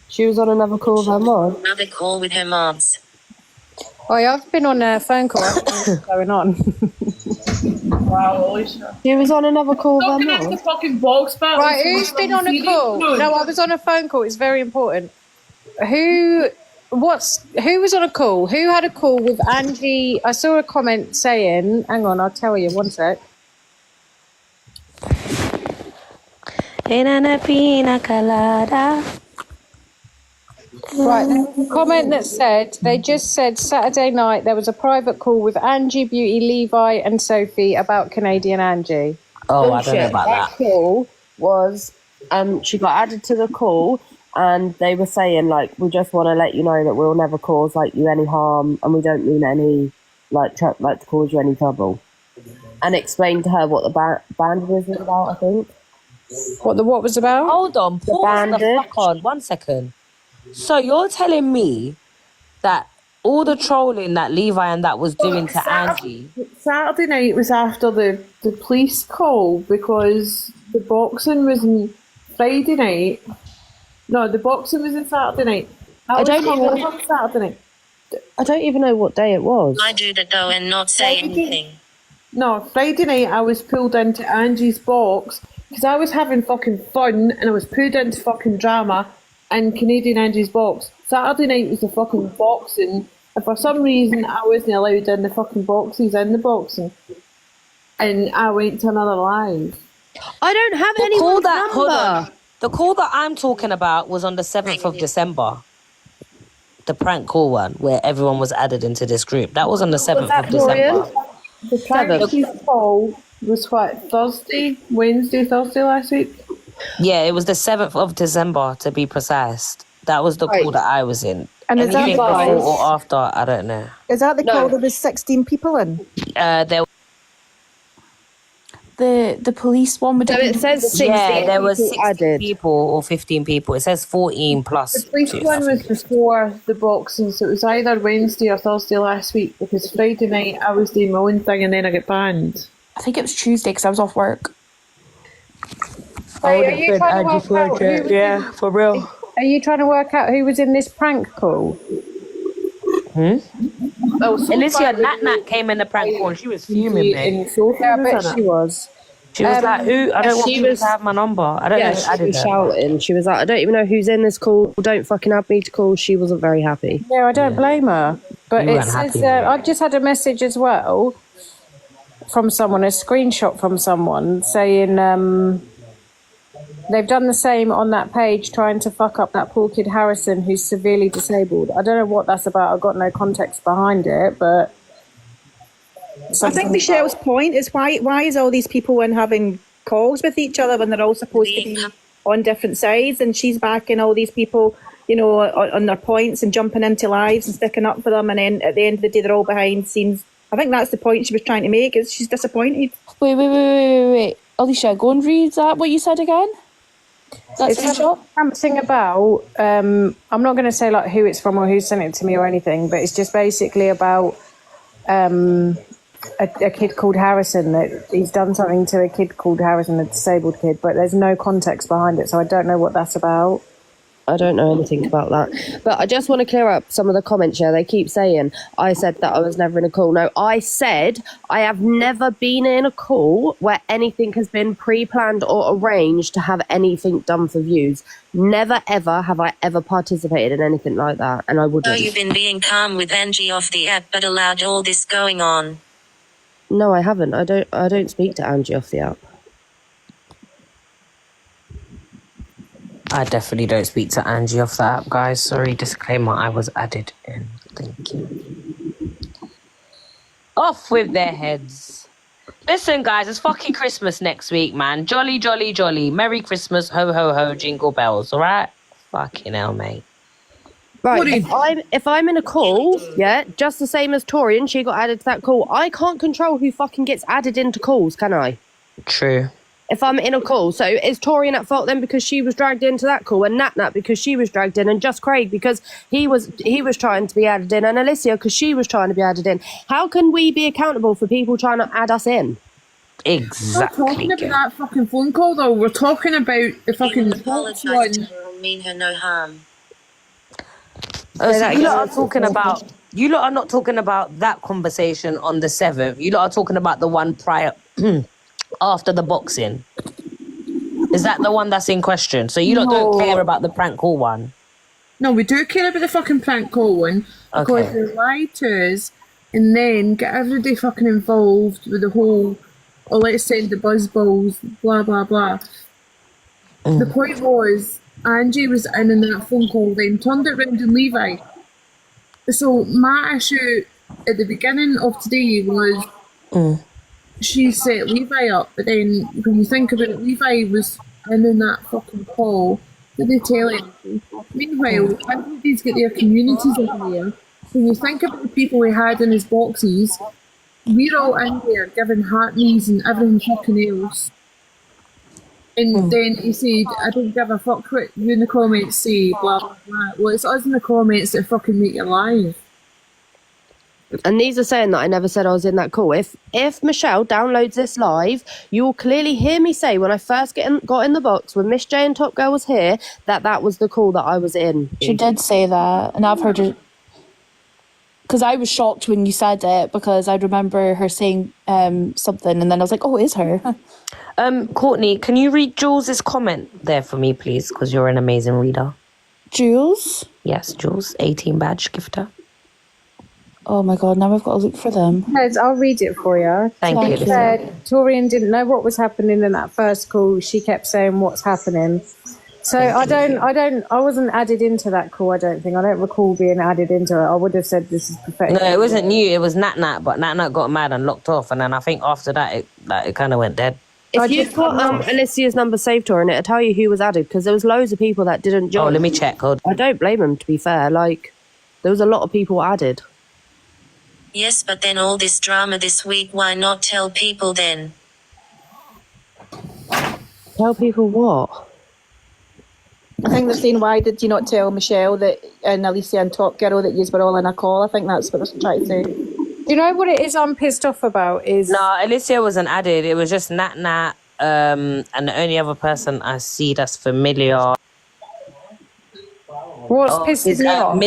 She was on another call with her mom. Another call with her mods. Oh, yeah, I've been on a phone call. I don't know what's going on. Wow, Alicia. She was on another call with her Don't get mom. the fucking box back. Right, who's been on a call? No, I was on a phone call. It's very important. Who was on a call? Who had a call with Angie? I saw a comment saying, hang on, I'll tell you, one sec. Pina colada. Right, there's a comment that said, they just said Saturday night there was a private call with Angie, Beauty, Levi and Sophie about Canadian Angie. Oh, I don't know about that. Call was, she got added to the call and they were saying, like, we just want to let you know that we'll never cause, like, you any harm and we don't mean any, to cause you any trouble. And explained to her what the bandage was about, I think. What was about? Hold on, pause the fuck on. 1 second. So you're telling me that all the trolling that Levi and that was doing to Angie... Saturday night was after the police call because the boxing was in Friday night. No, the boxing was in Saturday night. I don't know. Saturday night. I don't even know what day it was. I do that though and not say anything. No, Friday night I was pulled into Angie's box because I was having fucking fun and I was pulled into fucking drama in Canadian Angie's box. Saturday night was the fucking boxing, and for some reason I wasn't allowed in the fucking boxes in the boxing, and I went to another live. I don't have The anyone's hold number. on. The call that I'm talking about was on the 7th of December. The prank call one where everyone was added into this group. That was on the 7th of December. The prank call was what, Thursday last week? Yeah, it was the 7th of December to be precise. That was the call that I was in. And is that Anything before or after, I don't know. Is that the call there was 16 people in? There The police one would. So it says 16. Yeah, there was people 16 added. people or 15 people. It says 14 plus. The police 2. one was before the boxing, so it was either Wednesday or Thursday last week because Friday night I was doing my own thing and then I got banned. I think it was Tuesday because I was off work. Are you trying to work out who was Yeah, for real. Are you trying to work out who was in this prank call? Alicia Nat came in the prank call and she was fuming, mate. Yeah, I bet she was. She was like, who? I don't want she people was- to have my number. I don't know who She added was her. shouting. She was like, I don't even know who's in this call. Don't fucking add me to call. She wasn't very happy. Yeah, I don't blame her. But You it weren't says, happy, mate. I've just had a message as well from someone, a screenshot from someone saying they've done the same on that page, trying to fuck up that poor kid Harrison who's severely disabled. I don't know what that's about. I've got no context behind it, but... I think Michelle's point is why is all these people in having calls with each other when they're all supposed to be on different sides, and she's backing all these people, you know, on their points and jumping into lives and sticking up for them, and then at the end of the day they're all behind scenes. I think that's the point she was trying to make, is she's disappointed. Wait. Alicia, go and read that, what you said again. That's It's something about, I'm not going to say like who it's from or who sent it to me or anything, but it's just basically about a kid called Harrison, that he's done something to a kid called Harrison, a disabled kid, but there's no context behind it, so I don't know what that's about. I don't know anything about that. But I just want to clear up some of the comments here. They keep saying, I said that I was never in a call. No, I said I have never been in a call where anything has been pre-planned or arranged to have anything done for views. Never, ever have I ever participated in anything like that, and I wouldn't. So you've been being calm with Angie off the app but allowed all this going on. No, I haven't. I don't speak to Angie off the app. I definitely don't speak to Angie off the app, guys. Sorry, disclaimer, I was added in. Thank you. Off with their heads. Listen, guys, it's fucking Christmas next week, man. Jolly, jolly, jolly. Merry Christmas, ho, ho, ho, jingle bells, all right? Fucking hell, mate. Right, if I'm in a call, yeah, just the same as Tori, and she got added to that call, I can't control who fucking gets added into calls, can I? True. If I'm in a call, so is Tori at fault then because she was dragged into that call, and Nat because she was dragged in, and just Craig because he was trying to be added in, and Alicia because she was trying to be added in? How can we be accountable for people trying to add us in? Exactly. We're talking about that fucking phone call though. We're talking about the fucking Apologise one. to her and mean her no harm. So you lot are talking about. You lot are not talking about that conversation on the 7th. You lot are talking about the one prior, after the boxing. Is that the one that's in question? So you lot don't care about the prank call one. No, we do care about the fucking prank call one because Okay. they lied to us and then get everybody fucking involved with the whole, oh, let's send the buzzballs, blah, blah, blah. The point was, Angie was in that phone call, then turned it round in Levi. So my issue at the beginning of today was she set Levi up, but then when you think about it, Levi was in that fucking call. Did they tell him? Meanwhile, everybody's got their communities in there. When you think about the people we had in his boxes, we're all in there giving heart knees and everything fucking else. And then he said, I don't give a fuck what you in the comments say, blah, blah, blah. Well, it's us in the comments that fucking make it live. And these are saying that I never said I was in that call. If Michelle downloads this live, you will clearly hear me say when I first got in the box, when Miss J and Top Girl was here, that was the call that I was in. She did say that, and I've heard her. Because I was shocked when you said it, because I remember her saying something, and then I was like, oh, it is her. Courtney, can you read Jules's comment there for me, please? Because you're an amazing reader. Jules? Yes, Jules, 18 badge gifter. Oh my God, now I've got to look for them. I'll read it for you. Thank you. She said Torian didn't know what was happening in that first call. She kept saying, what's happening? So I wasn't added into that call, I don't think. I don't recall being added into it. I would have said this is pathetic. No, it wasn't you. It was Nat, but Nat got mad and locked off. And then I think after that, it kind of went dead. If you've got Alicia's number saved to her, and it'll tell you who was added, because there was loads of people that didn't join. Oh, let me check. Hold on. I don't blame them, to be fair. Like, there was a lot of people added. Yes, but then all this drama this week, why not tell people then? Tell people what? I think they're saying, why did you not tell Michelle that and Alicia and Top Girl that you were all in a call? I think that's what they're trying to say. Do you know what it is I'm pissed off about is... No, Alicia wasn't added. It was just Nat, and the only other person I see that's familiar... What's pissed me off?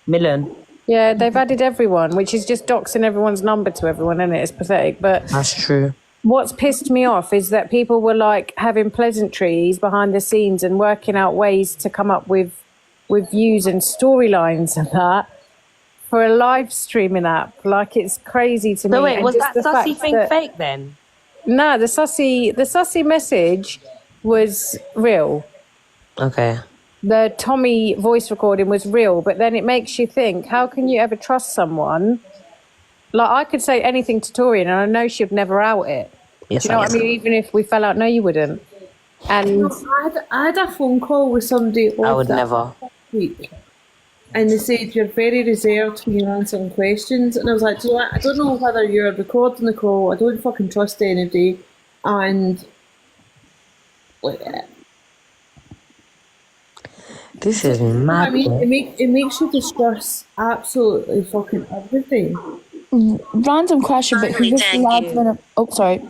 Millen. Yeah, they've added everyone, which is just doxing everyone's number to everyone, isn't it? It's pathetic, but... That's true. What's pissed me off is that people were, like, having pleasantries behind the scenes and working out ways to come up with views and storylines and that for a live streaming app. Like, it's crazy to me. So wait, and was just that the sussy fact thing that- fake then? No, the sussy message was real. Okay. The Tommy voice recording was real, but then it makes you think, how can you ever trust someone? Like, I could say anything to Torian and I know she'd never out it. Yes, Do you know what I mean? Even if we fell out, no, you wouldn't. And I had a phone call with somebody I would never. week, and they said you're very reserved when you're answering questions, and I was like, do you know what? I don't know whether you're recording the call. I don't fucking trust anybody, and this is mad. I mean, it makes you discuss absolutely fucking everything. Random question, but who was the admin? Oh, sorry.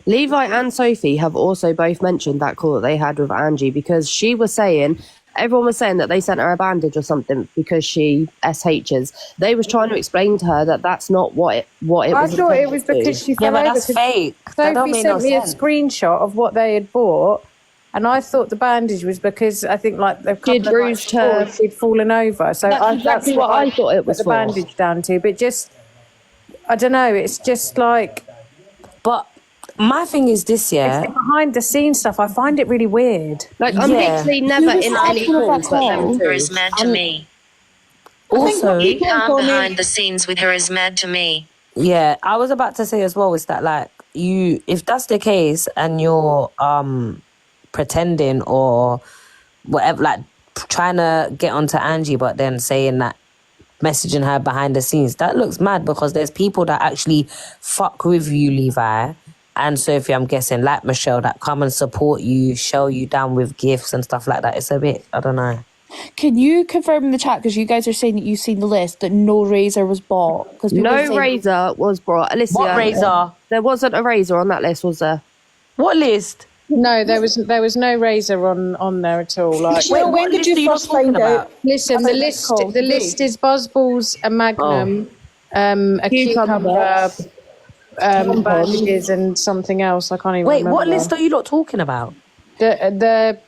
Levi and Sophie have also both mentioned that call that they had with Angie, because she was saying, everyone was saying that they sent her a bandage or something because she SHs. They was trying to explain to her that that's not what it was. I thought it was because she fell over. that's fake. That don't Sophie make sent no me sense. a screenshot of what they had bought, and I thought the bandage was because I think like the She'd bruised her. she'd fallen over. So That's exactly what I thought it was put the for. bandage down to. But just, I don't know. It's just like. But my thing is this, yeah. It's the behind the scenes stuff. I find it really weird. Like, I'm literally never in any calls but them Her two. is mad to me. Also, You come behind the scenes with her is mad to me. yeah, I was about to say as well is that like if that's the case and you're pretending or whatever, like trying to get onto Angie, but then saying that, messaging her behind the scenes, that looks mad, because there's people that actually fuck with you, Levi and Sophie, I'm guessing, like Michelle, that come and support you, show you down with gifts and stuff like that. It's a bit, I don't know. Can you confirm in the chat, because you guys are saying that you've seen the list, that no razor was bought? No razor was brought. Alicia, What razor? There wasn't a razor on that list, was there? What list? No, there was no razor on there at all. Like, Michelle, when did you first find out? Listen, the list is Buzzballs, a Magnum, a cucumber, bandages, and something else. I can't even remember. Wait, what list are you lot talking about? The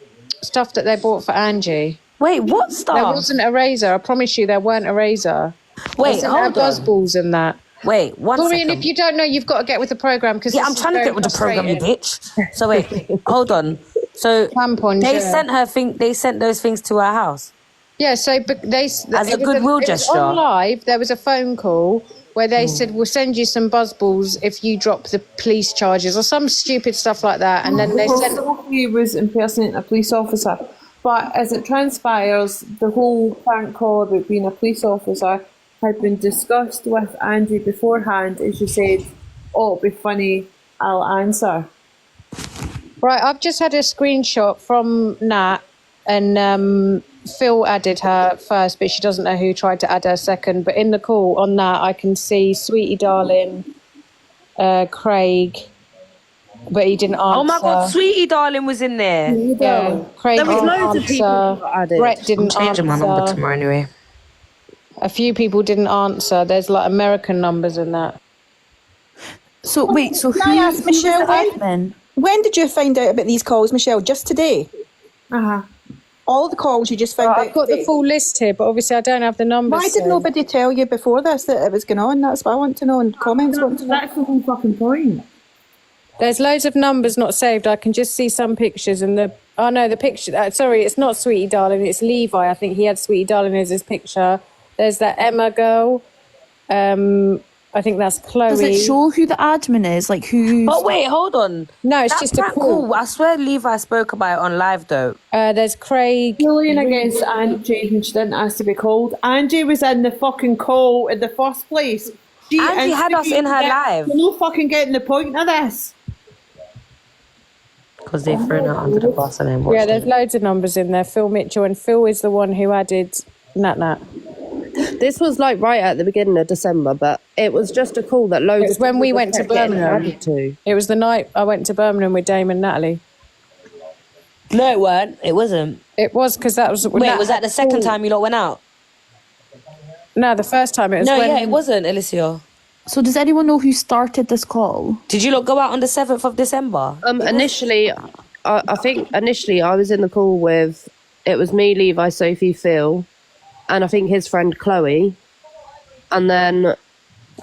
stuff that they bought for Angie. Wait, what stuff? There wasn't a razor. I promise you, there weren't a razor. Wait, there hold on. Buzzballs in that. Wait, one Dorian, second. if you don't know, you've got to get with the program, because I'm trying to get with the program, you bitch. So wait, hold on. So they sent her They sent those things to her house. Yeah, so they as a goodwill gesture. On live, there was a phone call where they said, "We'll send you some Buzzballs if you drop the police charges," or some stupid stuff like that. And then they sent. Sophie was impersonating a police officer, but as it transpires, the whole prank call about being a police officer had been discussed with Angie beforehand, and she said, "Oh, it'll be funny, I'll answer." Right, I've just had a screenshot from Nat, and Phil added her first, but she doesn't know who tried to add her second. But in the call on that, I can see Sweetie Darling, Craig, but he didn't answer. Oh my God, Sweetie Darling was in there. Yeah, Craig There was didn't loads of people answer. that got added. Brett didn't I'm changing my number answer. tomorrow anyway. A few people didn't answer. There's like American numbers in that. So wait, so Can I ask Michelle, when did you find out about these calls, Michelle? Just today? All the calls you just found out I've got today? the full list here, but obviously I don't have the numbers. Why did nobody tell you before this that it was going on? That's what I want to know, and comments want to know. That's the whole fucking point. There's loads of numbers not saved. I can just see some pictures and the picture. Sorry, it's not Sweetie Darling. It's Levi. I think he had Sweetie Darling as his picture. There's that Emma girl. I think that's Chloe. Does it show who the admin is? Like who? Oh wait, hold on. No, it's That's just a prank call. call. I swear Levi spoke about it on live though. There's Craig. Julian against Angie, and she didn't ask to be called. Angie was in the fucking call in the first place. Angie had us in her live. You're not fucking getting the point of this. Because they threw her under the bus and then watched Yeah, there's loads of numbers in there. Phil Mitchell, and Phil is the one who added Nat. This was like right at the beginning of December, but it was just a call that loads. It was when we went to Birmingham. It was the night I went to Birmingham with Dame and Natalie. No, it weren't. It wasn't. It was because that was. Wait, was that the second time you lot went out? No, the first time it was. No, when, yeah, it wasn't, Alicia. So does anyone know who started this call? Did you lot go out on the 7th of December? Initially, I think I was in the call with. It was me, Levi, Sophie, Phil, and I think his friend Chloe, and then.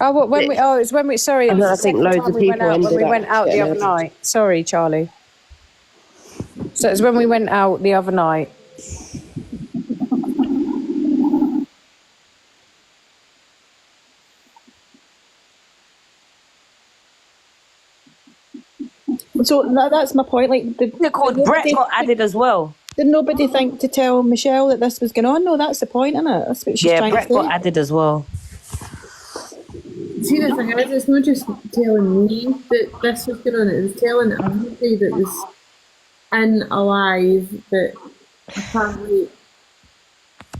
Oh, what, when we? Oh, it's when we. Sorry, And it was then I the think second loads time of we went people out, when ended we up went out the getting other it. night. Sorry, Charlie. So it's when we went out the other night. So that's my point. Like, they're called Brett got added as well. Did nobody think to tell Michelle that this was going on? No, that's the point, isn't it? That's what she's trying Brett to say. got added as well. See, the thing is, it's not just telling me that this was going on, it was telling everybody that was in alive that apparently.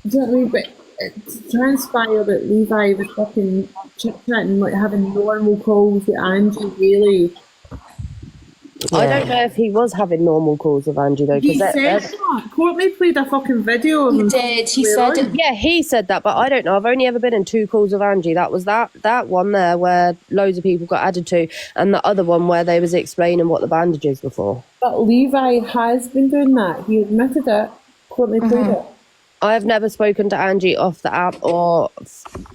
Do you know what I mean? But it transpired that Levi was fucking chit-chatting, like having normal calls with Angie, really. I don't know if he was having normal calls with Angie though. He said that. Courtney played a fucking video of him. He said it. Yeah, he said that, but I don't know. I've only ever been in 2 calls with Angie. That was that one there where loads of people got added to, and the other one where they was explaining what the bandages were for. But Levi has been doing that. He admitted it. Courtney played it. I have never spoken to Angie off the app or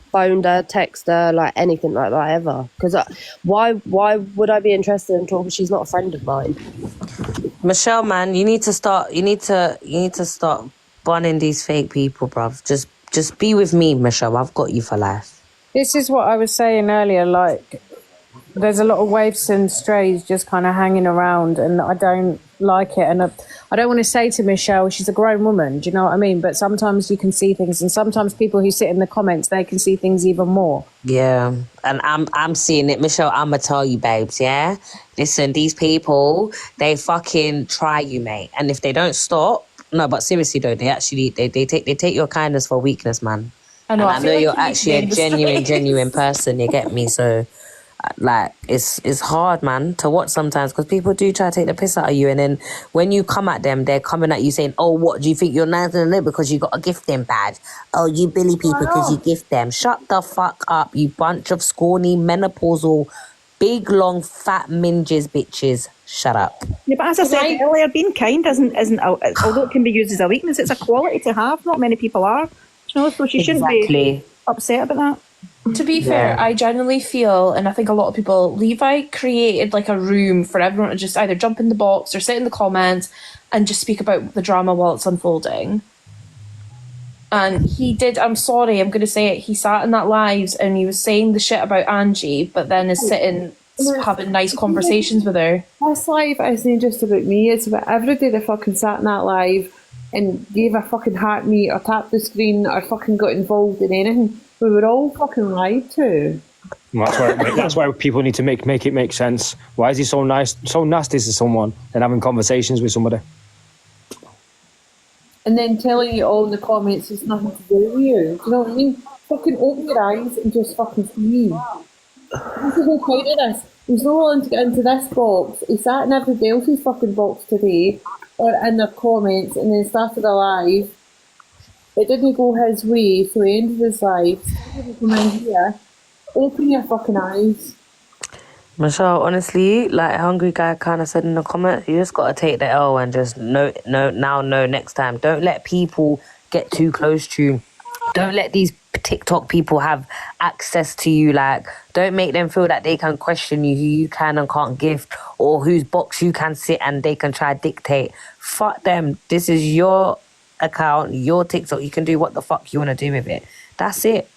phoned her, texted her, like anything like that ever. Because why would I be interested in talking? She's not a friend of mine. Michelle, man, you need to start banning these fake people, bruv. Just be with me, Michelle. I've got you for life. This is what I was saying earlier. Like, there's a lot of waifs and strays just kind of hanging around, and I don't like it. And I don't want to say to Michelle, she's a grown woman, do you know what I mean? But sometimes you can see things, and sometimes people who sit in the comments, they can see things even more. Yeah, and I'm seeing it, Michelle. I'ma tell you, babes. Yeah, listen, these people, they fucking try you, mate. And if they don't stop, no, but seriously though, they actually they take your kindness for weakness, man. I know feel like you're you need to actually be a in the genuine person. You get me? So. Like, it's hard, man, to watch sometimes, because people do try to take the piss out of you, and then when you come at them, they're coming at you saying, oh, what, do you think you're nicer than them because you got a gifting badge? Oh, you Billy people because you gift them. Shut the fuck up, you bunch of scrawny, menopausal, big, long, fat minges bitches. Shut up. Yeah, but as I said earlier, being kind isn't although it can be used as a weakness, it's a quality to have. Not many people are. You know, so she shouldn't be upset about that. To be fair, I genuinely feel, and I think a lot of people, Levi created like a room for everyone to just either jump in the box or sit in the comments and just speak about the drama while it's unfolding. And he did, I'm sorry, I'm going to say it, he sat in that live and he was saying the shit about Angie, but then is sitting having nice conversations with her. This live isn't just about me, it's about everybody that fucking sat in that live and gave a fucking heart me or tapped the screen or fucking got involved in anything. We were all fucking lied to. That's why people need to make it make sense. Why is he so nice, so nasty to someone, and having conversations with somebody? And then telling you all in the comments it's nothing to do with you. Do you know what I mean? Fucking open your eyes and just fucking see. That's the whole point of this. He's not willing to get into this box. He sat in everybody else's fucking box today, or in their comments, and then started a live. It didn't go his way, so he ended his life. Still didn't come in here. Open your fucking eyes. Michelle, honestly, like Hungry Guy kind of said in the comments, you just got to take the L and just know next time. Don't let people get too close to you. Don't let these TikTok people have access to you. Like, don't make them feel that they can question you, who you can and can't gift, or whose box you can sit and they can try to dictate. Fuck them. This is your account, your TikTok. You can do what the fuck you want to do with it. That's it.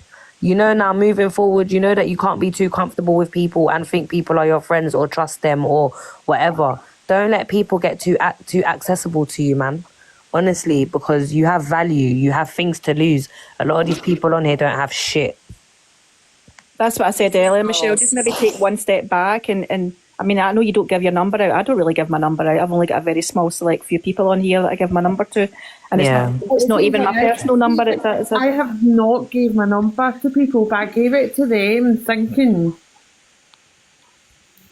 You know, now moving forward, you know that you can't be too comfortable with people and think people are your friends or trust them or whatever. Don't let people get too accessible to you, man. Honestly, because you have value, you have things to lose. A lot of these people on here don't have shit. That's what I said earlier, Michelle. Just maybe take one step back and I mean, I know you don't give your number out. I don't really give my number out. I've only got a very small select few people on here that I give my number to. And it's not even my personal number. I have not gave my number to people, but I gave it to them thinking.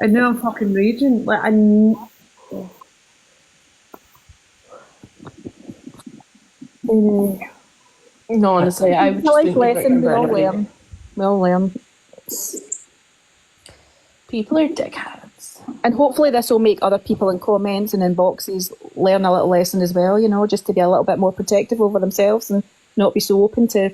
And now I'm fucking raging. Like, No, honestly, I would just think lesson. We all learn. People are dickheads. And hopefully this will make other people in comments and in boxes learn a little lesson as well, you know, just to be a little bit more protective over themselves and not be so open to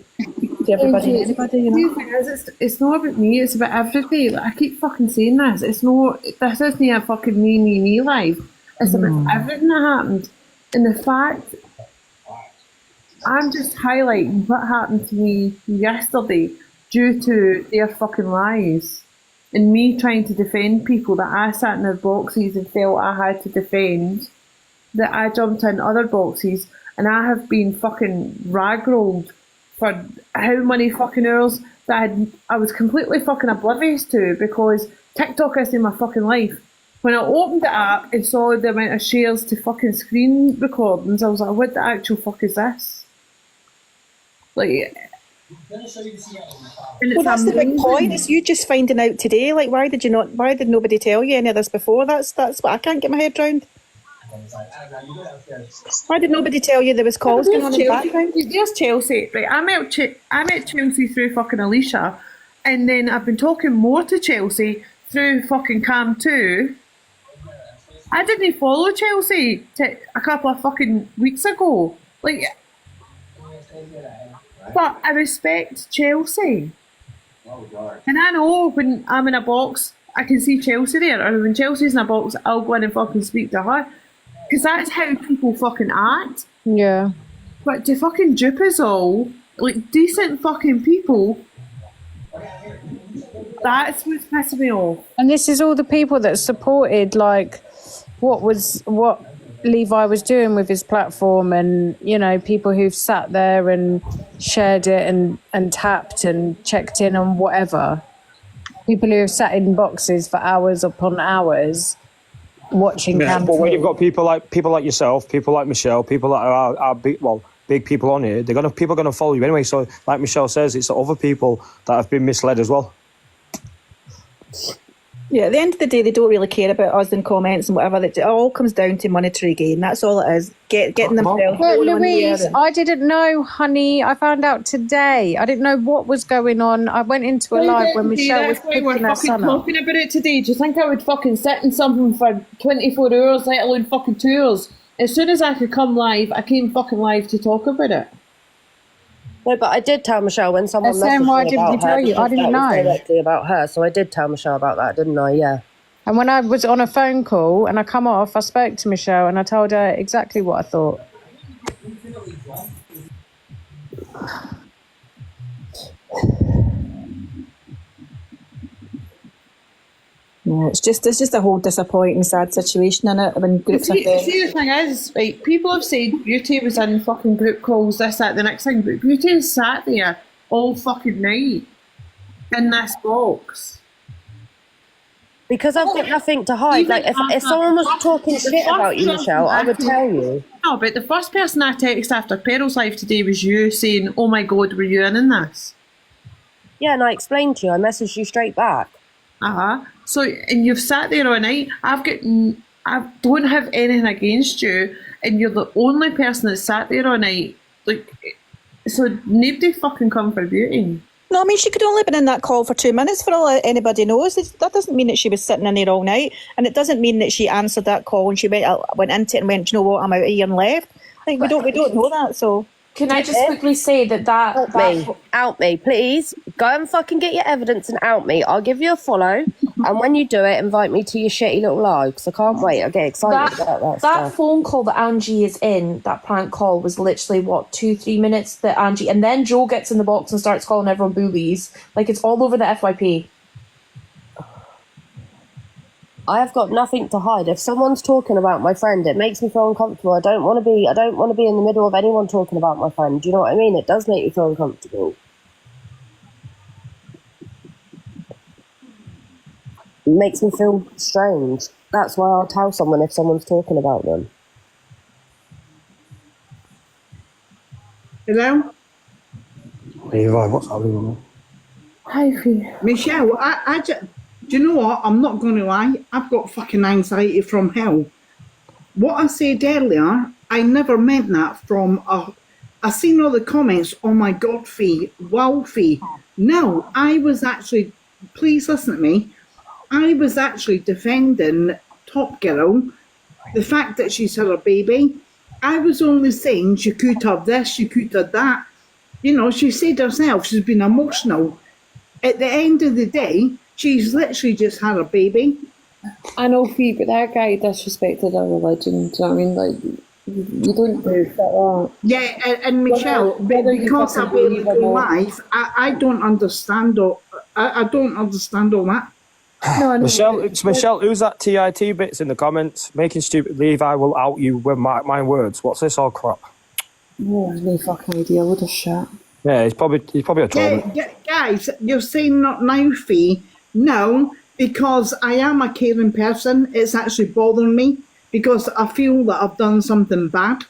everybody and anybody, you know. The thing is, it's not about me, it's about everybody. Like, I keep fucking saying this. This isn't a fucking me life. It's about everything that happened. And the fact, I'm just highlighting what happened to me yesterday due to their fucking lies. And me trying to defend people that I sat in their boxes and felt I had to defend, that I jumped in other boxes and I have been fucking ragrolled for how many fucking hours that I was completely fucking oblivious to, because TikTok isn't my fucking life. When I opened it up and saw the amount of shares to fucking screen recordings, I was like, what the actual fuck is this? Like... Well, that's the big point. It's you just finding out today. Like, why did nobody tell you any of this before? That's what I can't get my head round. Why did nobody tell you there was calls going on in the background? There's Chelsea, right? I met Chelsea through fucking Alicia, and then I've been talking more to Chelsea through fucking Cam too. I didn't follow Chelsea a couple of fucking weeks ago. Like, but I respect Chelsea. And I know when I'm in a box, I can see Chelsea there. Or when Chelsea's in a box, I'll go in and fucking speak to her. Because that's how people fucking act. Yeah. But to fucking dupe us all, like decent fucking people, that's what's pissing me off. And this is all the people that supported, like, what Levi was doing with his platform, and, you know, people who've sat there and shared it and tapped and checked in on whatever. People who have sat in boxes for hours upon hours watching. Yeah, but when you've got people like yourself, people like Michelle, people that are big people on here, people are gonna follow you anyway. So, like Michelle says, it's the other people that have been misled as well. Yeah, at the end of the day, they don't really care about us and comments and whatever. It all comes down to monetary gain. That's all it is. Getting themselves. But Louise, I didn't know, honey. I found out today. I didn't know what was going on. I went into a live when Michelle was picking her son up. Talking about it today. Do you think I would fucking sit in something for 24 hours, let alone fucking 2 hours? As soon as I could come live, I came fucking live to talk about it. No, but I did tell Michelle when someone messaged me about her. I didn't know directly about her, so I did tell Michelle about that, didn't I? Yeah. And when I was on a phone call and I come off, I spoke to Michelle and I told her exactly what I thought. Yeah, it's just a whole disappointing, sad situation in it when groups are there. See, the thing is, right, people have said Beauty was in fucking group calls, this, that, the next thing, but Beauty has sat there all fucking night in this box. Because I've got nothing to hide. Like, if someone was talking shit about you, Michelle, I would tell you. No, but the first person I texted after Peryl's live today was you saying, oh my God, were you in this? Yeah, and I explained to you. I messaged you straight back. So, and you've sat there all night. I don't have anything against you, and you're the only person that sat there all night. Like, So nobody fucking come for beauty. No, I mean, she could only have been in that call for 2 minutes for all anybody knows. That doesn't mean that she was sitting in there all night. And it doesn't mean that she answered that call and she went into it and went, you know what, I'm out of here and left. Like, we don't know that, so... Can I just quickly say that Out me, please. Go and fucking get your evidence and out me. I'll give you a follow, and when you do it, invite me to your shitty little live, because I can't wait. I get excited about that That stuff. phone call that Angie is in, that prank call, was literally, 2-3 minutes that Angie... And then Joe gets in the box and starts calling everyone bullies. Like, it's all over the FYP. I have got nothing to hide. If someone's talking about my friend, it makes me feel uncomfortable. I don't want to be in the middle of anyone talking about my friend. Do you know what I mean? It does make me feel uncomfortable. It makes me feel strange. That's why I'll tell someone if someone's talking about them. Hello? Levi, what's happening? Hi, Michelle, I just... Do you know what? I'm not going to lie. I've got fucking anxiety from hell. What I said earlier, I never meant that from I seen all the comments, oh my God, Fee, wow, Fee. No, I was actually, please listen to me, I was actually defending Top Girl, the fact that she's had a baby. I was only saying she could have this, she could have that. You know, she said herself she's been emotional. At the end of the day, she's literally just had a baby. I know, Fee, but that guy disrespected our religion. Do you know what I mean? Like, you don't do that. Yeah, and Michelle, because I've been live, I don't understand all. I don't understand all that. No, Michelle, it's Michelle. Who's that TIT bits in the comments? Making stupid Levi will out you with my words. What's this all crap? No, no fucking idea. What a shit. Yeah, he's probably a troll. Yeah, guys, you're saying not now, Fee. No, because I am a caring person. It's actually bothering me because I feel that I've done something bad.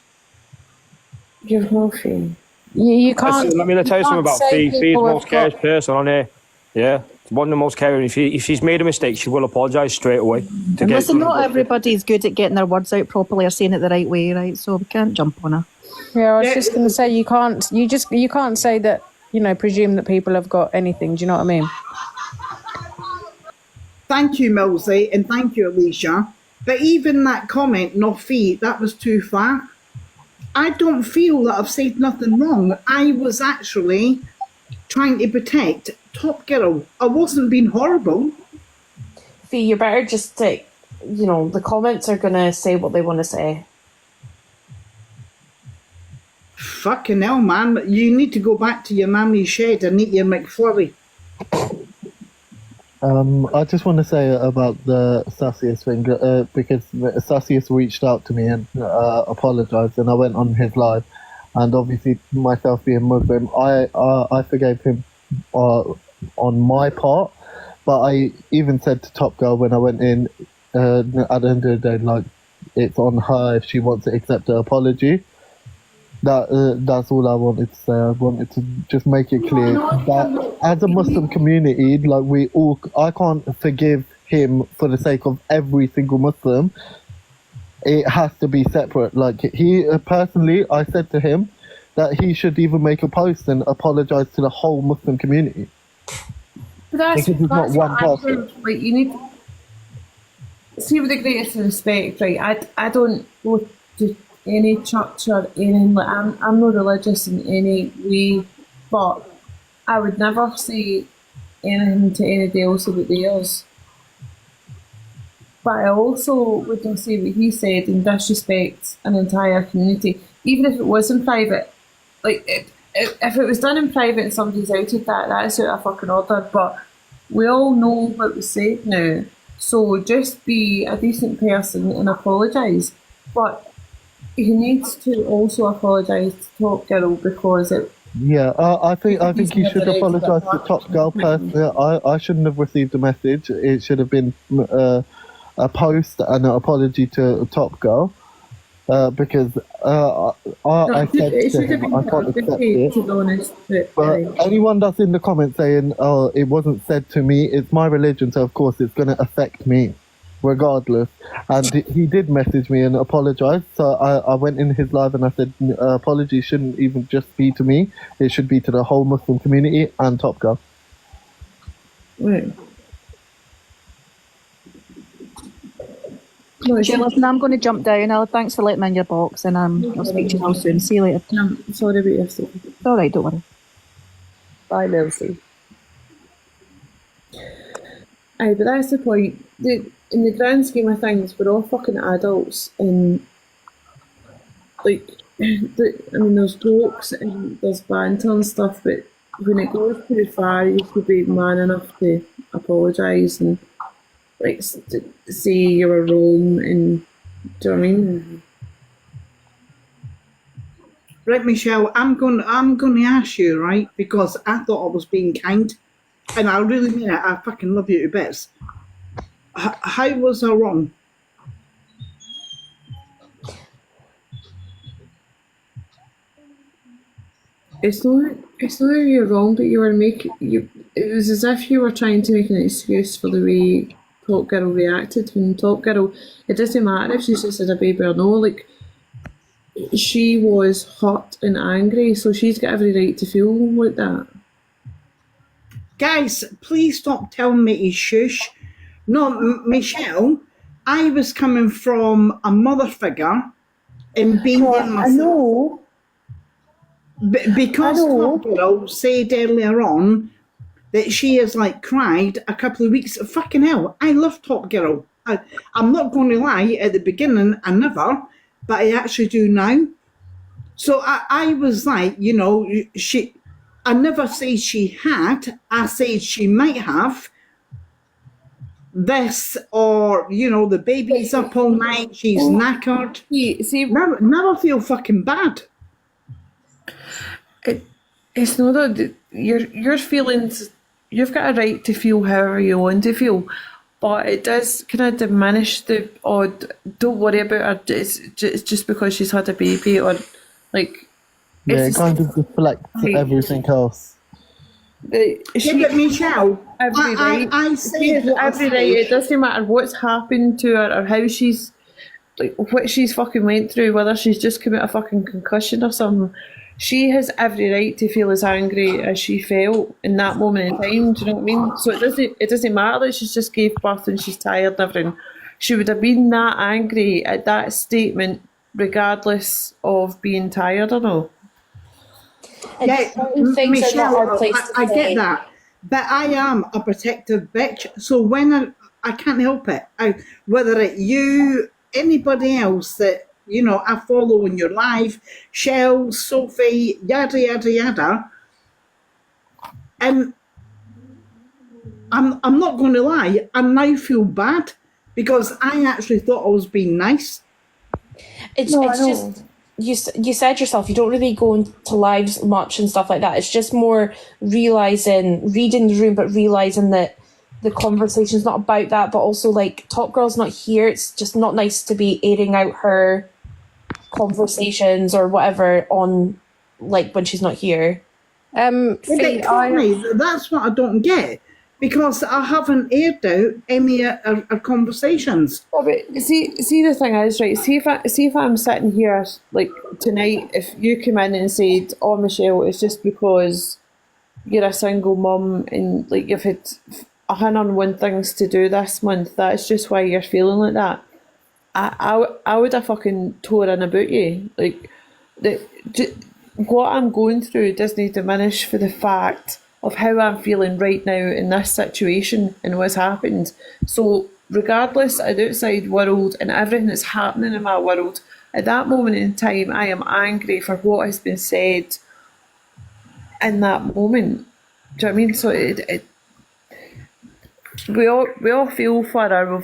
You're no Fee. You can't. Let me tell you something about Fee. Fee's the most caring person on here. Yeah, one of the most caring. If she's made a mistake, she will apologise straight away. Listen, not everybody's good at getting their words out properly or saying it the right way, right? So we can't jump on her. Yeah, I was just going to say you can't say that, you know, presume that people have got anything. Do you know what I mean? Thank you, Milsey, and thank you, Alicia. But even that comment, no Fee, that was too far. I don't feel that I've said nothing wrong. I was actually trying to protect Top Girl. I wasn't being horrible. Fee, you better just take, you know, the comments are going to say what they want to say. Fucking hell, man. You need to go back to your mammy's shed and eat your McFlurry. I just want to say about the Sassius thing, because Sassius reached out to me and apologised, and I went on his live, and obviously myself being Muslim, I forgave him on my part, but I even said to Top Girl when I went in, at the end of the day, like, it's on her if she wants to accept her apology. That's all I wanted to say. I wanted to just make it clear that as a Muslim community, like I can't forgive him for the sake of every single Muslim. It has to be separate. Like he personally, I said to him that he should even make a post and apologize to the whole Muslim community. But because it's not one person. Like, you need to see with the greatest respect, right? I don't go to any church or anything. Like, I'm not religious in any way, but I would never say anything to anybody else about theirs. But I also would not say what he said and disrespect an entire community, even if it was in private. Like, if it was done in private and somebody's outed that's out of fucking order. But we all know what was said now, so just be a decent person and apologise. But he needs to also apologise to Top Girl because it. Yeah, I think he should apologise to Top Girl personally. I shouldn't have received the message. It should have been a post and an apology to Top Girl because I said to him I can't accept it. But anyone that's in the comments saying, "Oh, it wasn't said to me," it's my religion, so of course it's going to affect me. regardless. And he did message me and apologise. So I went in his live and I said, apologies shouldn't even just be to me. It should be to the whole Muslim community and Top Girl. Right. Sure, listen, I'm going to jump down. Thanks for letting me in your box, and I'll speak to you all soon. See you later. Sorry about yesterday. It's all right, don't worry. Bye, Milsey. Aye, but that's the point. In the grand scheme of things, we're all fucking adults, and like, there's jokes and there's banter and stuff, but when it goes too far, you should be man enough to apologise and like say you were wrong, and do you know what I mean? Right, Michelle, I'm going to ask you, right, because I thought I was being kind, and I really mean it. I fucking love you to bits. How was I wrong? It's not you're wrong, but you were it was as if you were trying to make an excuse for the way Top Girl reacted. When Top Girl, it doesn't matter if she's just had a baby or no, like, she was hurt and angry, so she's got every right to feel like that. Guys, please stop telling me to shush. No, Michelle, I was coming from a mother figure and being there myself. I know. Because Top Girl said earlier on that she has like cried a couple of weeks. Fucking hell, I love Top Girl. I'm not going to lie, at the beginning I never, but I actually do now. So I was like, you know, I never said she had, I said she might have this, or, you know, the baby's up all night, she's knackered. See, never feel fucking bad. It's not that your feelings, you've got a right to feel however you want to feel, but it does kind of diminish the odd, don't worry about her, it's just because she's had a baby, or like... Yeah, it kind of deflects everything else. But Michelle, I said every right. It doesn't matter what's happened to her or how she's, like, what she's fucking went through, whether she's just come out a fucking concussion or something. She has every right to feel as angry as she felt in that moment in time. Do you know what I mean? So it doesn't matter that she's just gave birth and she's tired and everything. She would have been that angry at that statement, regardless of being tired or not. Yeah, Michelle, I get that, but I am a protective bitch. So when I can't help it, whether it you, anybody else that, you know, I follow in your life, Shell, Sophie, yada yada yada, and I'm not going to lie, I now feel bad because I actually thought I was being nice. It's just you said yourself, you don't really go into lives much and stuff like that. It's just more reading the room, but realising that the conversation's not about that, but also like Top Girl's not here. It's just not nice to be airing out her conversations or whatever on, like, when she's not here. That's what I don't get, because I haven't aired out any conversations. Oh, but see the thing is, right, see if I'm sitting here like tonight, if you come in and said, oh Michelle, it's just because you're a single mum and like you've had 101 things to do this month, that's just why you're feeling like that, I would have fucking tore in about you. Like, what I'm going through doesn't diminish for the fact of how I'm feeling right now in this situation and what's happened. So regardless of the outside world and everything that's happening in my world, at that moment in time, I am angry for what has been said in that moment. Do you know what I mean? So we all feel for her.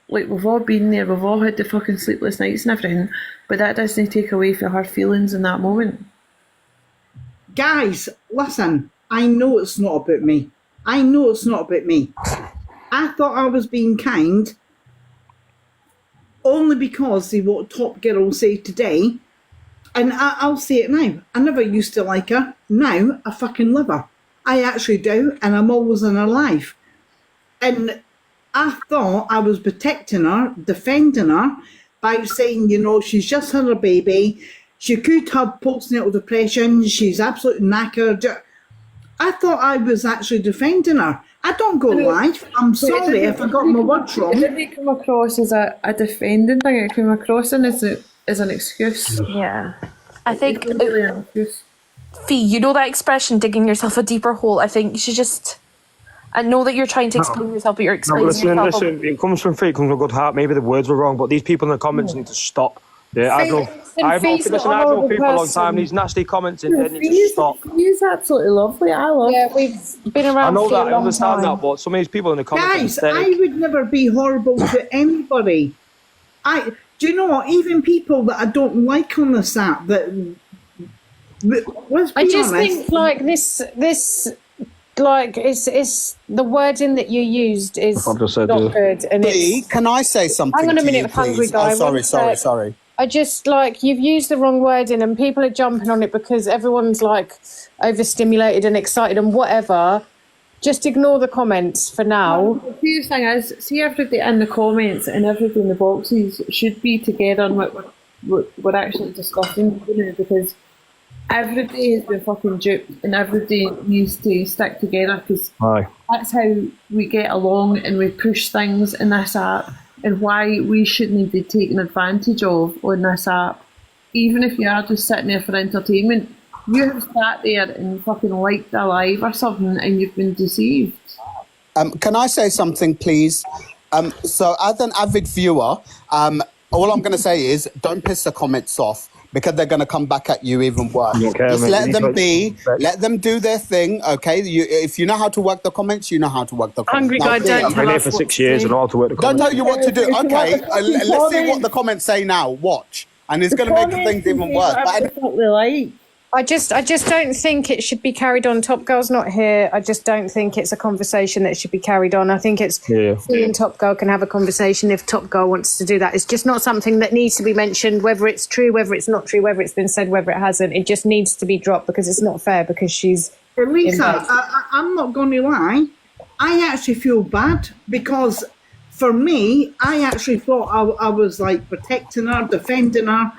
We've all been there. We've all had the fucking sleepless nights and everything. But that doesn't take away from her feelings in that moment. Guys, listen. I know it's not about me. I thought I was being kind only because of what Top Girl said today. And I'll say it now. I never used to like her. Now I fucking love her. I actually do, and I'm always in her life. And I thought I was protecting her, defending her, by saying, you know, she's just had a baby. She could have postnatal depression. She's absolutely knackered. I thought I was actually defending her. I don't go live. I'm sorry if I got my words wrong. It didn't come across as a defending thing. It came across as an excuse. Yeah. I think, It's really an excuse. Fee, you know that expression, digging yourself a deeper hole? I think you should just... I know that you're trying to explain yourself, but you're explaining yourself. Listen, it comes from Fee, it comes from a good heart. Maybe the words were wrong, but these people in the comments need to stop. Yeah, I've known people a long time. These nasty comments, and they need to stop. He's absolutely lovely. I love. Yeah, we've been around. I know for that, a I long understand time. that, but some of these people in the comments... Guys, I would never be horrible to anybody. Do you know what? Even people that I don't like on this app, that... Let's be I just honest. think like this like it's the wording that you used is not good. And B, can I say something? hang on a to minute, you, hungry please? guy. Oh, one sorry. sec. I just like you've used the wrong wording and people are jumping on it because everyone's like overstimulated and excited and whatever. Just ignore the comments for now. The serious thing is, see everybody in the comments and everybody in the boxes should be together on what we're actually discussing, you know, because everybody has been fucking duped and everybody needs to stick together because that's how we get along and we push things in this app and why we shouldn't be taken advantage of on this app. Even if you are just sitting there for entertainment, you have sat there and fucking liked a live or something and you've been deceived. Can I say something, please? So, as an avid viewer, all I'm going to say is don't piss the comments off because they're going to come back at you even worse. Okay, just let them be. Let them do their thing, okay? If you know how to work the comments, you know how to work the comments. Hungry guy, don't I've been here for 6 years and know how to work the Don't comments. tell you what to do. Okay, let's see what the comments say now. Watch. And it's going to make things even worse. I just don't think it should be carried on. Top Girl's not here. I just don't think it's a conversation that should be carried on. I think it's me and Top Girl can have a conversation if Top Girl wants to do that. It's just not something that needs to be mentioned, whether it's true, whether it's not true, whether it's been said, whether it hasn't. It just needs to be dropped because it's not fair because she's... Lisa, I'm not going to lie. I actually feel bad because for me, I actually thought I was like protecting her, defending her.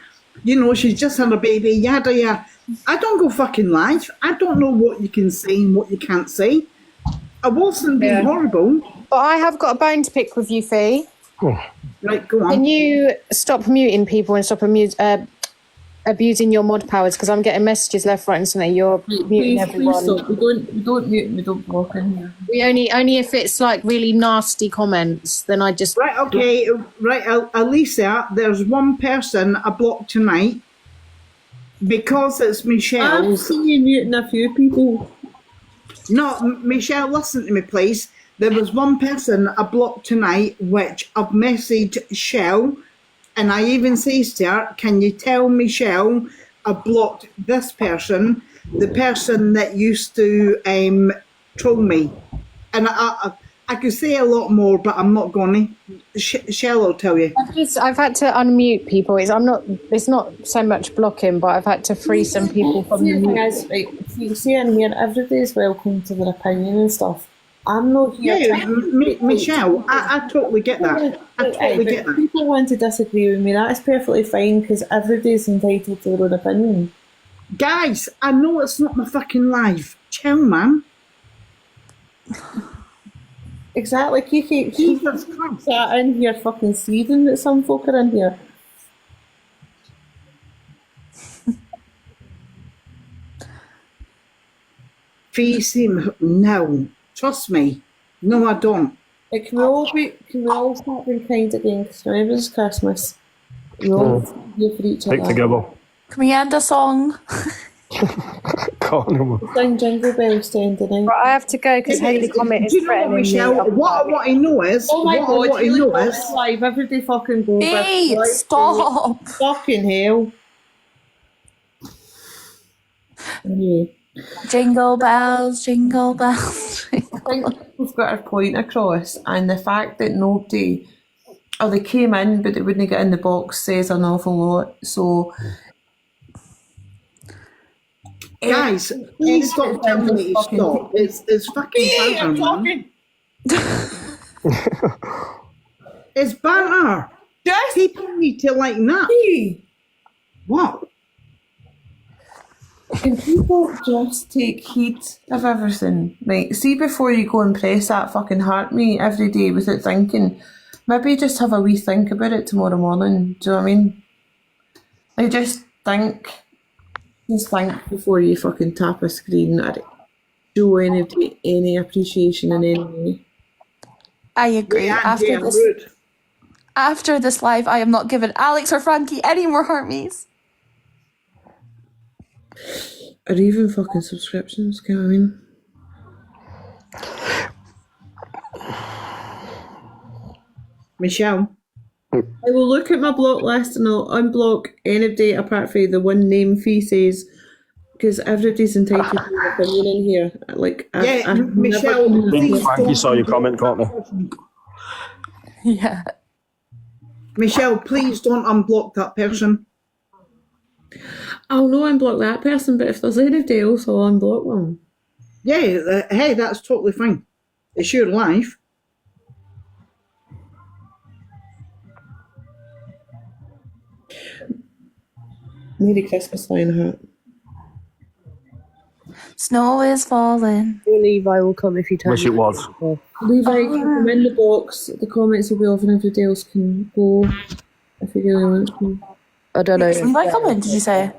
You know, she's just had a baby, yada yada. I don't go fucking live. I don't know what you can say and what you can't say. I wasn't being horrible. But I have got a bone to pick with you, Fee. Right, go on. Can you stop muting people and stop abusing your mod powers? Because I'm getting messages left, right and centre. You're muting everyone. Please stop. We don't mute, we don't block in here. We only if it's like really nasty comments, then I just... Right, okay. Right, Alisa, there's one person I blocked tonight because it's Michelle's... I've seen you muting a few people. No, Michelle, listen to me, please. There was one person I blocked tonight, which I've messaged Shell, and I even says to her, can you tell Michelle I blocked this person, the person that used to troll me? And I could say a lot more, but I'm not going to. Shell will tell you. I've had to unmute people. It's not so much blocking, but I've had to free some people from the mute. Guys, right, you see in here, everybody's welcome to their opinion and stuff. I'm not here. Yeah, Michelle, I totally get that. I totally get that. People want to disagree with me. That is perfectly fine because everybody's entitled to their own opinion. Guys, I know it's not my fucking life. Chill, man. Exactly, Kiki. Jesus Christ. Sat in here fucking seething that some folk are in here. Face him. No. Trust me. No, I don't. Like, can we all start being kind again? Because remember it's Christmas. We're all here for each other. Stick together. Can we end a song? Sing Jingle Bells to end the night. But I have to go because Hayley comment is threatening Michelle, me. what I know is... Oh my God, what I know is... live, everybody fucking go. Hey, stop! Fucking hell. Yeah. Jingle bells, jingle bells. I think we've got our point across, and the fact that nobody, or they came in but they wouldn't get in the box, says an awful lot. So, guys, please stop telling me to stop. It's fucking bad, man. It's banter. Just people need to lighten up. What? Can people just take heed of everything? Like, see, before you go and press that fucking heart me every day without thinking, maybe just have a wee think about it tomorrow morning. Do you know what I mean? Like, just think before you fucking tap a screen or show any appreciation in any way. I agree. Yeah, After this live, I am not giving Alex or Frankie any more heartme's. Or even fucking subscriptions, you know what I mean? Michelle. I will look at my block list and I'll unblock anybody apart from the one name Faces, because everybody's entitled to an opinion in here. Like, Michelle, Frankie saw your comment, can't they? Yeah. Michelle, please don't unblock that person. I'll no unblock that person, but if there's anybody else, I'll unblock them. Yeah, hey, that's totally fine. It's your life. Merry Christmas, Lionheart. Snow is falling. Levi will come if you turn. Wish it was. Levi, come in the box. The comments will be off and everybody else can go if you really want to. I don't know. Levi coming, did you say?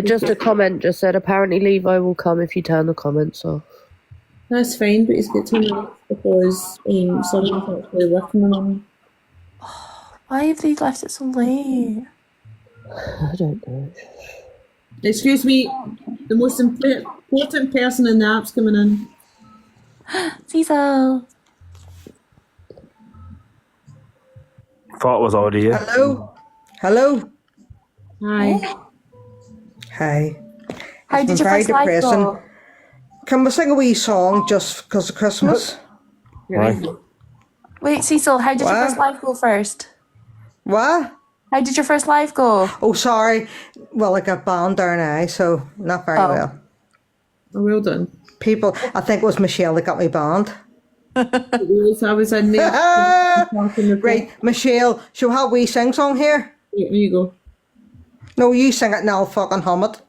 Just a comment just said apparently Levi will come if you turn the comments off. That's fine, but he's got 2 minutes because someone's actually working on him. Why have they left it so late? I don't know. Excuse me, the most important person in the app's coming in. Cecil. Thought it was already here. Hello. Hi. Hi. How It's did been your very first live depressing. go? Can we sing a wee song just because of Christmas? Right. Wait, Cecil, how did your What? first live go first? What? How did your first live go? Oh, sorry. Well, I got banned there now, so not very well. Oh, well done. People, I think it was Michelle that got me banned. I was in there. Right, Michelle, shall we have a wee sing song here? Here you go. No, you sing it and I'll fucking hum it.